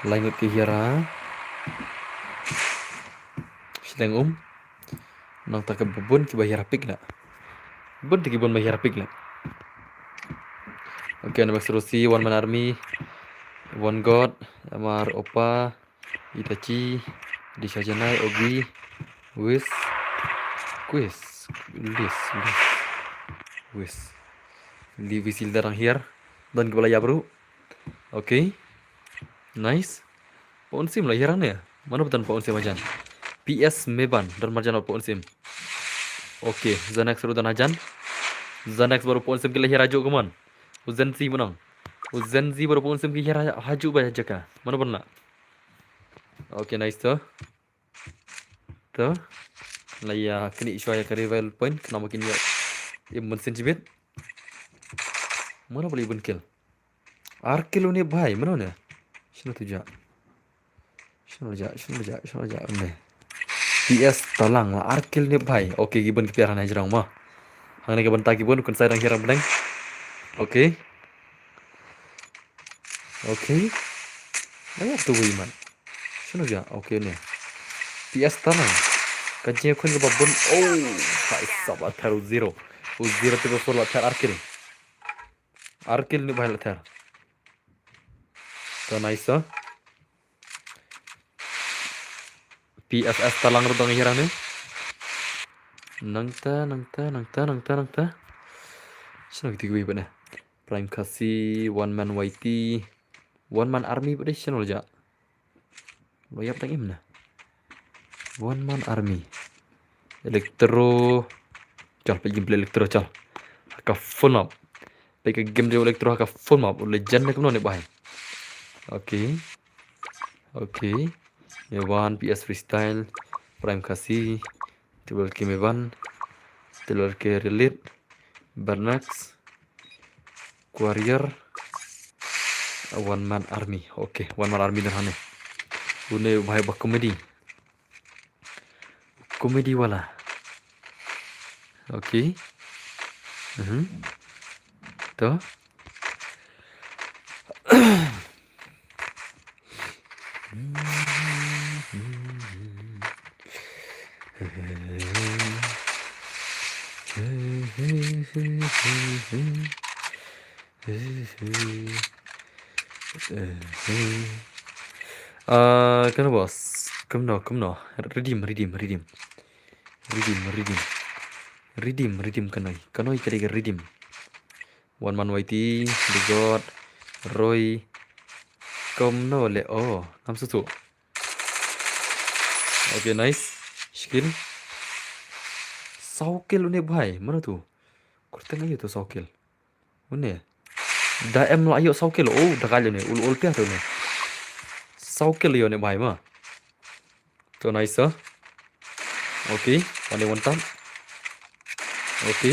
lay ngut kihira sileng nang tak kebun ki bahira pik la bun ti kibun bahira pik la oke nomor serusi one man army one god amar opa Itachi Disajanai Ogi Wis Livi Sildarang here dan kepala ya bro oke nice Paunsim lah hirannya mana betul Paunsim ajan PS Meban dan marjan Paunsim oke Zanex seru dan ajan Zanex baru Paunsim ke lahir ajo keman Uzenzi menang Uzenzi baru Paunsim ke lahir haju banyak jaka mana pernah oke nice tuh lah ya kini isu ayah rival point kena makin ya mention cibit mana boleh ibun kill arkil ini bahai mana nih sino tuja nih PS talang lah arkil ini bahai oke gibun kepiaran aja mah hang ni gibun tak gibun kun saya hirang beleng oke ayah tuh iman sino ja oke nih PS talang Kajian kun ke babun tak sabar taruh zero tiba for latar arkil ni bahal latar so nice PSS talang rudang hirang ni nangta sino gitu gue bana prime kasih one man YT one man army pada channel ja lo yap tang imna one man army elektro cal pergi beli elektro cal haka full map pergi game dia elektro haka full map legend nak mana bahai oke Mewan PS freestyle prime kasih telur ke Mewan telur ke Relit Bernax warrior one man army oke one man army dah hane une bahai bak komedi wala oke tuh Kan bos kemno redeem kanoi kali redeem one man YT the god Roy kemno le nam susu oke nice skill saukil une bhai mana tuh kurang aja tuh saukil une da em lo ayo saukil dah kali ne ul pia tuh ne saukil yo ne bhai mah tuh nice oke one tap oke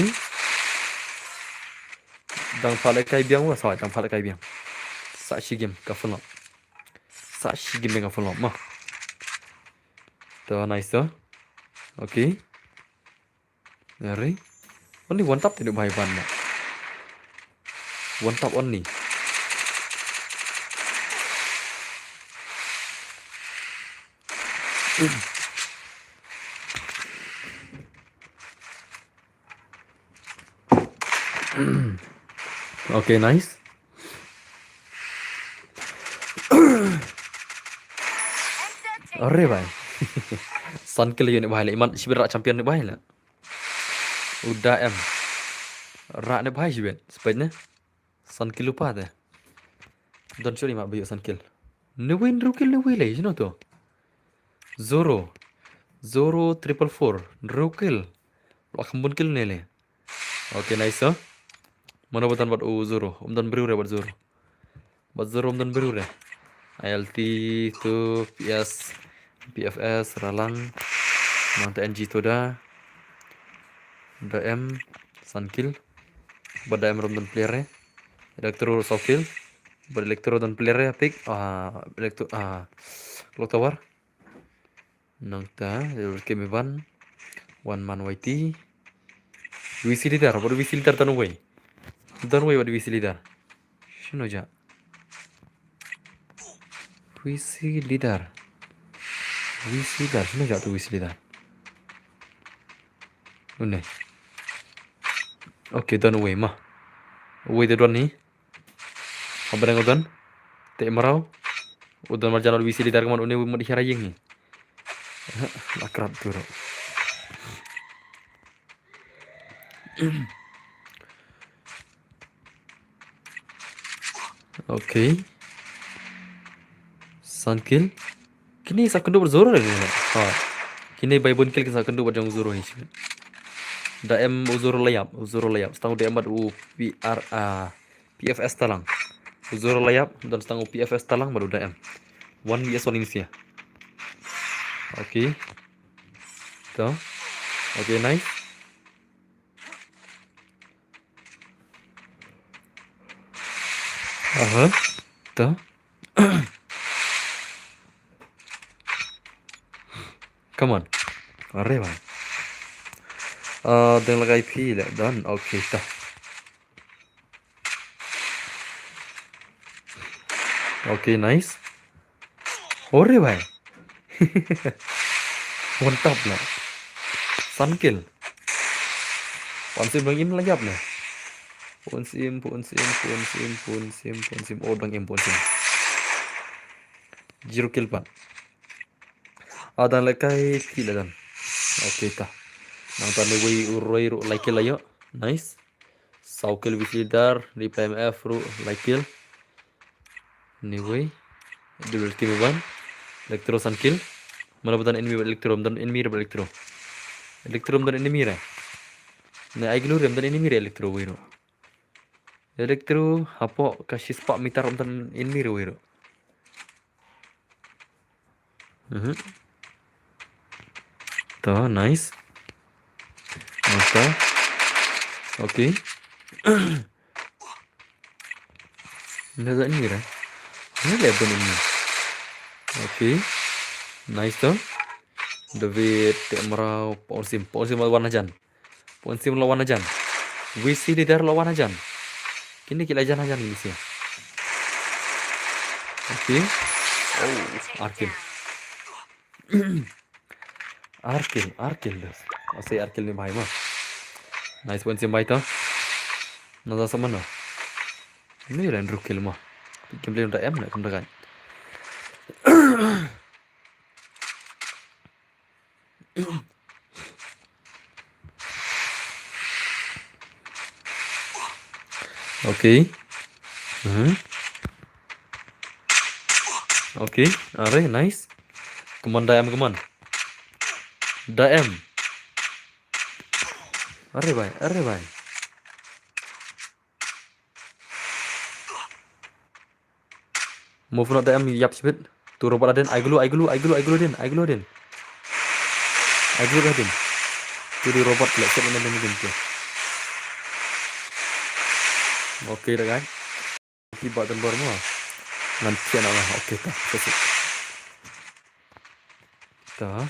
dang pala kai biang wa sa dang pala kai biang sa shi game ka full mah tuh nice oke Ngeri. Only one tap tidak bahaya ban. One tap only. Okay, nice. Arre भाई. Sun kill ये भाई ले iman शिविर champion भाई lah. Udah em. Rak ne भाई शिविर. Sebenarnya Sun kill lupa deh. Don't show mak bayu Sun kill. Ne win rukil ne win lagi tu. Zoro. Zoro 444. Rukil. Lo kembun kill ne le. Okay, nice oh. Mana buatan buat Zoro. Dan beri buat Zoro. Buat Zoro dan beri ILT tu PS PFS Ralang Manta NG tu dah DM Sunkill buat DM rom dan player Elektro Softkill buat Elektro dan player pick Elektro Clock Tower Nangta Kemi Van One Man YT VC leader buat VC leader tan way buat VC leader Shino ja VC leader Shino ja tu VC leader Ini. Okay, done away mah. Away the ni. Apa yang udan? Te marau. Udan marjalan visi di darman une mau dihiraying ni. Akrab tu. Okay. Sun kill. Kini sa kendo berzoro lagi ni. Ha. Kini baybon kill sa kendo berjang zoro ni. DM Uzuro layap. Setanggu DM buat PFS talang. Uzuro layap dan setanggu PFS talang baru DM. 1 vs 1 Indonesia. Okay. Tuh. Okay, nice. Tuh. Come on. Arre bhai. Dengan lagai P lah. Done. Okay, dah. Okay, nice. Arre bhai. One tap lah. Sun kill. Ponsim bang im lagi apa? Ponsim. Oh, bang im ponsim. 0 kill pan. Dan lagai P lah dan. Okay, dah. Nang tanda way uroi ru like kill ayo. Nice. Saukil visidar di PMF ru like kill. Ni way. Double kill one. Elektro sun kill. Mana buatan enemy elektro dan enemy re elektro. Elektro dan enemy re. Na ai glur dan enemy re elektro way ru. Elektro apo kasih spak mitar dan enemy re way ru. Tuh, nice. Okay. Nggak ini kan? Ini lebar ini. Okay. Nice tuh. David Merau Ponsim lawan ajan. WC leader lawan ajan. Kini kita ajan ini sih. Okay. Oh, Arkil dah. Masih Arkil ni bahaya mah. Nice one sim baita. Nada sama no. Ini ran rukil mah. Gameplay untuk M nak kemdakan. Okay. Okay. Are nice. Come on Daem. Daem. Are bhai. Move not Daem yap sibit. Tu robot aden. I glue din. Tu di robot lek set dengan game tu. Okay dah kan. Tiba tembor semua. Nanti nak lah. Okay dah. Dah.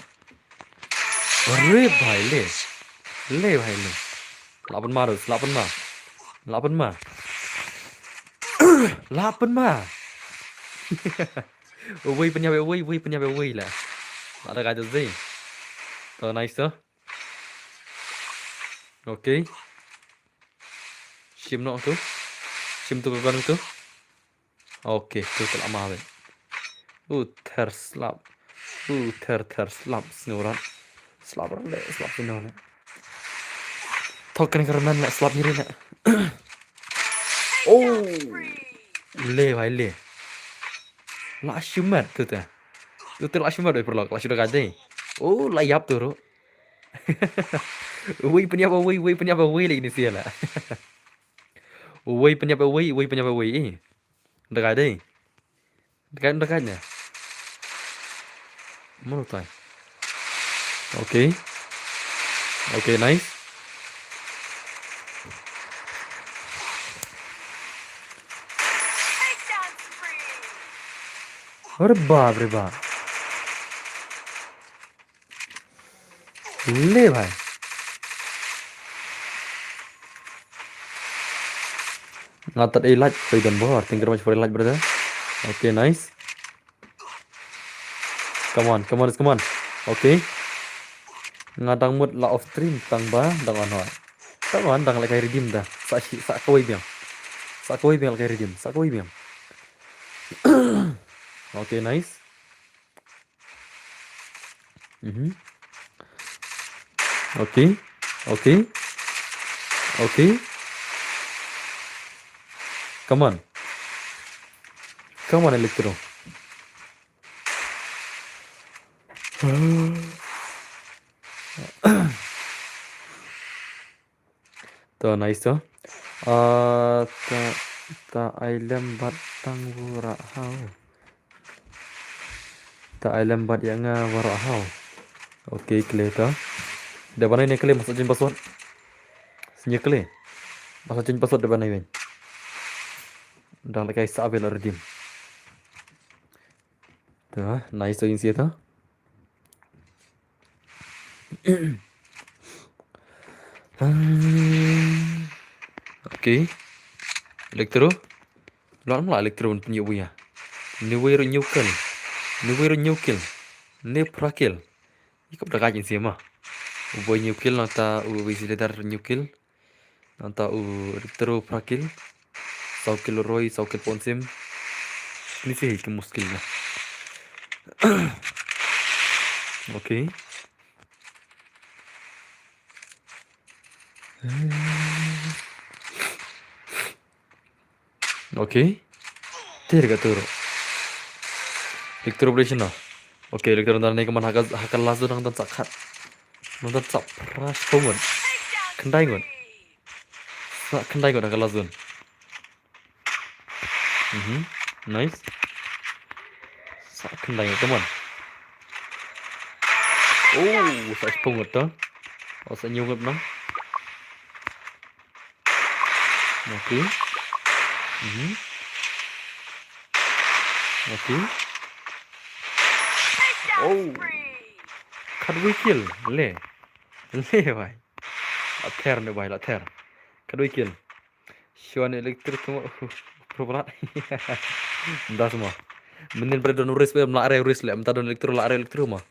Are bhai le. ले भाई ले लापन मारो लापन मार लापन मार लापन मार wui punya wui lah ada kaca sih tuh nice tuh oke sim no tuh sim tuh kan tuh oke tuh telah mahal terslap terslap senoran slap deh slap senoran token karena nak slap ini nak oh le भाई le lah shumat tuh teh itu lah shumat deh perlu lah sudah kaca oh layap tuh bro wui punya apa wui lagi ni sih lah wui punya apa wui dekat deh dekatnya mana tuh oke nice Takedown spree. अरे बाप रे बाप ले भाई ngatat ilat paidan bor thank you very much for ilat brother okay nice come on okay ngadang mood la off stream tang ba dang on hoi tang on dang lại cái redeem da sa koi biang lại cái redeem sa koi biang okay nice okay come on electro tuh nice tuh ta island batang warahau ta island bat yang warahau oke clear tuh udah mana ini clear masukin password senyap clear masukin password udah mana ini udah kayak sabil redeem tuh nice tuh ini tuh oke elektro lawan lah elektro punya buaya niwiro nyukil ne prakil ikut dekat sih mah buaya nyukil nata visitor nyukil nata elektro prakil saukil roy saukil ponsim ini sih ke muskilnya oke oke terga turu elektro operation nah oke elektro ntar naik kemana hakal langsung nonton sakat nonton sak pras komen kendai gon hakal langsung nice sak kendai teman oh sak pungut tuh oh sak nyungut nang oke oke oh cut kill le भाई later nih भाई later cut kill Shuan elektrik semua berat dah semua mending pada don uris melare uris le mentah don elektro lare elektro mah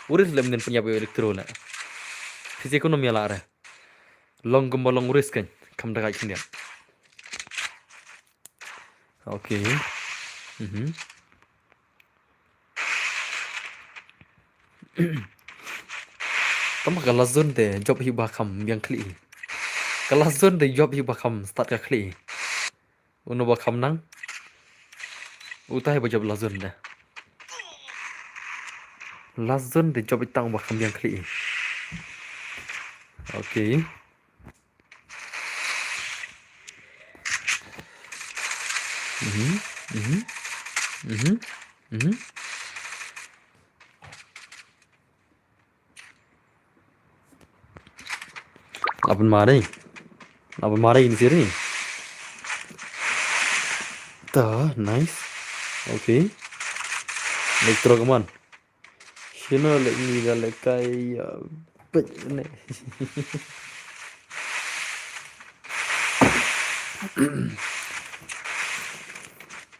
uris le mending punya elektro na sisi ekonomi lare long gembolong uris kan kam dekat sini oke Tama kelas zone deh job hibah kam yang kli kelas zone deh job hibah kam start ke kli uno bakam nang utai baca lazon dah lazon deh job itang bakam yang kli oke Lapan marah ini sini. Tuh, nice. Oke. Elektro keman. Sino lagi ni dah lekai.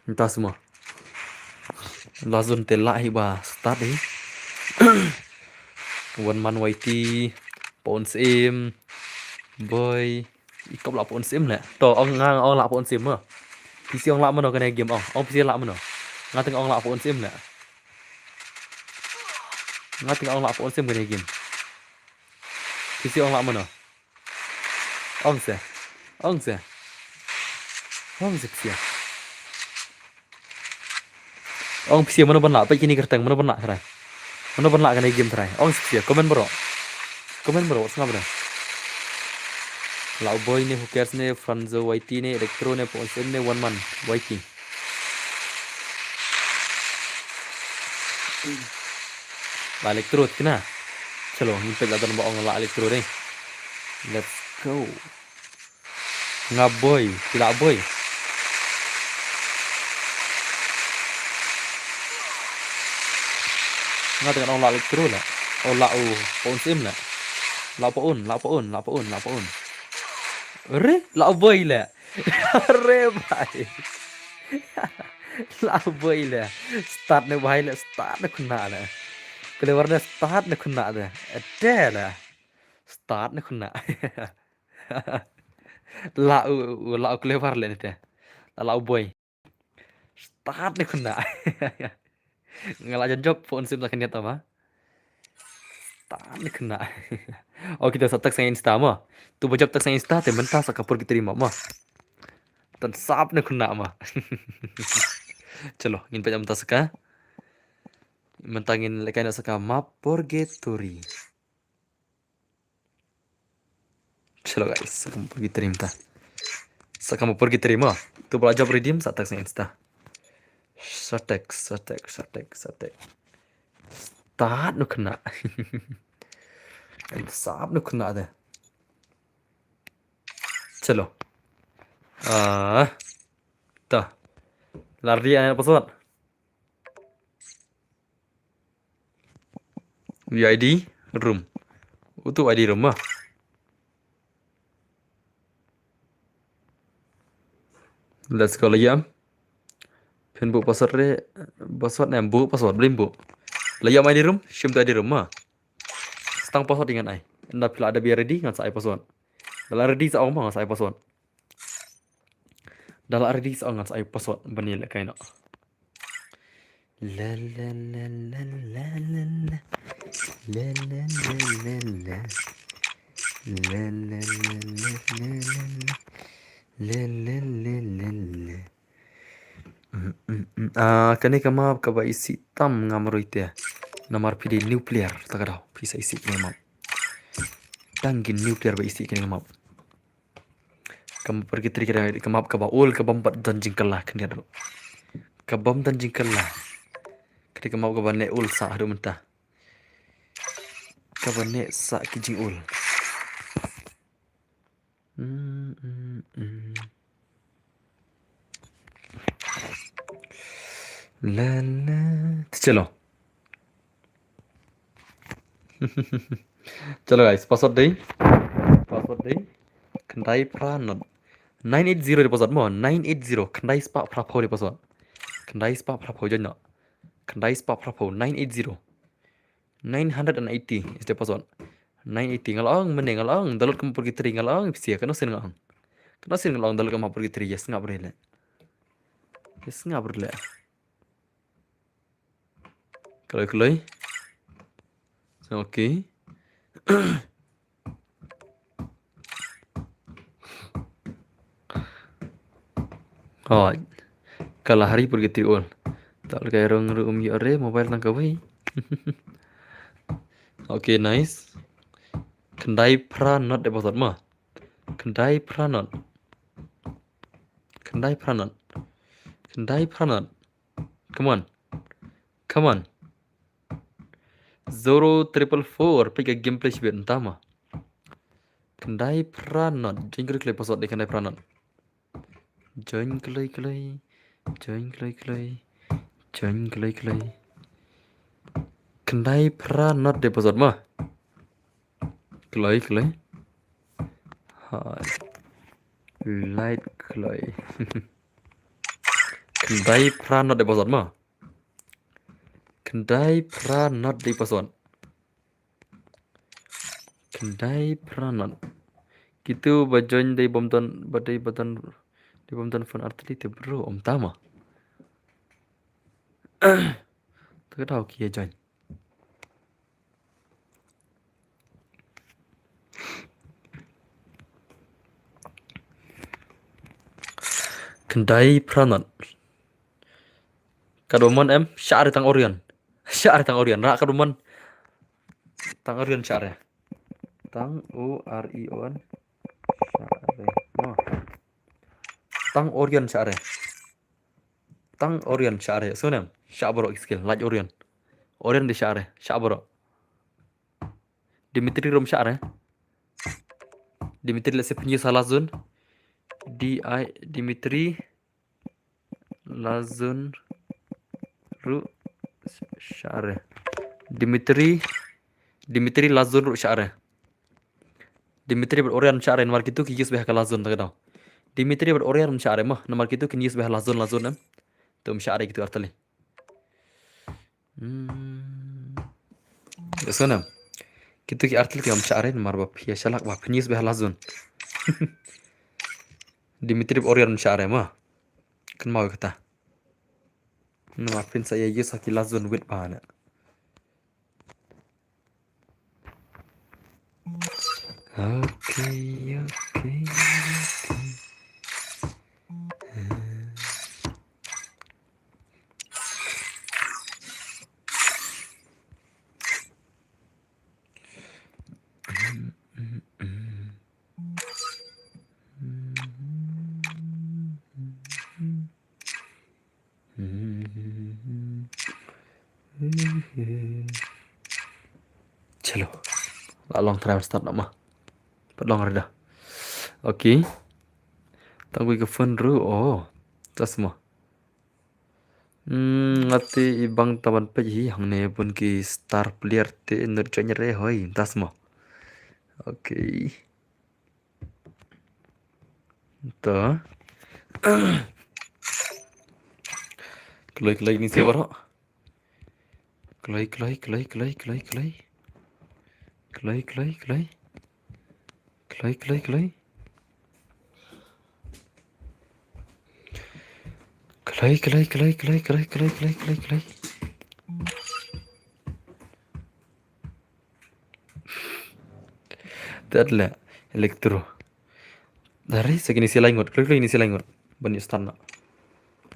Entah semua. Lazun telak hiba start eh. One man YT, Pon Sim, boy. Ikop lah Pon Sim lah. To ong ngang ong lah Pon Sim ah. PC ong lah mana kena game ong. Ong PC lah mana. Ngateng ong lah Pon Sim lah. Ngateng ong lah Pon Sim kena game. PC ong lah mana. Ong se. Ong se. Ong se PC. Ong PC mana benak pak kini kerteng mana benak serai. Mana benak kena game serai. Ong PC komen bro. Komen bro sengap bro. Lau boy ne who cares ne Franzo YT ne Electro ne Pon Sim ne one man YT. Lah Electro kena. Chalo impet lah dan ong lah Electro deh. Let's go. Ngap boy, tidak boy. Ngap dengan ong lah Electro lah. Oh lah Pon Sim lah. Lah Pon. Re, lah boy lah. Re bhai. Lah boy lah. Start ne bhai lah, start ne kena lah. Keluar ne start ne kena lah. Ada lah. Start ne kena. Lah keluar lah ni teh. Lah boy. Start ne kena. Ngalak job Pon Sim lah kena apa? Start ne kena. Oh kita satak sang Insta mah. Tu bajab tak sang Insta te mentah sakapur kita terima mah. Dan sap ne kena mah. Chalo, ingin pajam mentah saka. Mentangin lekai nak saka map purgatory. Chalo guys, sakam pergi terima. Sakam pergi terima. Tu belajar redeem satak sang Insta. Satek. Start nu kena. Sap nu kena deh. Chalo. Tah. Lari anak pesawat. VID room. Itu ID room mah. Let's go lagi am. Pin bu password nem bu password belum bu. Lagi am ID room, shim tu ID room mah. Setang password dengan ai. Anda pila ada biar ready ngan saya password. Dalam ready sa ngan saya password. Dalam ready sa ngan saya password benil kain nak. La la la la la la la. La la la la la. La la la la la la. La la la la la. Kani kama kaba isi tam ngamro ite. Namar pidi nuclear takadau bisa isi kini map. Tangin nuclear ba isi kini map. Kamu pergi kira kemap kaba ul kabam dan jingkelah kini ada. Kabam dan jingkelah. Ketika mau kaba ne ul sa adu mentah. Kaba ne sa kijing ul. La la. Chalo. Chalo guys, password deh. Kendai pranot. 980 di password mo. 980 kendai spa prapo di password. Kendai spa prapo jangan. Kendai spa prapo 980. 980 is the password. 980 ngalang meneng ngalang dalut kamu pergi teri ngalang sia kana sen ngalang. Kana sen ngalang dalut kamu pergi teri yes ngap rele. Yes ngap rele. Kalau okay. Oh, kalau hari pergi tiul, tak kayak room yore mobile tangkap wei. Okay, nice. Kendai pranot deposit mah. Kendai pranot. Come on. 0444 pergi gameplay sih entah mah. Kendai pranot. Jangan klik password di kendai pranot. Join kelai. Kendai pranot deposit mah. Kelai. Hai. Light Clay. Kendai Pranot di pason mah. Kendai Pranot di pason. Kendai Pranot. Gitu bajoin dari bomton badai batan di bomton fun artili te bro om tama. Tak tahu kia join. Kendai Pranot. Kadomon em syar tang Orion. Syar tang Orion. Rak kadomon tang Orion syar ya. Tang O R I O N. Syar. Tang Orion syar ya. Tang Orion syar ya. Sunem. Syabro skill. Laj Orion. Orion di syar ya. Syabro. Dimitri rom syar ya. Dimitri let's say punya salah zone. Dimitri Lazun ru syar. Dimitri Lazun ru syar. Dimitri berorian syar nomor gitu kiyus beh Lazun tak tahu. Dimitri berorian syar mah nomor gitu kiyus beh Lazun em. Tum syar gitu artali. Ya sana. Gitu ki artali ki am syar nomor bab ya shalak bab kiyus beh Lazun. Dimitri berorian syar mah. Kan mau kata. Nama pin saya yus haki Lazun wit bana. Okay. Chalo. Long try start nama. Long reda. Okay. Tangui ke phone ru. Oh. Tas semua. Ngati ibang taban paji hang ne pun ki star player te nurjanya re hoi. Tas semua. Okay. Tuh. Kelai ni siapa rak? Kelai. Tadla elektro. Dari segini sila ingot. Kelai ini sila ingot. Banyak stana.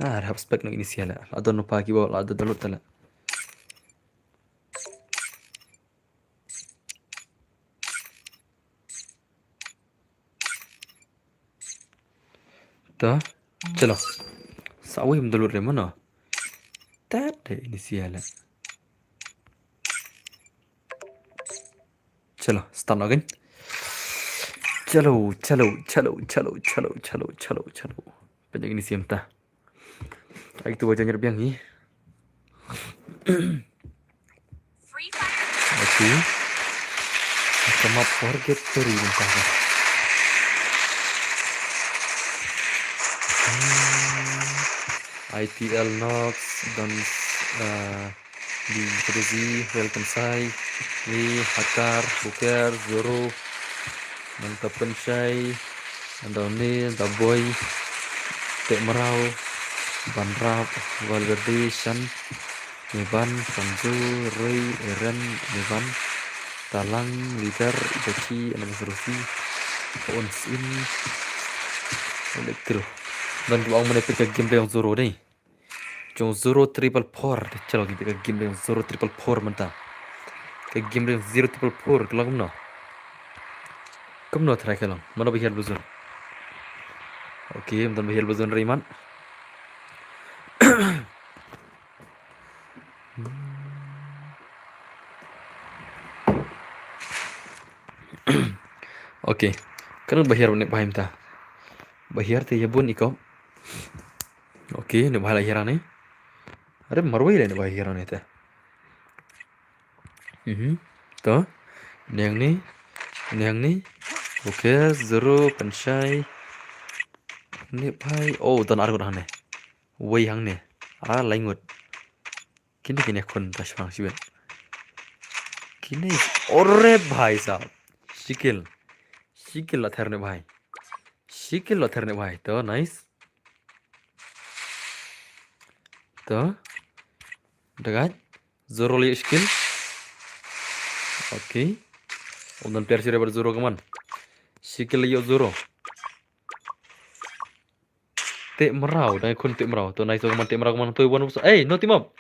Harap spek nak inisial lah. Ada no pagi bawa ada dalut tala. Dah, chalo. Sawi mendalut dari mana? Tak ada inisial lah. Chalo, start again. Chalo. Banyak inisial tak. Itu wajahnya lebih ni. Free Fire. Okay. Sama purgatory mentah. ITL Nox dan di Crazy Welcome Sai di Hakar Buker Zoro Mantap Pensai Andoni Daboy Tek Merau Banrap Valverde Shan Nevan Sanju Roy Eren Nevan Talang Liter Ibachi Anamasarufi Onsin Elektro dan kalau orang menepik ke gameplay yang Zoro ni Jom Zoro triple four Calo kita ke gameplay yang Zoro triple four mentah ke gameplay yang Zero triple four kalau kamu no try kalau mana behel buzon okay mentan behel buzon Rayman okay kan behel nek paham ta behel te yabun iko okay nek bahal akhirane ada marwai lah nek bahal akhirane ta to yang ni okay Zoro Pensai Ne bhai. Oh, ton ar hang ne. Wei hang ne. Lai ngut. Kini kon tash bang siben. Kini. Orre bhai sahab. Sikil. Sikil la therne bhai. Sikil la therne bhai. To nice. To. Dekat. Zoro li skill. Oke. Undan player sih dapat Zoro kaman. Sikil yo Zoro. Te merau, dan kun te merau. To nice kaman te merau kaman. To one. No team up.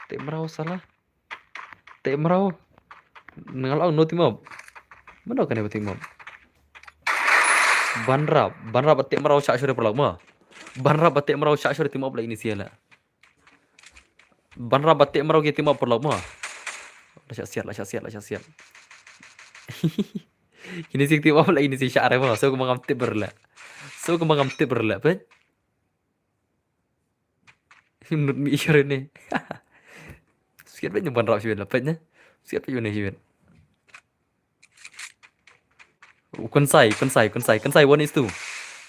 Te merau salah. Te merau. Ngalau no team up. Mana kan team up? Banrap te merau syak syure perlau ma. Banrap te merau syak syure team up la inisial la. Banrap te merau ke team up perlau ma. La syak. Ini sih team up la inisi syak ma. So kumangam te berla. Pe. Menurut mi syure ni. Siap pe banrap syure la pe nya. Siap pe ni syure. Konsai 1:2.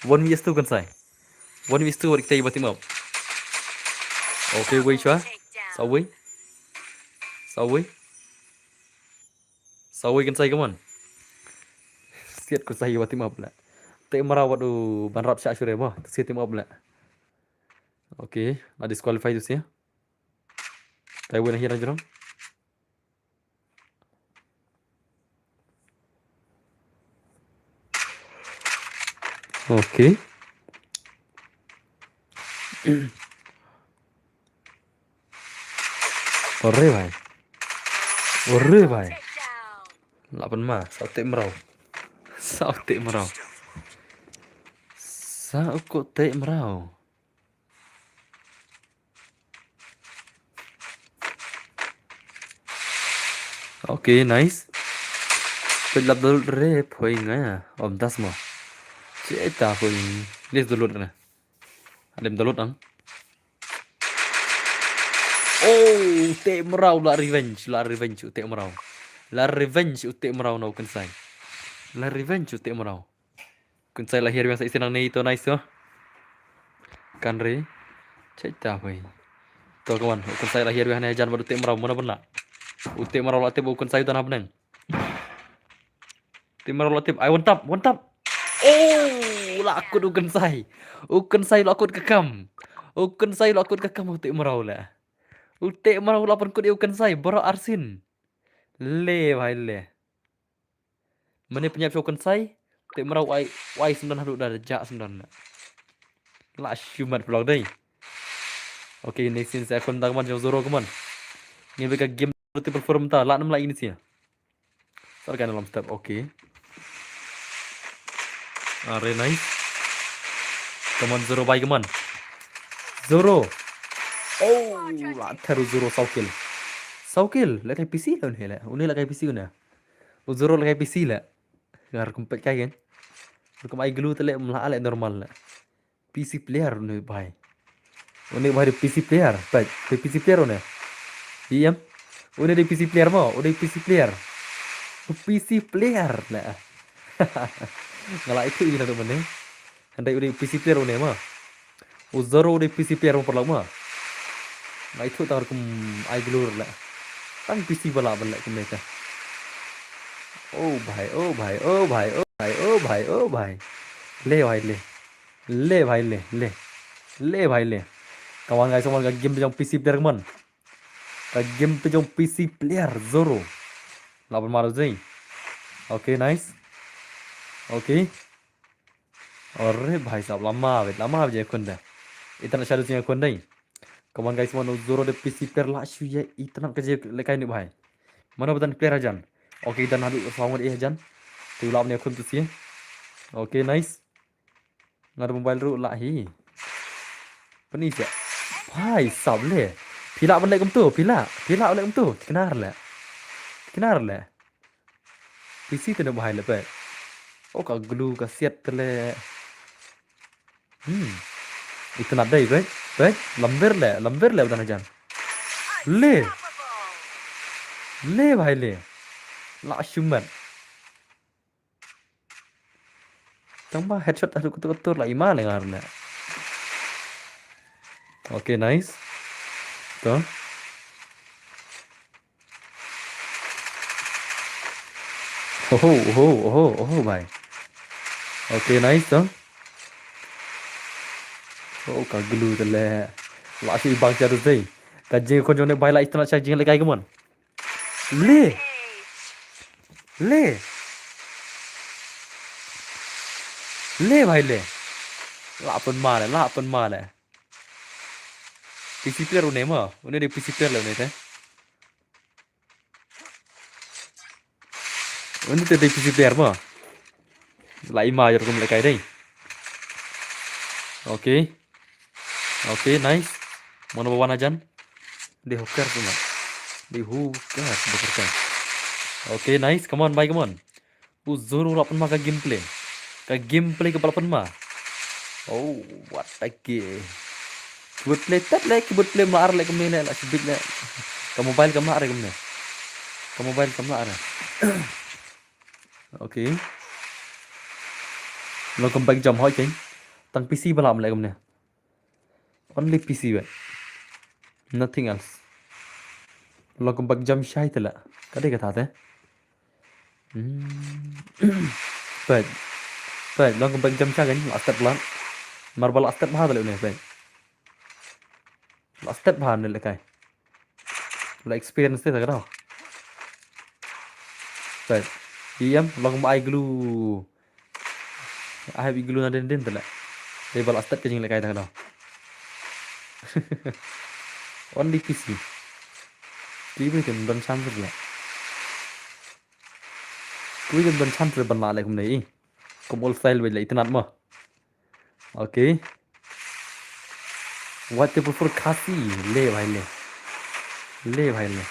1vs2 konsai. 1vs2 kita ibat team up. Okay, wei chua. Takedown. Sao wei konsai come on. Siat konsai ibat team up la. Te merawat banrap syak syure ma. Siat team up la. Okay, na disqualify tu sia. Tai wei hira jero. Okay. Orre bhai. Takedown. Lapan ma, sao te merau. Sao kok te merau. Okay, nice. Pelap dulu re phoi nga. Om das mo. Ceta phoi. Lis dulu na. Adem dulu ang. Oh, te merau la revenge te merau. La revenge te merau no kensai. La revenge te merau. Kensai lahir yang sa isinang ni ito nice oh. Kan re. Ceta phoi. To kawan, kensai lahir yang jan baru te merau mana pernah. Te merau la te bu kensai tanah benang. Te merau la te I want tap. Oh, la akut kensai. Kensai la akut kekam. Kensai la akut kekam te merau la. Te merau la pun kut kensai boro arsin. Le bhai le. Mane penyap show kensai. Te merau wai 9 haduk dah jak 9. La syumat vlog dai. Okay, next scene saya akan tangman Zoro kaman. Ni beka game tu perform ta. La 6 la ini sih. Sarkan dalam step. Okay. Are nice. Kaman Zoro bye kaman. Zoro. Oh, la taru Zoro Saukil. La kai PC lah ni la. Uni la kai PC una. Zoro la kai PC la. Gar kumpet kai kan. Berkum ai gelu tele mla normal la. PC player ni bhai. Uni bhai PC player. Baik, PC player una. Diam. Uni di PC player mo. Uni PC player. PC player la. Ngala itu ini tu mana? Handai uni PC player una ma. Zoro uni PC player mo perlu ma. Nah itu tak kum ai glur la. Kan PC bala kum mereka. Oh bhai. Le bhai le. Kawan guys, kawan game pe jong PC player man. Ka game pe jong PC player Zoro. Lapan maru zai. Okay, nice. Okay. Orre bhai sahab lama je kon dah. Itana shadow sing kon dai. Kawan guys, mana Zoro de PC player la shu ye itana kerja lekai ni bhai. Mana betan player ajan. Okay, dan hadu sama dia ajan. Tu lap ni kon tu sih. Okay, nice. Ngada mobile ru la hi. Penis ya. Bhai sahab le. Pila ban lai kum tu, pila lai kum tu. Kenar la. PC tu nak bhai le pe. Oh ka glue ka siat tele. Itu nak dai pe. Lamber le betan ajan. Le bhai le. La shumat. Tambah headshot aduh ketur-ketur lah imana karena. Oke, nice. Tuh. Oh, bhai. Oke, nice tuh. Oh, kaglu tele. Lashi bang cha dei. Kajing kon jone bhai la itna cha jing le kai kemon. Le. Le. Le bhai le. La pun ma le. PC player une ma. Une de PC player le une te. Une te de PC player ma. La ima jar kum le kai dei. Oke. Oke, nice. Mau nomor one ajan. Di hooker cuma. Di hooker bekerja. Oke, nice. Come on, bye, come on. Zoro lapan ma ka gameplay. Ka gameplay ke balapan ma. Oh, what a game. Keyboard play tet le, keyboard play maar le kemne le, la sibit le. Ka mobile ka maar kemne. Ka mobile ka maar. Oke. Welcome back jam hỏi chính. Tăng PC balam le kemne. Only PC vậy. Nothing else. Welcome back jam shai tela. Ka de ka tha te. Baik. Baik, welcome back jam shai kan last step lan. Marble last step bahar le ne baik. Last step bahar ne le kai. La experience te ta Baik. Iyam welcome back glue. I have glue na den tela. They last step ke jing le kai ta Only PC. Quý cần bắn chăn rồi lại. Quý cần bắn chăn rồi bắn lại hôm nay. Cũng all file về lại tên mà. Ok. What the for khasi le bhai le. Le bhai le.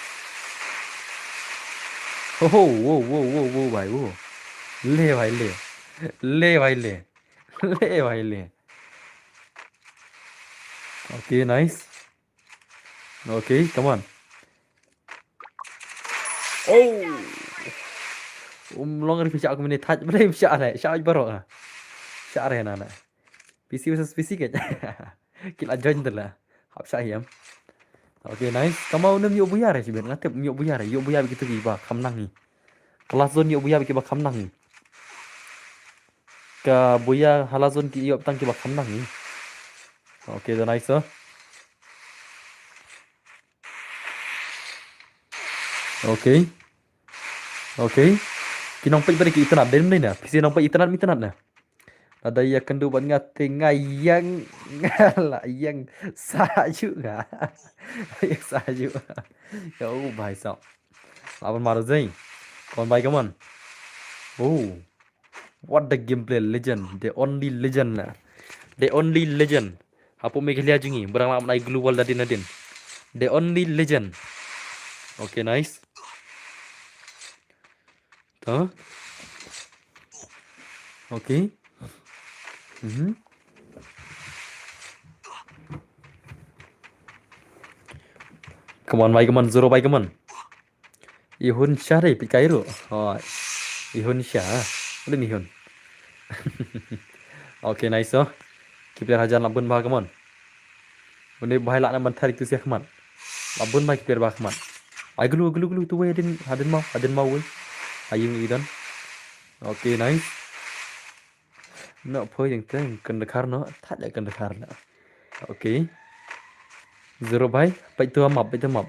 Oh wo bhai wo. Le bhai le. Le bhai le. Le bhai le. Okay, nice. Okay, come on. Oh. Long ri ficha aku meni touch boleh ficha le. Ficha baru ah. Ficha re na. PC versus PC ke. Kila join tu lah. Hap sa hiam. Okay, nice. Kamu nem yo buya re sibet ngatep yo buya re. Yo buya begitu ki ba kham nang ni. Kelas zone yo buya begitu ba kham nang ni. Ka buya hala zone ki yo tang ki ba kham nang ni. Okay, the nice. Okay. Okay. Kinong pay balik itanat din din na. Kasi nong pay itanat mitanat na. Ada ya kenduban ngate ngayang ngala yang saju ga. Yang saju. Oh भाई साहब. Lawan मारो जाई. Kon भाई come on. Oh. What the gameplay legend. The only legend na. The only legend. Hapo me khalia jungi berang lam nai global dadin nadin. The only legend. Okay, nice. Huh? Okay. Come on, bye, come on, Zoro, bye, come on. Ihun Syah deh, pikai ru. Oh, Ihun Syah. Udah nih Ihun. Okay, nice oh. Kipir hajan labun bah, come on. Udah bahai lak naman tarik tu siya, come on. Labun bah kipir bah, come on. Ay gulu tu way hadin mau way. Ayung idan. Okay, nice. No phơi yang teng cần khar no thắt lại cần khar na. Okay. Zero bay, bay tu map, bay ka map.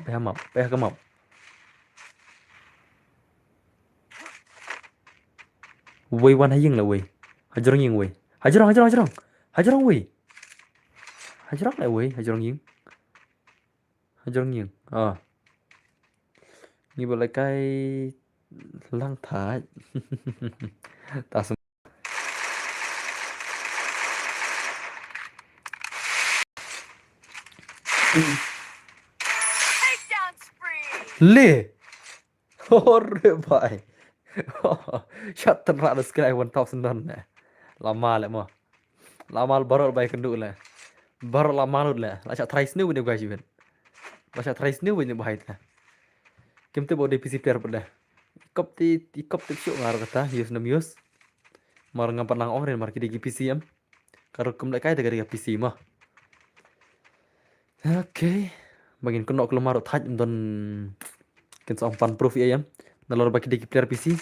Way one hayung la way. Hajarong yung way. Hajarong way. Hajarong lại way, hajarong yung. À. Như vậy là cái lang thả. Ta Takedown spree. Le. Ore bhai. Shot ternak the sky 1000 run nè. Lama lại mà. Lama baru bhai kendu la. Baru lama lu la. La try snew ni guys even. La try snew ni bhai ta. Kim te body PC player pada. Ikop ti show ngar kata use nam use. Mar ngampat nang ong ren mar kidi PC am. Karo kum lại cái từ cái PC mà. Okay. Bagin ko no ko maro thaj don ken sa pan proof am. Nalor baki di player PC.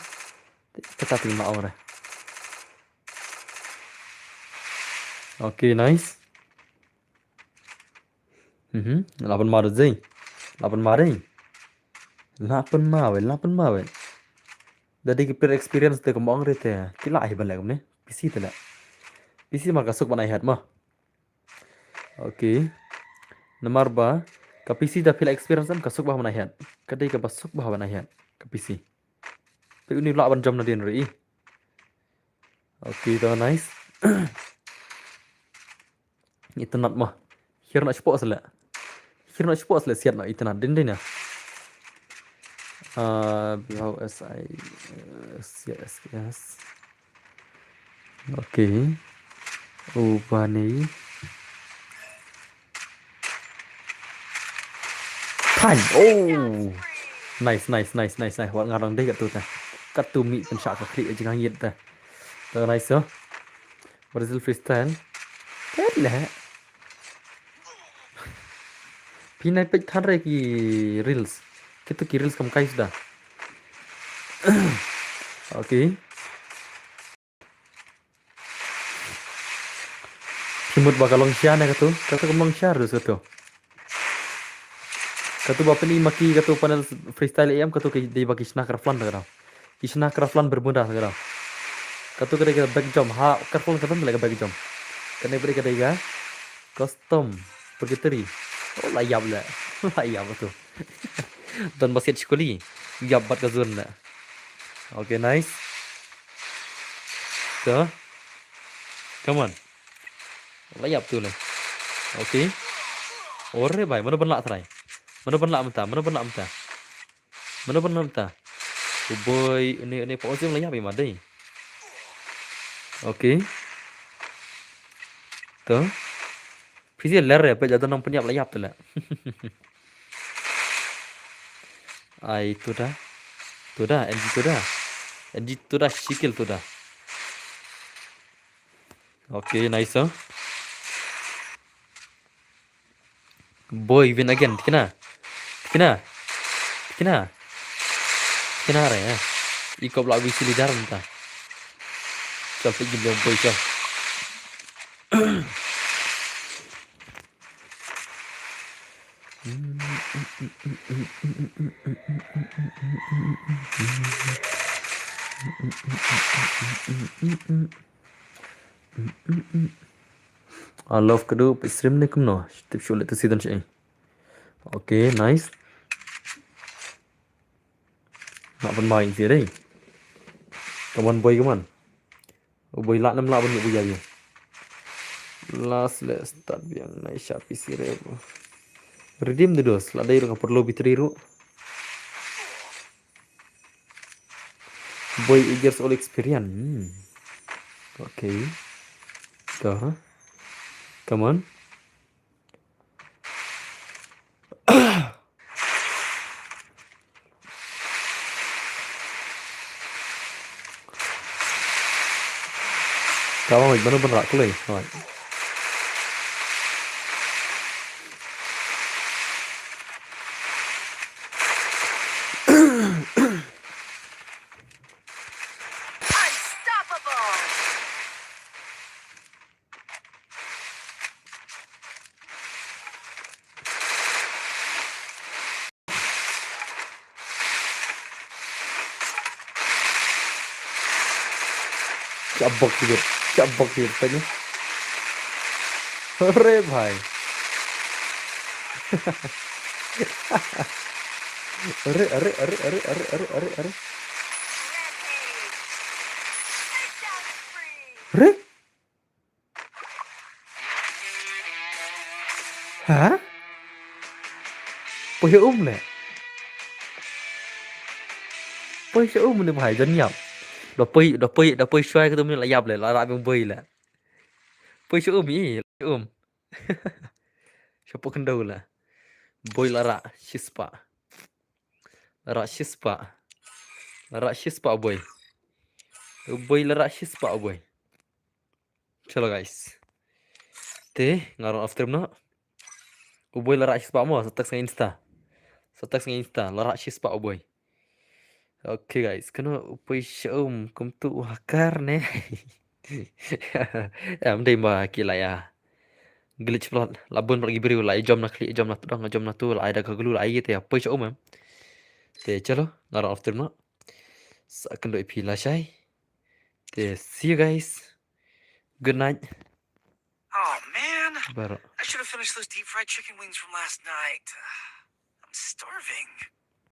Kita tinggal ong re. Okay, nice. 8 mà được gì? 8 mà đấy. 8 mà vậy, 8 mà vậy. Jadi player experience te ko ong re te. Kila ai ban lại ne. PC te la. PC mar kasuk ban ai hat mah. Okay. Nomor ba ka PC da feel experience am kasuk bah ban ai hat. Kadai ka basuk bah ban ai hat ka PC. Pe uni la ban jom na din ri. Okay, to nice. Internet mah. Here nak sport sala. Here nak sport sala siat nak internet din din ya. BHSI yes. Okay. Ubani. Thành. Oh. Nice. Wat ngarang deh kat tu ta. Kat tu mi pensyak ka klik je ngit ta. To nice oh. Brazil freestyle. Thế là Pinai page than re ki reels. Kita ki reels kam kai sudah. Okay. Timut bakal long share na katu. Katu kam long share dus katu. Katu bapak ni maki katu panel freestyle am katu ki di bagi Kishna Craftland katu. Kishna Craftland berbunda katu. Katu kada back jump ha Craftland katu lega back jump. Kena beri kada ga custom pergi oh layap lah. Layap tu. Dan basket sekali. Yap bat ka zone lah. Okay, nice. So. Come on. Layap tu lah. Okay. Ore bhai, mana ban lak try. Mana ban lak mentah. Oh boy, ini pause layap memang deh. Okay. Tu. Fizi ler ya, pe jatuh nang penyap layap tu lah. Ai tu dah. NG tu dah shikil tu dah. Okay, nice oh. Boy win again. Kena re. Ikop lagu isi lidar entah. Chal pergi bilang boy chal. I love kado stream ni kumno. Tip show let season sih. Okay, nice. Nak bermain sih deh. Come on boy, come on. Oh boy lak 6 lak banyak boy aja. Last let's start yang nice sharpie sih deh. Redeem the dos. Lah dari orang perlu biteriru. Boy years all experience. Okay. Dah. Come on. Kawan mình bener-bener rak kulai. Unstoppable! Cabok gitu tanya. Hore bhai. Are. Rampage! Takedown spree! Re? Hả? Bơi nè. Bơi này phải dân nhập. Đó bơi xoay cái tụi mình lại dập lại lại bằng bơi là. Bơi ý Siapa kendau lah. Boy lara shispa. Lara shispa boy. Uboy larak shis pak uboy. Chalo guys. Te ngaron after no. Uboy larak shis pak mo sa text Insta. Sa text Insta larak shis pak uboy. Oke guys, kena uboy syom kum tu hakar ne. Em đây mà kia lại glitch plot labun pergi beri lại jom nak klik jom nak tu dong jom nak tu lại ada kagulu lại gitu ya. Uboy syom em. Te chalo ngaron after no. Sa akan doi pila syai. Te see you guys. Good night. Oh man, Baru. I should have finished those deep fried chicken wings from last night. I'm starving.